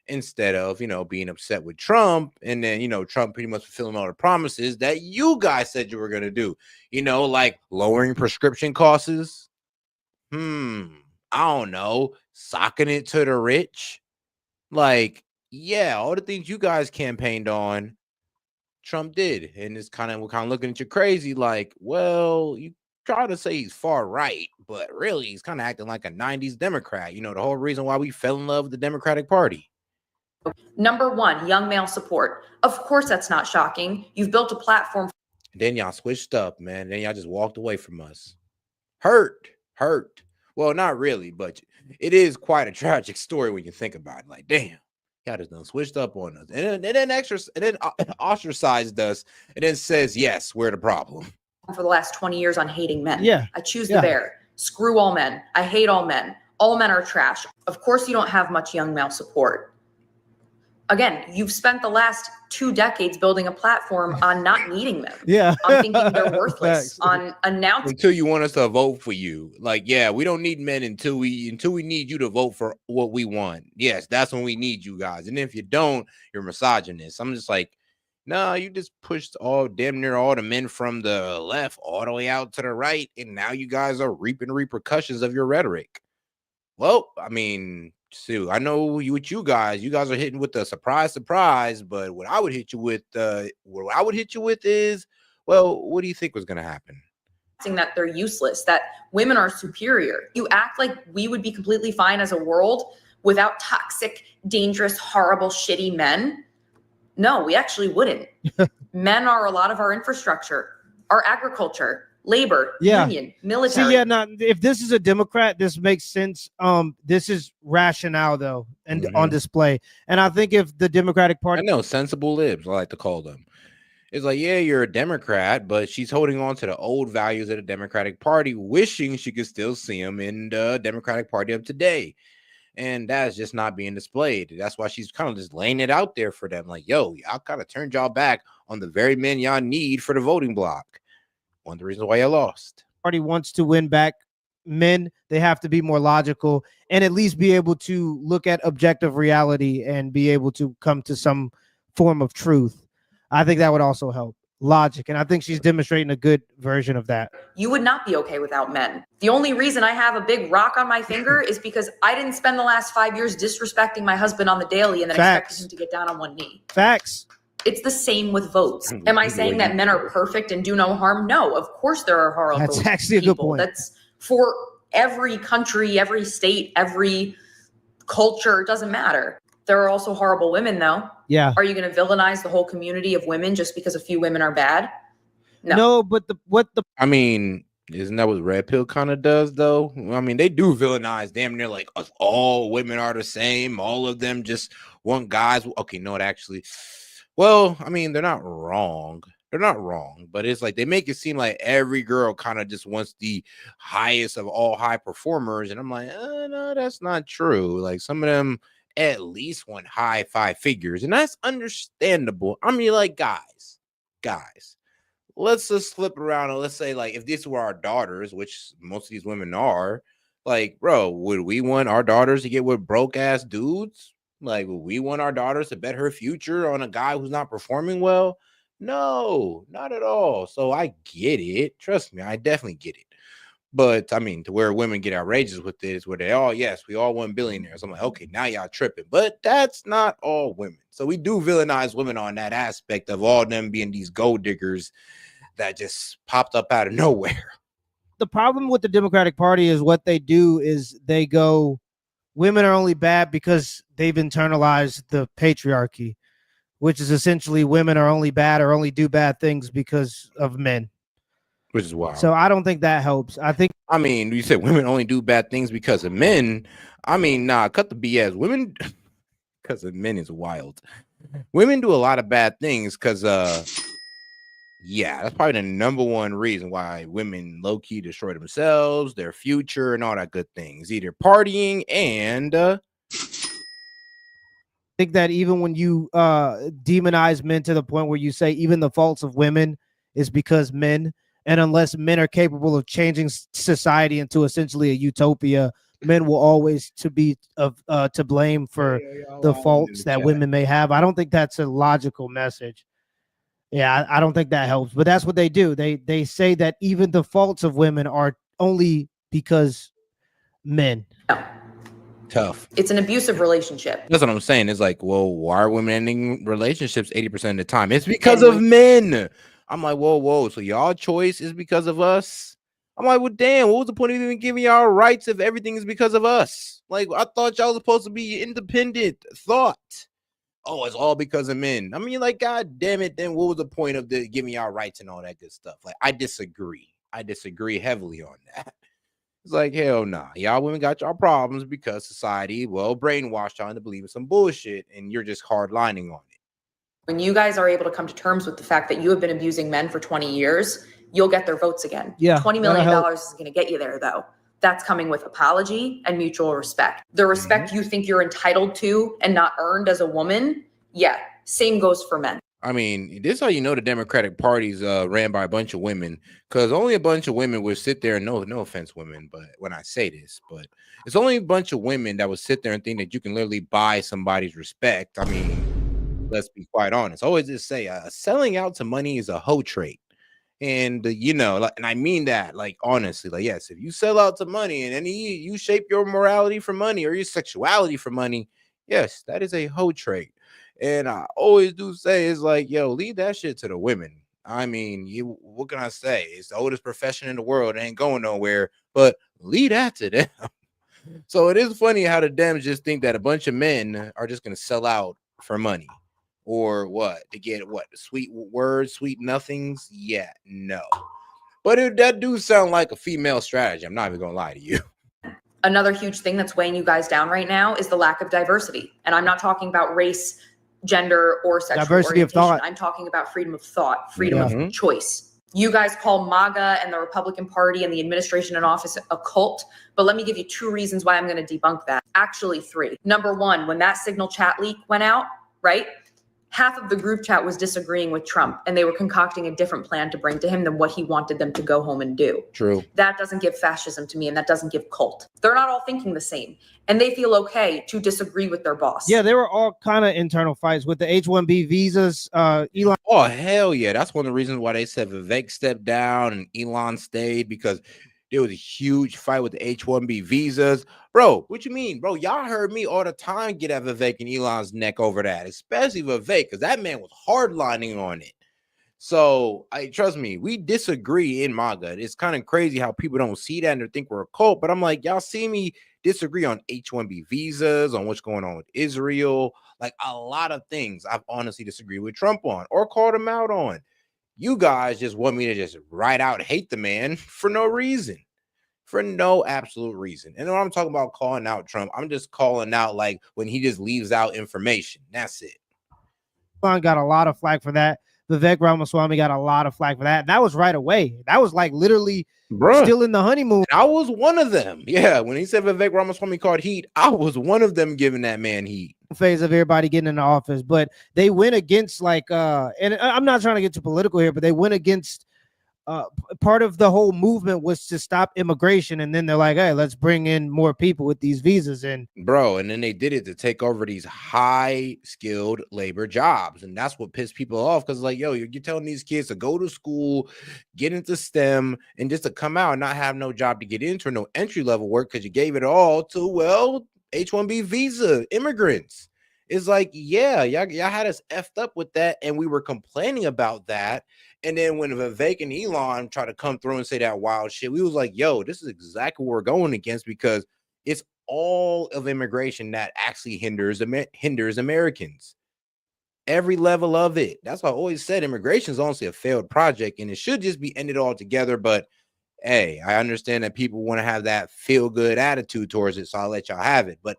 Instead of, being upset with Trump, and then, Trump pretty much fulfilling all the promises that you guys said you were going to do, like lowering prescription costs. I don't know, socking it to the rich. Like, yeah, all the things you guys campaigned on, Trump did. And we're kind of looking at you crazy like, well, you try to say he's far right, but really he's kind of acting like a 90s Democrat. You know, the whole reason why we fell in love with the Democratic Party. Number one, young male support. Of course, that's not shocking. You've built a platform. Then y'all switched up, man. Then y'all just walked away from us. Hurt. Well, not really, but it is quite a tragic story when you think about it. Like, damn, y'all just done switched up on us, and then ostracized us, and then says, yes, we're the problem. For the last 20 years on hating men. Yeah. I choose the bear. Screw all men. I hate all men. All men are trash. Of course, you don't have much young male support. Again, you've spent the last 2 decades building a platform on not needing them. Yeah. On thinking they're worthless. On announcing. Until you want us to vote for you. Like, yeah, we don't need men until we need you to vote for what we want. Yes, that's when we need you guys. And if you don't, you're misogynist. I'm just like, no, you just pushed damn near all the men from the left all the way out to the right, and now you guys are reaping repercussions of your rhetoric. Well, I mean, Sue, I know what you guys are hitting with the surprise, but what I would hit you with, is, well, what do you think was going to happen? That they're useless, that women are superior. You act like we would be completely fine as a world without toxic, dangerous, horrible, shitty men. No, we actually wouldn't. Men are a lot of our infrastructure, our agriculture, labor, union, military. See, yeah, now if this is a Democrat, this makes sense. This is rationale though, and on display. And I think if the Democratic Party, I know, sensible libs, I like to call them. It's like, yeah, you're a Democrat, but she's holding on to the old values of the Democratic Party, wishing she could still see them in the Democratic Party of today. And that's just not being displayed. That's why she's kind of just laying it out there for them. Like, yo, y'all kind of turned y'all back on the very men y'all need for the voting block. One of the reasons why y'all lost. Party wants to win back men, they have to be more logical and at least be able to look at objective reality and be able to come to some form of truth. I think that would also help. Logic. And I think she's demonstrating a good version of that. You would not be okay without men. The only reason I have a big rock on my finger is because I didn't spend the last 5 years disrespecting my husband on the daily and then expecting him to get down on one knee. Facts. It's the same with votes. Am I saying that men are perfect and do no harm? No, of course there are horrible people. That's actually a good point. That's for every country, every state, every culture. It doesn't matter. There are also horrible women, though. Yeah. Are you going to villainize the whole community of women just because a few women are bad? No, but I mean, isn't that what Red Pill kind of does, though? I mean, they do villainize damn near like all women are the same. All of them just want guys. Okay, no, it actually. Well, I mean, they're not wrong. They're not wrong, but it's like they make it seem like every girl kind of just wants the highest of all high performers. And I'm like, no, that's not true. Like some of them at least want high 5 figures, and that's understandable. I mean, like, guys, let's just flip around and let's say, like, if these were our daughters, which most of these women are, like, bro, would we want our daughters to get with broke ass dudes? Like, would we want our daughters to bet her future on a guy who's not performing well? No, not at all. So I get it. Trust me, I definitely get it. But I mean, to where women get outrageous with this, where they all, yes, we all want billionaires. I'm like, okay, now y'all tripping. But that's not all women. So we do villainize women on that aspect of all them being these gold diggers that just popped up out of nowhere. The problem with the Democratic Party is what they do is they go, women are only bad because they've internalized the patriarchy, which is essentially women are only bad or only do bad things because of men. Which is wild. So I don't think that helps. I mean, you said women only do bad things because of men. I mean, nah, cut the BS. Women, because of men is wild. Women do a lot of bad things because, yeah, that's probably the number one reason why women low-key destroy themselves, their future, and all that good things. Either partying and... I think that even when you demonize men to the point where you say even the faults of women is because men, and unless men are capable of changing society into essentially a utopia, men will always be to blame for the faults that women may have. I don't think that's a logical message. Yeah, I don't think that helps. But that's what they do. They say that even the faults of women are only because men. Tough. It's an abusive relationship. That's what I'm saying. It's like, well, why are women ending relationships 80% of the time? It's because of men. I'm like, whoa. So y'all choice is because of us? I'm like, well, damn, what was the point of even giving y'all rights if everything is because of us? Like, I thought y'all was supposed to be independent thought. Oh, it's all because of men. I mean, like, God damn it. Then what was the point of the giving y'all rights and all that good stuff? Like, I disagree. I disagree heavily on that. It's like, hell nah. Y'all women got y'all problems because society, well, brainwashed y'all into believing some bullshit, and you're just hardlining on it. When you guys are able to come to terms with the fact that you have been abusing men for 20 years, you'll get their votes again. Yeah, $20 million is going to get you there, though. That's coming with apology and mutual respect. The respect you think you're entitled to and not earned as a woman, yeah, same goes for men. I mean, this is how you know the Democratic Party's ran by a bunch of women, because only a bunch of women would sit there and no offense, women, but when I say this, but it's only a bunch of women that would sit there and think that you can literally buy somebody's respect. I mean, let's be quite honest. I always just say selling out to money is a hoe trait. And you know, like, and I mean that, like, honestly, like, yes, if you sell out to money and then you shape your morality for money or your sexuality for money, yes, that is a hoe trait. And I always do say, it's like, yo, leave that shit to the women. I mean, what can I say? It's the oldest profession in the world. It ain't going nowhere, but leave that to them. So it is funny how the Dems just think that a bunch of men are just going to sell out for money. Or what? To get what? Sweet words, sweet nothings? Yeah, no. But that do sound like a female strategy. I'm not even going to lie to you. Another huge thing that's weighing you guys down right now is the lack of diversity. And I'm not talking about race, gender, or sexual Diversity of orientation. thought. I'm talking about freedom of thought, freedom of choice. You guys call MAGA and the Republican Party and the administration in office a cult, but let me give you 2 reasons why I'm going to debunk that. Actually 3. Number 1, when that Signal chat leak went out, right? Half of the group chat was disagreeing with Trump, and they were concocting a different plan to bring to him than what he wanted them to go home and do. True. That doesn't give fascism to me, and that doesn't give cult. They're not all thinking the same, and they feel okay to disagree with their boss. Yeah, there were all kind of internal fights with the H-1B visas. Elon. Oh, hell yeah. That's one of the reasons why they said Vivek stepped down and Elon stayed, because there was a huge fight with the H-1B visas. Bro, what you mean? Bro, y'all heard me all the time get at Vivek and Elon's neck over that, especially Vivek, because that man was hardlining on it. So, trust me, we disagree in MAGA. It's kind of crazy how people don't see that and they think we're a cult. But I'm like, y'all see me disagree on H-1B visas, on what's going on with Israel, like a lot of things I've honestly disagreed with Trump on or called him out on. You guys just want me to just write out hate the man for no reason, for no absolute reason. And when I'm talking about calling out Trump, I'm just calling out like when he just leaves out information. That's it. Elon got a lot of flack for that. Vivek Ramaswamy got a lot of flack for that. And that was right away. That was like literally still in the honeymoon. I was one of them. Yeah, when he said Vivek Ramaswamy called heat, I was one of them giving that man heat. Phase of everybody getting in the office, but they went against like and I'm not trying to get too political here, but they went against part of the whole movement was to stop immigration, and then they're like, hey, let's bring in more people with these visas. And bro, and then they did it to take over these high skilled labor jobs, and that's what pissed people off, because like, yo, you're telling these kids to go to school, get into STEM, and just to come out and not have no job to get into, or no entry level work, because you gave it all to, well, H-1B visa immigrants. It's like, yeah, y'all had us effed up with that, and we were complaining about that. And then when Vivek and Elon tried to come through and say that wild shit, we was like, yo, this is exactly what we're going against, because it's all of immigration that actually hinders Americans. Every level of it. That's why I always said immigration is honestly a failed project, and it should just be ended altogether. But hey, I understand that people want to have that feel-good attitude towards it, so I'll let y'all have it. But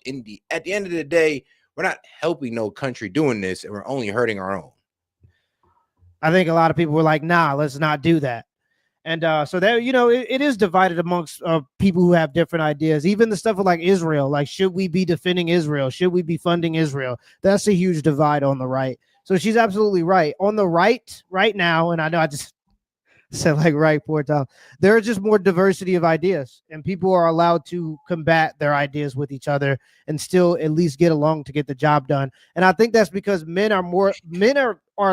at the end of the day, we're not helping no country doing this, and we're only hurting our own. I think a lot of people were like, nah, let's not do that. And so there, you know, it is divided amongst people who have different ideas. Even the stuff with like Israel, like, should we be defending Israel? Should we be funding Israel? That's a huge divide on the right. So she's absolutely right. On the right now, and I know I just said like right 4 times, there is just more diversity of ideas, and people are allowed to combat their ideas with each other and still at least get along to get the job done. And I think that's because men are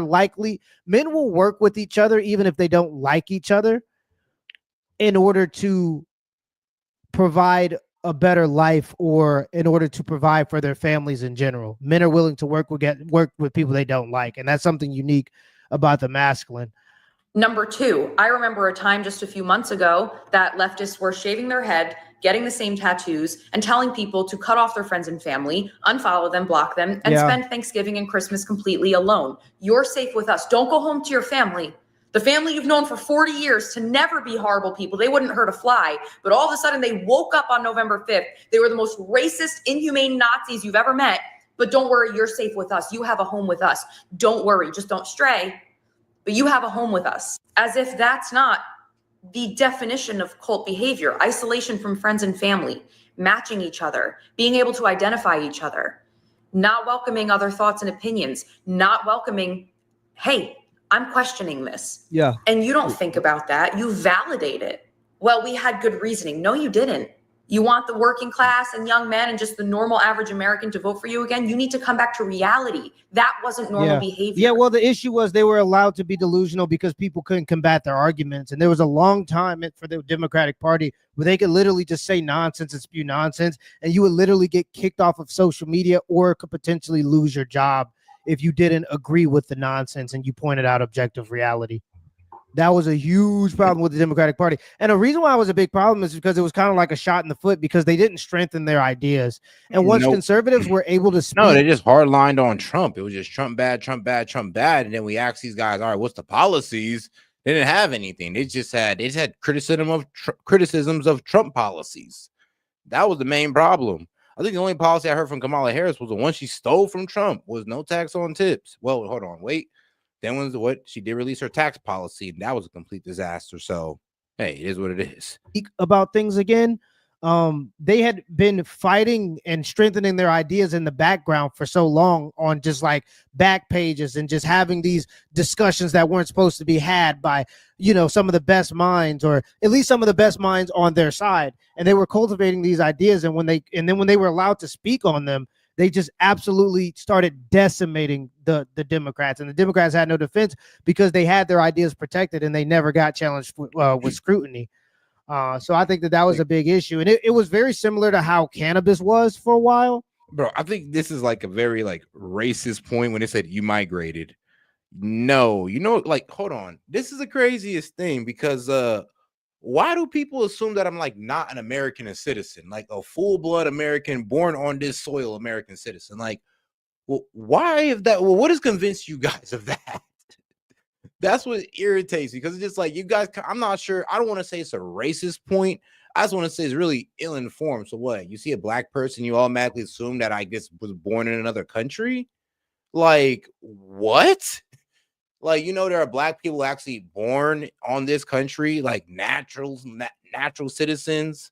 likely, men will work with each other even if they don't like each other in order to provide a better life, or in order to provide for their families in general. Men are willing to work with people they don't like, and that's something unique about the masculine. Number two, I remember a time just a few months ago that leftists were shaving their head, getting the same tattoos, and telling people to cut off their friends and family, unfollow them, block them, and spend Thanksgiving and Christmas completely alone. You're safe with us. Don't go home to your family. The family you've known for 40 years to never be horrible people. They wouldn't hurt a fly. But all of a sudden, they woke up on November 5th. They were the most racist, inhumane Nazis you've ever met. But don't worry, you're safe with us. You have a home with us. Don't worry, just don't stray. But you have a home with us. As if that's not the definition of cult behavior: isolation from friends and family, matching each other, being able to identify each other, not welcoming other thoughts and opinions, not welcoming, hey, I'm questioning this. Yeah. And you don't think about that. You validate it. Well, we had good reasoning. No, you didn't. You want the working class and young men and just the normal average American to vote for you again? You need to come back to reality. That wasn't normal behavior. Yeah, well, the issue was they were allowed to be delusional because people couldn't combat their arguments. And there was a long time for the Democratic Party where they could literally just say nonsense and spew nonsense, and you would literally get kicked off of social media or could potentially lose your job if you didn't agree with the nonsense and you pointed out objective reality. That was a huge problem with the Democratic Party. And the reason why it was a big problem is because it was kind of like a shot in the foot because they didn't strengthen their ideas. And once conservatives were able to speak. No, they just hardlined on Trump. It was just Trump bad, Trump bad, Trump bad. And then we asked these guys, all right, what's the policies? They didn't have anything. They just had criticisms of Trump policies. That was the main problem. I think the only policy I heard from Kamala Harris was the one she stole from Trump was no tax on tips. Well, hold on, wait. Then was what she did release her tax policy, and that was a complete disaster. So, hey, it is what it is. About things again, they had been fighting and strengthening their ideas in the background for so long on just like back pages and just having these discussions that weren't supposed to be had by, some of the best minds, or at least some of the best minds on their side. And they were cultivating these ideas, and when they were allowed to speak on them, they just absolutely started decimating the Democrats, and the Democrats had no defense because they had their ideas protected and they never got challenged with scrutiny. So I think that was a big issue, and it was very similar to how cannabis was for a while. Bro, I think this is like a very racist point when they said you migrated. No, hold on. This is the craziest thing because why do people assume that I'm not an American citizen, like a full-blood American born on this soil American citizen? Why if that? Well, what has convinced you guys of that? That's what irritates me, because it's just you guys, I'm not sure. I don't want to say it's a racist point. I just want to say it's really ill-informed. So what? You see a black person, you automatically assume that I guess was born in another country? What? There are black people actually born on this country, natural citizens,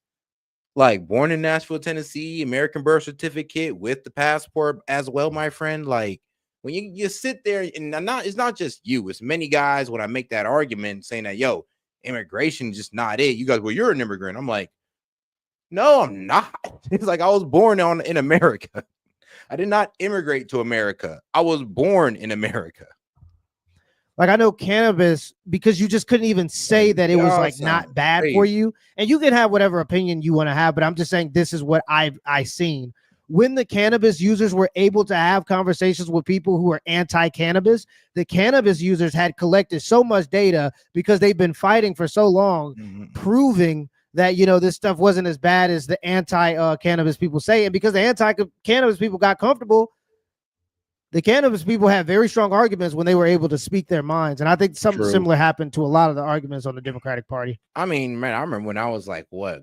born in Nashville, Tennessee, American birth certificate with the passport as well, my friend. When you sit there, and it's not just you, it's many guys when I make that argument saying that, immigration is just not it. You guys, well, you're an immigrant. I'm like, no, I'm not. It's I was born in America. I did not immigrate to America. I was born in America. I know cannabis, because you just couldn't even say that it was not bad for you. And you can have whatever opinion you want to have, but I'm just saying this is what I seen. When the cannabis users were able to have conversations with people who are anti-cannabis, the cannabis users had collected so much data because they've been fighting for so long, proving that, this stuff wasn't as bad as the anti-cannabis people say. And because the anti-cannabis people got comfortable, the cannabis people had very strong arguments when they were able to speak their minds. And I think something similar happened to a lot of the arguments on the Democratic Party. I mean, man, I remember when I was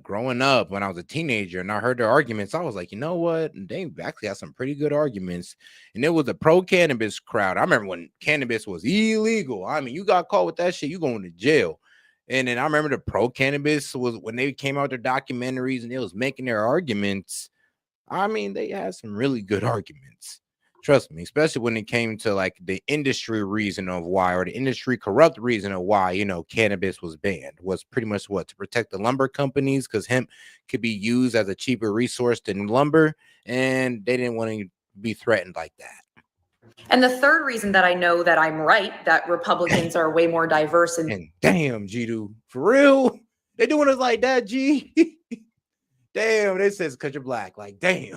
growing up, when I was a teenager and I heard their arguments, I was like, you know what? They actually had some pretty good arguments. And it was a pro-cannabis crowd. I remember when cannabis was illegal. I mean, you got caught with that shit, you going to jail. And then I remember the pro-cannabis was when they came out with their documentaries and they was making their arguments. I mean, they had some really good arguments. Trust me, especially when it came to the industry reason of why, or the industry corrupt reason of why, cannabis was banned, was pretty much to protect the lumber companies, because hemp could be used as a cheaper resource than lumber, and they didn't want to be threatened like that. And the third reason that I know that I'm right, that Republicans are way more diverse and damn, G-Do, for real, they doing us like that, G. Damn, they says because you're black, damn.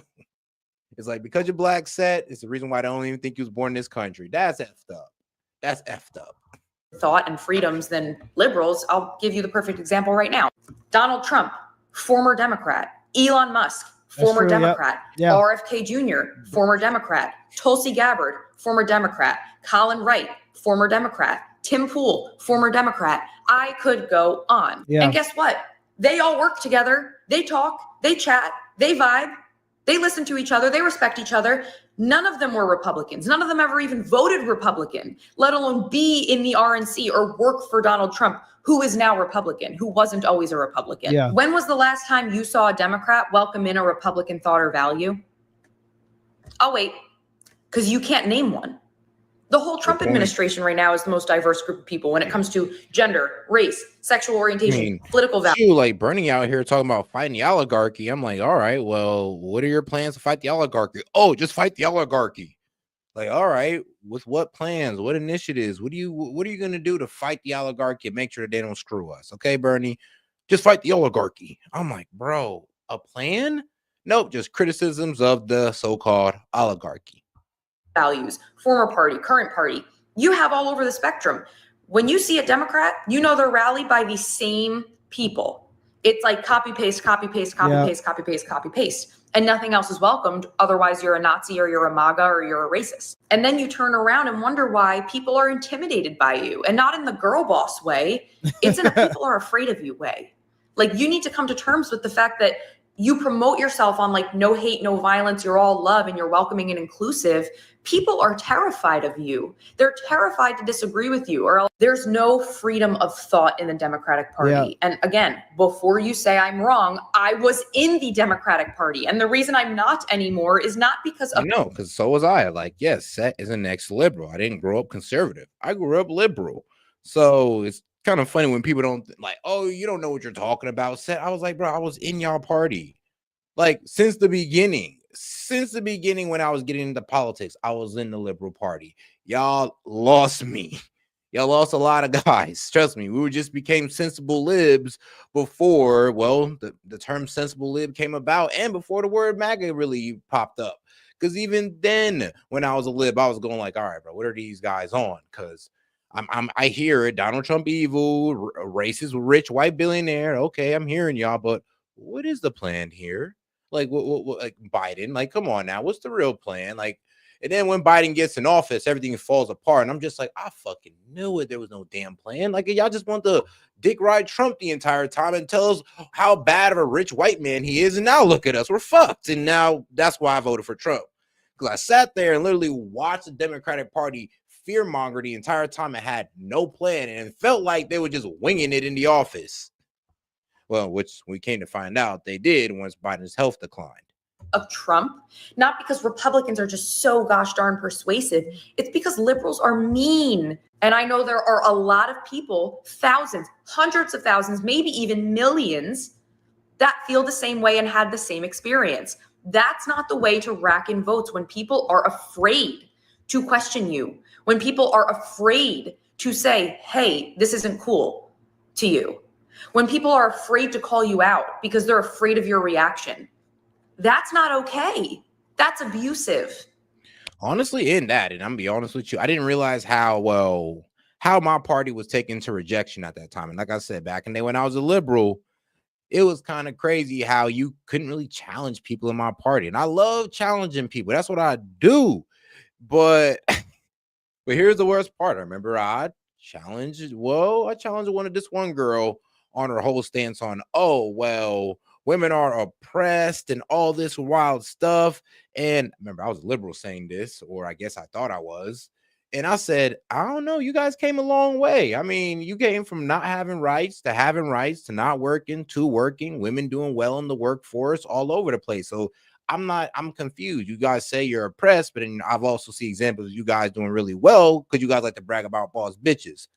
It's because you're black, set. It's the reason why I don't even think you was born in this country. That's effed up. That's effed up. thought and freedoms than liberals. I'll give you the perfect example right now. Donald Trump, former Democrat. Elon Musk, former true, yep. Democrat. Yeah. RFK Jr., former Democrat. Tulsi Gabbard, former Democrat. Colin Wright, former Democrat. Tim Pool, former Democrat. I could go on. Yeah. And guess what? They all work together. They talk, they chat, they vibe, they listen to each other, they respect each other. None of them were Republicans. None of them ever even voted Republican, let alone be in the RNC or work for Donald Trump, who is now Republican, who wasn't always a Republican. Yeah. When was the last time you saw a Democrat welcome in a Republican thought or value? I'll wait, because you can't name one. The whole Trump administration right now is the most diverse group of people when it comes to gender, race, sexual orientation, political values. Like Bernie out here talking about fighting the oligarchy. I'm like, all right, well, what are your plans to fight the oligarchy? Oh, just fight the oligarchy. Like, all right, with what plans, what initiatives, what are you going to do to fight the oligarchy and make sure that they don't screw us? Okay, Bernie, just fight the oligarchy. I'm like, bro, a plan? Nope, just criticisms of the so-called oligarchy. Values, former party, current party, you have all over the spectrum. When you see a Democrat, you know they're rallied by the same people. It's like copy, paste, copy, paste, copy, paste, copy, paste, copy, paste. And nothing else is welcomed. Otherwise, you're a Nazi or you're a MAGA or you're a racist. And then you turn around and wonder why people are intimidated by you, and not in the girl boss way. It's in a people are afraid of you way. Like, you need to come to terms with the fact that you promote yourself on like no hate, no violence, you're all love and you're welcoming and inclusive. People are terrified of you. They're terrified to disagree with you, or else there's no freedom of thought in the Democratic Party. Yeah. And again, before you say I'm wrong, I was in the Democratic Party. And the reason I'm not anymore is not because of— No, because so was I. Like, yes, S.E.T is an ex-liberal. I didn't grow up conservative. I grew up liberal. So it's kind of funny when people don't like, oh, you don't know what you're talking about. S.E.T, I was like, bro, I was in y'all party. Like, since the beginning when I was getting into politics, I was in the Liberal Party. Y'all lost me. Y'all lost a lot of guys. Trust me, we just became sensible libs before, well, the term sensible lib came about and before the word MAGA really popped up. Because even then, when I was a lib, I was going like, all right, bro, what are these guys on? Because I hear it, Donald Trump evil, racist, rich, white billionaire. Okay, I'm hearing y'all, but what is the plan here? Like, what, like Biden, like, come on now, what's the real plan? Like, and then when Biden gets in office, everything falls apart. And I'm just like, I fucking knew it. There was no damn plan. Like, y'all just want to dick ride Trump the entire time and tell us how bad of a rich white man he is. And now look at us, we're fucked. And now that's why I voted for Trump. Because I sat there and literally watched the Democratic Party fearmonger the entire time and had no plan. And it felt like they were just winging it in the office. Well, which we came to find out they did once Biden's health declined. Of Trump, not because Republicans are just so gosh darn persuasive. It's because liberals are mean. And I know there are a lot of people, thousands, hundreds of thousands, maybe even millions, that feel the same way and had the same experience. That's not the way to rack in votes when people are afraid to question you, when people are afraid to say, hey, this isn't cool to you. When people are afraid to call you out because they're afraid of your reaction. That's not okay. That's abusive. Honestly, in that, and I'm gonna be honest with you, I didn't realize how my party was taken to rejection at that time. And like I said, back in the day when I was a liberal, it was kind of crazy how you couldn't really challenge people in my party. And I love challenging people. That's what I do. But here's the worst part. I remember I challenged this one girl on her whole stance on, oh, well, women are oppressed and all this wild stuff. And remember, I was a liberal saying this, or I guess I thought I was. And I said, I don't know, you guys came a long way. I mean, you came from not having rights to not working to working, women doing well in the workforce, all over the place. So I'm confused. You guys say you're oppressed, but then I've also seen examples of you guys doing really well because you guys like to brag about boss bitches.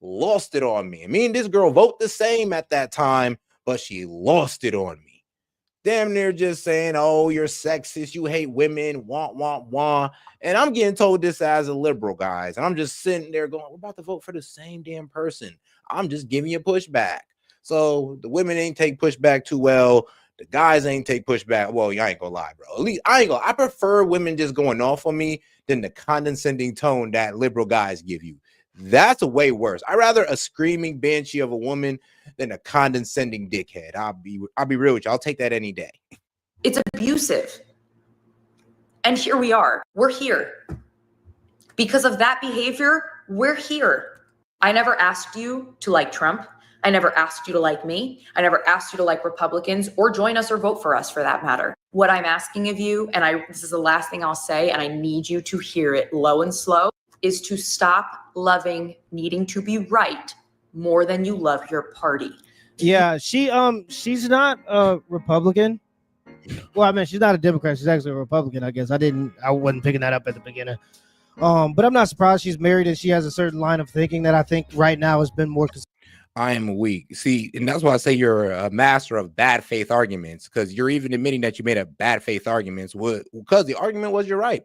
Lost it on me. Me and this girl vote the same at that time, but she lost it on me. Damn near just saying, oh, you're sexist, you hate women, wah. And I'm getting told this as a liberal, guys. And I'm just sitting there going, we're about to vote for the same damn person. I'm just giving you pushback. So the women ain't take pushback too well. The guys ain't take pushback. Well, you ain't gonna lie, bro. At least I prefer women just going off on me than the condescending tone that liberal guys give you. That's a way worse. I'd rather a screaming banshee of a woman than a condescending dickhead. I'll be real with you. I'll take that any day. It's abusive. And here we are. We're here. Because of that behavior, we're here. I never asked you to like Trump. I never asked you to like me. I never asked you to like Republicans or join us or vote for us for that matter. What I'm asking of you, and this is the last thing I'll say, and I need you to hear it low and slow, is to stop loving needing to be right more than you love your party. Yeah, she's not a Republican. Well, I mean, she's not a Democrat. She's actually a Republican, I guess. I wasn't picking that up at the beginning. But I'm not surprised she's married and she has a certain line of thinking that I think right now has been more. I am weak. See, and that's why I say you're a master of bad faith arguments, because you're even admitting that you made a bad faith arguments. Because the argument was, you're right,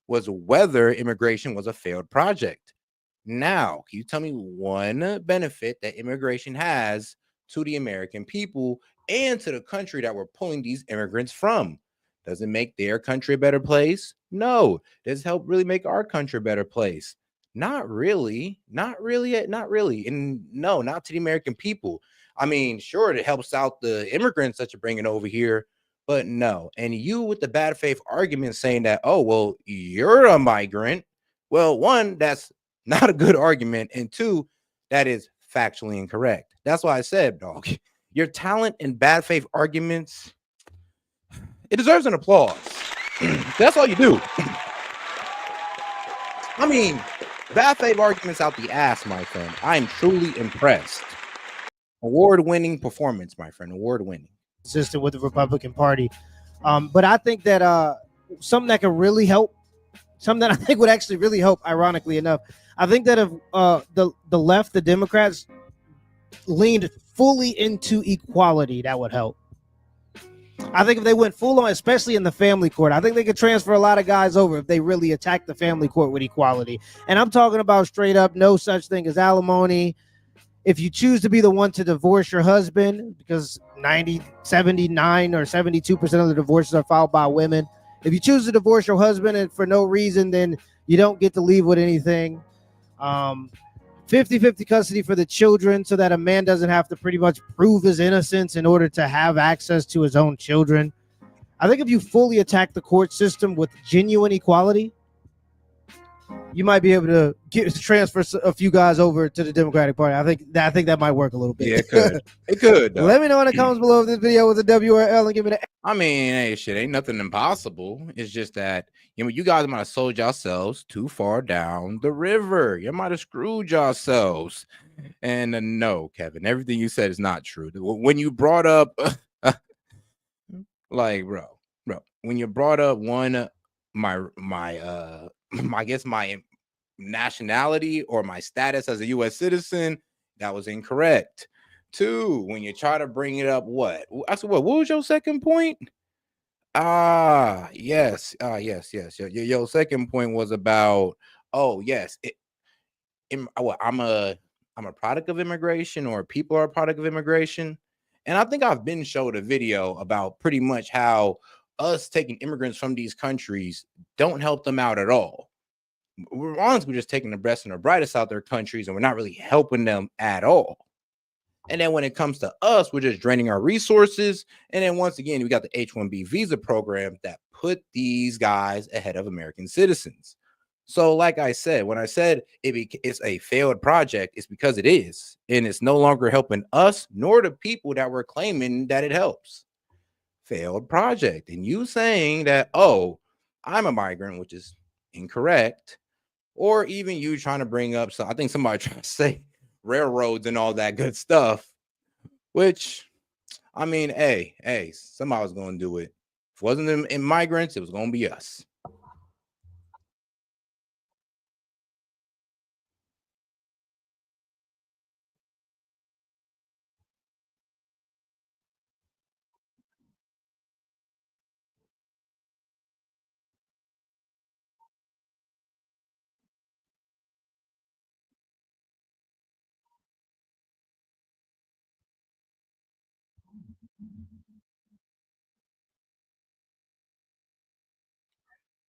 was whether immigration was a failed project. Now, can you tell me one benefit that immigration has to the American people and to the country that we're pulling these immigrants from? Does it make their country a better place? No. Does it help really make our country a better place? Not really. Not really. And no, not to the American people. I mean, sure, it helps out the immigrants that you're bringing over here, but no. And you with the bad faith argument saying that, oh, well, you're a migrant. Well, one, that's not a good argument. And two, that is factually incorrect. That's why I said, dog, your talent and bad faith arguments, it deserves an applause. That's all you do. I mean, bad faith arguments out the ass, my friend. I am truly impressed. Award-winning performance, my friend. Award-winning. Consistent with the Republican Party. But I think that something that can really help, something that I think would actually really help, ironically enough, I think that if the left, the Democrats, leaned fully into equality, that would help. I think if they went full on, especially in the family court, I think they could transfer a lot of guys over if they really attack the family court with equality. And I'm talking about straight up, no such thing as alimony. If you choose to be the one to divorce your husband, because 79 or 72% of the divorces are filed by women. If you choose to divorce your husband and for no reason, then you don't get to leave with anything. 50-50 custody for the children so that a man doesn't have to pretty much prove his innocence in order to have access to his own children. I think if you fully attack the court system with genuine equality, you might be able to transfer a few guys over to the Democratic Party. I think that might work a little bit. Yeah, it could. It could. Let me know in the comments below if this video was a W or L and give me the. I mean, hey, shit, ain't nothing impossible. It's just that, you guys might have sold yourselves too far down the river. You might have screwed yourselves. And no, Kevin, everything you said is not true. When you brought up, like, bro, when you brought up I guess my nationality or my status as a U.S. citizen, that was incorrect. Two, when you try to bring it up, what was your second point? Yes. Your second point was about, oh yes, I'm a product of immigration, or people are a product of immigration. And I think I've been showed a video about pretty much how us taking immigrants from these countries don't help them out at all. We're just taking the best and the brightest out their countries, and we're not really helping them at all. And then when it comes to us, we're just draining our resources. And then once again, we got the H-1B visa program that put these guys ahead of American citizens. So like I said, when I said it's a failed project, it's because it is. And it's no longer helping us nor the people that were claiming that it helps. Failed project. And you saying that, oh, I'm a migrant, which is incorrect. Or even you trying to bring up, so I think somebody trying to say railroads and all that good stuff, which, I mean, hey, somebody was going to do it. If it wasn't immigrants, it was going to be us.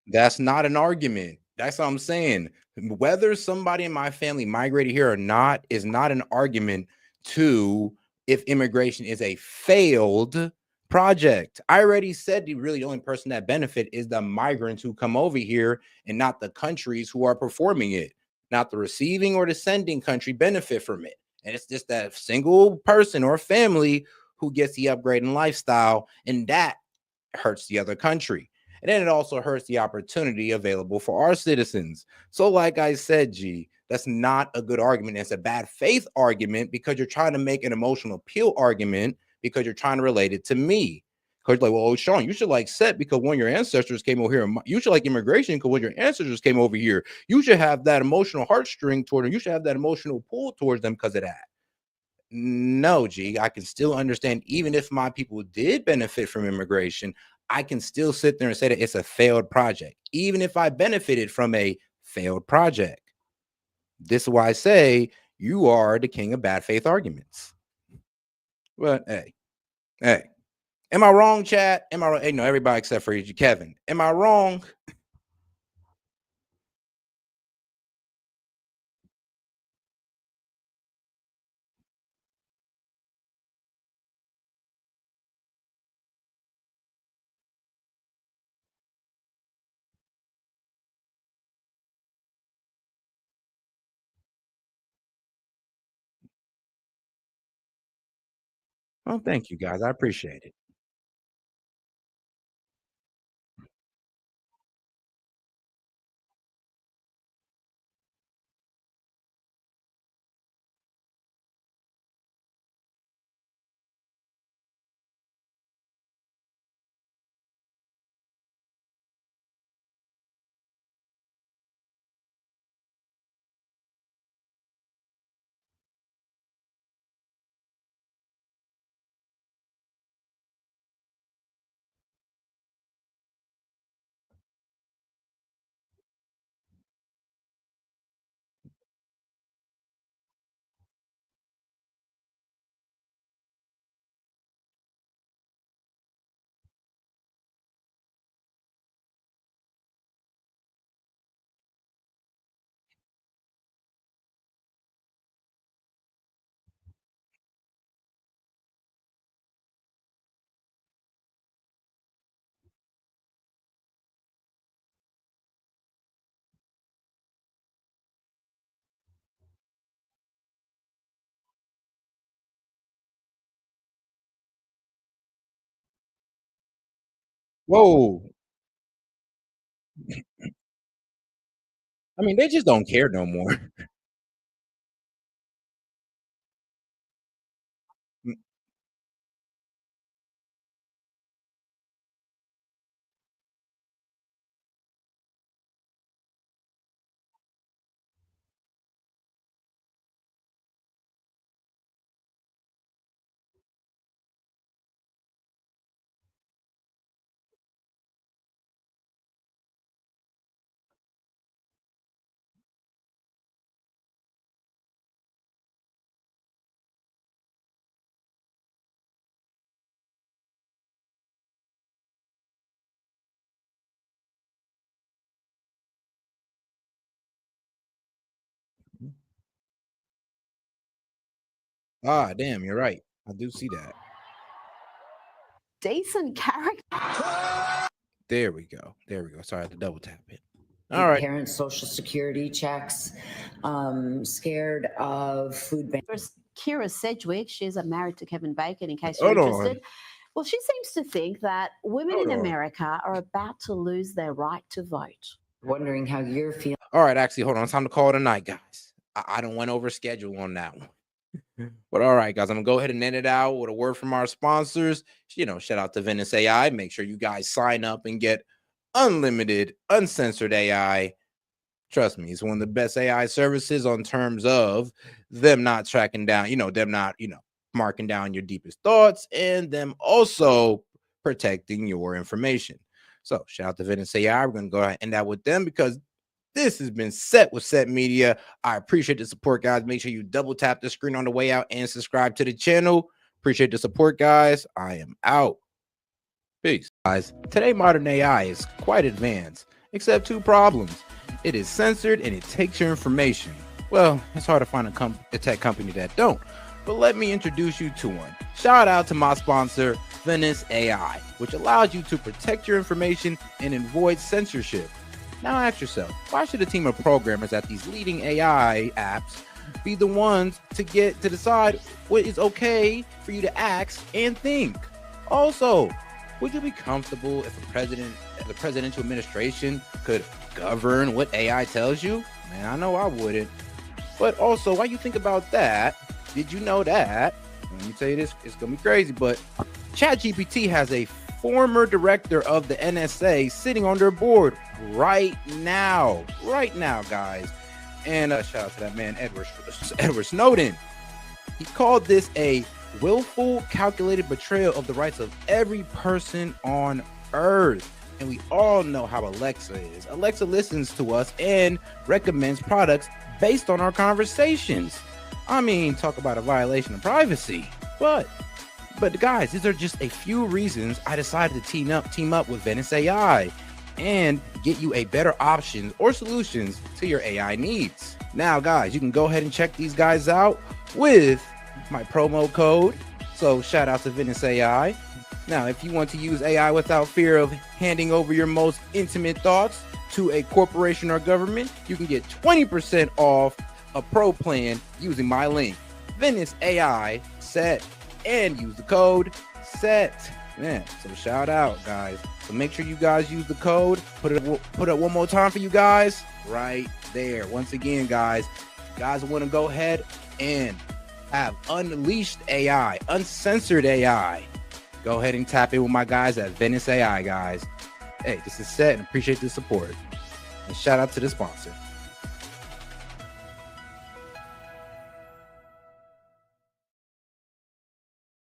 That's not an argument. That's what I'm saying. Whether somebody in my family migrated here or not is not an argument to if immigration is a failed project. I already said the only person that benefit is the migrants who come over here and not the countries who are performing it. Not the receiving or the sending country benefit from it. And it's just that single person or family who gets the upgrade in lifestyle, and that hurts the other country. And then it also hurts the opportunity available for our citizens. So like I said, G, that's not a good argument. It's a bad faith argument because you're trying to make an emotional appeal argument because you're trying to relate it to me. Because you're like, well, Sean, you should like S.E.T because when your ancestors came over here, you should like immigration because when your ancestors came over here, you should have that emotional heartstring toward them. You should have that emotional pull towards them because of that. No, G, I can still understand, even if my people did benefit from immigration, I can still sit there and say that it's a failed project, even if I benefited from a failed project. This is why I say you are the king of bad faith arguments. But hey, am I wrong, chat? Am I wrong? Hey, no, everybody except for you, Kevin. Am I wrong? Oh, thank you, guys. I appreciate it. Whoa. I mean, they just don't care no more. Ah, damn, you're right. I do see that. Decent character. There we go. There we go. Sorry, I had to double tap it. All right. Parents' social security checks, scared of food bank. First, Kira Sedgwick, she's married to Kevin Bacon, in case you're interested. Well, she seems to think that women in America are about to lose their right to vote. Wondering how you're feeling. All right, actually, hold on. It's time to call it a night, guys. I don't went over schedule on that one. But all right, guys, I'm gonna go ahead and end it out with a word from our sponsors. You know, shout out to Venice AI. Make sure you guys sign up and get unlimited, uncensored AI. Trust me, it's one of the best AI services on terms of them not tracking down, them not, marking down your deepest thoughts and them also protecting your information. So shout out to Venice AI. We're gonna go ahead and end that with them because this has been S.E.T with S.E.T Media. I appreciate the support, guys. Make sure you double tap the screen on the way out and subscribe to the channel. Appreciate the support, guys. I am out. Peace. Guys, today modern AI is quite advanced, except two problems. It is censored and it takes your information. Well, it's hard to find a tech company that don't. But let me introduce you to one. Shout out to my sponsor, Venice AI, which allows you to protect your information and avoid censorship. Now ask yourself, why should a team of programmers at these leading AI apps be the ones to decide what is okay for you to ask and think? Also, would you be comfortable if the presidential administration could govern what AI tells you? Man, I know I wouldn't. But also, while you think about that, did you know that? Let me tell you this, it's gonna be crazy, but ChatGPT has a former director of the NSA sitting on their board right now, guys. And shout out to that man, Edward Snowden. He called this a willful, calculated betrayal of the rights of every person on Earth. And we all know how Alexa is. Alexa listens to us and recommends products based on our conversations. I mean, talk about a violation of privacy. But guys, these are just a few reasons I decided to team up with Venice AI and get you a better options or solutions to your AI needs. Now, guys, you can go ahead and check these guys out with my promo code. So shout out to Venice AI. Now, if you want to use AI without fear of handing over your most intimate thoughts to a corporation or government, you can get 20% off a pro plan using my link, Venice AI SET, and use the code SET. Man, so shout out, guys. So make sure you guys use the code. Put it up one more time for you guys right there. Once again, guys, you guys want to go ahead and have unleashed AI, uncensored AI, go ahead and tap in with my guys at Venice AI, guys. Hey, this is S.E.T and appreciate the support. And shout out to the sponsor.